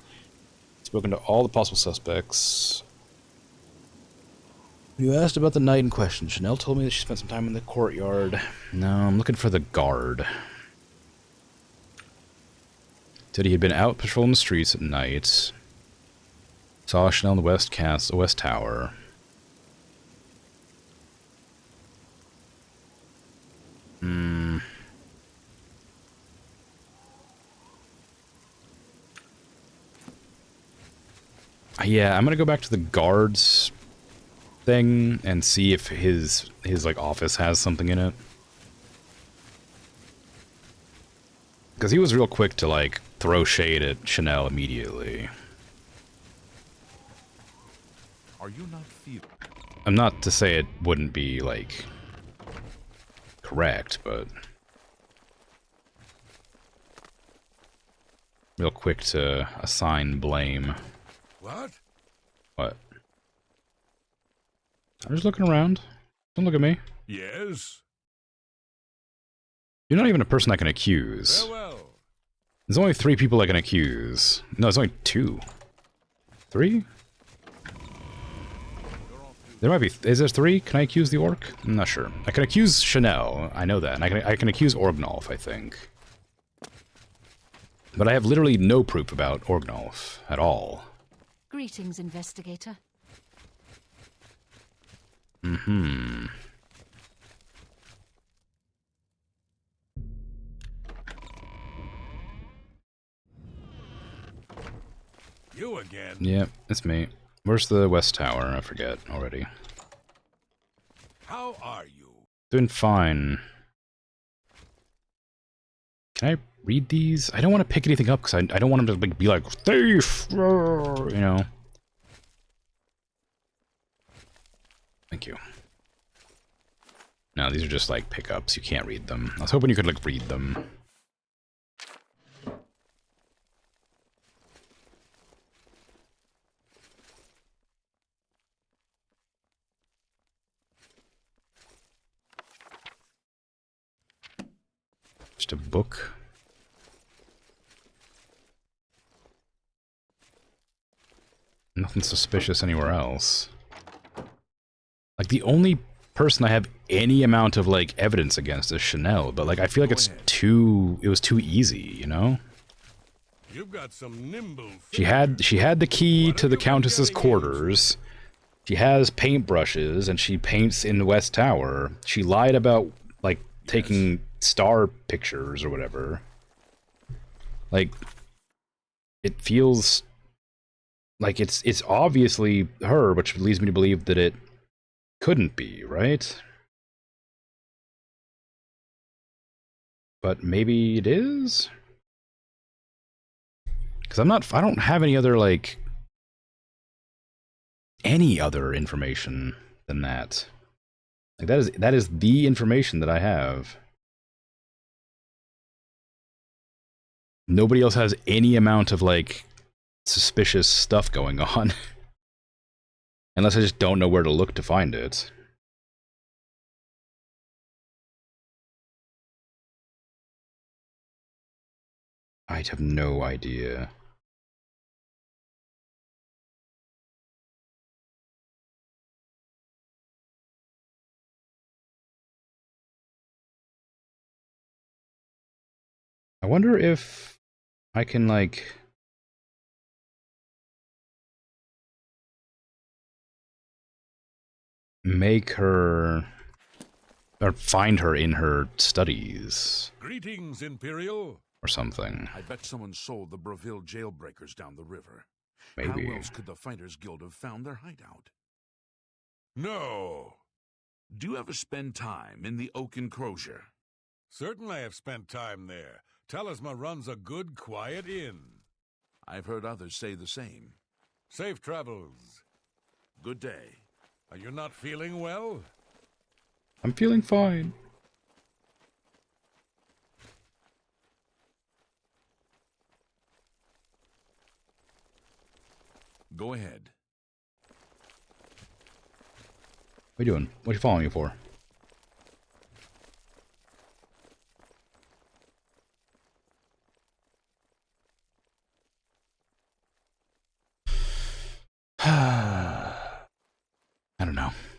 Spoken to all the possible suspects. You asked about the night in question. Chanel told me that she spent some time in the courtyard. No, I'm looking for the guard. Said he had been out patrolling the streets at night. Saw Chanel in the West Tower. Yeah, I'm gonna go back to the guards thing and see if his like office has something in it. Because he was real quick to like throw shade at Chanel immediately. Are you not feeling? I'm not to say it wouldn't be like correct, but real quick to assign blame. What? What? I'm just looking around. Don't look at me. Yes? You're not even a person I can accuse. Farewell. There's only 3 people I can accuse. No, it's only 2. 3? There might be... Is there 3? Can I accuse the orc? I'm not sure. I can accuse Chanel. I know that. And I can accuse Orgnolf, I think. But I have literally no proof about Orgnolf at all. Greetings, investigator. Mm-hmm. You again? Yep, it's me. Where's the West Tower? I forget already. How are you? Doing fine. Can I read these? I don't want to pick anything up because I don't want him to be like, thief! You know? Thank you. No, these are just like pickups. You can't read them. I was hoping you could like read them. Just a book. Nothing suspicious anywhere else. Like, the only person I have any amount of, like, evidence against is Chanel, but, like, I feel like it was too easy, you know? You've got some nimble... She had the key to the Countess's quarters. She has paintbrushes, and she paints in the West Tower. She lied about, like, taking star pictures or whatever. Like, it feels like it's obviously her, which leads me to believe that it couldn't be, right? But maybe it is? Because I don't have any other, like, any other information than that. Like, that is the information that I have. Nobody else has any amount of, like, suspicious stuff going on. Unless I just don't know where to look to find it. I have no idea. I wonder if I can, like... make her... or find her in her studies. Greetings, Imperial. Or something. I bet someone sold the Breville jailbreakers down the river. Maybe. How else could the Fighters Guild have found their hideout? No. Do you ever spend time in the Oak Enclosure? Certainly I have spent time there, Talisma runs a good, quiet inn. I've heard others say the same. Safe travels. Good day. Are you not feeling well? I'm feeling fine. Go ahead. What are you doing? What are you following me for?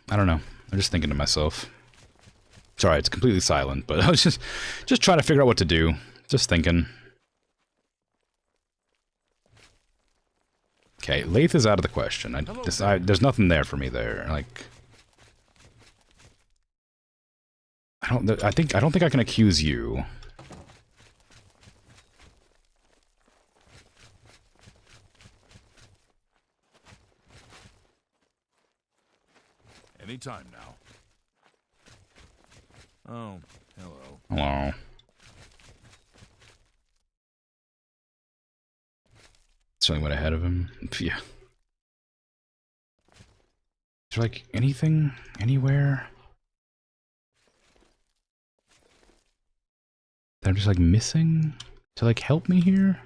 I don't know. I'm just thinking to myself. Sorry, it's completely silent, but I was just trying to figure out what to do. Just thinking. Okay, Lathe is out of the question. There's nothing there for me there. Like, I don't think I can accuse you. Anytime now. Oh, hello. Hello. Certainly went ahead of him. Yeah. Is there, like, anything? Anywhere? That I'm just, like, missing? To, like, help me here?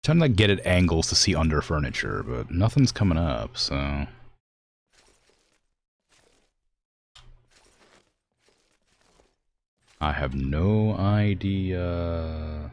Trying to, like, get at angles to see under furniture, but nothing's coming up, so... I have no idea.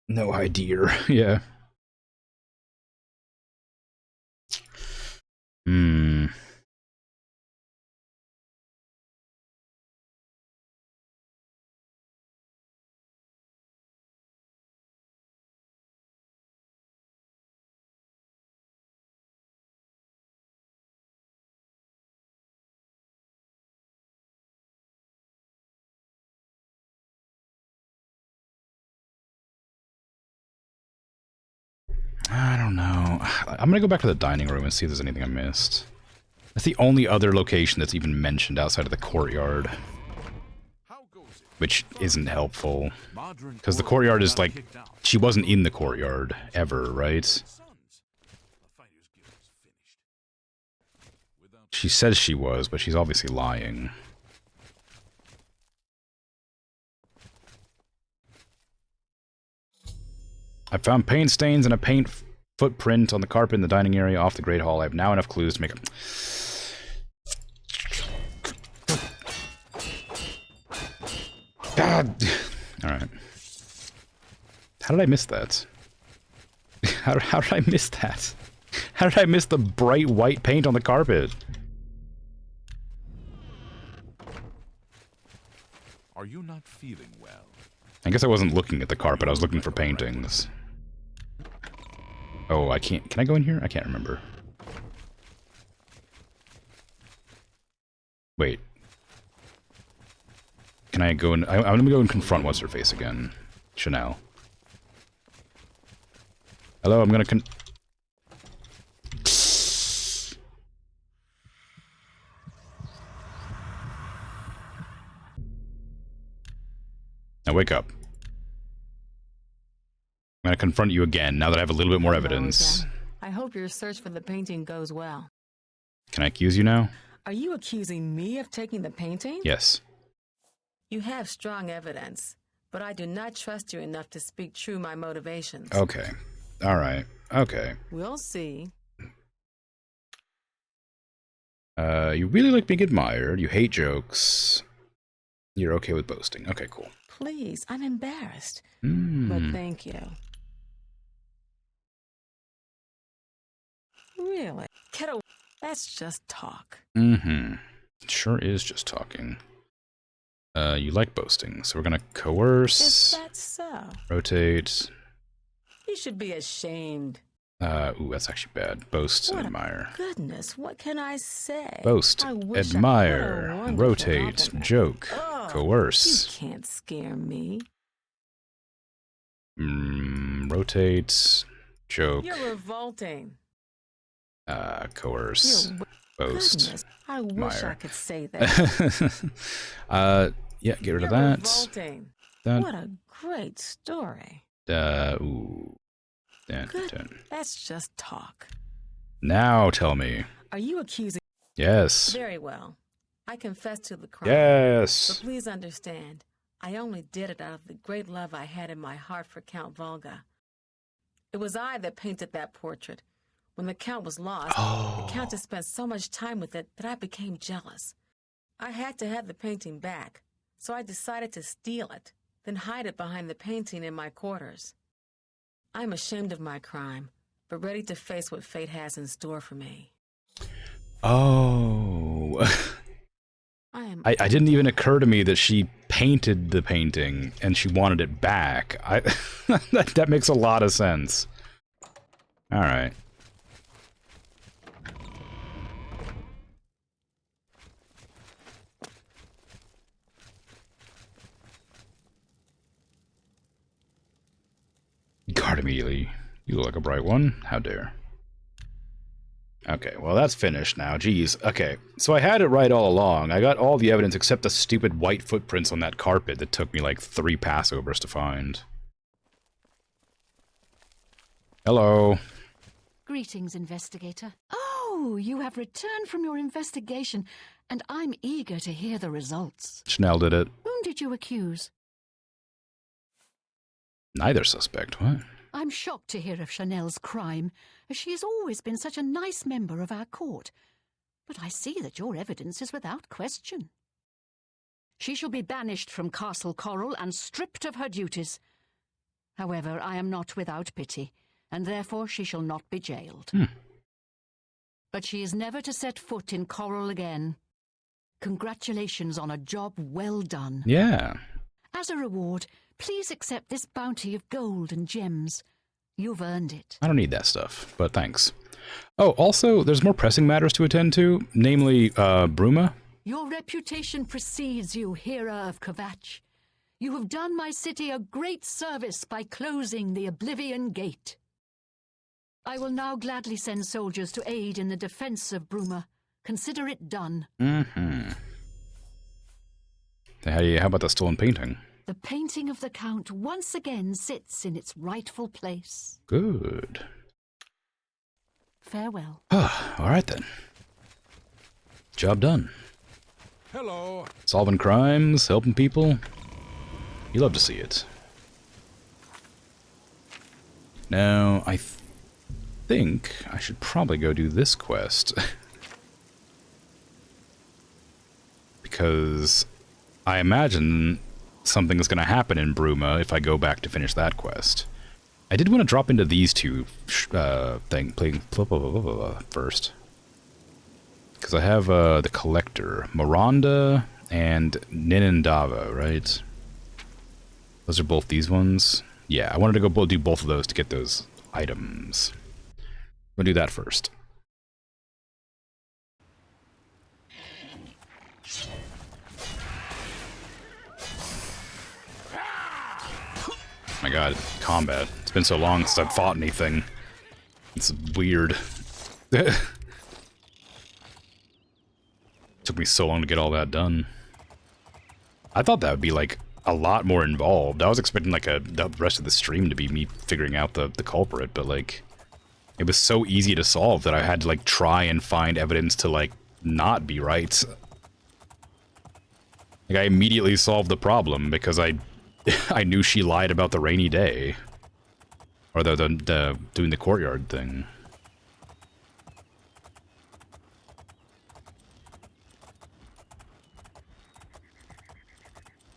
No idea. Yeah. Hmm. I don't know. I'm gonna go back to the dining room and see if there's anything I missed. That's the only other location that's even mentioned outside of the courtyard. Which isn't helpful. Because the courtyard is like... She wasn't in the courtyard, ever, right? She says she was, but she's obviously lying. I found paint stains and a paint footprint on the carpet in the dining area off the Great Hall. I have now enough clues to make a... God! Alright. How did I miss that? How did I miss that? How did I miss the bright white paint on the carpet? Are you not feeling well? I guess I wasn't looking at the carpet, I was looking for paintings. Oh, I can't... Can I go in here? I can't remember. Wait. Can I go in... I'm gonna go and confront What's-Her-Face again. Chanel. Hello, I'm gonna Now wake up. I'm gonna confront you again, now that I have a little bit more evidence. I hope your search for the painting goes well. Can I accuse you now? Are you accusing me of taking the painting? Yes. You have strong evidence, but I do not trust you enough to speak true my motivations. Okay. Alright. Okay. We'll see. You really like being admired, you hate jokes. You're okay with boasting. Okay, cool. Please, I'm embarrassed. Mm. But thank you. Really? Kiddo, that's just talk. Mm-hmm. Sure is just talking. You like boasting, so we're gonna coerce. Is that so? Rotate. You should be ashamed. Ooh, that's actually bad. Boast and What admire. Goodness, what can I say? Boast, I wish admire, I had a wonderful rotate, compliment. joke, Oh, coerce. You can't scare me. Rotate, joke, You're revolting. coerce, boast, Goodness, I wish admire. I could say that. Yeah, get rid of You're that. revolting. That. What a great story. Ooh. Good. That's just talk. Now tell me. Are you accusing? Yes. Very well. I confess to the crime. Yes. But please understand, I only did it out of the great love I had in my heart for Count Volga. It was I that painted that portrait. When the Count was lost, the Countess spent so much time with it that I became jealous. I had to have the painting back, so I decided to steal it, then hide it behind the painting in my quarters. I'm ashamed of my crime, but ready to face what fate has in store for me. Oh. I didn't even occur to me that she painted the painting and she wanted it back. That makes a lot of sense. All right. Guard immediately. You look like a bright one. How dare. Okay, well that's finished now. Jeez. Okay, so I had it right all along. I got all the evidence except the stupid white footprints on that carpet that took me like 3 passovers to find. Hello. Greetings, investigator. Oh, you have returned from your investigation, and I'm eager to hear the results. Chanel did it. Whom did you accuse? Neither suspect, what? I'm shocked to hear of Chanel's crime, as she has always been such a nice member of our court. But I see that your evidence is without question. She shall be banished from Castle Coral and stripped of her duties. However, I am not without pity, and therefore she shall not be jailed. But she is never to set foot in Coral again. Congratulations on a job well done. Yeah. As a reward, please accept this bounty of gold and gems. You've earned it. I don't need that stuff, but thanks. Oh, also, there's more pressing matters to attend to, namely, Bruma. Your reputation precedes you, Hera of Kvatch. You have done my city a great service by closing the Oblivion Gate. I will now gladly send soldiers to aid in the defense of Bruma. Consider it done. How about the stolen painting? The painting of the Count once again sits in its rightful place. Good. Farewell. All right then. Job done. Hello. Solving crimes, helping people. You love to see it. Now, I think I should probably go do this quest. Because I imagine something is going to happen in Bruma if I go back to finish that quest. I did want to drop into these two first. Because I have the Collector, Miranda and Ninindava, right? Those are both these ones. Yeah, I wanted to go do both of those to get those items. I'm going to do that first. My god, combat. It's been so long since I've fought anything. It's weird. Took me so long to get all that done. I thought that would be like a lot more involved. I was expecting like the rest of the stream to be me figuring out the culprit, but like it was so easy to solve that I had to like try and find evidence to like not be right. Like I immediately solved the problem because I knew she lied about the rainy day. Or the doing the courtyard thing.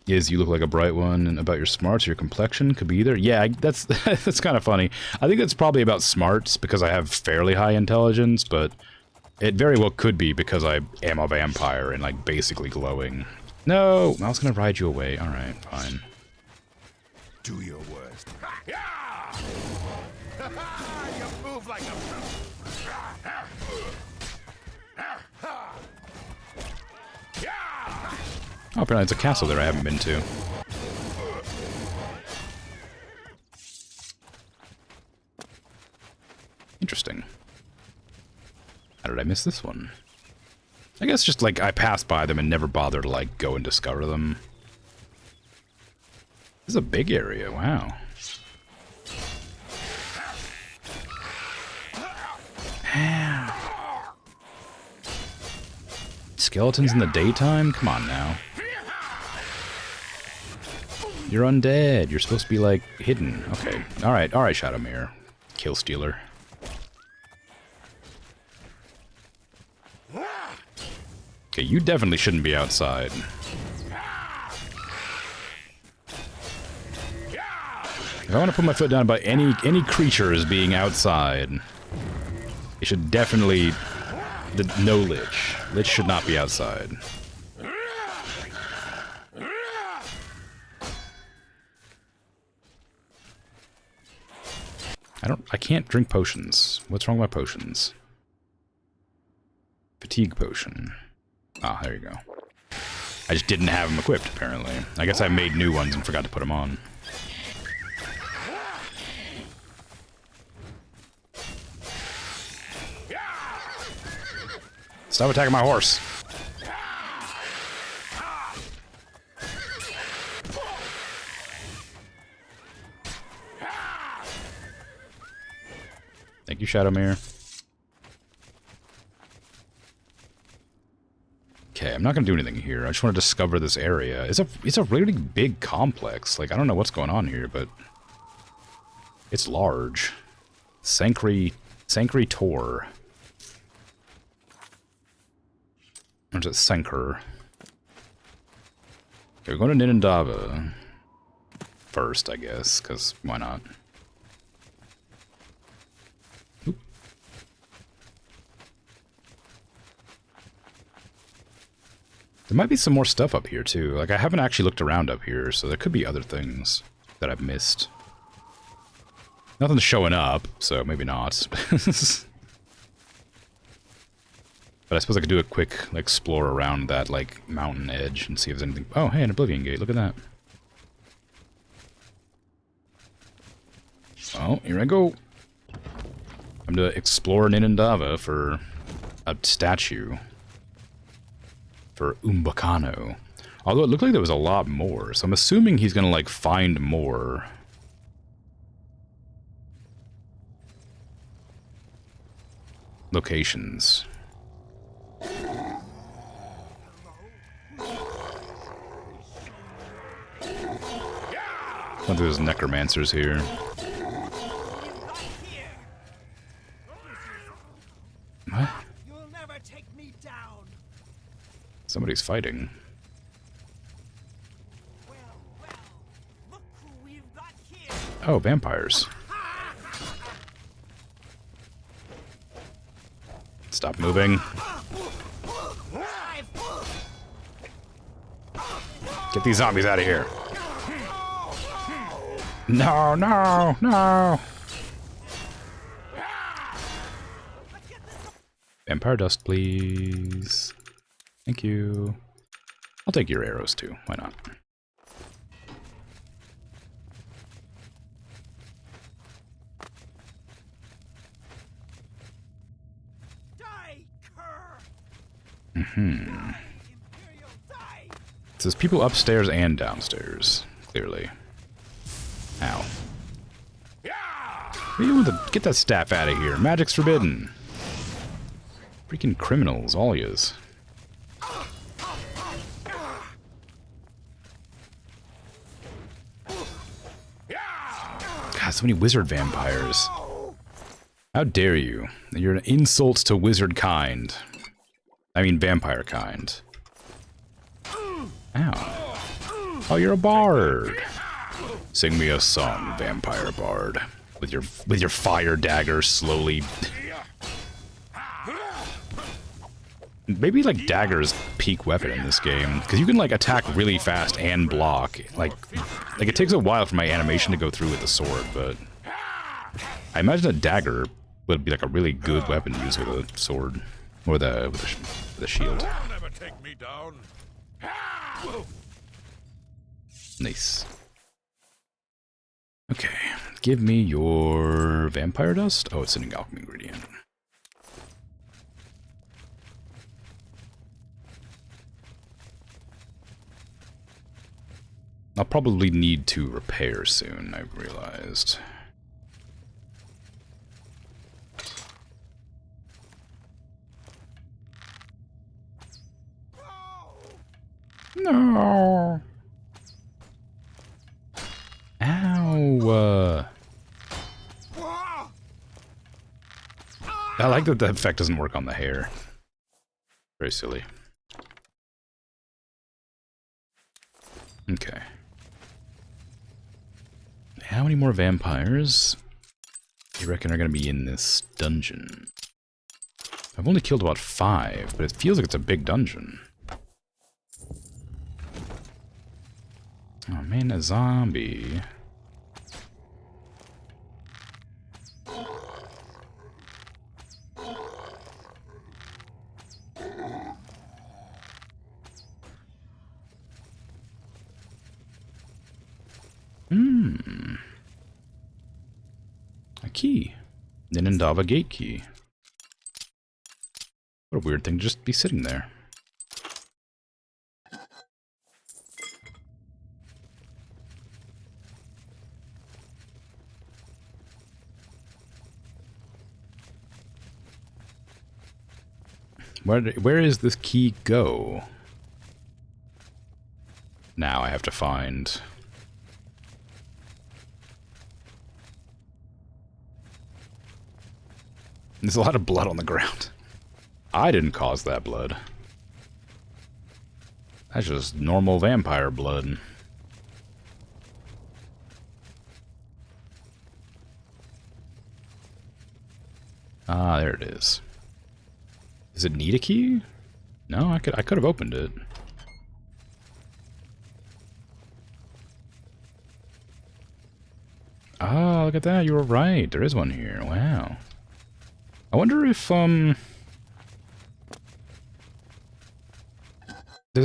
Is you look like a bright one, and about your smarts, your complexion could be either. Yeah, that's that's kind of funny. I think that's probably about smarts because I have fairly high intelligence, but it very well could be because I am a vampire and like basically glowing. No! I was gonna ride you away. Alright, fine. Do your worst. You move like a... Oh, apparently it's a castle there I haven't been to. Interesting. How did I miss this one? I guess just, like, I passed by them and never bothered to, like, go and discover them. This is a big area, wow. Skeletons in the daytime? Come on now. You're undead. You're supposed to be, like, hidden. Okay. Alright, Shadowmere. Kill stealer. Okay, you definitely shouldn't be outside. If I want to put my foot down about any creature as being outside, it should definitely... no Lich. Lich should not be outside. I can't drink potions. What's wrong with my potions? Fatigue potion. Ah, there you go. I just didn't have them equipped, apparently. I guess I made new ones and forgot to put them on. Stop attacking my horse. Thank you, Shadowmere. Okay, I'm not gonna do anything here. I just want to discover this area. It's a really big complex. Like, I don't know what's going on here, but it's large. Sanctuary Tor. Or is it Sanker? Okay, we're going to Ninendava first, I guess, because why not? Oop. There might be some more stuff up here, too. Like, I haven't actually looked around up here, so there could be other things that I've missed. Nothing's showing up, so maybe not. But I suppose I could do a quick, like, explore around that, like, mountain edge and see if there's anything... Oh, hey, an Oblivion Gate. Look at that. Oh, here I go. I'm going to explore Ninendava for a statue. For Umbacano. Although it looked like there was a lot more, so I'm assuming he's going to, like, find more... locations. One of those necromancers here. What? You'll never take me down. Somebody's fighting. Look who we've got here. Oh, vampires. Stop moving. Get these zombies out of here. No, no, no. Vampire dust, please. Thank you. I'll take your arrows too. Why not? Mm-hmm. It says people upstairs and downstairs, clearly. Ow. You want to get that staff out of here. Magic's forbidden. Freaking criminals, all yous. God, so many wizard vampires. How dare you? You're an insult to wizard kind. I mean vampire kind. Ow. Oh, you're a bard. Sing me a song, vampire bard. With your fire dagger slowly. Maybe like dagger's peak weapon in this game, because you can like attack really fast and block. Like it takes a while for my animation to go through with the sword, but I imagine a dagger would be like a really good weapon to use with a sword or with a shield. Never take me down. Nice. Okay, give me your vampire dust. Oh, it's an alchemy ingredient. I'll probably need to repair soon, I've realized. No. Ow. I like that the effect doesn't work on the hair. Very silly. Okay. How many more vampires do you reckon are going to be in this dungeon? I've only killed about 5, but it feels like it's a big dungeon. Oh man, a zombie. A key. Ninendava gate key. What a weird thing to just be sitting there. Where is this key go? Now I have to find... There's a lot of blood on the ground. I didn't cause that blood. That's just normal vampire blood. Ah, there it is. Does it need a key? No, I could have opened it. Ah, look at that. You were right. There is one here. Wow. I wonder if, there's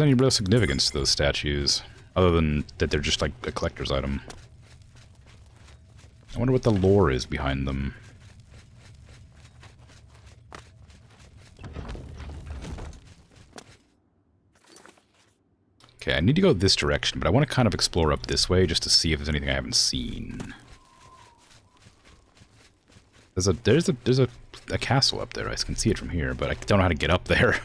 any real significance to those statues, other than that they're just like a collector's item. I wonder what the lore is behind them. Okay, I need to go this direction, but I want to kind of explore up this way just to see if there's anything I haven't seen. There's a castle up there. I can see it from here, but I don't know how to get up there.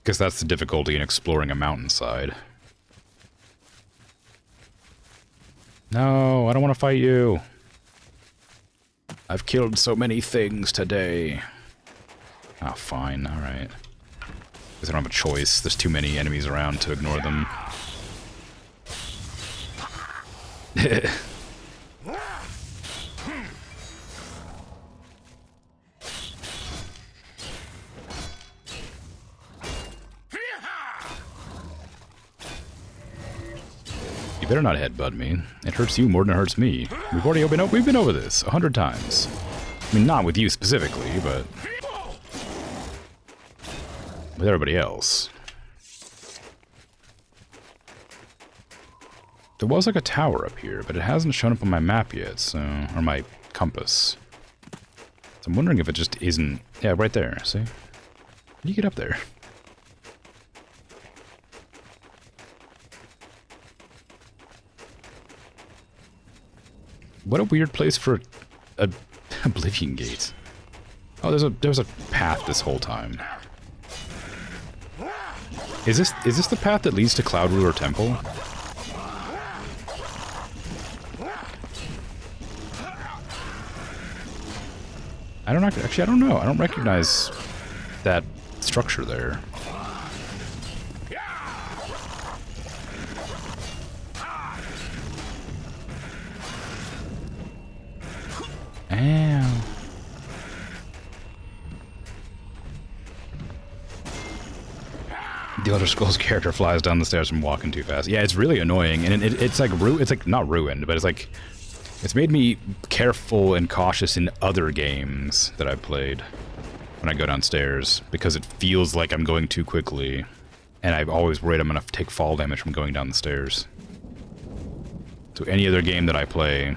Guess that's the difficulty in exploring a mountainside. No, I don't want to fight you. I've killed so many things today. Oh, fine. Alright. Guess I don't have a choice. There's too many enemies around to ignore them. You better not headbutt me. It hurts you more than it hurts me. We've been over this 100 times. I mean, not with you specifically, but with everybody else. There was like a tower up here, but it hasn't shown up on my map yet, so... or my compass. So I'm wondering if it just isn't... Yeah, right there, see? How do you get up there? What a weird place for a Oblivion gate. Oh, there's a path this whole time. Is this the path that leads to Cloud Ruler Temple? I don't actually, I don't know. I don't recognize that structure there. Ow. The Elder Scrolls character flies down the stairs from walking too fast. Yeah, it's really annoying, and it's like not ruined, but it's made me careful and cautious in other games that I've played when I go downstairs, because it feels like I'm going too quickly, and I've always worried I'm gonna take fall damage from going down the stairs. So any other game that I play,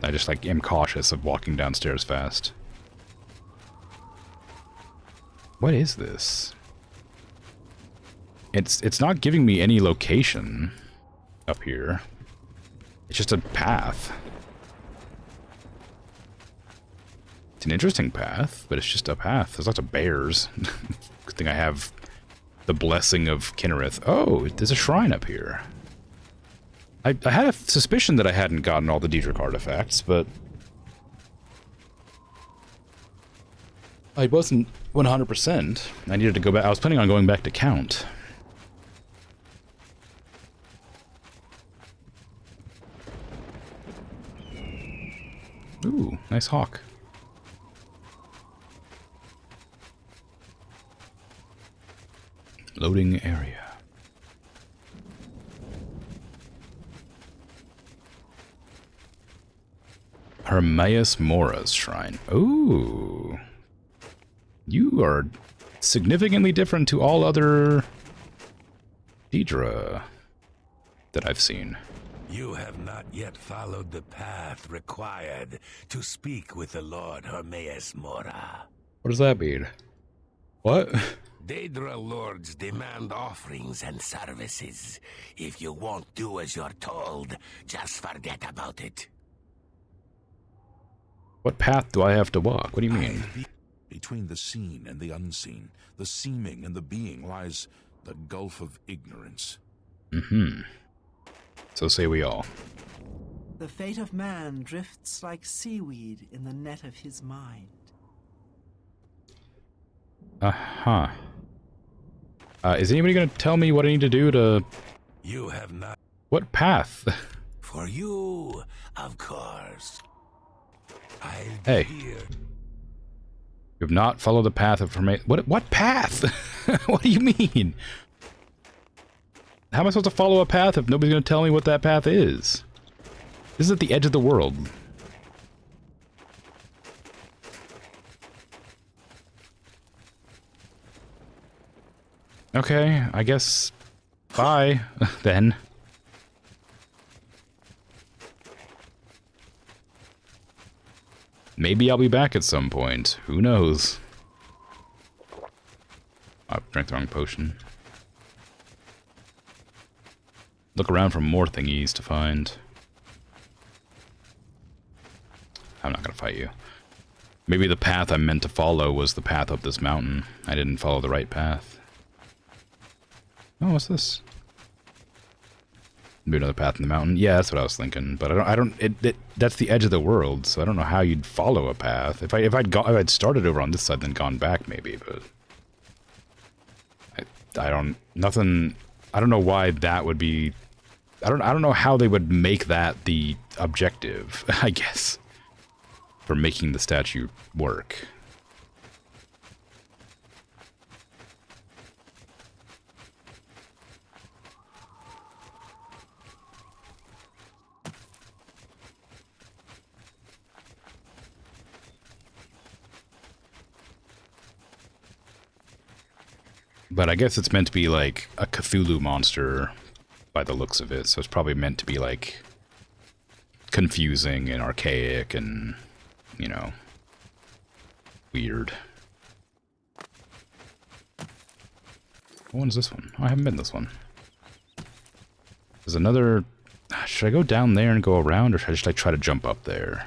I just like am cautious of walking downstairs fast. What is this? It's not giving me any location up here. It's just a path. It's an interesting path, but it's just a path. There's lots of bears. Good thing I have the blessing of Kinnereth. Oh, there's a shrine up here. I had a suspicion that I hadn't gotten all the Diedrich artifacts, but I wasn't 100%. I needed to go back. I was planning on going back to count. Ooh, nice hawk. Loading area. Hermaeus Mora's shrine. Ooh. You are significantly different to all other Daedra that I've seen. You have not yet followed the path required to speak with the Lord Hermaeus Mora. What does that mean? What? Daedra lords demand offerings and services. If you won't do as you're told, just forget about it. What path do I have to walk? What do you mean? Between the seen and the unseen, the seeming and the being, lies the gulf of ignorance. Mm-hmm. So say we all. The fate of man drifts like seaweed in the net of his mind. Uh-huh. Is anybody going to tell me what I need to do to... You have not... What path? For you, of course. Hey. You have not followed the path of Hermaeus... What path? What do you mean? How am I supposed to follow a path if nobody's going to tell me what that path is? This is at the edge of the world. Okay, I guess... Bye, then. Maybe I'll be back at some point. Who knows? I drank the wrong potion. Look around for more thingies to find. I'm not gonna fight you. Maybe the path I meant to follow was the path up this mountain. I didn't follow the right path. Oh, what's this? Maybe another path in the mountain. Yeah, that's what I was thinking. But that's the edge of the world, so I don't know how you'd follow a path. If I'd started over on this side, then gone back, maybe. But I don't know why that would be. I don't know how they would make that the objective, I guess, for making the statue work. But I guess it's meant to be like a Cthulhu monster by the looks of it, so it's probably meant to be like confusing and archaic and, you know, weird. What one is this one? Oh, I haven't been this one. There's another... Should I go down there and go around, or should I just like try to jump up there?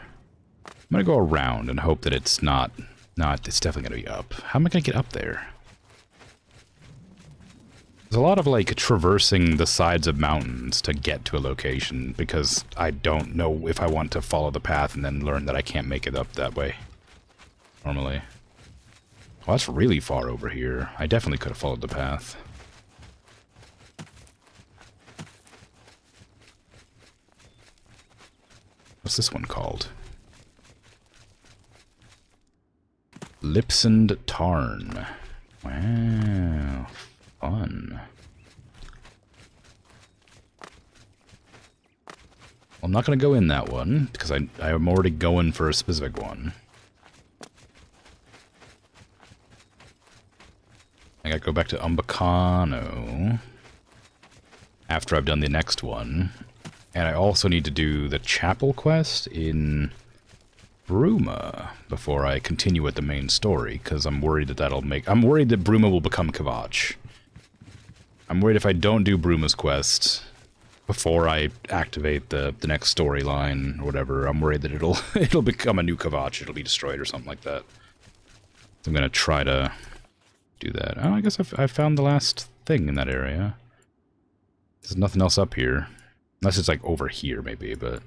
I'm gonna go around and hope that it's not... It's definitely gonna be up. How am I gonna get up there? There's a lot of, like, traversing the sides of mountains to get to a location, because I don't know if I want to follow the path and then learn that I can't make it up that way. Normally. Well, that's really far over here. I definitely could have followed the path. What's this one called? Lipsand Tarn. Wow. Fun. I'm not going to go in that one, because I'm already going for a specific one. I gotta go back to Umbacano after I've done the next one. And I also need to do the chapel quest in Bruma before I continue with the main story, because I'm worried that I'm worried that Bruma will become Kvatch. I'm worried if I don't do Bruma's quest before I activate the next storyline or whatever, I'm worried that it'll become a new Kvatch, it'll be destroyed or something like that. So I'm gonna try to do that. Oh, I guess I found the last thing in that area. There's nothing else up here. Unless it's like over here maybe, but...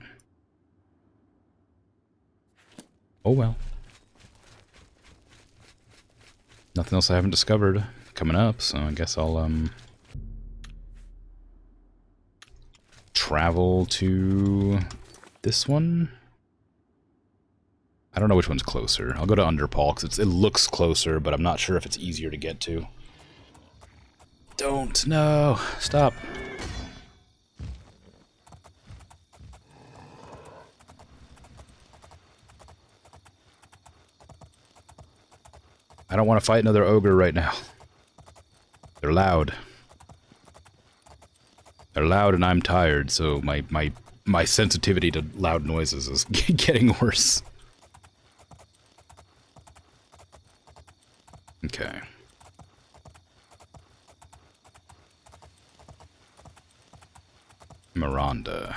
oh well. Nothing else I haven't discovered coming up, so I guess I'll travel to this one. I don't know which one's closer. I'll go to Underpal because it looks closer, but I'm not sure if it's easier to get to. Don't. No. Stop. I don't want to fight another ogre right now. They're loud. They're loud and I'm tired, so my sensitivity to loud noises is getting worse. Okay. Miranda.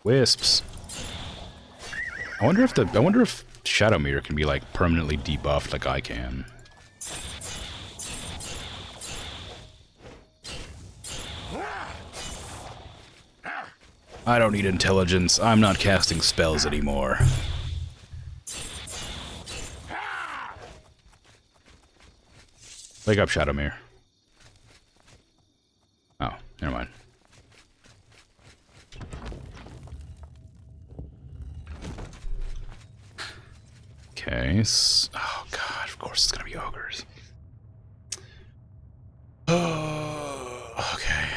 Wisps. I wonder if Shadowmere can be like permanently debuffed like I can. I don't need intelligence. I'm not casting spells anymore. Wake up, Shadowmere. Oh, never mind. Okay. Oh god, of course it's gonna be ogres. Oh, okay.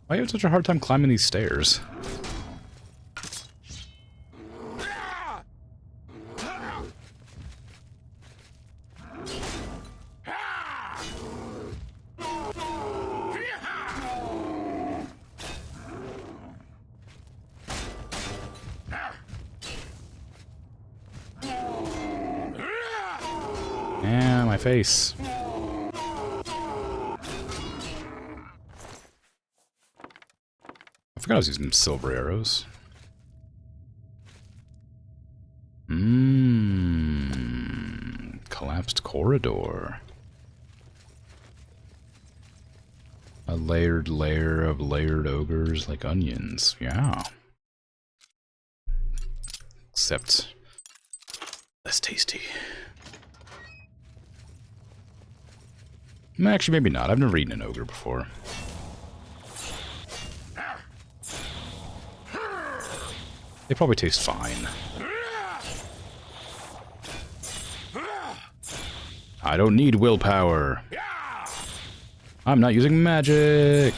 Why do you have such a hard time climbing these stairs? Yeah, my face. I forgot I was using silver arrows. Collapsed corridor. A layered layer of layered ogres like onions. Yeah. Except less tasty. Actually, maybe not. I've never eaten an ogre before. They probably taste fine. I don't need willpower. I'm not using magic.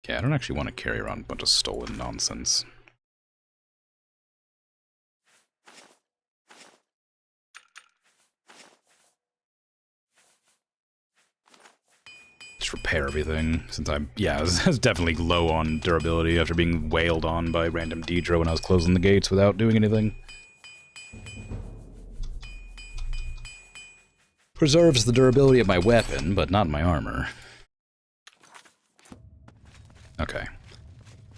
Okay, I don't actually want to carry around a bunch of stolen nonsense. Just repair everything, since I was definitely low on durability after being wailed on by random Deidre when I was closing the gates without doing anything. Preserves the durability of my weapon, but not my armor. Okay.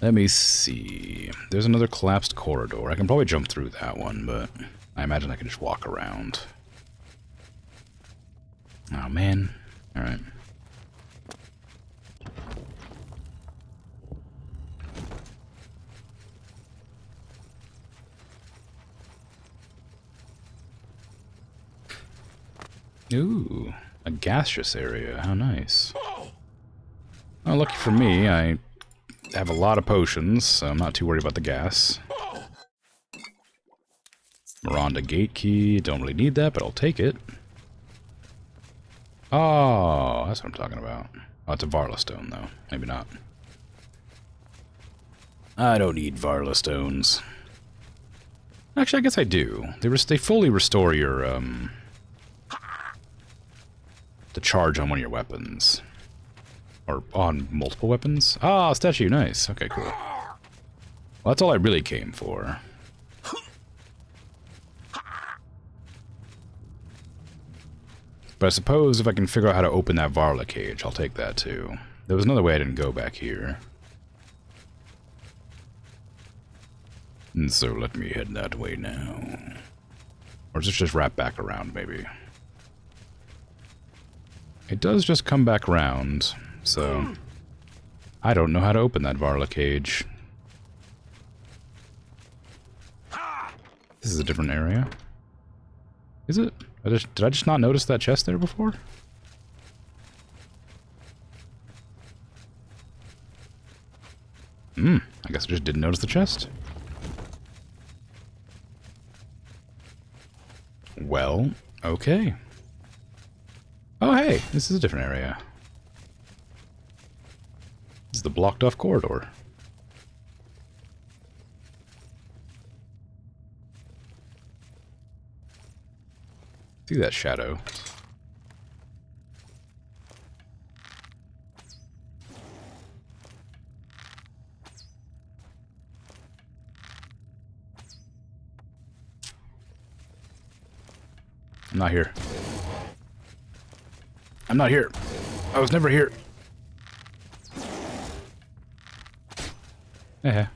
Let me see. There's another collapsed corridor. I can probably jump through that one, but I imagine I can just walk around. Oh, man. Alright. Ooh, a gaseous area. How nice. Oh, lucky for me, I have a lot of potions, so I'm not too worried about the gas. Miranda gate key. Don't really need that, but I'll take it. Oh, that's what I'm talking about. Oh, it's a Varla stone, though. Maybe not. I don't need Varla stones. Actually, I guess I do. They fully restore your, the charge on one of your weapons. Or on multiple weapons? Ah, statue, nice. Okay, cool. Well, that's all I really came for. But I suppose if I can figure out how to open that Varla cage, I'll take that too. There was another way I didn't go back here. And so let me head that way now. Or does it just wrap back around, maybe? It does just come back around, so... I don't know how to open that Varla cage. This is a different area. Is it? Did I just not notice that chest there before? I guess I just didn't notice the chest. Well, okay. Oh, hey, this is a different area. This is the blocked off corridor. See that shadow. I'm not here. I'm not here. I was never here. Eh.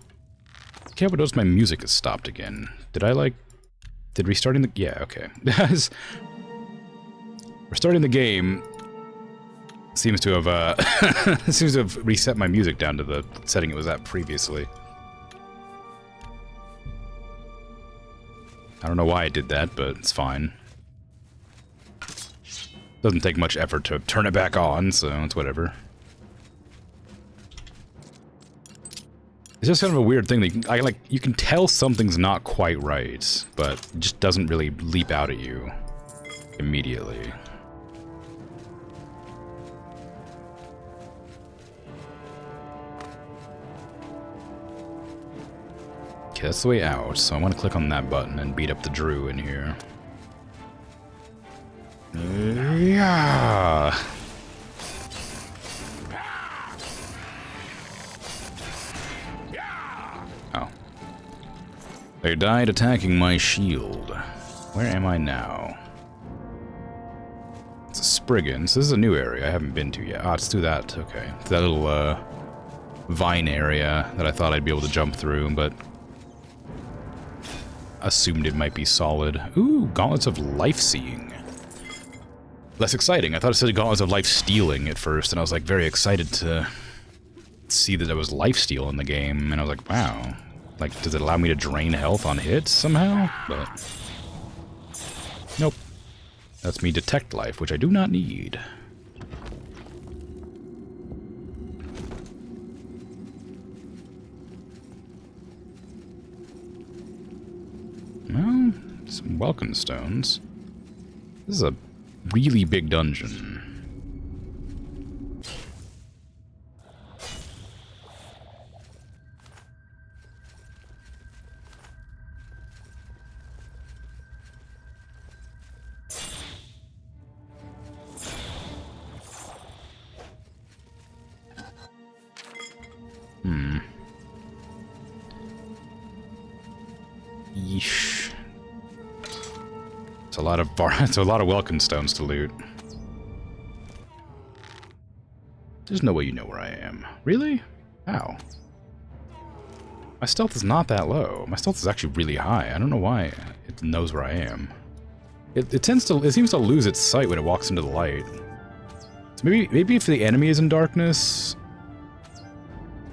Can't but notice my music has stopped again. Did restarting the... Yeah, okay. Restarting the game seems to have reset my music down to the setting it was at previously. I don't know why I did that, but it's fine. Doesn't take much effort to turn it back on, so it's whatever. It's just kind of a weird thing that you can tell something's not quite right, but it just doesn't really leap out at you immediately. Okay, that's the way out, so I want to click on that button and beat up the Drew in here. Yeah. Oh. They died attacking my shield. Where am I now? It's a Spriggans. This is a new area I haven't been to yet. Ah, let's do that. Okay. It's that little, vine area that I thought I'd be able to jump through, but... assumed it might be solid. Ooh, Gauntlets of Life-Seeing. Less exciting. I thought it said Gauntlets of Life-Stealing at first, and I was, like, very excited to see that there was life-steal in the game, and I was like, wow. Like, does it allow me to drain health on hits somehow? But... nope. That's me detect life, which I do not need. Well, some welcome stones. This is a really big dungeon. Yeesh. It's a lot of welcome stones to loot. There's no way you know where I am. Really? How? My stealth is not that low. My stealth is actually really high. I don't know why it knows where I am. It seems to lose its sight when it walks into the light. So maybe if the enemy is in darkness,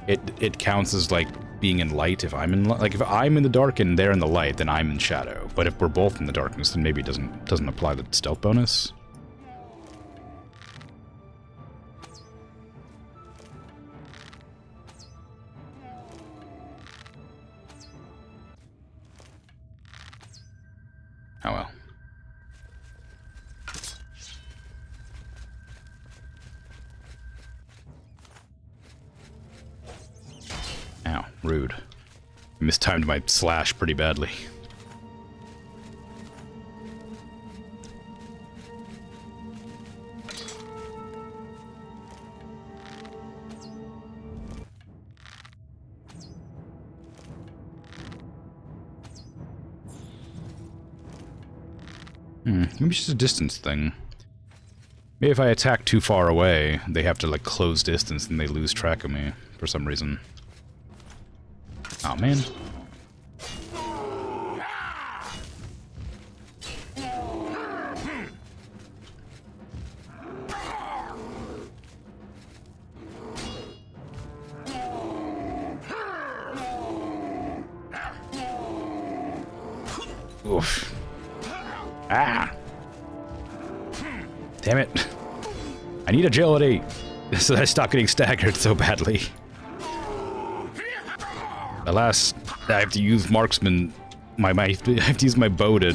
it counts as like being in light. If I'm in if I'm in the dark and they're in the light, then I'm in shadow. But if we're both in the darkness, then maybe it doesn't apply the stealth bonus. Oh well. Ow, rude. I mistimed my slash pretty badly. Maybe it's just a distance thing. Maybe if I attack too far away, they have to like close distance and they lose track of me for some reason. Oh man. Oof. Ah! Damn it. I need agility so that I stop getting staggered so badly. Alas, I have to use marksman. I have to use my bow to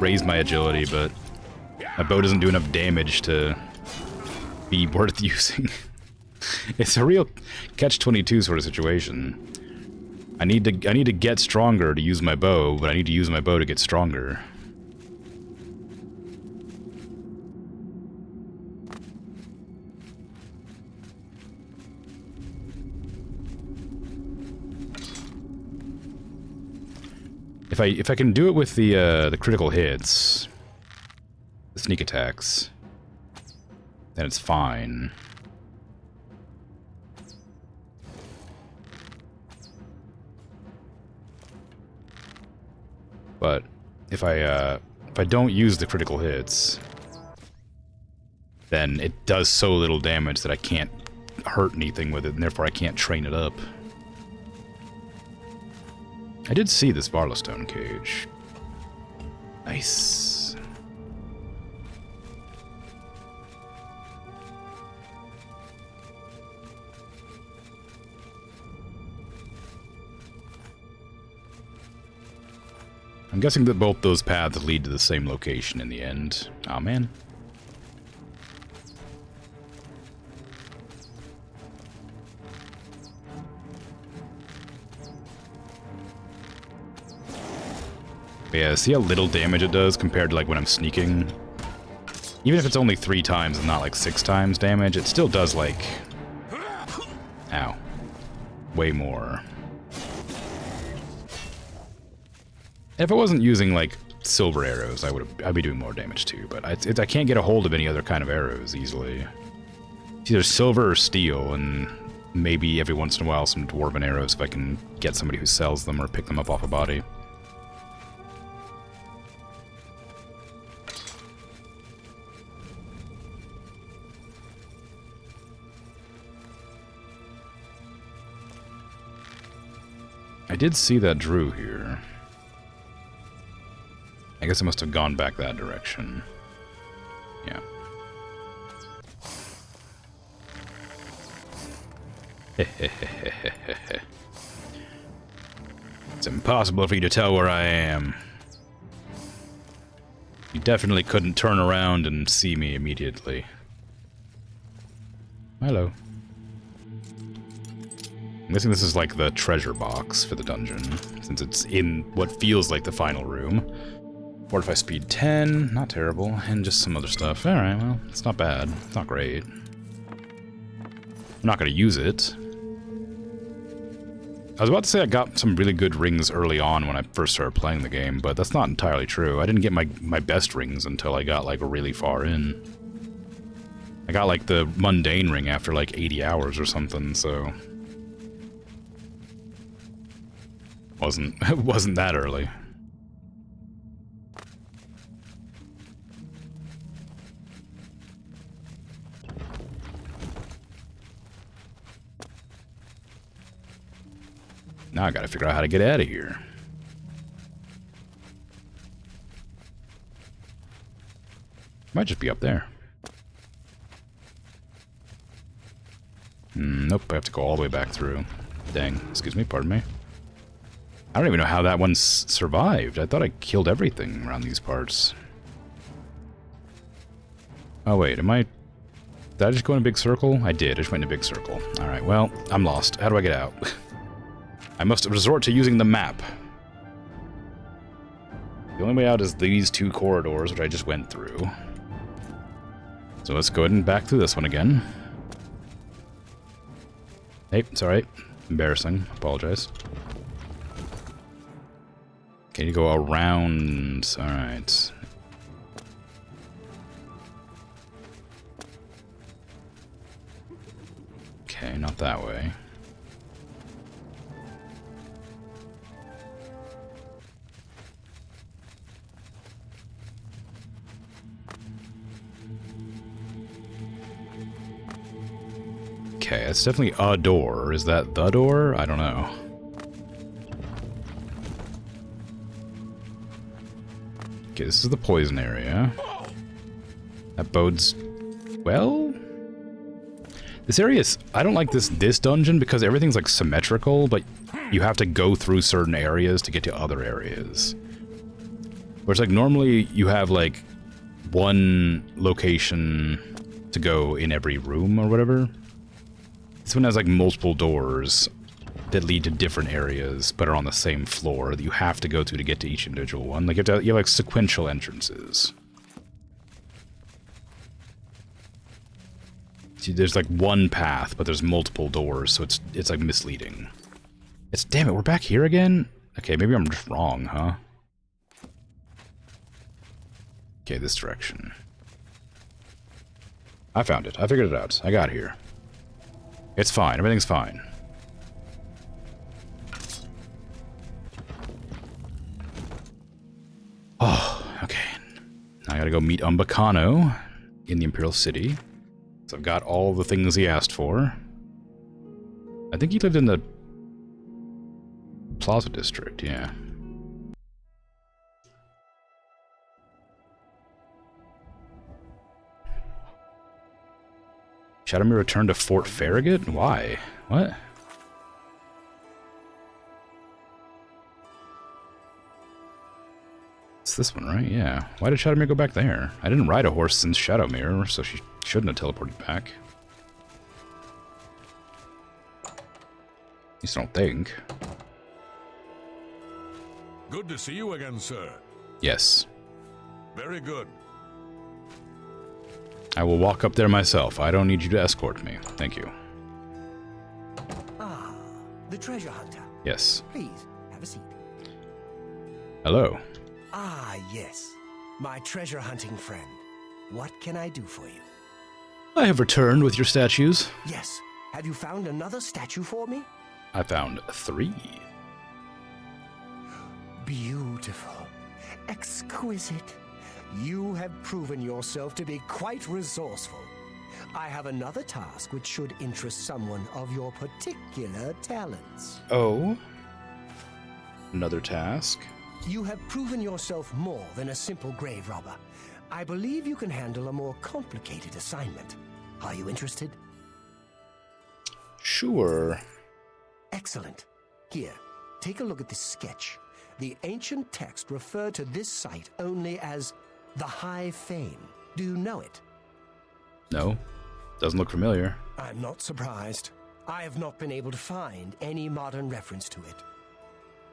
raise my agility, but my bow doesn't do enough damage to be worth using. It's a real catch-22 sort of situation. I need to get stronger to use my bow, but I need to use my bow to get stronger. If I can do it with the critical hits, the sneak attacks, then it's fine. But if I don't use the critical hits, then it does so little damage that I can't hurt anything with it, and therefore I can't train it up. I did see this Barlowstone cage. Nice. I'm guessing that both those paths lead to the same location in the end. Aw, man. Yeah, see how little damage it does compared to like when I'm sneaking? Even if it's only 3 times and not like 6 times damage, it still does like... Ow. Way more. If I wasn't using like silver arrows, I'd be doing more damage too, but I can't get a hold of any other kind of arrows easily. It's either silver or steel, and maybe every once in a while some dwarven arrows if I can get somebody who sells them or pick them up off a body. I did see that Drew here. I guess I must have gone back that direction. Yeah. It's impossible for you to tell where I am. You definitely couldn't turn around and see me immediately. Hello. I'm guessing this is like the treasure box for the dungeon, since it's in what feels like the final room. Fortify speed 10, not terrible, and just some other stuff. Alright, well, it's not bad. It's not great. I'm not going to use it. I was about to say I got some really good rings early on when I first started playing the game, but that's not entirely true. I didn't get my best rings until I got like really far in. I got like the mundane ring after like 80 hours or something, so... It wasn't that early. Now I gotta figure out how to get out of here. Might just be up there. Nope, I have to go all the way back through. Dang, excuse me, pardon me. I don't even know how that one survived. I thought I killed everything around these parts. Oh wait, did I just go in a big circle? I did, I just went in a big circle. Alright, well, I'm lost. How do I get out? I must resort to using the map. The only way out is these two corridors, which I just went through. So let's go ahead and back through this one again. Hey, it's alright. Embarrassing. Apologize. Can you go around? Alright. Okay, not that way. Okay, it's definitely a door. Is that the door? I don't know. Okay, this is the poison area. That bodes well. This area is... I don't like this dungeon because everything's like symmetrical, but you have to go through certain areas to get to other areas. Whereas like normally you have like one location to go in every room or whatever. This one has like multiple doors that lead to different areas, but are on the same floor that you have to go to get to each individual one. Like you have like sequential entrances. See, there's like one path, but there's multiple doors, so it's like misleading. Damn it, we're back here again? Okay, maybe I'm just wrong, huh? Okay, this direction. I found it. I figured it out. I got here. It's fine. Everything's fine. Oh, okay. Now I gotta go meet Umbacano in the Imperial City. So I've got all the things he asked for. I think he lived in the Plaza District, yeah. Shadowmere returned to Fort Farragut? Why? What? It's this one, right? Yeah. Why did Shadowmere go back there? I didn't ride a horse since Shadowmere, so she shouldn't have teleported back. At least I don't think. Good to see you again, sir. Yes. Very good. I will walk up there myself. I don't need you to escort me. Thank you. Ah, the treasure hunter. Yes. Please, have a seat. Hello. Ah, yes. My treasure hunting friend. What can I do for you? I have returned with your statues. Yes. Have you found another statue for me? I found 3. Beautiful. Exquisite. You have proven yourself to be quite resourceful. I have another task which should interest someone of your particular talents. Oh? Another task? You have proven yourself more than a simple grave robber. I believe you can handle a more complicated assignment. Are you interested? Sure. Excellent. Here, take a look at this sketch. The ancient text referred to this site only as the High Fane. Do you know it? No. Doesn't look familiar. I'm not surprised. I have not been able to find any modern reference to it.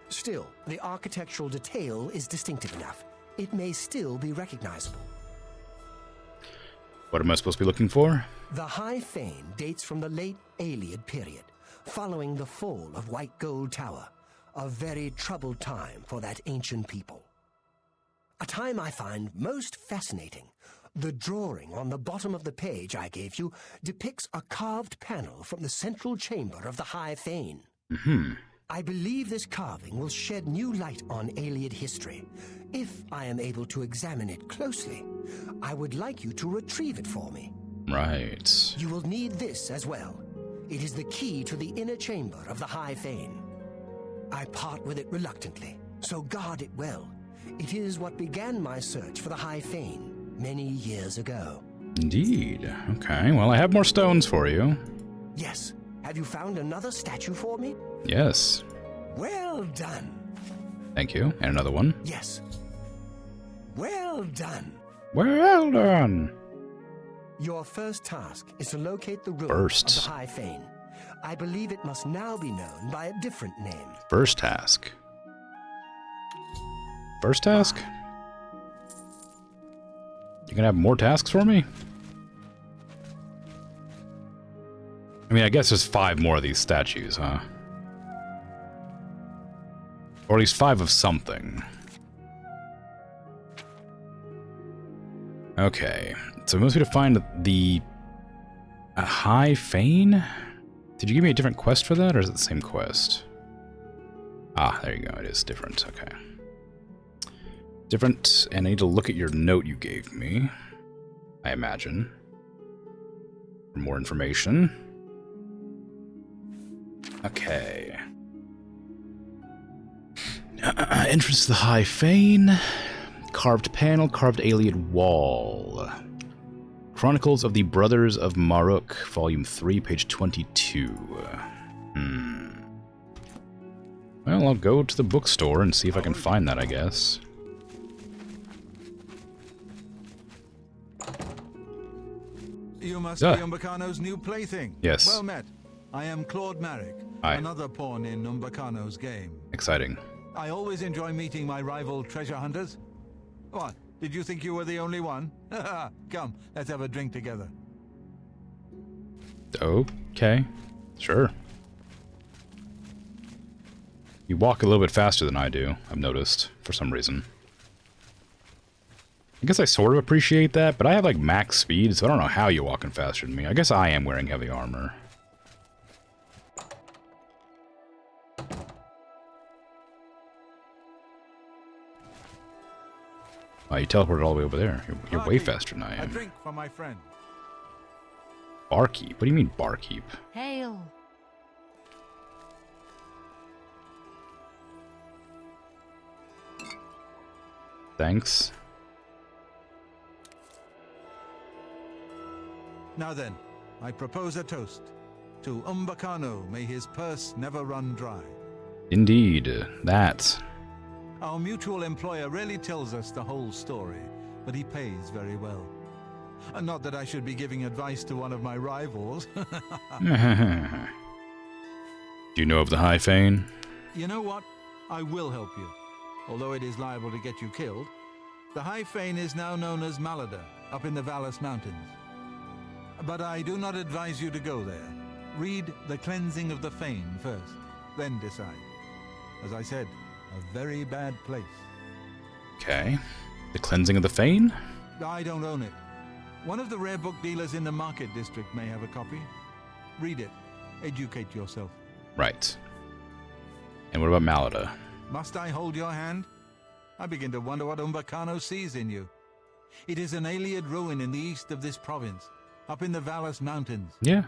Still, the architectural detail is distinctive enough. It may still be recognizable. What am I supposed to be looking for? The High Fane dates from the late Aeliad period, following the fall of White Gold Tower. A very troubled time for that ancient people. A time I find most fascinating. The drawing on the bottom of the page I gave you depicts a carved panel from the central chamber of the High Fane. I believe this carving will shed new light on Aeliad history. If I am able to examine it closely, I would like you to retrieve it for me. Right. You will need this as well. It is the key to the inner chamber of the High Fane. I part with it reluctantly, so guard it well. It is what began my search for the High Fane many years ago. Indeed. Okay, well, I have more stones for you. Yes. Have you found another statue for me? Yes. Well done. Thank you. And another one. Yes. Well done. Well done. Your first task is to locate the ruin of the High Fane. I believe it must now be known by a different name. First task. First task? You gonna have more tasks for me? I mean, I guess there's 5 more of these statues, huh? Or at least 5 of something. Okay, so it wants me to find a High Fane? Did you give me a different quest for that, or is it the same quest? Ah, there you go, it is different, okay. Different, and I need to look at your note you gave me, I imagine, for more information. Okay. Entrance to the High Fane. Carved panel, carved alien wall. Chronicles of the Brothers of Maruk, Volume 3, page 22. Well, I'll go to the bookstore and see if I can find that, I guess. You must be Umbacano's new plaything. Yes. Well met. I am Claude Marek, Hi. another pawn in Umbacano's game. Exciting. I always enjoy meeting my rival treasure hunters. What? Did you think you were the only one? Come, let's have a drink together. Okay. Sure. You walk a little bit faster than I do, I've noticed, for some reason. I guess I sort of appreciate that, but I have like max speed, so I don't know how you're walking faster than me. I guess I am wearing heavy armor. Oh, you teleported all the way over there. You're way faster than I am. A drink for my friend. Barkeep? What do you mean, barkeep? Hail. Thanks. Now then, I propose a toast. To Umbacano, may his purse never run dry. Indeed, that. Our mutual employer rarely tells us the whole story, but he pays very well. Not that I should be giving advice to one of my rivals. Do you know of the High Fane? You know what? I will help you, although it is liable to get you killed. The High Fane is now known as Malada, up in the Vallis Mountains. But I do not advise you to go there. Read The Cleansing of the Fane first, then decide. As I said, a very bad place. Okay. The Cleansing of the Fane? I don't own it. One of the rare book dealers in the market district may have a copy. Read it. Educate yourself. Right. And what about Malada? Must I hold your hand? I begin to wonder what Umbacano sees in you. It is an Ayleid ruin in the east of this province, up in the Vallis Mountains. Yeah.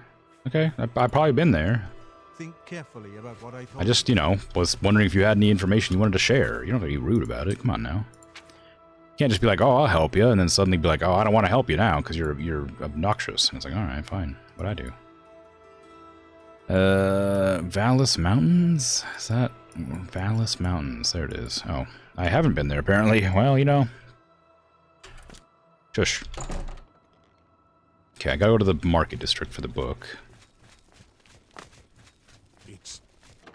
Okay. I've probably been there. Think carefully about what I told I just, was wondering if you had any information you wanted to share. You don't have to be rude about it. Come on now. You can't just be like, oh, I'll help you, and then suddenly be like, oh, I don't want to help you now because you're obnoxious. And it's like, all right, fine. What'd I do? Vallis Mountains? Is that Vallis Mountains? There it is. Oh, I haven't been there apparently. Well, Shush. Okay, I gotta go to the market district for the book.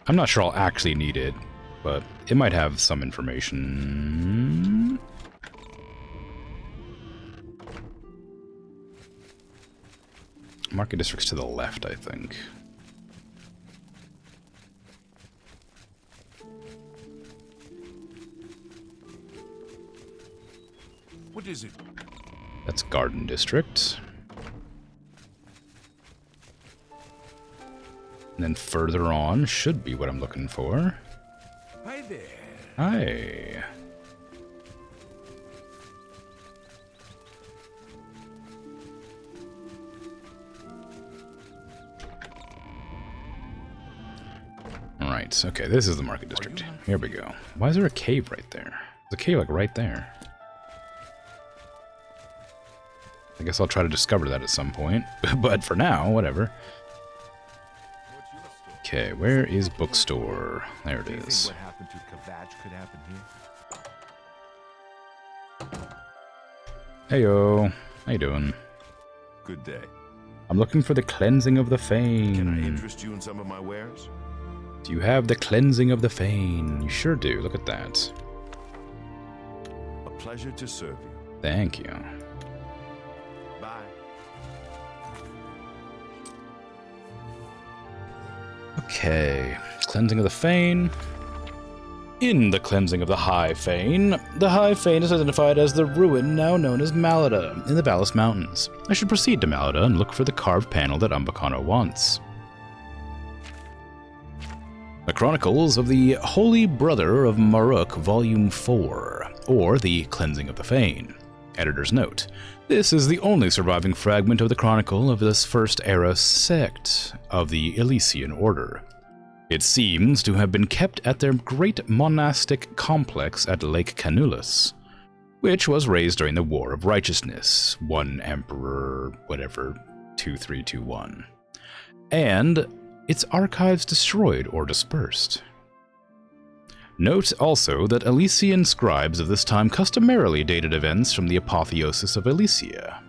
I'm not sure I'll actually need it, but it might have some information. Market district's to the left, I think. What is it? That's Garden District. And then further on should be what I'm looking for. Hi there. Hi. Alright, okay, this is the market district. Here we go. Why is there a cave right there? There's a cave, like, right there. I guess I'll try to discover that at some point. But for now, whatever. Okay, where is bookstore? There it is. What happened to Kavach could happen here? Heyo, how you doing? Good day. I'm looking for the cleansing of the Fane. Can I interest you in some of my wares? Do you have the cleansing of the Fane? You sure do. Look at that. A pleasure to serve you. Thank you. Bye. Okay, cleansing of the Fane. In the cleansing of the High Fane is identified as the ruin now known as Malada in the Valis Mountains. I should proceed to Malada and look for the carved panel that Umbakano wants. The Chronicles of the Holy Brother of Maruk, Volume 4, or the Cleansing of the Fane. Editor's note. This is the only surviving fragment of the chronicle of this First Era sect of the Elysian Order. It seems to have been kept at their great monastic complex at Lake Canulus, which was raised during the War of Righteousness, 1 Emperor, whatever, 2321, and its archives destroyed or dispersed. Note also that Elysian scribes of this time customarily dated events from the apotheosis of Elysia,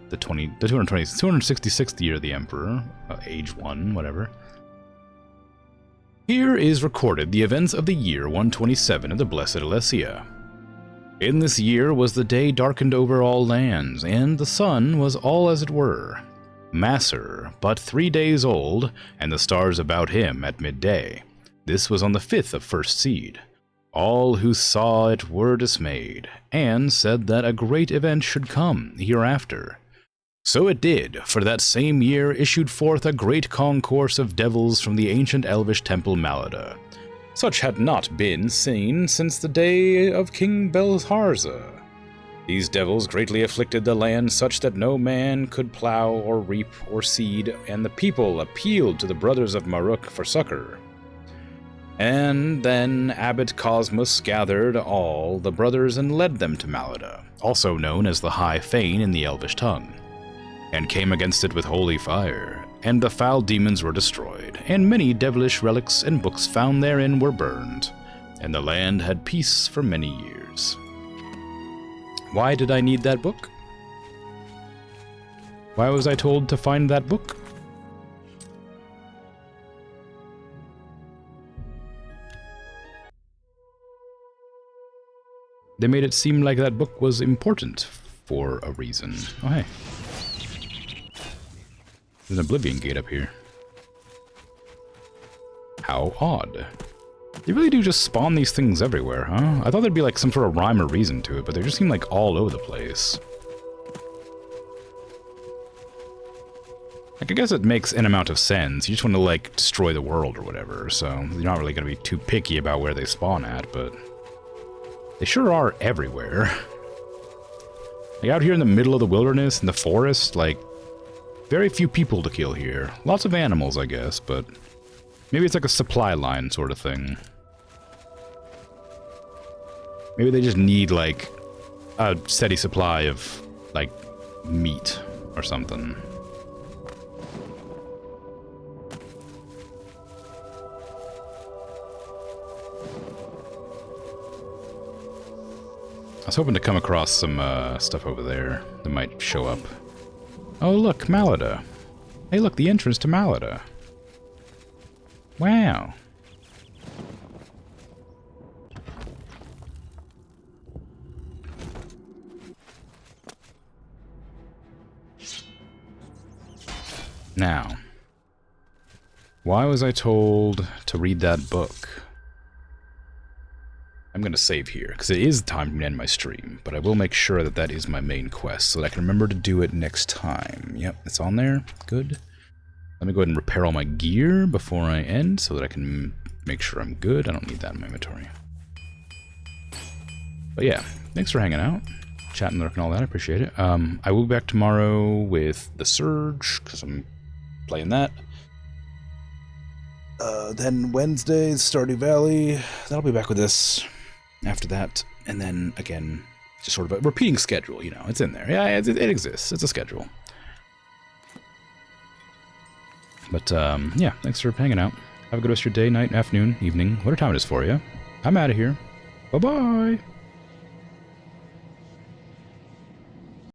the 266th year of the Emperor, age 1, whatever. Here is recorded the events of the year 127 of the Blessed Elysia. In this year was the day darkened over all lands, and the sun was all as it were, Masser, but 3 days old, and the stars about him at midday. This was on the 5th of first seed. All who saw it were dismayed, and said that a great event should come hereafter. So it did, for that same year issued forth a great concourse of devils from the ancient elvish temple Malada. Such had not been seen since the day of King Belharza. These devils greatly afflicted the land such that no man could plow or reap or seed, and the people appealed to the brothers of Maruk for succor. And then Abbot Cosmus gathered all the brothers and led them to Malada, also known as the High Fane in the elvish tongue, and came against it with holy fire, and the foul demons were destroyed, and many devilish relics and books found therein were burned, and the land had peace for many years. Why did I need that book? Why was I told to find that book? They made it seem like that book was important for a reason. Oh, hey. There's an Oblivion gate up here. How odd. They really do just spawn these things everywhere, huh? I thought there'd be like some sort of rhyme or reason to it, but they just seem like all over the place. Like, I guess it makes an amount of sense. You just want to, like, destroy the world or whatever, so you're not really going to be too picky about where they spawn at, but they sure are everywhere. Like, out here in the middle of the wilderness, in the forest, like, very few people to kill here. Lots of animals, I guess, but maybe it's like a supply line sort of thing. Maybe they just need, like, a steady supply of, like, meat or something. I was hoping to come across some stuff over there that might show up. Oh, look, Malada. Hey, look, the entrance to Malada. Wow. Now, why was I told to read that book? I'm going to save here, because it is time to end my stream, but I will make sure that that is my main quest, so that I can remember to do it next time. Yep, it's on there. Good. Let me go ahead and repair all my gear before I end, so that I can make sure I'm good. I don't need that in my inventory. But yeah, thanks for hanging out, chatting, lurking, all that. I appreciate it. I will be back tomorrow with The Surge, because I'm playing that. Then Wednesday, Stardew Valley. Then I'll be back with this after that. And then, again, just sort of a repeating schedule, you know. It's in there. Yeah, it exists. It's a schedule. But, yeah, thanks for hanging out. Have a good rest of your day, night, afternoon, evening, whatever time it is for you. I'm out of here. Bye-bye!